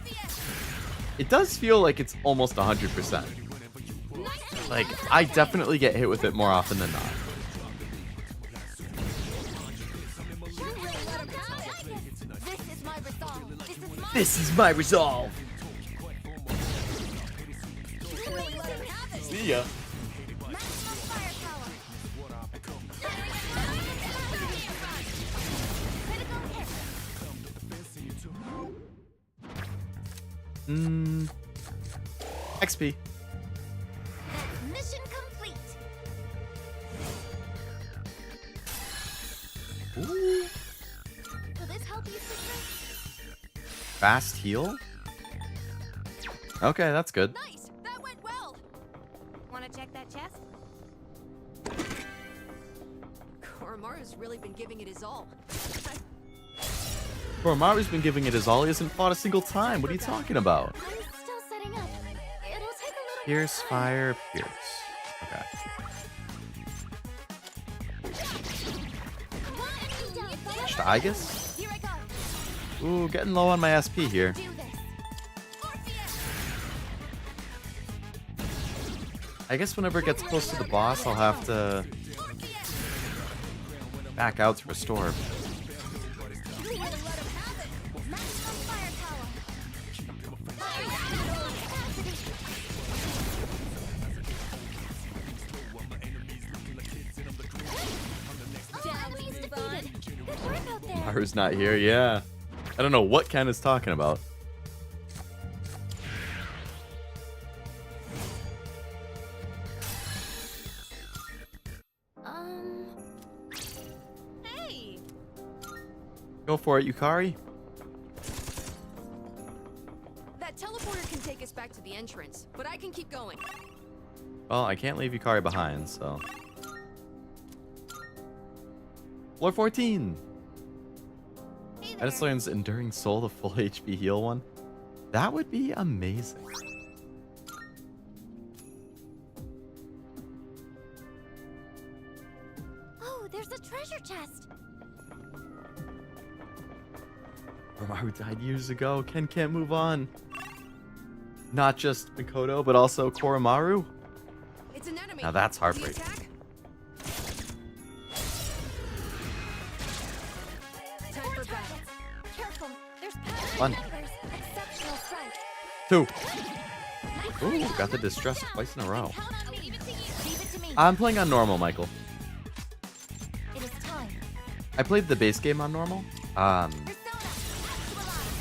this. It does feel like it's almost 100%. Like, I definitely get hit with it more often than not. This is my resolve. This is my resolve. See ya. XP. Mission complete. Ooh. Will this help you, sister? Fast heal? Okay, that's good. Nice. That went well. Want to check that chest? Koromaru's really been giving it his all. Koromaru's been giving it his all. He hasn't fought a single time. What are you talking about? I'm still setting up. It'll take a little Pierce, more time. fire, pierce. Okay. Just Aigis? Here I go. Ooh, getting low on my SP here. Do this. I guess whenever it gets close to the boss, I'll have to back out to restore. Maru's not here, yeah. I don't know what Ken is talking about. Hey. Go for it, Yukari. That teleporter can take us back to the entrance, but I can keep going. Well, I can't leave Yukari behind, so. Floor 14! Metis learns Enduring Soul, the full HP heal one. That would be amazing. there's a treasure chest. Koromaru died years ago. Ken can't move on. Not just Mikoto, but also Koromaru. It's an enemy. Now that's The heartbreaking. attack? Time for battle. Careful, there's power One. numbers. Exceptional strength. 2. Ooh, got the distress twice in a row. I'll leave it to you. Leave it to me. I'm playing on normal, Michael. It is time. I played the base game on normal.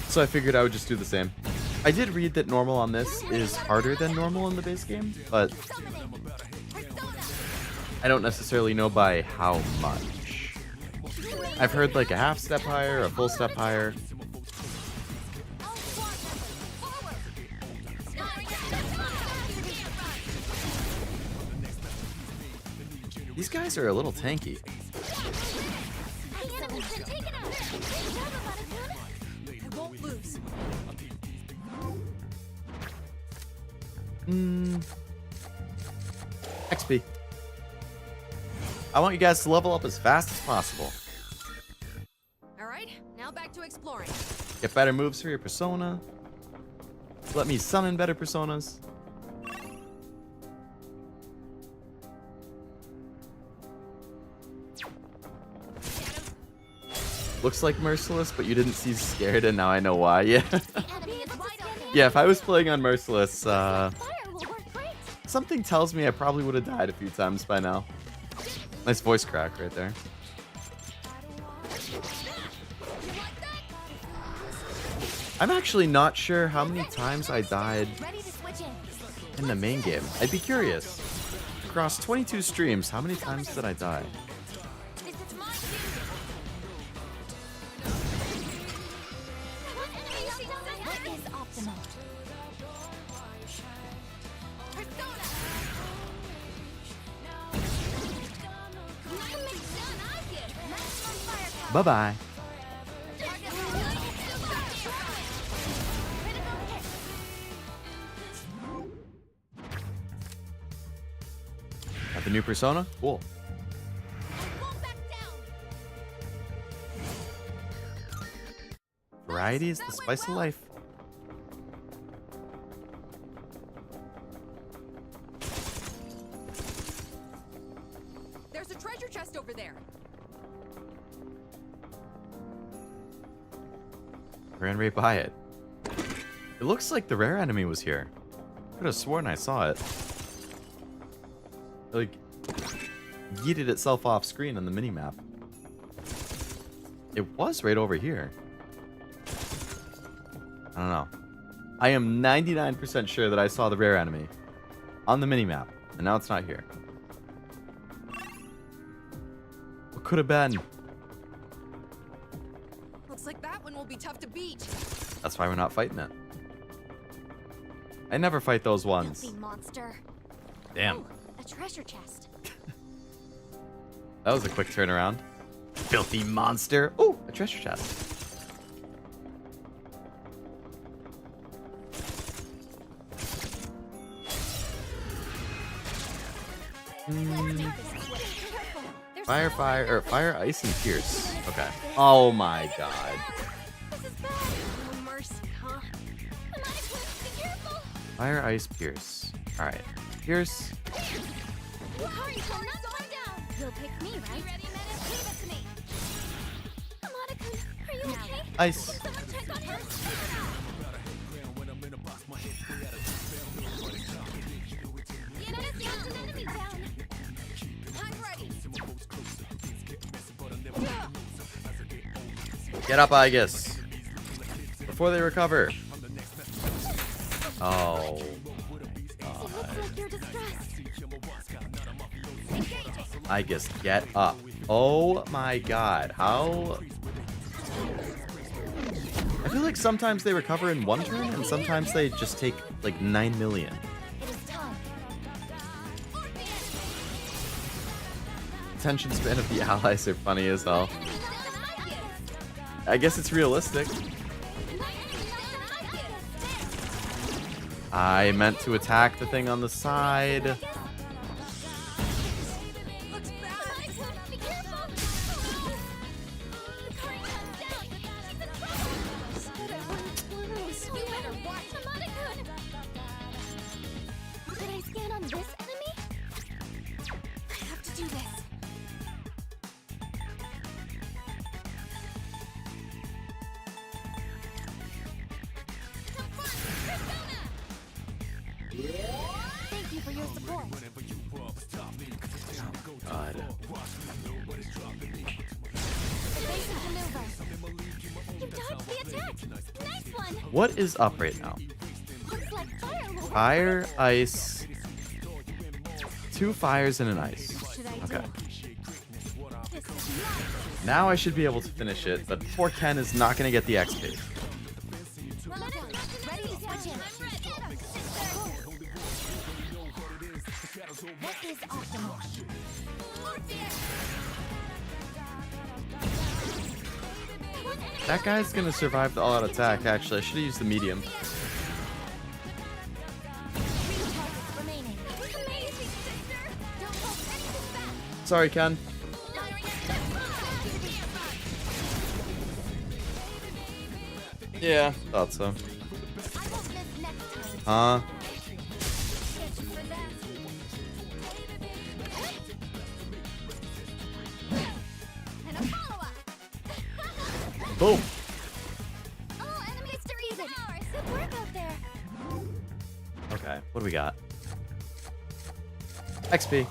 So I figured I would just do the same. I did read that normal on this is harder than normal in the base game, but I don't necessarily know by how much. I've heard like a half step higher, a full step higher. These guys are a little tanky. I won't lose. XP. I want you guys to level up as fast as possible. All right, now back to exploring. Get better moves for your persona. Let me summon better personas. Looks like Merciless, but you didn't see Scared, and now I know why. Yeah. Yeah, if I was playing on Merciless, something tells me I probably would have died a few times by now. Nice voice crack right there. I'm actually not sure how many times I died in the main game. I'd be curious. Across 22 streams, how many times did I die? Bye-bye. Got the new persona? Cool. Variety is the spice of life. There's a treasure chest over there. Ran right by it. It looks like the rare enemy was here. Could have sworn I saw it. It, like, yeeted itself off screen on the minimap. It was right over here. I don't know. I am 99% sure that I saw the rare enemy on the minimap, and now it's not here. What could have been? Looks like that one will be tough to beat. That's why we're not fighting it. I never fight those ones. Filthy monster. Damn. Ooh, a treasure chest. That was a quick turnaround. Filthy monster. Ooh, a treasure chest. Fire, ice, and pierce. Okay. Oh my god. No mercy, huh? Fire, ice, pierce. Alright. Pierce. You'll pick me, right? Ready, Menace? Leave it to me. Monica, are you okay? Ice. Someone check on him. Menace, there's an enemy down. I'm ready. Get up, Aigis. Before they recover. Oh. Looks like you're distressed. Aigis, get up. Oh my god. How? I feel like sometimes they recover in one turn, and sometimes they just take like 9 million. It is time. Attention span of the allies are funny as hell. I guess it's realistic. I meant to attack the thing on the side. Looks bad. Be careful. God. Evasive maneuver. You dodged the attack. Nice one. What is up right now? Looks like fire will Fire, ice. 2 fires and an ice. Should I Okay. This is not Now I should be able to finish it, but poor Ken is not going to get the XP. well done. Ready to switch in. What is optimal? That guy's going to survive the all-out attack, actually. I should have used the medium. 3 targets remaining. Amazing, sister. Don't hold anything back. Sorry, Ken. Yeah, thought so. I won't miss next time. Huh? And a follow-up. Boom. Oh, enemy defeated. Good work out there. Okay, what do we got? XP.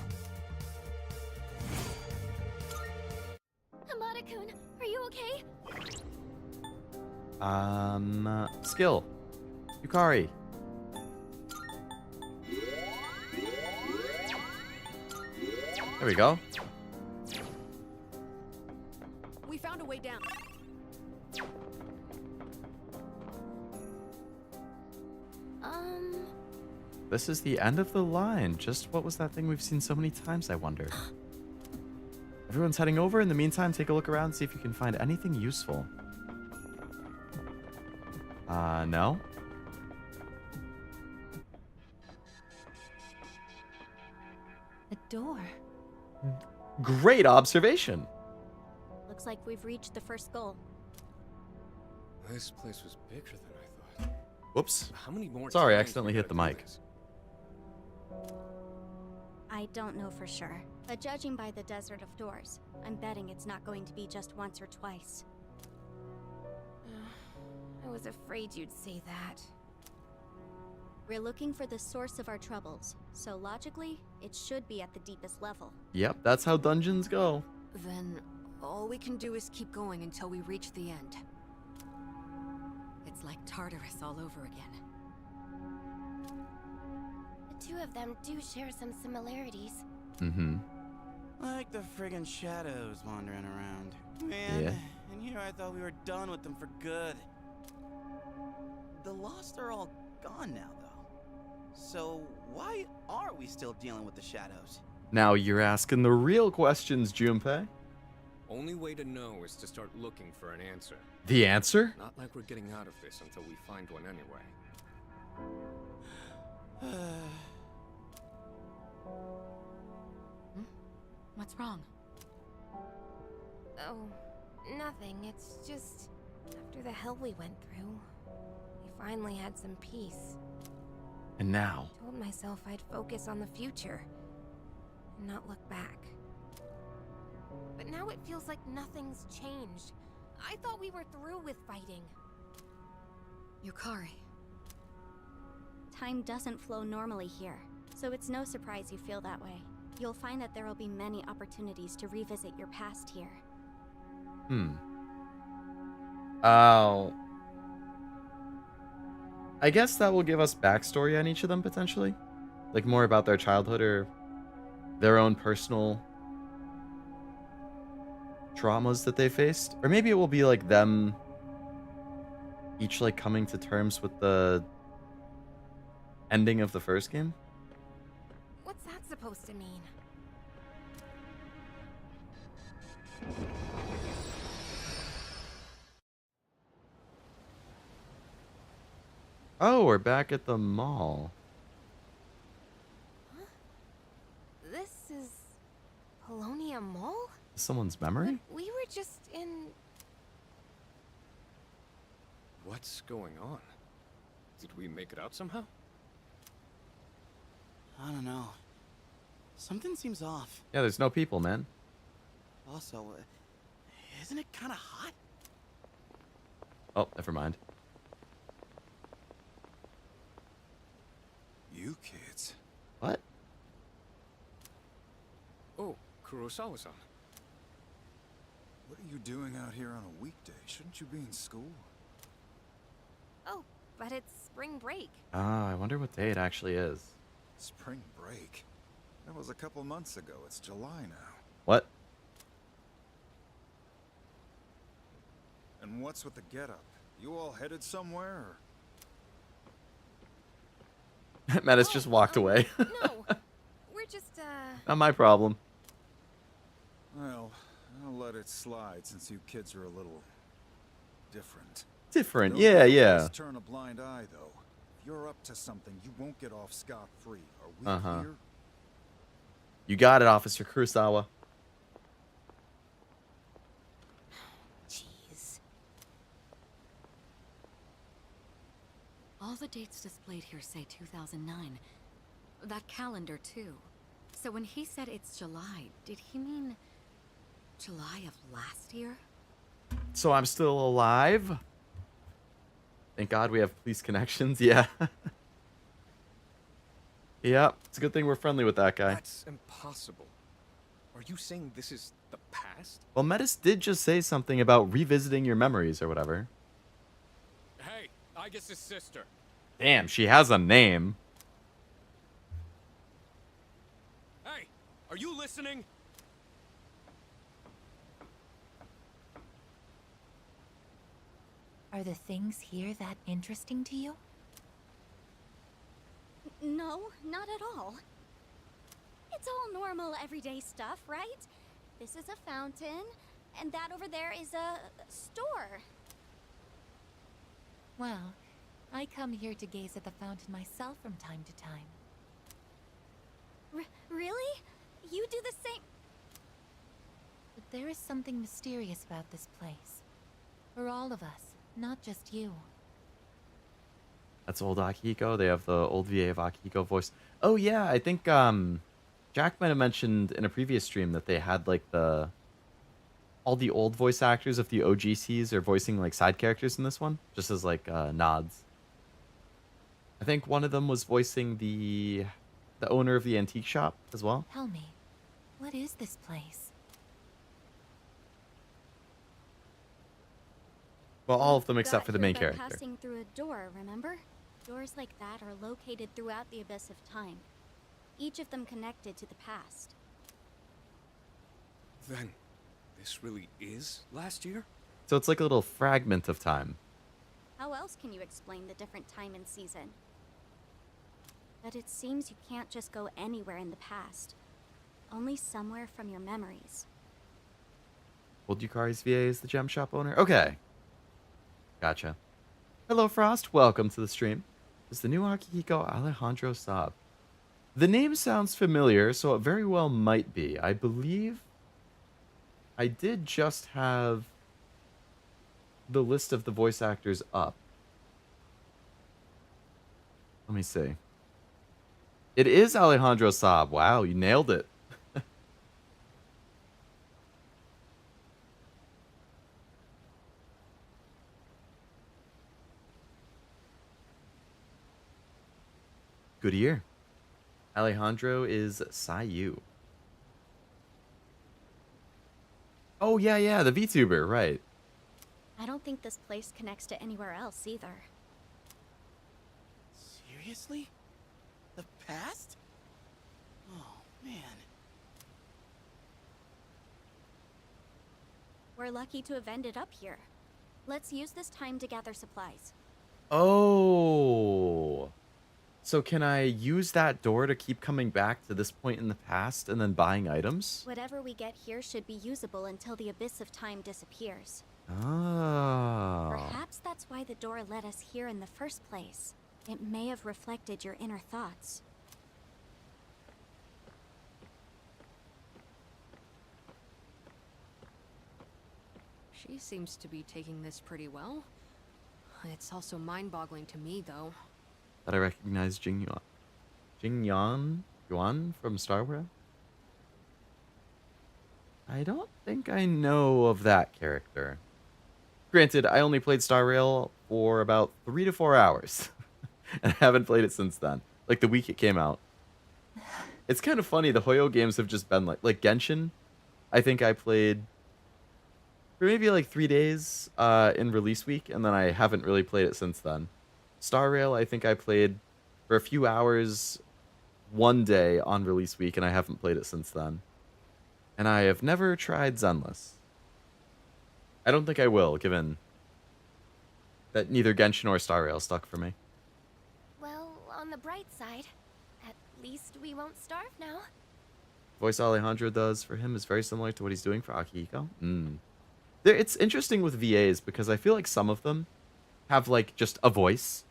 Hamada-kun, are you okay? Skill. Yukari. There we go. We found a way down. This is the end of the line. Just what was that thing we've seen so many times, I wonder? Everyone's heading over. In the meantime, take a look around and see if you can find anything useful. No? A door. Great observation. Looks like we've reached the first goal. This place was bigger than I thought. Whoops. How many more Sorry, I times accidentally we hit the gotta do mic. this? I don't know for sure, but judging by the Desert of Doors, I'm betting it's not going to be just once or twice. I was afraid you'd say that. We're looking for the source of our troubles, so logically, it should be at the deepest level. Yep, that's how dungeons go. Then all we can do is keep going until we reach the end. It's like Tartarus all over again. The two of them do share some similarities. Mm-hmm. Like the friggin' shadows wandering around. Man, Yeah. and here I thought we were done with them for good. The Lost are all gone now, though. So why are we still dealing with the shadows? Now you're asking the real questions, Junpei. Only way to know is to start looking for an answer. The answer? Not like we're getting out of this until we find one anyway. What's wrong? Oh, nothing. It's just after the hell we went through, we finally had some peace. And now? I told myself I'd focus on the future and not look back. But now it feels like nothing's changed. I thought we were through with fighting. Yukari. Time doesn't flow normally here, so it's no surprise you feel that way. You'll find that there will be many opportunities to revisit your past here. Oh. I guess that will give us backstory on each of them, potentially. Like, more about their childhood or their own personal traumas that they faced. Or maybe it will be, like, them each, like, coming to terms with the ending of the first game. What's that supposed to mean? Oh, we're back at the mall. This is Polonia Mall? Someone's memory? But we were just in... What's going on? Did we make it out somehow? I don't know. Something seems off. Yeah, there's no people, man. Also, isn't it kind of hot? Oh, never mind. You kids. What? Oh, Kurosawa-san. What are you doing out here on a weekday? Shouldn't you be in school? Oh, but it's spring break. Ah, I wonder what day it actually is. Spring break? That was a couple months ago. It's July now. What? And what's with the getup? You all headed somewhere? Or... Metis just walked away. No, we're just, Not my problem. Well, I'll let it slide since you kids are a little... different. Different, Don't yeah, always yeah. turn a blind eye, though. If you're up to something, you won't get off scot-free. Are we clear? You got it, Officer Kurosawa. Jeez. All the dates displayed here say 2009. That calendar, too. So when he said it's July, did he mean July of last year? So I'm still alive? Thank God we have police connections, yeah. Yeah, it's a good thing we're friendly with that guy. That's impossible. Are you saying this is the past? Well, Metis did just say something about revisiting your memories or whatever. Hey, Aigis' sister. Damn, she has a name. Hey, are you listening? Are the things here that interesting to you? No, not at all. It's all normal, everyday stuff, right? This is a fountain, and that over there is a store. Well, I come here to gaze at the fountain myself from time to time. Really? You do the same? But there is something mysterious about this place. For all of us, not just you. That's old Akihiko. They have the old VA of Akihiko voice. Oh yeah, I think Jack might have mentioned in a previous stream that they had like all the old voice actors of the OGCs are voicing like side characters in this one, just as like nods. I think one of them was voicing the owner of the antique shop as well. Tell me, what is this place? Well, all of them except Got for the here main by character. Passing through a door, remember? Doors like that are located throughout the abyss of time. Each of them connected to the past. Then, this really is last year? So it's like a little fragment of time. How else can you explain the different time and season? But it seems you can't just go anywhere in the past. Only somewhere from your memories. Old Yukari's VA is the gem shop owner? Okay. Gotcha. Hello, Frost. Welcome to the stream. It's the new Akihiko Alejandro Saab. The name sounds familiar, so it very well might be. I believe I did just have the list of the voice actors up. Let me see. It is Alejandro Saab. Wow, you nailed it. Good year. Alejandro is Sayu. Oh, yeah, the VTuber, right. I don't think this place connects to anywhere else either. Seriously? The past? Oh, man. We're lucky to have ended up here. Let's use this time to gather supplies. Oh. So can I use that door to keep coming back to this point in the past and then buying items? Whatever we get here should be usable until the abyss of time disappears. Oh. Perhaps that's why the door led us here in the first place. It may have reflected your inner thoughts. She seems to be taking this pretty well. It's also mind-boggling to me, though. That I recognize Jing Yuan. Jing Yuan from Star Wars? I don't think I know of that character. Granted, I only played Star Rail for about 3 to 4 hours. And I haven't played it since then. Like the week it came out. It's kind of funny. The Hoyo games have just been like Genshin. I think I played for maybe like 3 days in release week, and then I haven't really played it since then. Star Rail, I think I played for a few hours one day on release week, and I haven't played it since then. And I have never tried Zenless. I don't think I will, given that neither Genshin or Star Rail stuck for me. Well, on the bright side, at least we won't starve now. Voice Alejandro does for him is very similar to what he's doing for Akihiko. It's interesting with VAs because I feel like some of them have like just a voice,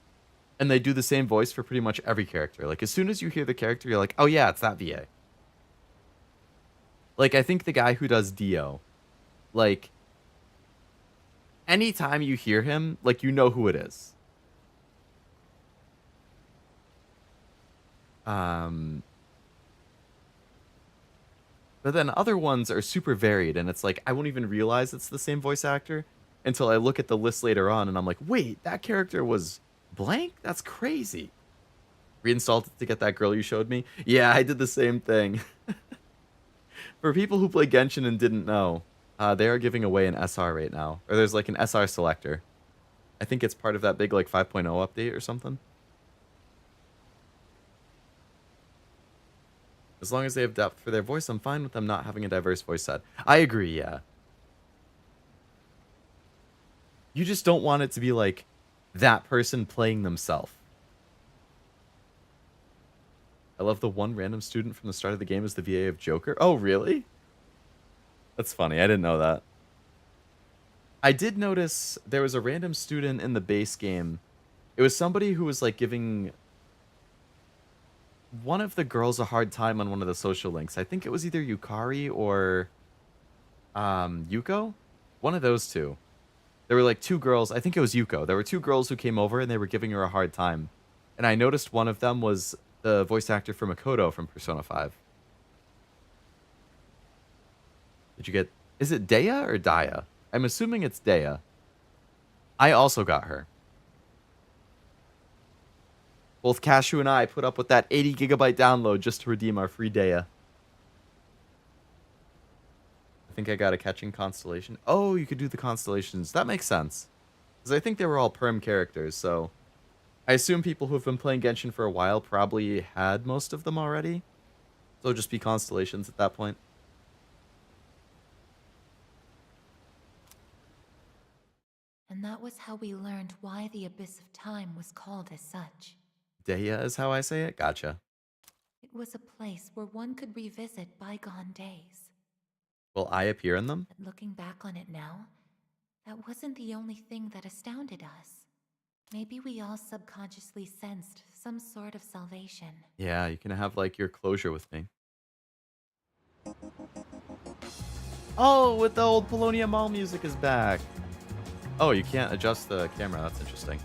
and they do the same voice for pretty much every character. Like as soon as you hear the character, you're like, oh yeah, it's that VA. Like I think the guy who does Dio, like anytime you hear him, like you know who it is. But then other ones are super varied, and it's like I won't even realize it's the same voice actor until I look at the list later on, and I'm like, wait, that character was blank? That's crazy. Reinstalled it to get that girl you showed me. Yeah, I did the same thing. For people who play Genshin and didn't know, they are giving away an SR right now. Or there's like an SR selector. I think it's part of that big like 5.0 update or something. As long as they have depth for their voice, I'm fine with them not having a diverse voice set. I agree, yeah. You just don't want it to be like that person playing themselves. I love the one random student from the start of the game is the VA of Joker. Oh, really? That's funny. I didn't know that. I did notice there was a random student in the base game. It was somebody who was like giving one of the girls a hard time on one of the social links. I think it was either Yukari or Yuko. One of those two. There were like two girls. I think it was Yuko. There were two girls who came over and they were giving her a hard time. And I noticed one of them was the voice actor for Makoto from Persona 5. Did you get... Is it Dea or Daya? I'm assuming it's Dea. I also got her. Both Cashew and I put up with that 80 gigabyte download just to redeem our free Dea. I think I got a catching constellation. Oh, you could do the constellations. That makes sense. Because I think they were all perm characters, so... I assume people who have been playing Genshin for a while probably had most of them already. So it'll just be constellations at that point. And that was how we learned why the Abyss of Time was called as such. Dea is how I say it? Gotcha. It was a place where one could revisit bygone days. Will I appear in them? But looking back on it now, that wasn't the only thing that astounded us. Maybe we all subconsciously sensed some sort of salvation. Yeah, you can have like your closure with me. Oh, with the old Polonia Mall music is back. Oh, you can't adjust the camera. That's interesting.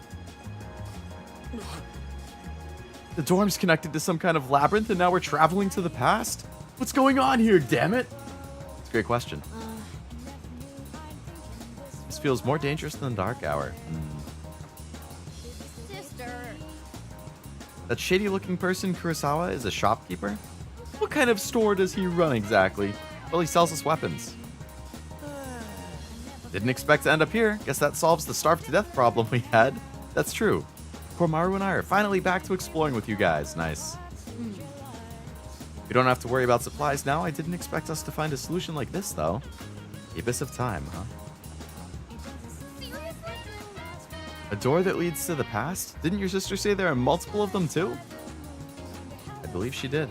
The dorm's connected to some kind of labyrinth, and now we're traveling to the past? What's going on here, damn it? It's a great question. This feels more dangerous than Dark Hour. That shady-looking person, Kurosawa, is a shopkeeper? What kind of store does he run exactly? Well, he sells us weapons. Didn't expect to end up here. Guess that solves the starved-to-death problem we had. That's true. Kormaru and I are finally back to exploring with you guys. Nice. We don't have to worry about supplies now. I didn't expect us to find a solution like this, though. The Abyss of Time, huh? A door that leads to the past? Didn't your sister say there are multiple of them too? I believe she did.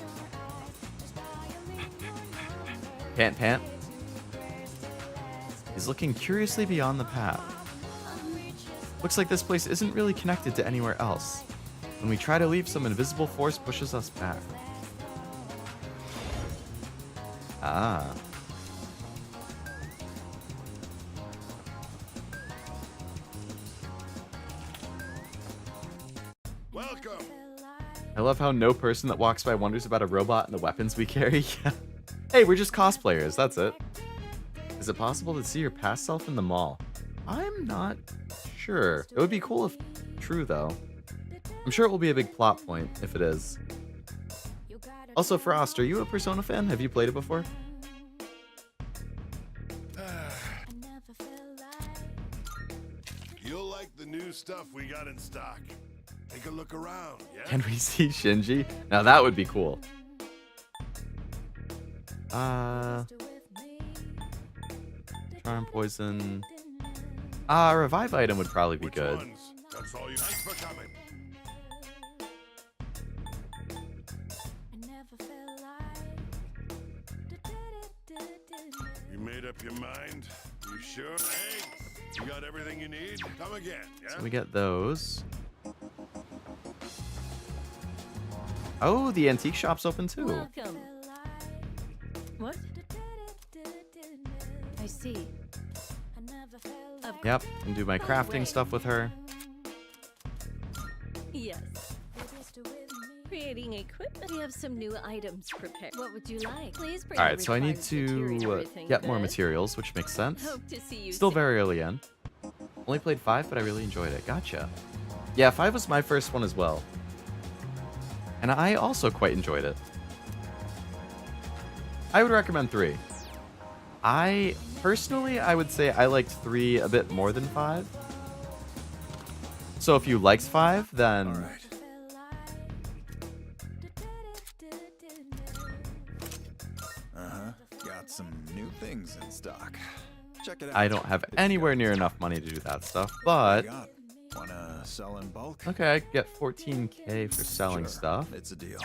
Pant Pant. He's looking curiously beyond the path. Looks like this place isn't really connected to anywhere else. When we try to leave, some invisible force pushes us back. Ah. Welcome. I love how no person that walks by wonders about a robot and the weapons we carry. Hey, we're just cosplayers, that's it. Is it possible to see your past self in the mall? I'm not sure. It would be cool if true, though. I'm sure it will be a big plot point if it is. Also, Frost, are you a Persona fan? Have you played it before? You'll like the new stuff we got in stock. Take a look around, yeah? Can we see Shinji? Now that would be cool. Charm, poison. Revive item would probably be good. Ones? That's all you. Thanks for coming. You made up your mind? You sure? Hey, you got everything you need? Come again, yeah? So we get those. Oh, the antique shop's open too. Welcome. What? I see. Yep, can do my crafting stuff with her. Yes. Creating equipment. We have some new items prepared. What would you like? Please bring. All right, so I need to get more materials, which makes sense. Hope to see you Still soon. very early in. Only played 5, but I really enjoyed it. Gotcha. Yeah, 5 was my first one as well. And I also quite enjoyed it. I would recommend 3. Personally, I would say I liked 3 a bit more than 5. So if you liked 5, then... All right. Got some new things in stock. Check it out. I don't have anywhere near enough money to do that stuff, but... Wanna sell in bulk? Okay, I could get 14k for selling stuff. It's a deal.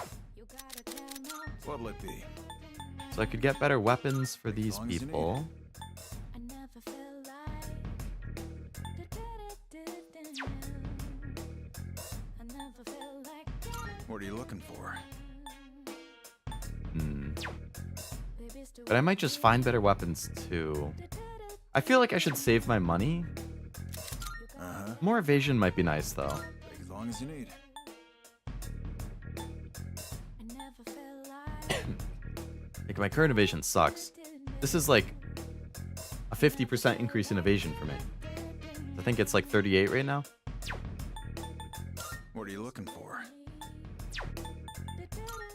What'll it be? So I could get better weapons for these people. What are you looking for? But I might just find better weapons too. I feel like I should save my money. More evasion might be nice though. Take as long as you need. Like my current evasion sucks. This is like a 50% increase in evasion for me. I think it's like 38 right now. What are you looking for?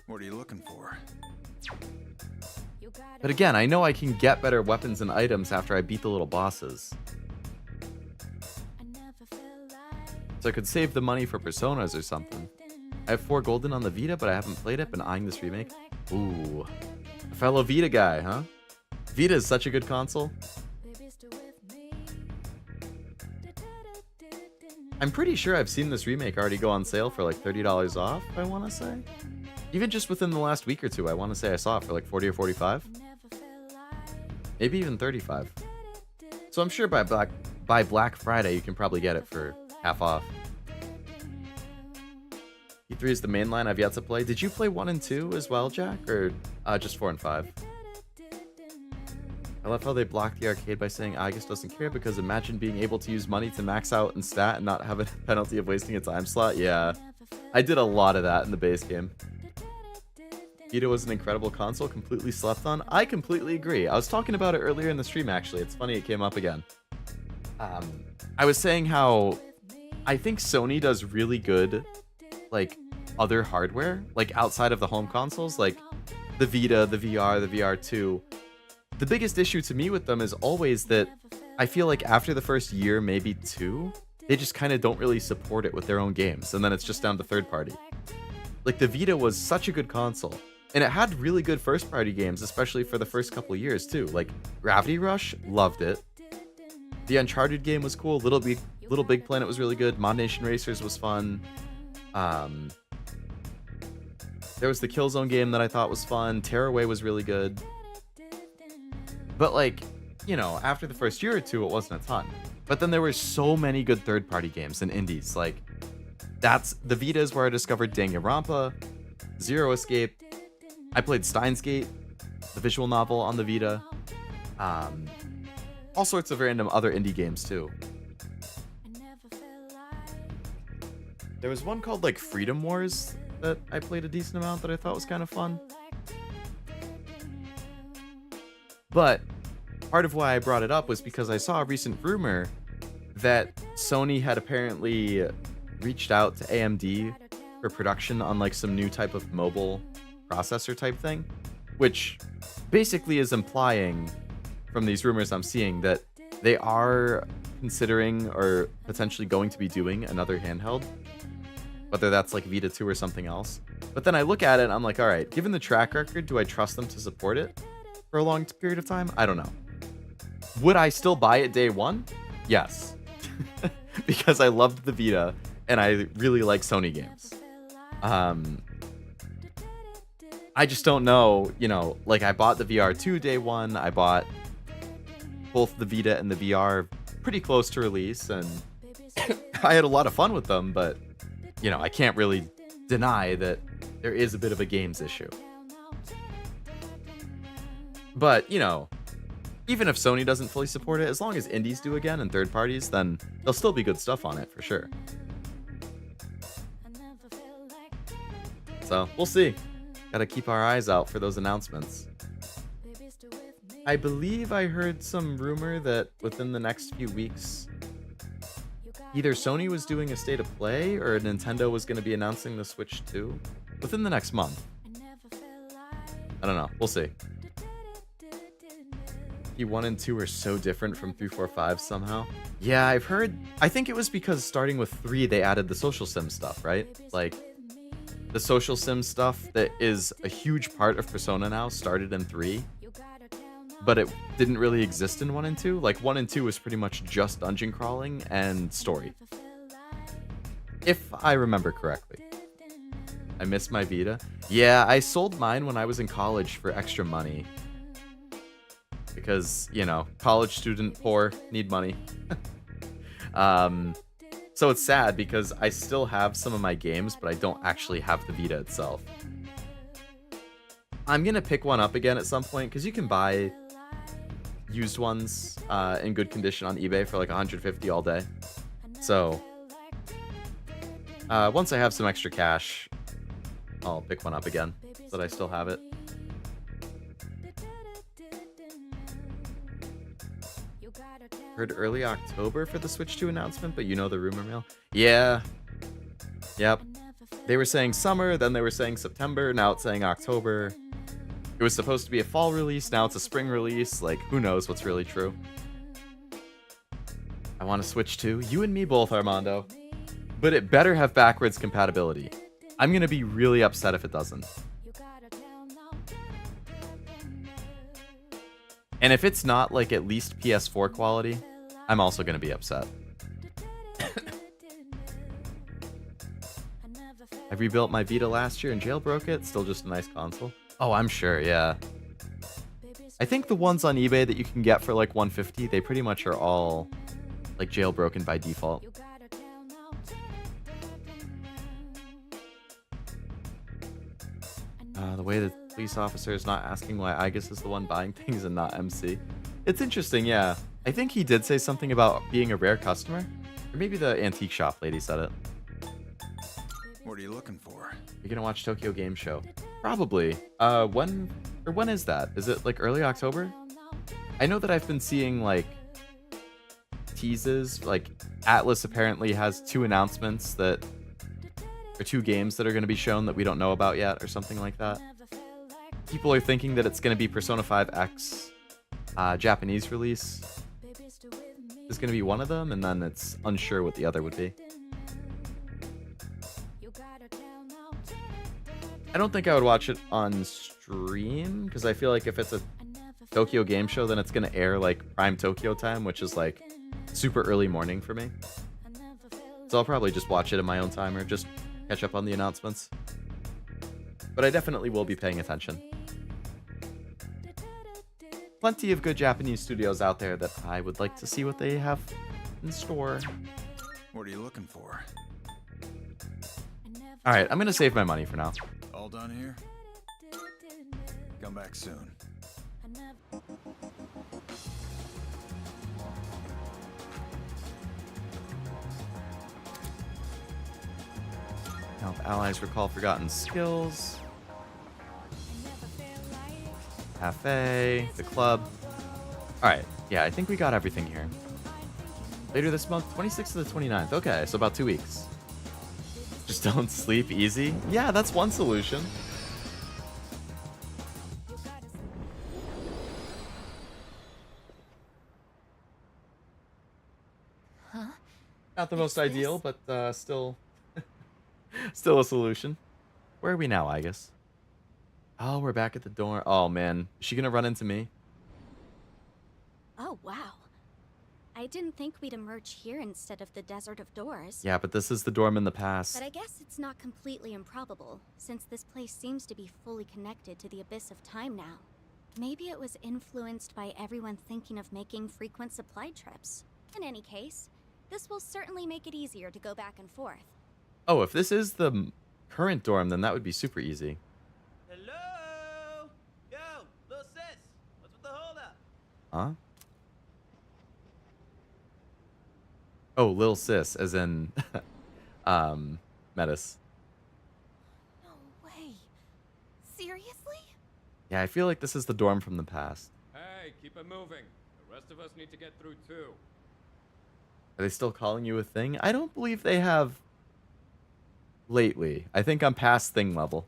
What are you looking for? But again, I know I can get better weapons and items after I beat the little bosses. So I could save the money for Personas or something. I have 4 golden on the Vita, but I haven't played it, been eyeing this remake. Ooh. A fellow Vita guy, huh? Vita is such a good console. I'm pretty sure I've seen this remake already go on sale for like $30 off, I want to say. Even just within the last week or two, I want to say I saw it for like 40 or 45. Maybe even 35. So I'm sure by Black Friday, you can probably get it for half off. E3 is the main line I've yet to play. Did you play 1 and 2 as well, Jack? Or just 4 and 5? I love how they blocked the arcade by saying Aigis doesn't care because imagine being able to use money to max out and stat and not have a penalty of wasting a time slot. Yeah, I did a lot of that in the base game. Vita was an incredible console, completely slept on. I completely agree. I was talking about it earlier in the stream, actually. It's funny it came up again. I was saying how I think Sony does really good, like, other hardware, like, outside of the home consoles, like the Vita, the VR, the VR2. The biggest issue to me with them is always that I feel like after the first year, maybe 2, they just kind of don't really support it with their own games, and then it's just down to third party. Like, the Vita was such a good console. And it had really good first-party games, especially for the first couple years, too. Like, Gravity Rush, loved it. The Uncharted game was cool. Little Big Planet was really good. Mod Nation Racers was fun. There was the Killzone game that I thought was fun. Tearaway was really good. But, like, you know, after the first year or 2, it wasn't a ton. But then there were so many good third-party games and indies. Like, the Vita is where I discovered Danganronpa, Zero Escape. I played Steins Gate, the visual novel on the Vita. All sorts of random other indie games too. There was one called like Freedom Wars that I played a decent amount that I thought was kind of fun. But part of why I brought it up was because I saw a recent rumor that Sony had apparently reached out to AMD for production on like some new type of mobile processor type thing, which basically is implying from these rumors I'm seeing that they are considering or potentially going to be doing another handheld, whether that's like Vita 2 or something else. But then I look at it and I'm like, all right, given the track record, do I trust them to support it for a long period of time? I don't know. Would I still buy it day one? Yes. Because I loved the Vita and I really like Sony games. I just don't know, you know, like I bought the VR2 day one. I bought both the Vita and the VR pretty close to release, and I had a lot of fun with them, but, you know, I can't really deny that there is a bit of a games issue. But, you know, even if Sony doesn't fully support it, as long as indies do again and third parties, then there'll still be good stuff on it for sure. So, we'll see. Gotta keep our eyes out for those announcements. I believe I heard some rumor that within the next few weeks, either Sony was doing a state of play or Nintendo was going to be announcing the Switch 2 within the next month. I don't know. We'll see. P1 and 2 are so different from 3, 4, 5 somehow. Yeah, I've heard. I think it was because starting with 3, they added the social sim stuff, right? Like, the social sim stuff that is a huge part of Persona now started in 3, but it didn't really exist in 1 and 2. Like, 1 and 2 was pretty much just dungeon crawling and story, if I remember correctly. I miss my Vita. Yeah, I sold mine when I was in college for extra money. Because, you know, college student, poor, need money. So it's sad because I still have some of my games, but I don't actually have the Vita itself. I'm going to pick one up again at some point, because you can buy used ones in good condition on eBay for like $150 all day. So once I have some extra cash, I'll pick one up again so that I still have it. Heard early October for the Switch 2 announcement, but you know the rumor mill. Yeah. Yep. They were saying summer, then they were saying September, now it's saying October. It was supposed to be a fall release, now it's a spring release. Like, who knows what's really true. I want to Switch 2. You and me both, Armando. But it better have backwards compatibility. I'm going to be really upset if it doesn't. And if it's not, like, at least PS4 quality, I'm also going to be upset. I rebuilt my Vita last year and jailbroke it. Still just a nice console. Oh, I'm sure, yeah. I think the ones on eBay that you can get for, like, $150, they pretty much are all, like, jailbroken by default. The way the police officer is not asking why Aigis is the one buying things and not MC. It's interesting, yeah. I think he did say something about being a rare customer. Or maybe the antique shop lady said it. What are you looking for? You're gonna watch Tokyo Game Show? Probably. When is that? Is it like early October? I know that I've been seeing like teases. Like Atlas apparently has 2 announcements that or 2 games that are going to be shown that we don't know about yet, or something like that. People are thinking that it's going to be Persona 5X Japanese release is going to be one of them, and then it's unsure what the other would be. I don't think I would watch it on stream, because I feel like if it's a Tokyo Game Show, then it's going to air like prime Tokyo time, which is like super early morning for me. So I'll probably just watch it in my own time, or just catch up on the announcements. But I definitely will be paying attention. Plenty of good Japanese studios out there that I would like to see what they have in store. What are you looking for? Alright, I'm gonna save my money for now. All done here? Come back soon. Help allies recall forgotten skills. Cafe, the club. Alright, yeah, I think we got everything here. Later this month, 26th to the 29th. Okay, so about 2 weeks. Just don't sleep easy? Yeah, that's one solution. Huh? Not the most ideal, but still still a solution. Where are we now, Aigis? Oh, we're back at the door. Oh man, is she gonna run into me? Oh, wow. I didn't think we'd emerge here instead of the Desert of Doors. Yeah, but this is the dorm in the past. But I guess it's not completely improbable, since this place seems to be fully connected to the Abyss of Time now. Maybe it was influenced by everyone thinking of making frequent supply trips. In any case, this will certainly make it easier to go back and forth. Oh, if this is the current dorm, then that would be super easy. Hello? Yo, little sis. What's with the holdup? Huh? Oh, Lil Sis, as in, Metis. No way. Seriously? Yeah, I feel like this is the dorm from the past. Hey, keep it moving. The rest of us need to get through too. Are they still calling you a thing? I don't believe they have lately. I think I'm past thing level.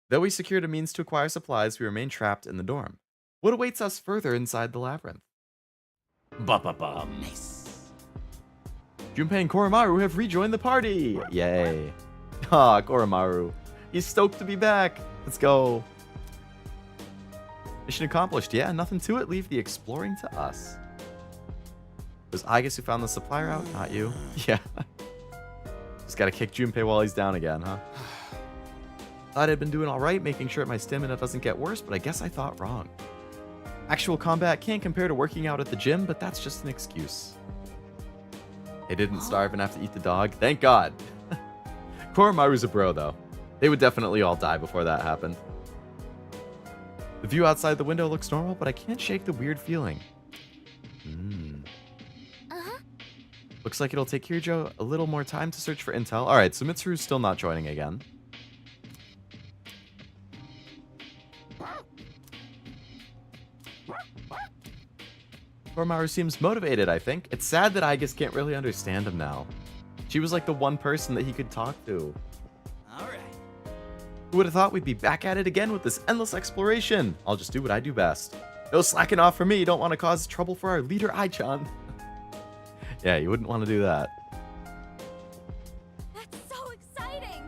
Though we secured a means to acquire supplies, we remain trapped in the dorm. What awaits us further inside the labyrinth? Ba-ba-bum. Nice. Junpei and Koromaru have rejoined the party! Yay. Ah, Koromaru. He's stoked to be back. Let's go. Mission accomplished. Yeah, nothing to it. Leave the exploring to us. It was Aigis who found the supply route, not you. Yeah. Just gotta kick Junpei while he's down again, huh? Thought I'd been doing alright, making sure my stamina doesn't get worse, but I guess I thought wrong. Actual combat can't compare to working out at the gym, but that's just an excuse. They didn't starve and have to eat the dog. Thank God. Koromaru's a bro, though. They would definitely all die before that happened. The view outside the window looks normal, but I can't shake the weird feeling. Looks like it'll take Kirijo a little more time to search for intel. Alright, so Mitsuru's still not joining again. Koromaru seems motivated, I think. It's sad that Aigis can't really understand him now. She was like the one person that he could talk to. Alright. Who would have thought we'd be back at it again with this endless exploration? I'll just do what I do best. No slacking off for me. Don't want to cause trouble for our leader, Ai-chan. Yeah, you wouldn't want to do that. That's so exciting!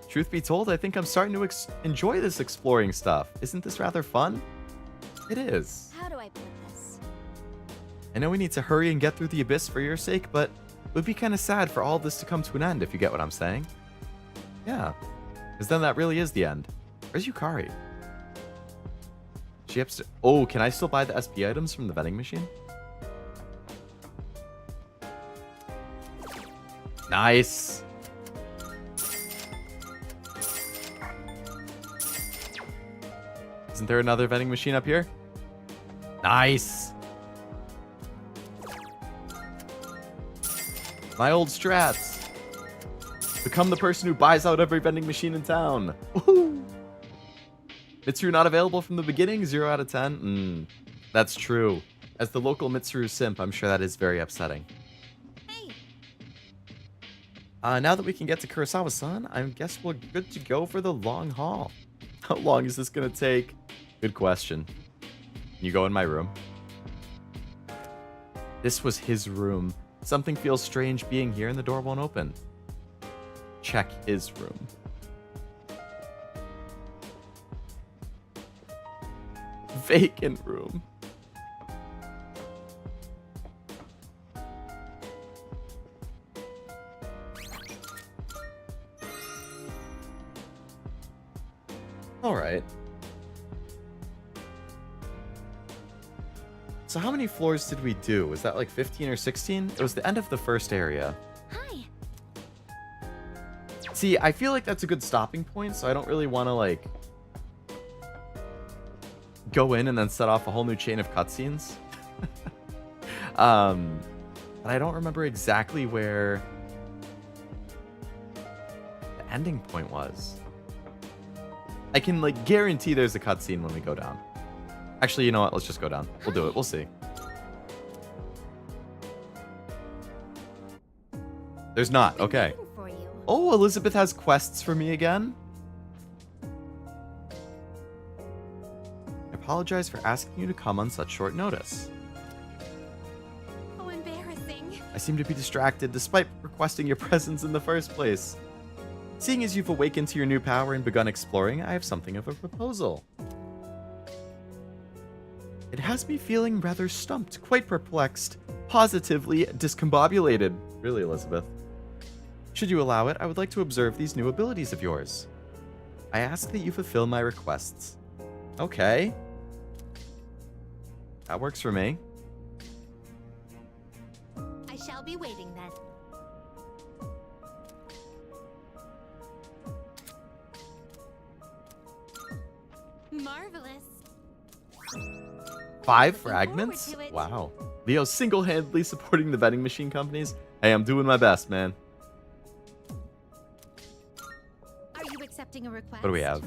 Truth be told, I think I'm starting to enjoy this exploring stuff. Isn't this rather fun? It is. How do I put this? I know we need to hurry and get through the abyss for your sake, but it would be kind of sad for all of this to come to an end, if you get what I'm saying. Yeah, because then that really is the end. Where's Yukari? She upstairs. Oh, can I still buy the SP items from the vending machine? Nice. Isn't there another vending machine up here? Nice. My old strats. Become the person who buys out every vending machine in town. Woohoo! Mitsuru not available from the beginning? 0 out of 10? That's true. As the local Mitsuru simp, I'm sure that is very upsetting. Hey. Now that we can get to Kurosawa-san, I guess we're good to go for the long haul. How long is this gonna take? Good question. Can you go in my room? This was his room. Something feels strange being here and the door won't open. Check his room. Vacant room. All right. So how many floors did we do? Was that like 15 or 16? It was the end of the first area. Hi. See, I feel like that's a good stopping point, so I don't really want to like go in and then set off a whole new chain of cutscenes. But I don't remember exactly where the ending point was. I can like guarantee there's a cutscene when we go down. Actually, you know what? Let's just go down. We'll do it. We'll see. There's not. Okay. Oh, Elizabeth has quests for me again. I apologize for asking you to come on such short notice. I seem to be distracted despite requesting your presence in the first place. Seeing as you've awakened to your new power and begun exploring, I have something of a proposal. It has me feeling rather stumped, quite perplexed, positively discombobulated. Really, Elizabeth. Should you allow it, I would like to observe these new abilities of yours. I ask that you fulfill my requests. Okay. That works for me. I shall be waiting then. Marvelous. 5 fragments? Wow. Leo single-handedly supporting the vending machine companies? Hey, I'm doing my best, man. Are you accepting a request? What do we have?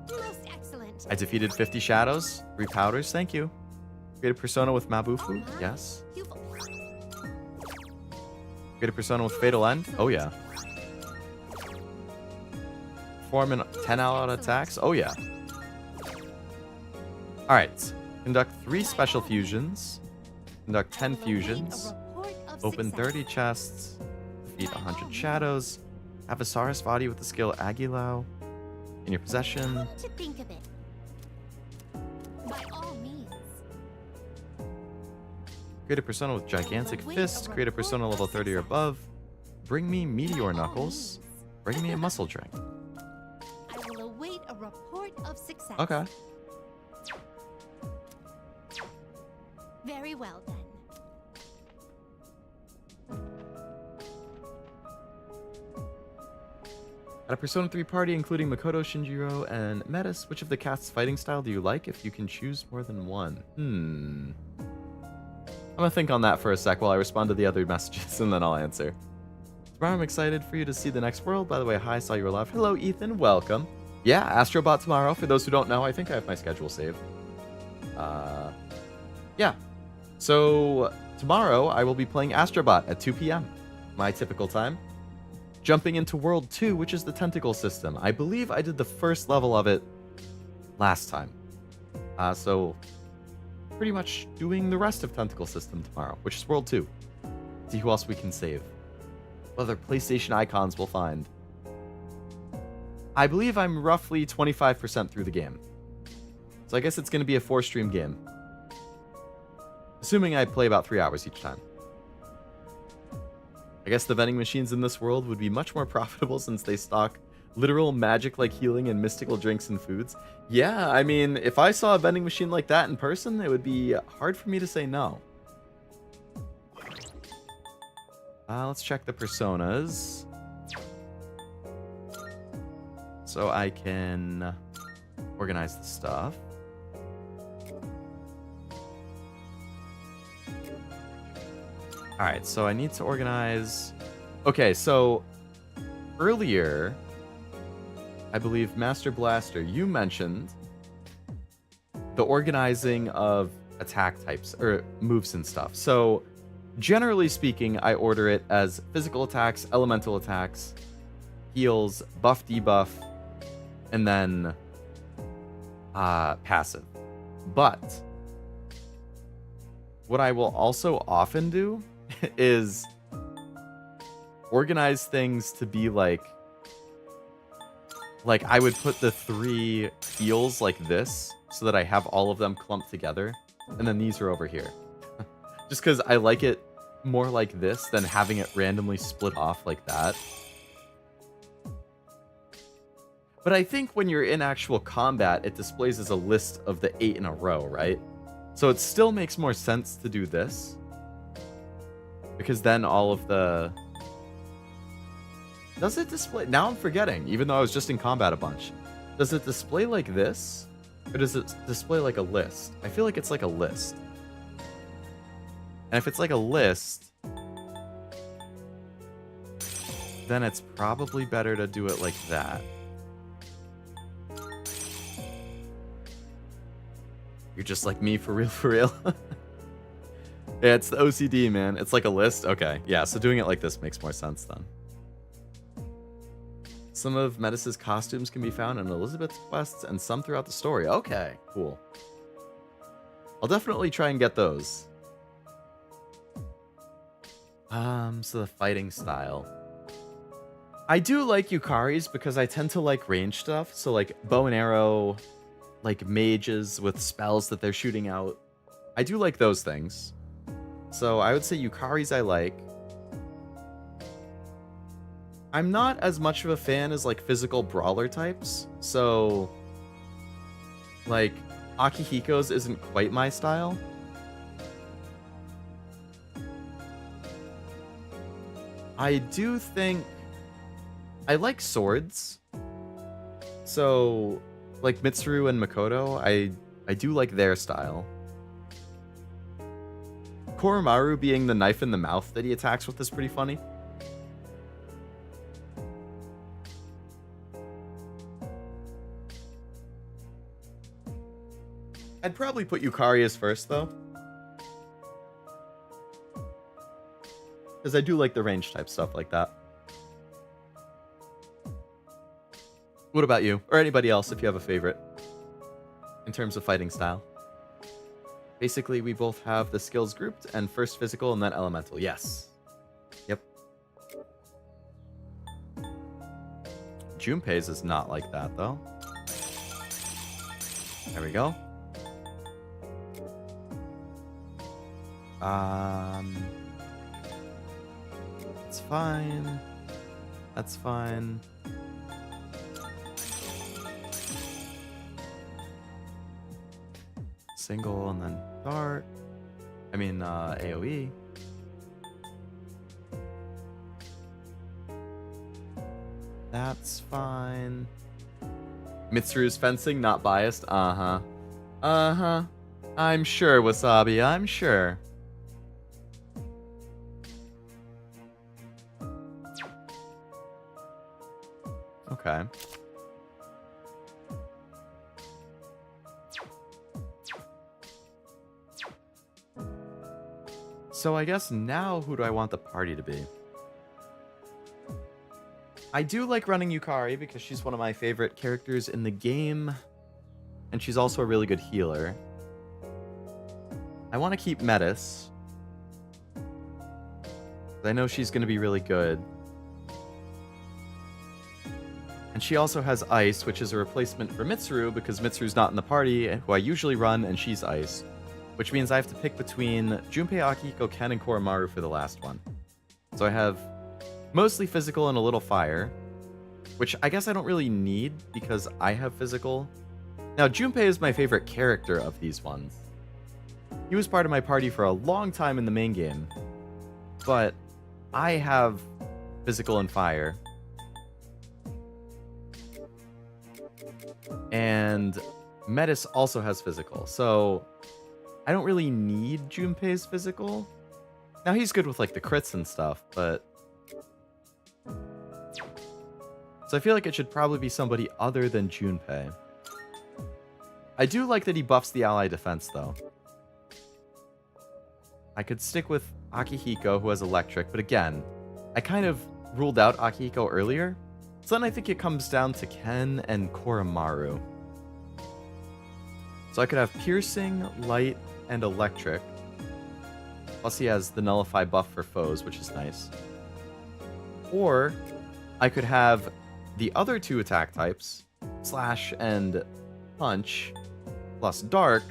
Most excellent. I defeated 50 shadows. 3 powders, thank you. Create a persona with Mabufu? Yes. Create a persona with Fatal End? Oh yeah. Perform an 10 all-out attacks? Oh yeah. Alright. Conduct 3 special fusions. Conduct 10 fusions. Open 30 chests. Defeat 100 shadows. Have a Sarasvati with the skill Aigis in your possession. To think of it. By all means. Create a persona with gigantic fist. Create a persona level 30 or above. Bring me meteor knuckles. Bring me a muscle drink. I will await a report of success. Okay. Very well then. At a Persona 3 party, including Makoto, Shinjiro, and Metis, which of the cast's fighting style do you like if you can choose more than one? I'm gonna think on that for a sec while I respond to the other messages, and then I'll answer. Tomorrow I'm excited for you to see the next world. By the way, hi, saw you were live. Hello, Ethan, welcome. Yeah, Astrobot tomorrow. For those who don't know, I think I have my schedule saved. Yeah. So, tomorrow I will be playing Astrobot at 2 p.m. my typical time. Jumping into World 2, which is the Tentacle System. I believe I did the first level of it last time. So, pretty much doing the rest of Tentacle System tomorrow, which is World 2. See who else we can save. What other PlayStation icons we'll find. I believe I'm roughly 25% through the game. So I guess it's going to be a 4-stream game. Assuming I play about 3 hours each time. I guess the vending machines in this world would be much more profitable since they stock literal magic-like healing and mystical drinks and foods. Yeah, I mean, if I saw a vending machine like that in person, it would be hard for me to say no. Let's check the personas. So I can organize the stuff. Alright, so I need to organize... Okay, so earlier, I believe Master Blaster, you mentioned the organizing of attack types, or moves and stuff. So, generally speaking, I order it as physical attacks, elemental attacks, heals, buff, debuff, and then passive. But what I will also often do is organize things to be like I would put the 3 heals like this so that I have all of them clumped together, and then these are over here. Just because I like it more like this than having it randomly split off like that. But I think when you're in actual combat, it displays as a list of the 8 in a row, right? So it still makes more sense to do this. Because then all of the... Does it display... Now I'm forgetting, even though I was just in combat a bunch. Does it display like this? Or does it display like a list? I feel like it's like a list. And if it's like a list, then it's probably better to do it like that. You're just like me, for real, for real. Yeah, it's the OCD, man. It's like a list. Okay, yeah, so doing it like this makes more sense then. Some of Metis' costumes can be found in Elizabeth's quests and some throughout the story. Okay, cool. I'll definitely try and get those. So the fighting style. I do like Yukari's because I tend to like range stuff. So like bow and arrow, like mages with spells that they're shooting out. I do like those things. So I would say Yukari's I like. I'm not as much of a fan as like physical brawler types. So like Akihiko's isn't quite my style. I do think I like swords. So like Mitsuru and Makoto, I do like their style. Koromaru being the knife in the mouth that he attacks with is pretty funny. I'd probably put Yukari as first, though. Because I do like the range type stuff like that. What about you? Or anybody else, if you have a favorite. In terms of fighting style. Basically, we both have the skills grouped, and first physical, and then elemental. Yes. Yep. Junpei's is not like that, though. There we go. It's fine. That's fine. Single and then dart. I mean, AoE. That's fine. Mitsuru's fencing, not biased. Uh-huh. Uh-huh. I'm sure, Wasabi, I'm sure. Okay. So I guess now who do I want the party to be? I do like running Yukari because she's one of my favorite characters in the game. And she's also a really good healer. I want to keep Metis. I know she's going to be really good. And she also has Ice, which is a replacement for Mitsuru because Mitsuru's not in the party, who I usually run, and she's Ice. Which means I have to pick between Junpei, Akihiko, Ken, and Koromaru for the last one. So I have mostly physical and a little fire, which I guess I don't really need because I have physical. Now, Junpei is my favorite character of these ones. He was part of my party for a long time in the main game, but I have physical and fire. And Metis also has physical, so I don't really need Junpei's physical. Now, he's good with, like, the crits and stuff, but... So I feel like it should probably be somebody other than Junpei. I do like that he buffs the ally defense, though. I could stick with Akihiko, who has electric, but again, I kind of ruled out Akihiko earlier. So then I think it comes down to Ken and Koromaru. So I could have piercing, light, and electric. Plus he has the nullify buff for foes, which is nice. Or I could have the other two attack types, slash and punch, plus dark,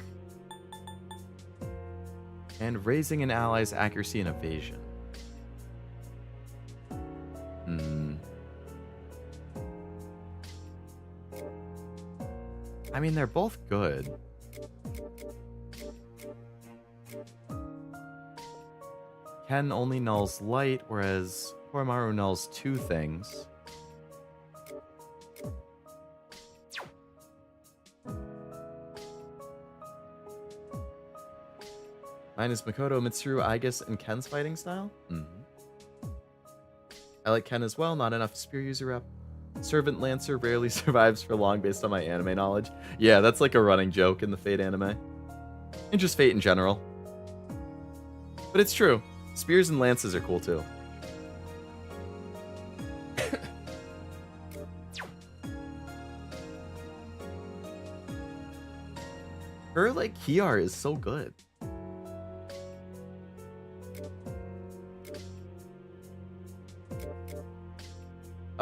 and raising an ally's accuracy and evasion. I mean, they're both good. Ken only nulls light, whereas Koromaru nulls two things. Mine is Makoto, Mitsuru, Aigis, and Ken's fighting style? I like Ken as well, not enough spear user rep. Servant Lancer rarely survives for long based on my anime knowledge. Yeah, that's like a running joke in the Fate anime. And just Fate in general. But it's true. Spears and lances are cool too. Her, like, Kiar is so good.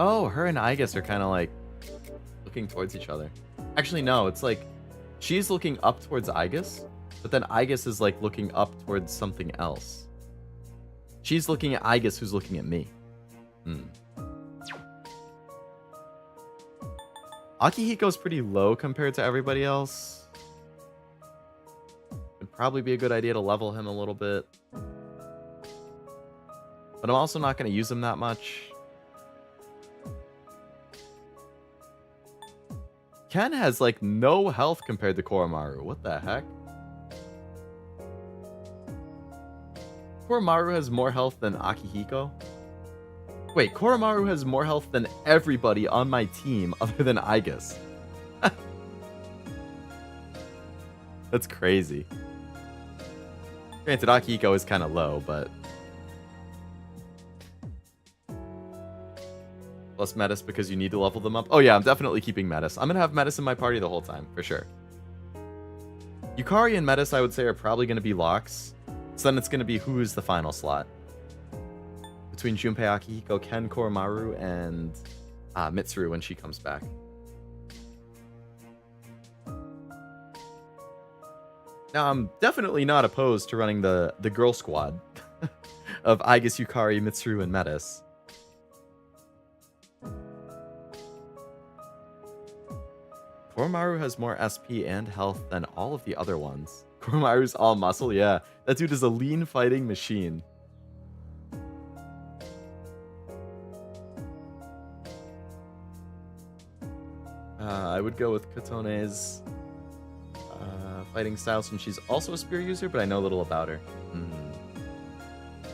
Oh, her and Aigis are kind of like looking towards each other. Actually, no, it's like she's looking up towards Aigis, but then Aigis is like looking up towards something else. She's looking at Aigis, who's looking at me. Akihiko's pretty low compared to everybody else. It'd probably be a good idea to level him a little bit. But I'm also not going to use him that much. Ken has like no health compared to Koromaru. What the heck? Koromaru has more health than Akihiko? Wait, Koromaru has more health than everybody on my team other than Aigis. That's crazy. Granted, Akihiko is kind of low, but... Plus Metis because you need to level them up. Oh yeah, I'm definitely keeping Metis. I'm going to have Metis in my party the whole time, for sure. Yukari and Metis, I would say, are probably going to be locks. So then it's going to be who's the final slot. Between Junpei, Akihiko, Ken, Koromaru, and Mitsuru when she comes back. Now, I'm definitely not opposed to running the girl squad of Aigis, Yukari, Mitsuru, and Metis. Koromaru has more SP and health than all of the other ones. Koromaru's all muscle? Yeah. That dude is a lean fighting machine. I would go with Kotone's fighting style since she's also a spear user, but I know little about her.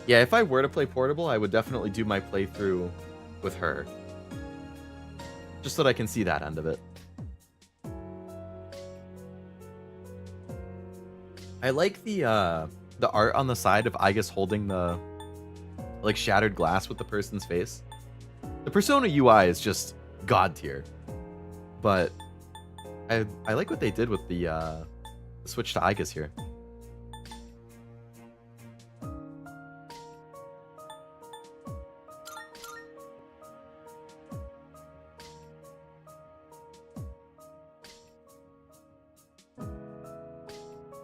Yeah, if I were to play Portable, I would definitely do my playthrough with her. Just so that I can see that end of it. I like the art on the side of Aigis holding the like shattered glass with the person's face. The Persona UI is just god tier. But I like what they did with the switch to Aigis here.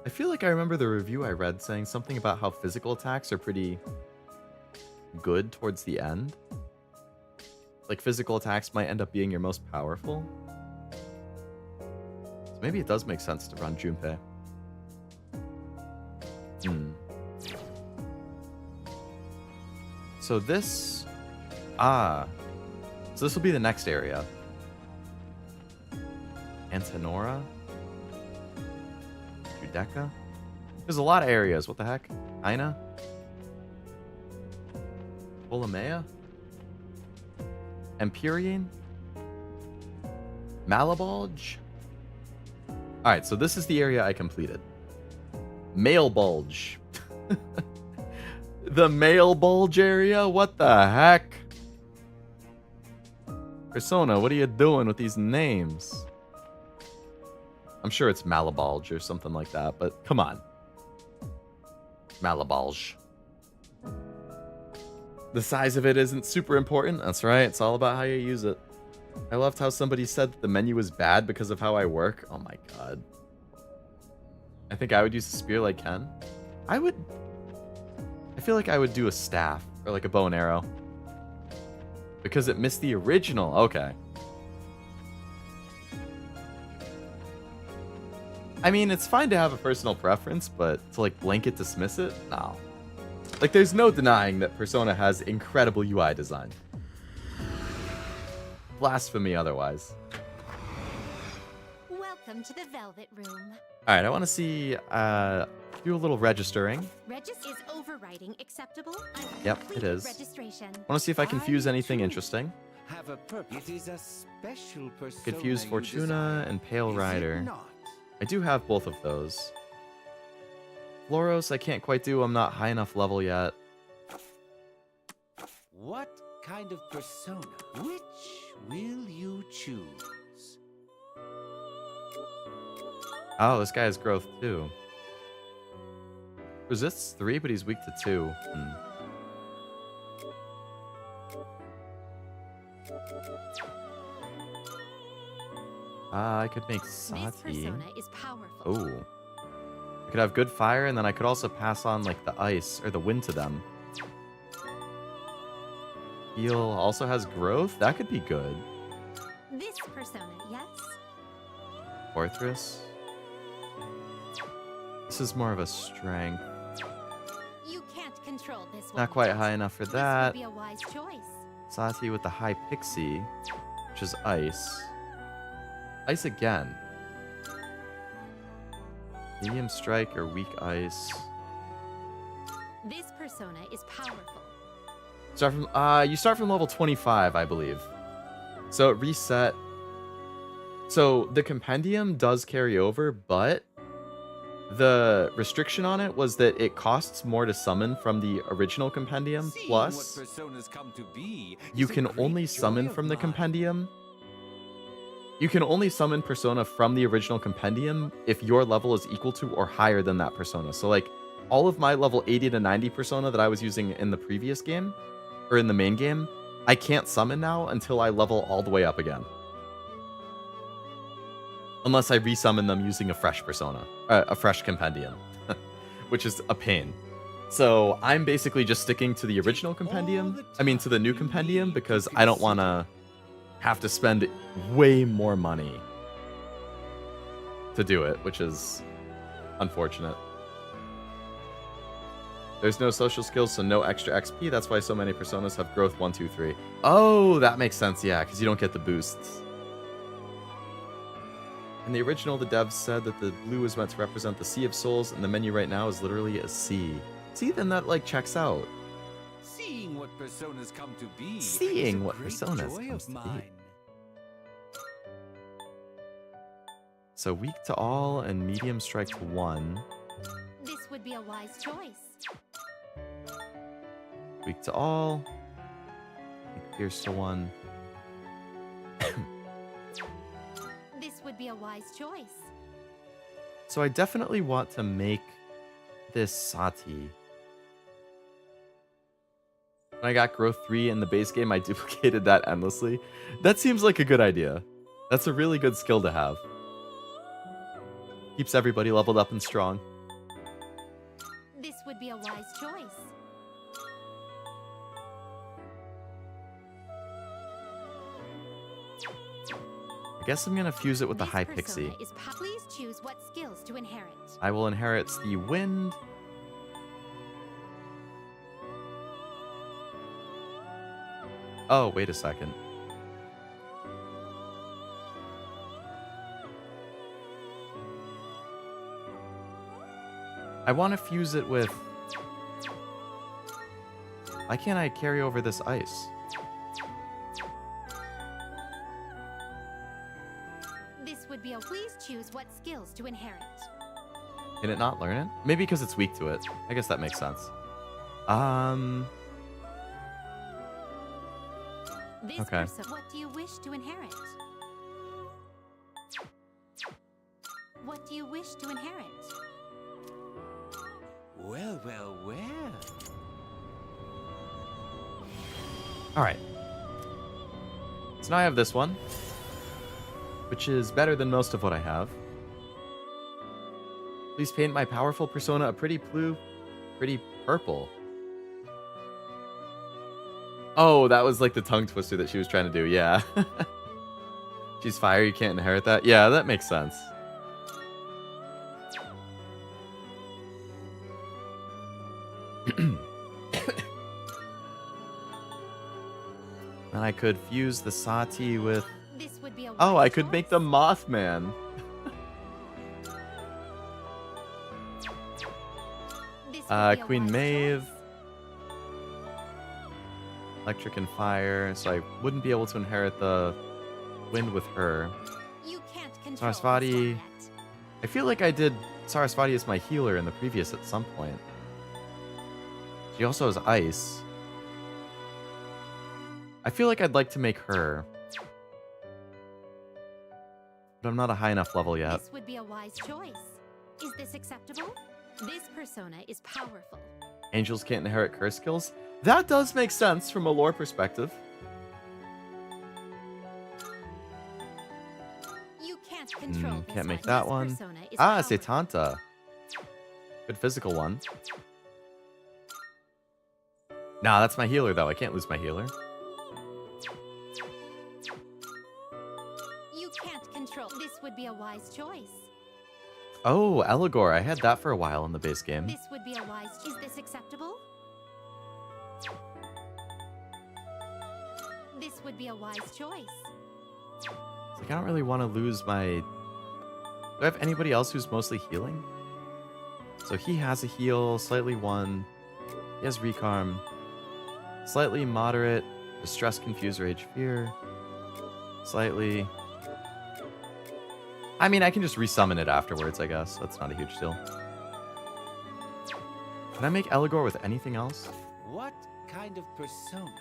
I feel like I remember the review I read saying something about how physical attacks are pretty good towards the end. Like physical attacks might end up being your most powerful. So maybe it does make sense to run Junpei. So this... so this will be the next area. Antenora? Judecca? There's a lot of areas. What the heck? Aina? Polamea? Empyrean? Malebolge? Alright, so this is the area I completed. Malebolge. The Malebolge area? What the heck? Persona, what are you doing with these names? I'm sure it's Malebolge or something like that, but come on. Malebolge. The size of it isn't super important. That's right. It's all about how you use it. I loved how somebody said that the menu was bad because of how I work. Oh my god. I think I would use a spear like Ken. I feel like I would do a staff or like a bow and arrow. Because it missed the original. Okay. I mean, it's fine to have a personal preference, but to like blanket dismiss it? No. Like, there's no denying that Persona has incredible UI design. Blasphemy otherwise. Welcome to the Velvet Room. Alright, I want to see, do a little registering. Is overriding acceptable? Yep, it is. Registration. I want to see if I confuse anything interesting. Have a purpose. It is a special persona. Confuse Fortuna and Pale Rider. I do have both of those. Floros, I can't quite do. I'm not high enough level yet. What kind of persona? Which will you choose? Oh, this guy has growth too. Resists 3, but he's weak to 2. I could make This Sati. persona is powerful. Oh. I could have good fire, and then I could also pass on, like, the ice or the wind to them. Heal also has growth? That could be good. This persona, yes? Fortress. This is more of a strength. You can't control this one. Not quite high enough for This that. would be a wise choice. Sati with the high pixie, which is ice. Ice again. Medium strike or weak ice. This persona is powerful. Start from you start from level 25, I believe. So it reset. So the compendium does carry over, but the restriction on it was that it costs more to summon from the original compendium. Seeing Plus, what personas come to be you is a can great only joy summon of from the mine. compendium. You can only summon persona from the original compendium if your level is equal to or higher than that persona. So like all of my level 80 to 90 persona that I was using in the previous game or in the main game, I can't summon now until I level all the way up again. Unless I resummon them using a fresh persona, a fresh compendium, which is a pain. So I'm basically just sticking to the original compendium. I mean, to the new compendium, because I don't want to have to spend way more money to do it, which is unfortunate. There's no social skills, so no extra XP. That's why so many personas have growth 1, 2, 3. Oh, that makes sense, yeah, because you don't get the boosts. In the original, the devs said that the blue is meant to represent the Sea of Souls, and the menu right now is literally a sea. See, then that, like, checks out. Seeing what personas come to be is Seeing a what great personas joy comes of to be. mine. So weak to all and medium strike to 1. This would be a wise choice. Weak to all. Weak pierce to 1. This would be a wise choice. So I definitely want to make this Sati. When I got growth 3 in the base game, I duplicated that endlessly. That seems like a good idea. That's a really good skill to have. Keeps everybody leveled up and strong. This would be a wise choice. I guess I'm gonna fuse it with the This high persona pixie. is please choose what skills to inherit. I will inherit the wind. Oh, wait a second. I want to fuse it with... Why can't I carry over this ice? This would be a please choose what skills to inherit. Can it not learn it? Maybe because it's weak to it. I guess that makes sense. This Okay. what do you wish to inherit? What do you wish to inherit? Well, well, well. Alright. So now I have this one, which is better than most of what I have. Please paint my powerful persona a pretty blue, pretty purple. Oh, that was like the tongue twister that she was trying to do, yeah. She's fire, you can't inherit that. Yeah, that makes sense. And I could fuse the Sati with... This would be a Oh, wise I could make the Mothman. This would be a Queen wise Maeve. choice. Electric and fire, so I wouldn't be able to inherit the wind with her. You can't control this Sarasvati. one yet. I feel like I did Sarasvati as my healer in the previous at some point. She also has ice. I feel like I'd like to make her. But I'm not a high enough level yet. This would be a wise choice. Is this acceptable? This persona is powerful. Angels can't inherit curse skills? That does make sense from a lore perspective. You Can't make This that one. persona is Ah, powerful. Setanta. Good physical one. Nah, that's my healer, though. I can't lose my healer. You can't control. This would be a wise choice. Oh, Eligor. I had that for a while in the base game. This would be a wise. Is this acceptable? This would be a wise choice. Like, I don't really want to lose my... Do I have anybody else who's mostly healing? So he has a heal, slightly 1. He has Recarm. Slightly moderate, Distress, Confuse, Rage, Fear. Slightly... I mean, I can just resummon it afterwards, I guess. That's not a huge deal. Can I make Eligor with anything else? What kind of persona?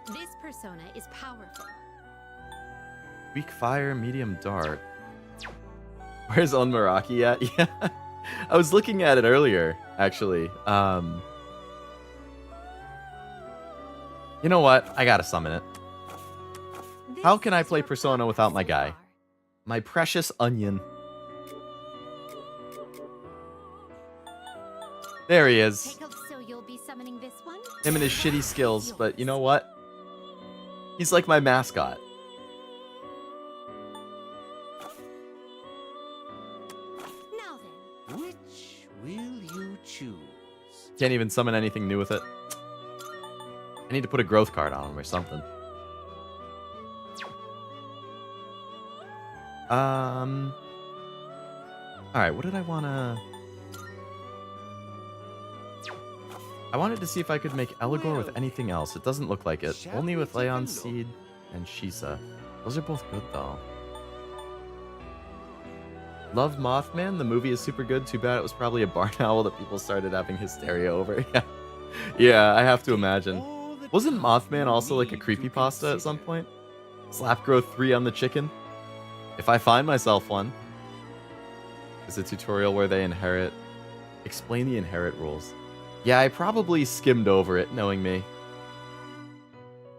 This persona is powerful. Weak Fire, Medium Dart. Where's Unmaraki at? Yeah. I was looking at it earlier, actually. You know what? I gotta summon it. How can I play Persona without my guy? My precious onion. There he is. So you'll be summoning this one? Him and his shitty skills, but you know what? He's like my mascot. Now then. Which will you choose? Can't even summon anything new with it. I need to put a growth card on him or something. Alright, what did I wanna... I wanted to see if I could make Eligor with anything else. It doesn't look like it. Only with Leon Seed and Shisa. Those are both good, though. Love Mothman. The movie is super good. Too bad it was probably a barn owl that people started having hysteria over. Yeah, yeah, I have to imagine. Wasn't Mothman also like a creepypasta at some point? Slap growth 3 on the chicken? If I find myself one. Is a tutorial where they inherit. Explain the inherit rules. Yeah, I probably skimmed over it, knowing me.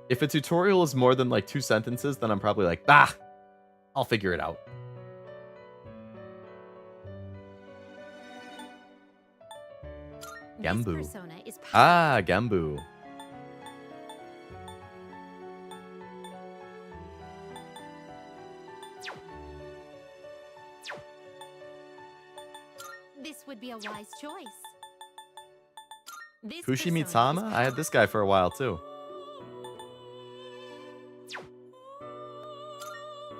If a tutorial is more than like 2 sentences, then I'm probably like, bah, I'll figure it out. Gambu. Ah, Gambu. This would be a wise choice. This Fushi persona is Mitsama? I had this guy for a while too.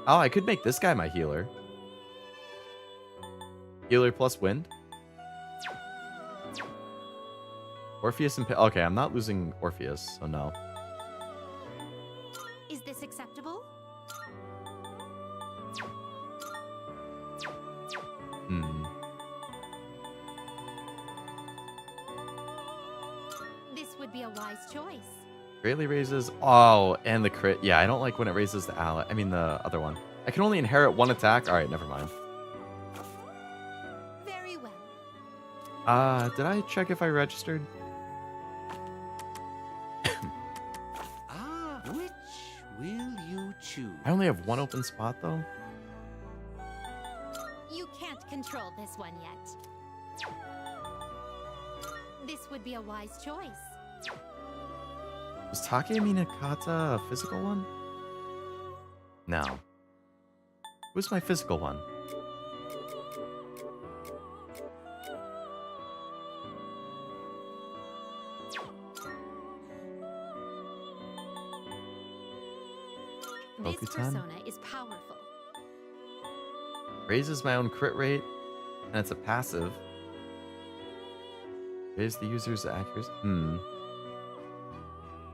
Oh, I could make this guy my healer. Healer plus wind. Orpheus and... Okay, I'm not losing Orpheus, so no. Is this acceptable? Hmm. This would be a wise choice. Greatly raises... Oh, and the crit. Yeah, I don't like when it raises the ally. I mean, the other one. I can only inherit 1 attack. Alright, never mind. Very well. Did I check if I registered? Which will you choose? I only have 1 open spot, though. You can't control this one yet. This would be a wise choice. Was Takemi Nakata a physical one? No. Who's my physical one? This Bokutan? persona is powerful. Raises my own crit rate, and it's a passive. Raise the user's accuracy.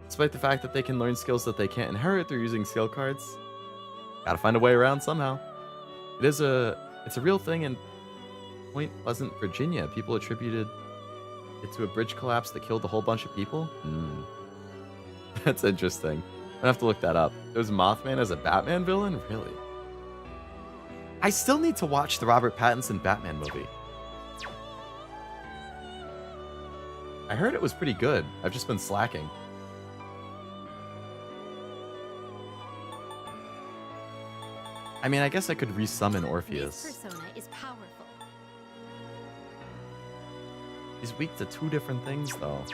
Despite the fact that they can learn skills that they can't inherit through using skill cards. Gotta find a way around somehow. It's a real thing in Point Pleasant, Virginia. People attributed it to a bridge collapse that killed a whole bunch of people. That's interesting. I have to look that up. There's Mothman as a Batman villain? Really? I still need to watch the Robert Pattinson Batman movie. I heard it was pretty good. I've just been slacking. I mean, I guess I could resummon This Orpheus. persona is powerful. He's weak to two different things, though.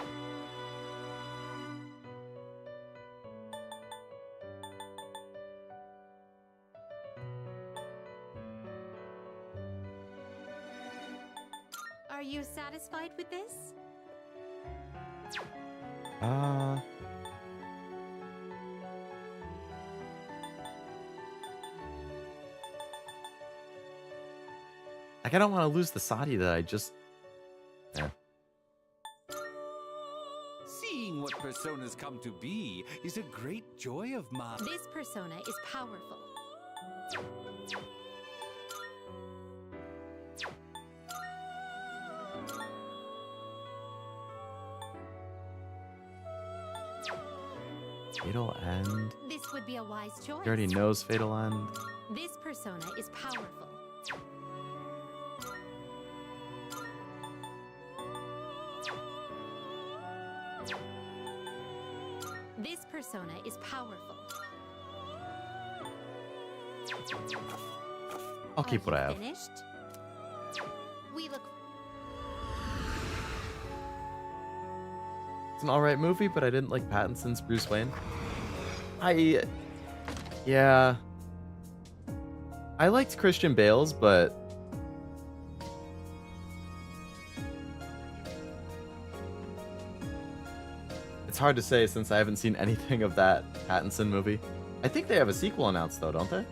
Are you satisfied with this? Like, I don't want to lose the Sadi that I just... Yeah. Seeing what personas come to be is a great joy of mine. This persona is powerful. Fatal End. This would be a wise choice. He already knows Fatal End. This persona is powerful. This persona is powerful. I'll keep what I have. Finished? We look. It's an alright movie, but I didn't like Pattinson's Bruce Wayne. Yeah. I liked Christian Bale's, but... It's hard to say since I haven't seen anything of that Pattinson movie. I think they have a sequel announced though, don't they?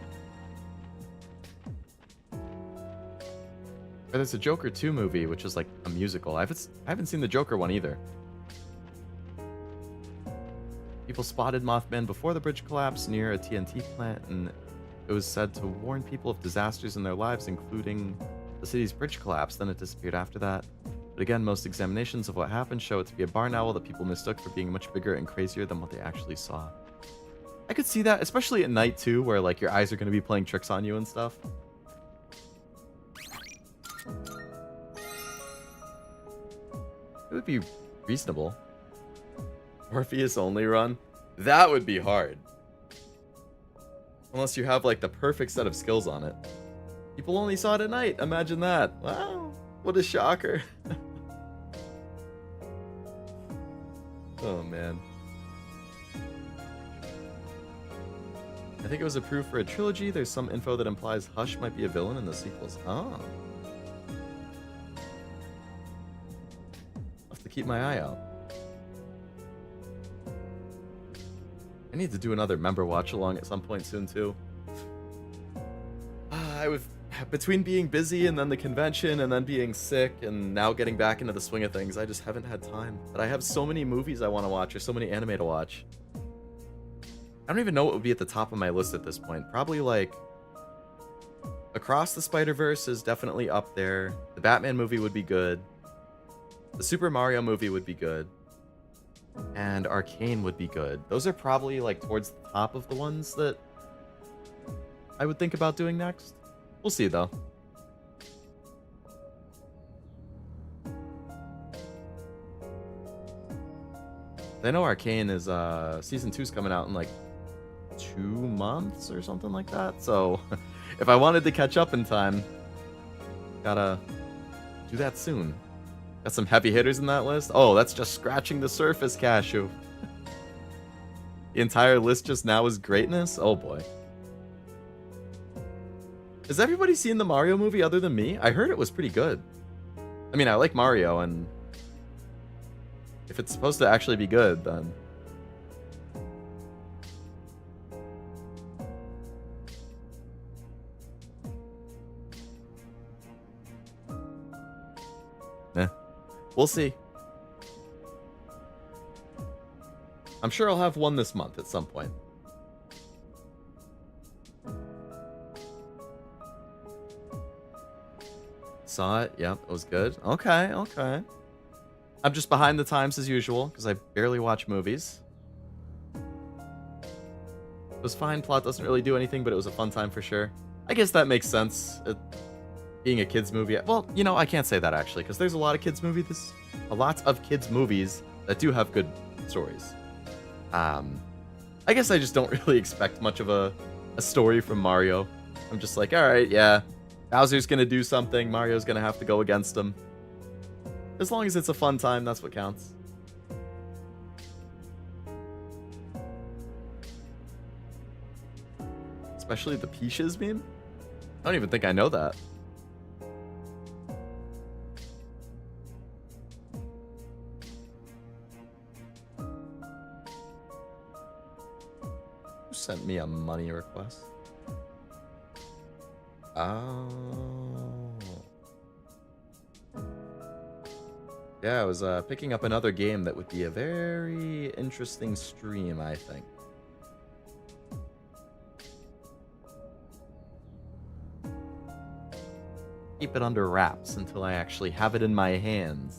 Or there's a Joker 2 movie, which is like a musical. I haven't seen the Joker one either. People spotted Mothman before the bridge collapsed near a TNT plant, and it was said to warn people of disasters in their lives, including the city's bridge collapse. Then it disappeared after that. But again, most examinations of what happened show it to be a barn owl that people mistook for being much bigger and crazier than what they actually saw. I could see that, especially at night too, where like your eyes are going to be playing tricks on you and stuff. It would be reasonable. Orpheus only run? That would be hard. Unless you have like the perfect set of skills on it. People only saw it at night. Imagine that. Wow. What a shocker. Oh man. I think it was approved for a trilogy. There's some info that implies Hush might be a villain in the sequels. Oh. I'll have to keep my eye out. I need to do another member watch along at some point soon too. Between being busy and then the convention and then being sick and now getting back into the swing of things, I just haven't had time. But I have so many movies I want to watch or so many anime to watch. I don't even know what would be at the top of my list at this point. Probably like Across the Spider-Verse is definitely up there. The Batman movie would be good. The Super Mario movie would be good. And Arcane would be good. Those are probably like towards the top of the ones that I would think about doing next. We'll see though. I know Arcane is season 2's coming out in like 2 months or something like that. So if I wanted to catch up in time, gotta do that soon. Got some heavy hitters in that list. Oh, that's just scratching the surface, Cashew. The entire list just now is greatness? Oh boy. Has everybody seen the Mario movie other than me? I heard it was pretty good. I mean, I like Mario, and if it's supposed to actually be good, then... We'll see. I'm sure I'll have one this month at some point. Saw it. Yep, it was good. Okay, okay. I'm just behind the times as usual because I barely watch movies. It was fine. Plot doesn't really do anything, but it was a fun time for sure. I guess that makes sense. Being a kids movie. Well, you know, I can't say that actually because there's a lot of kids movies. A lot of kids movies that do have good stories. I guess I just don't really expect much of a story from Mario. I'm just like, alright, yeah. Bowser's gonna do something, Mario's gonna have to go against him. As long as it's a fun time, that's what counts. Especially the Peaches meme? I don't even think I know that. Who sent me a money request? Oh. Yeah, I was picking up another game that would be a very interesting stream, I think. Keep it under wraps until I actually have it in my hands.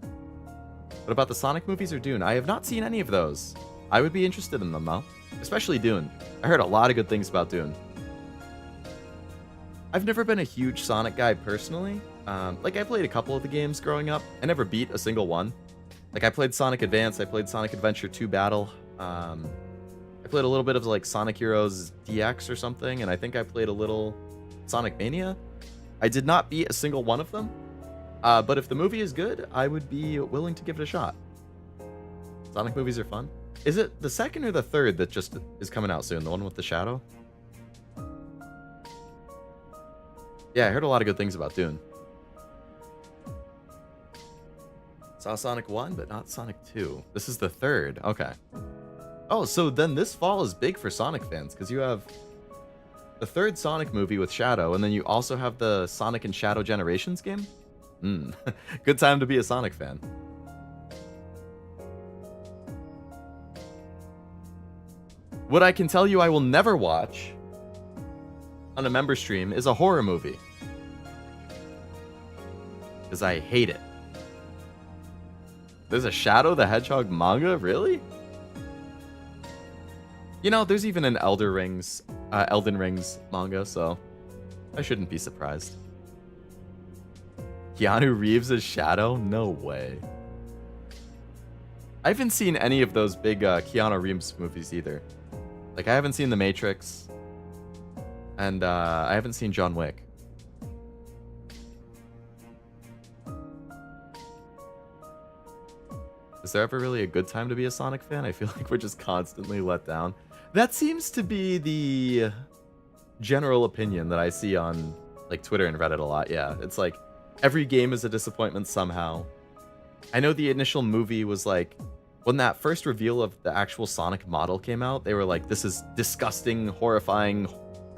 What about the Sonic movies or Dune? I have not seen any of those. I would be interested in them, though. Especially Dune. I heard a lot of good things about Dune. I've never been a huge Sonic guy personally. Like, I played a couple of the games growing up. I never beat a single one. Like, I played Sonic Advance. I played Sonic Adventure 2 Battle. I played a little bit of, like, Sonic Heroes DX or something. And I think I played a little Sonic Mania. I did not beat a single one of them. But if the movie is good, I would be willing to give it a shot. Sonic movies are fun. Is it the second or the third that just is coming out soon? The one with the shadow? Yeah, I heard a lot of good things about Dune. Saw Sonic 1, but not Sonic 2. This is the third. Okay. Oh, so then this fall is big for Sonic fans, because you have the third Sonic movie with Shadow, and then you also have the Sonic and Shadow Generations game? Good time to be a Sonic fan. What I can tell you I will never watch on a member stream is a horror movie. Because I hate it. There's a Shadow the Hedgehog manga? Really? You know, there's even an Elden Rings manga, so I shouldn't be surprised. Keanu Reeves as Shadow? No way. I haven't seen any of those big Keanu Reeves movies either. Like, I haven't seen The Matrix, and I haven't seen John Wick. Is there ever really a good time to be a Sonic fan? I feel like we're just constantly let down. That seems to be the general opinion that I see on, like, Twitter and Reddit a lot, yeah. It's like, every game is a disappointment somehow. I know the initial movie was like, when that first reveal of the actual Sonic model came out, they were like, this is disgusting, horrifying,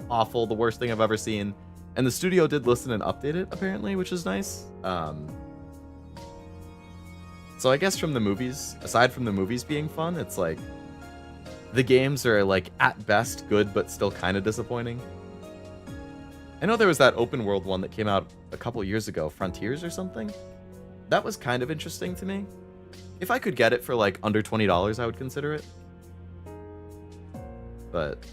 awful, the worst thing I've ever seen. And the studio did listen and update it, apparently, which is nice. So I guess from the movies, aside from the movies being fun, it's like, the games are like, at best, good, but still kind of disappointing. I know there was that open world one that came out a couple years ago, Frontiers or something. That was kind of interesting to me. If I could get it for like under $20, I would consider it. But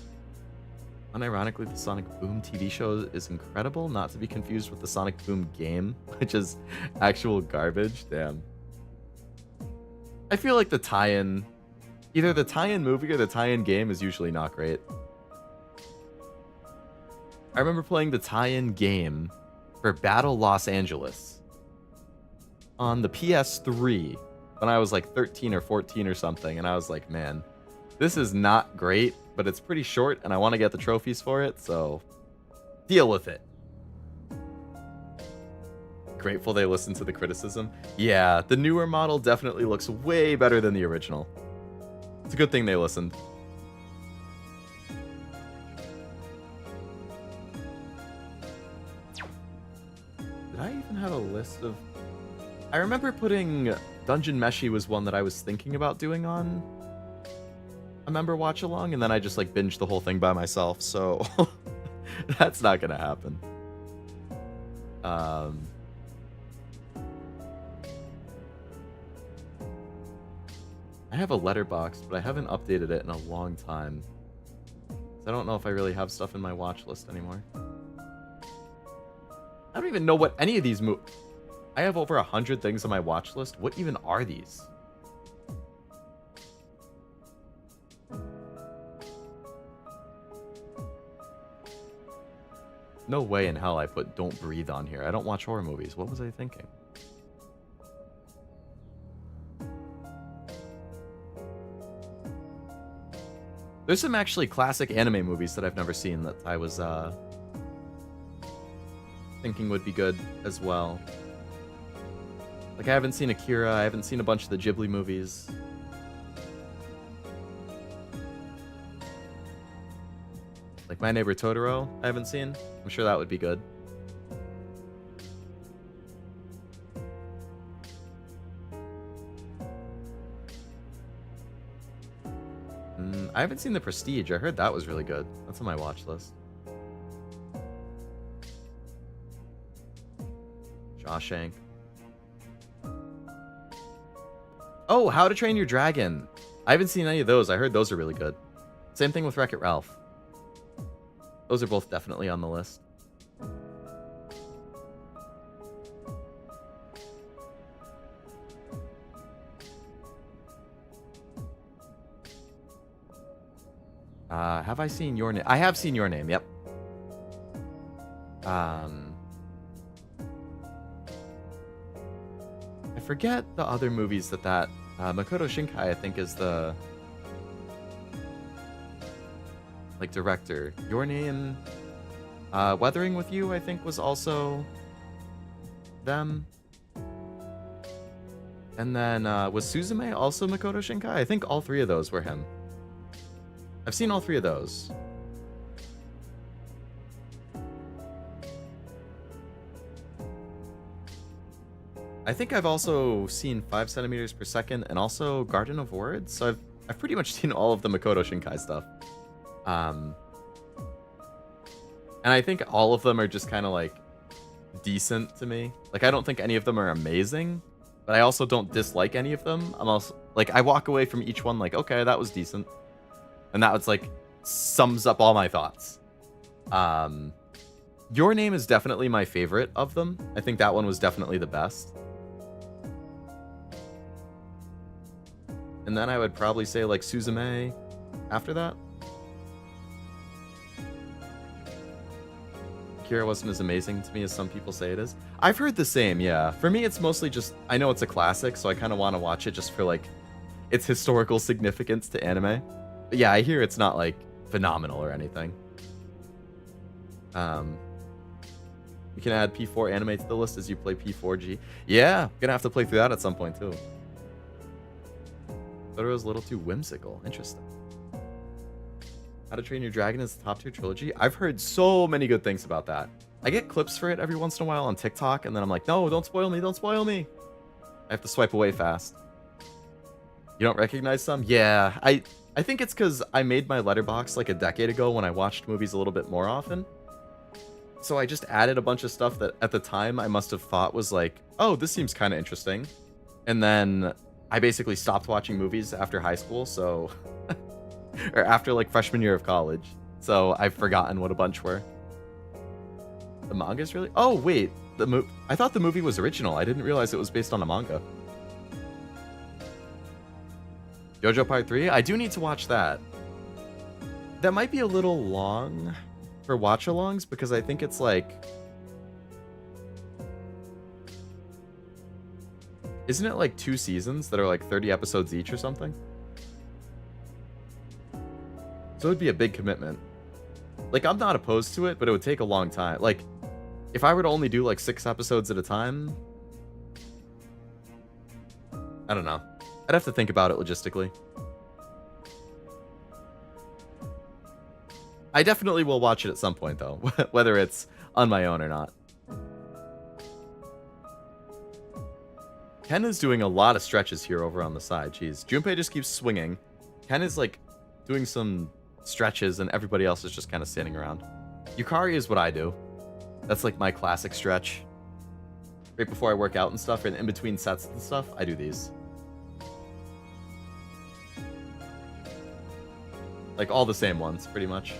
unironically, the Sonic Boom TV show is incredible, not to be confused with the Sonic Boom game, which is actual garbage. Damn. I feel like the tie-in, either the tie-in movie or the tie-in game is usually not great. I remember playing the tie-in game for Battle Los Angeles on the PS3 when I was like 13 or 14 or something, and I was like, man, this is not great, but it's pretty short, and I want to get the trophies for it, so deal with it. Grateful they listened to the criticism. Yeah, the newer model definitely looks way better than the original. It's a good thing they listened. Did I even have a list of... I remember putting Dungeon Meshi was one that I was thinking about doing on a member watch along, and then I just like binged the whole thing by myself, so that's not gonna happen. I have a letterbox, but I haven't updated it in a long time. So I don't know if I really have stuff in my watch list anymore. I don't even know what any of these I have over 100 things on my watch list. What even are these? no way in hell I put Don't Breathe on here. I don't watch horror movies. What was I thinking? There's some actually classic anime movies that I've never seen that I was thinking would be good as well. Like, I haven't seen Akira, I haven't seen a bunch of the Ghibli movies. Like My Neighbor Totoro, I haven't seen. I'm sure that would be good. I haven't seen The Prestige. I heard that was really good. That's on my watch list. Shawshank. Oh, How to Train Your Dragon. I haven't seen any of those. I heard those are really good. Same thing with Wreck-It Ralph. Those are both definitely on the list. Have I seen Your Name? I have seen Your Name, yep. I forget the other movies that Makoto Shinkai, I think, is the like director. Your Name, Weathering with You, I think, was also them. And then was Suzume also Makoto Shinkai? I think all three of those were him. I've seen all three of those. I think I've also seen 5 centimeters per second and also Garden of Words. So I've pretty much seen all of the Makoto Shinkai stuff. And I think all of them are just kind of like decent to me. Like, I don't think any of them are amazing, but I also don't dislike any of them. I'm also like, I walk away from each one like, okay, that was decent. And that was like sums up all my thoughts. Your Name is definitely my favorite of them. I think that one was definitely the best. And then I would probably say like Suzume after that. Akira wasn't as amazing to me as some people say it is. I've heard the same, yeah. For me, it's mostly just, I know it's a classic, so I kind of want to watch it just for like its historical significance to anime. But yeah, I hear it's not like phenomenal or anything. You can add P4 anime to the list as you play P4G. Yeah, gonna have to play through that at some point too. Totoro's a little too whimsical. Interesting. How to Train Your Dragon is the top tier trilogy. I've heard so many good things about that. I get clips for it every once in a while on TikTok, and then I'm like, no, don't spoil me, don't spoil me. I have to swipe away fast. You don't recognize some? Yeah, I think it's because I made my letterbox like a decade ago when I watched movies a little bit more often. So I just added a bunch of stuff that at the time I must have thought was like, oh, this seems kind of interesting. And then I basically stopped watching movies after high school, so... or after like freshman year of college. So I've forgotten what a bunch were. The manga's really... Oh, wait. I thought the movie was original. I didn't realize it was based on a manga. JoJo Part 3? I do need to watch that. That might be a little long for watch-alongs because I think it's like... Isn't it like 2 seasons that are like 30 episodes each or something? So it would be a big commitment. Like, I'm not opposed to it, but it would take a long time. Like, if I were to only do like 6 episodes at a time... I don't know. I'd have to think about it logistically. I definitely will watch it at some point, though. Whether it's on my own or not. Ken is doing a lot of stretches here over on the side. Jeez. Junpei just keeps swinging. Ken is, like, doing some stretches, and everybody else is just kind of standing around. Yukari is what I do. That's, like, my classic stretch. Right before I work out and stuff, and in between sets and stuff, I do these. Like, all the same ones, pretty much.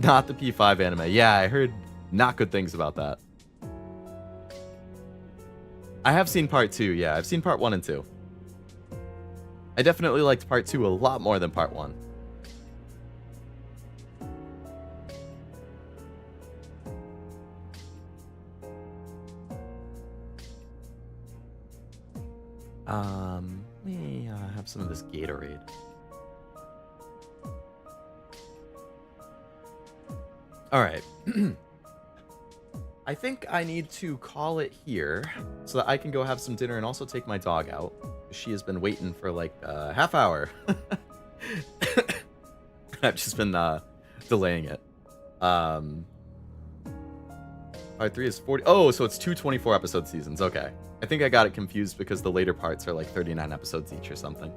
Not the P5 anime. Yeah, I heard not good things about that. I have seen part 2, yeah. I've seen part 1 and 2. I definitely liked part 2 a lot more than part 1. Let me have some of this Gatorade. All right. I think I need to call it here so that I can go have some dinner and also take my dog out. She has been waiting for like a half hour. I've just been delaying it. Part 3 is 40. Oh, so it's 2 24-episode seasons. Okay. I think I got it confused because the later parts are like 39 episodes each or something.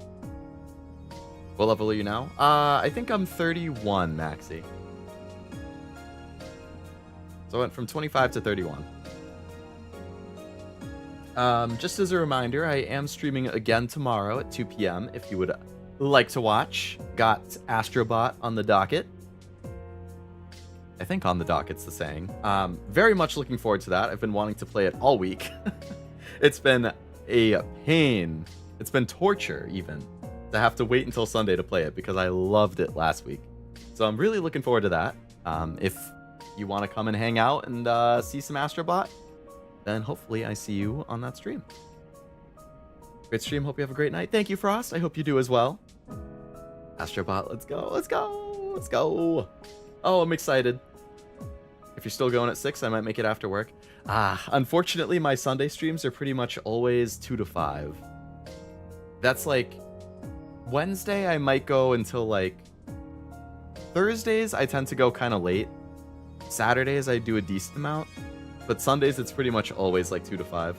What level are you now? I think I'm 31, Maxi. So I went from 25 to 31. Just as a reminder, I am streaming again tomorrow at 2 p.m. if you would like to watch. Got Astrobot on the docket. I think on the docket's the saying. Very much looking forward to that. I've been wanting to play it all week. It's been a pain. It's been torture, even, to have to wait until Sunday to play it because I loved it last week. So I'm really looking forward to that. If you want to come and hang out and see some Astrobot, then hopefully I see you on that stream. Great stream. Hope you have a great night. Thank you, Frost. I hope you do as well. Astrobot, let's go. Let's go. Let's go. Oh, I'm excited. If you're still going at 6, I might make it after work. Unfortunately, my Sunday streams are pretty much always 2 to 5. That's like Wednesday, I might go until like Thursdays, I tend to go kind of late. Saturdays, I do a decent amount. But Sundays, it's pretty much always like 2 to 5.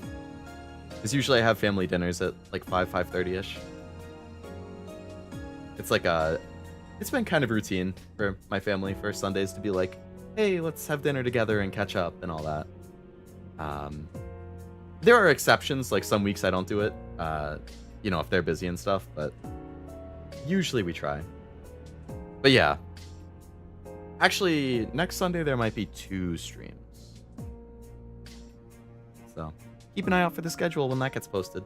Because usually I have family dinners at like 5:30ish. It's like it's been kind of routine for my family for Sundays to be like, hey, let's have dinner together and catch up and all that. There are exceptions, like some weeks I don't do it, you know, if they're busy and stuff, but usually we try. But yeah. Actually, next Sunday there might be 2 streams. So, keep an eye out for the schedule when that gets posted.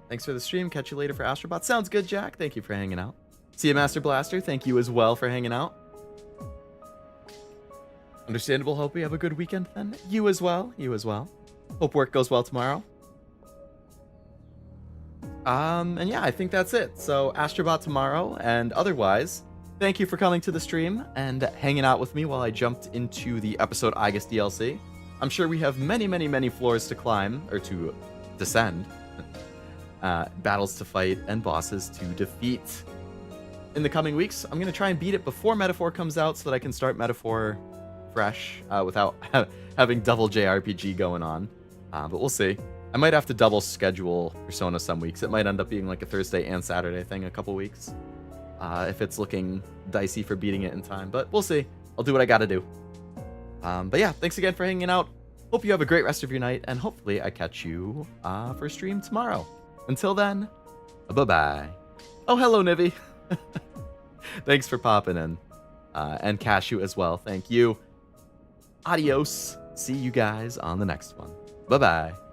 Thanks for the stream. Catch you later for Astrobot. Sounds good, Jack. Thank you for hanging out. See you, Master Blaster. Thank you as well for hanging out. Understandable. Hope you have a good weekend then. You as well. You as well. Hope work goes well tomorrow. And yeah, I think that's it. So Astrobot tomorrow, and otherwise, thank you for coming to the stream and hanging out with me while I jumped into the episode Aigis DLC. I'm sure we have many, many, many floors to climb, or to descend. Battles to fight, and bosses to defeat. In the coming weeks, I'm going to try and beat it before Metaphor comes out so that I can start Metaphor fresh without having double JRPG going on. But we'll see. I might have to double schedule Persona some weeks. It might end up being like a Thursday and Saturday thing a couple weeks. If it's looking dicey for beating it in time. But we'll see. I'll do what I gotta do. But yeah, thanks again for hanging out. Hope you have a great rest of your night. And hopefully I catch you for a stream tomorrow. Until then, bye-bye. Oh, hello, Nivi. Thanks for popping in. And Cashew as well. Thank you. Adios. See you guys on the next one. Bye-bye.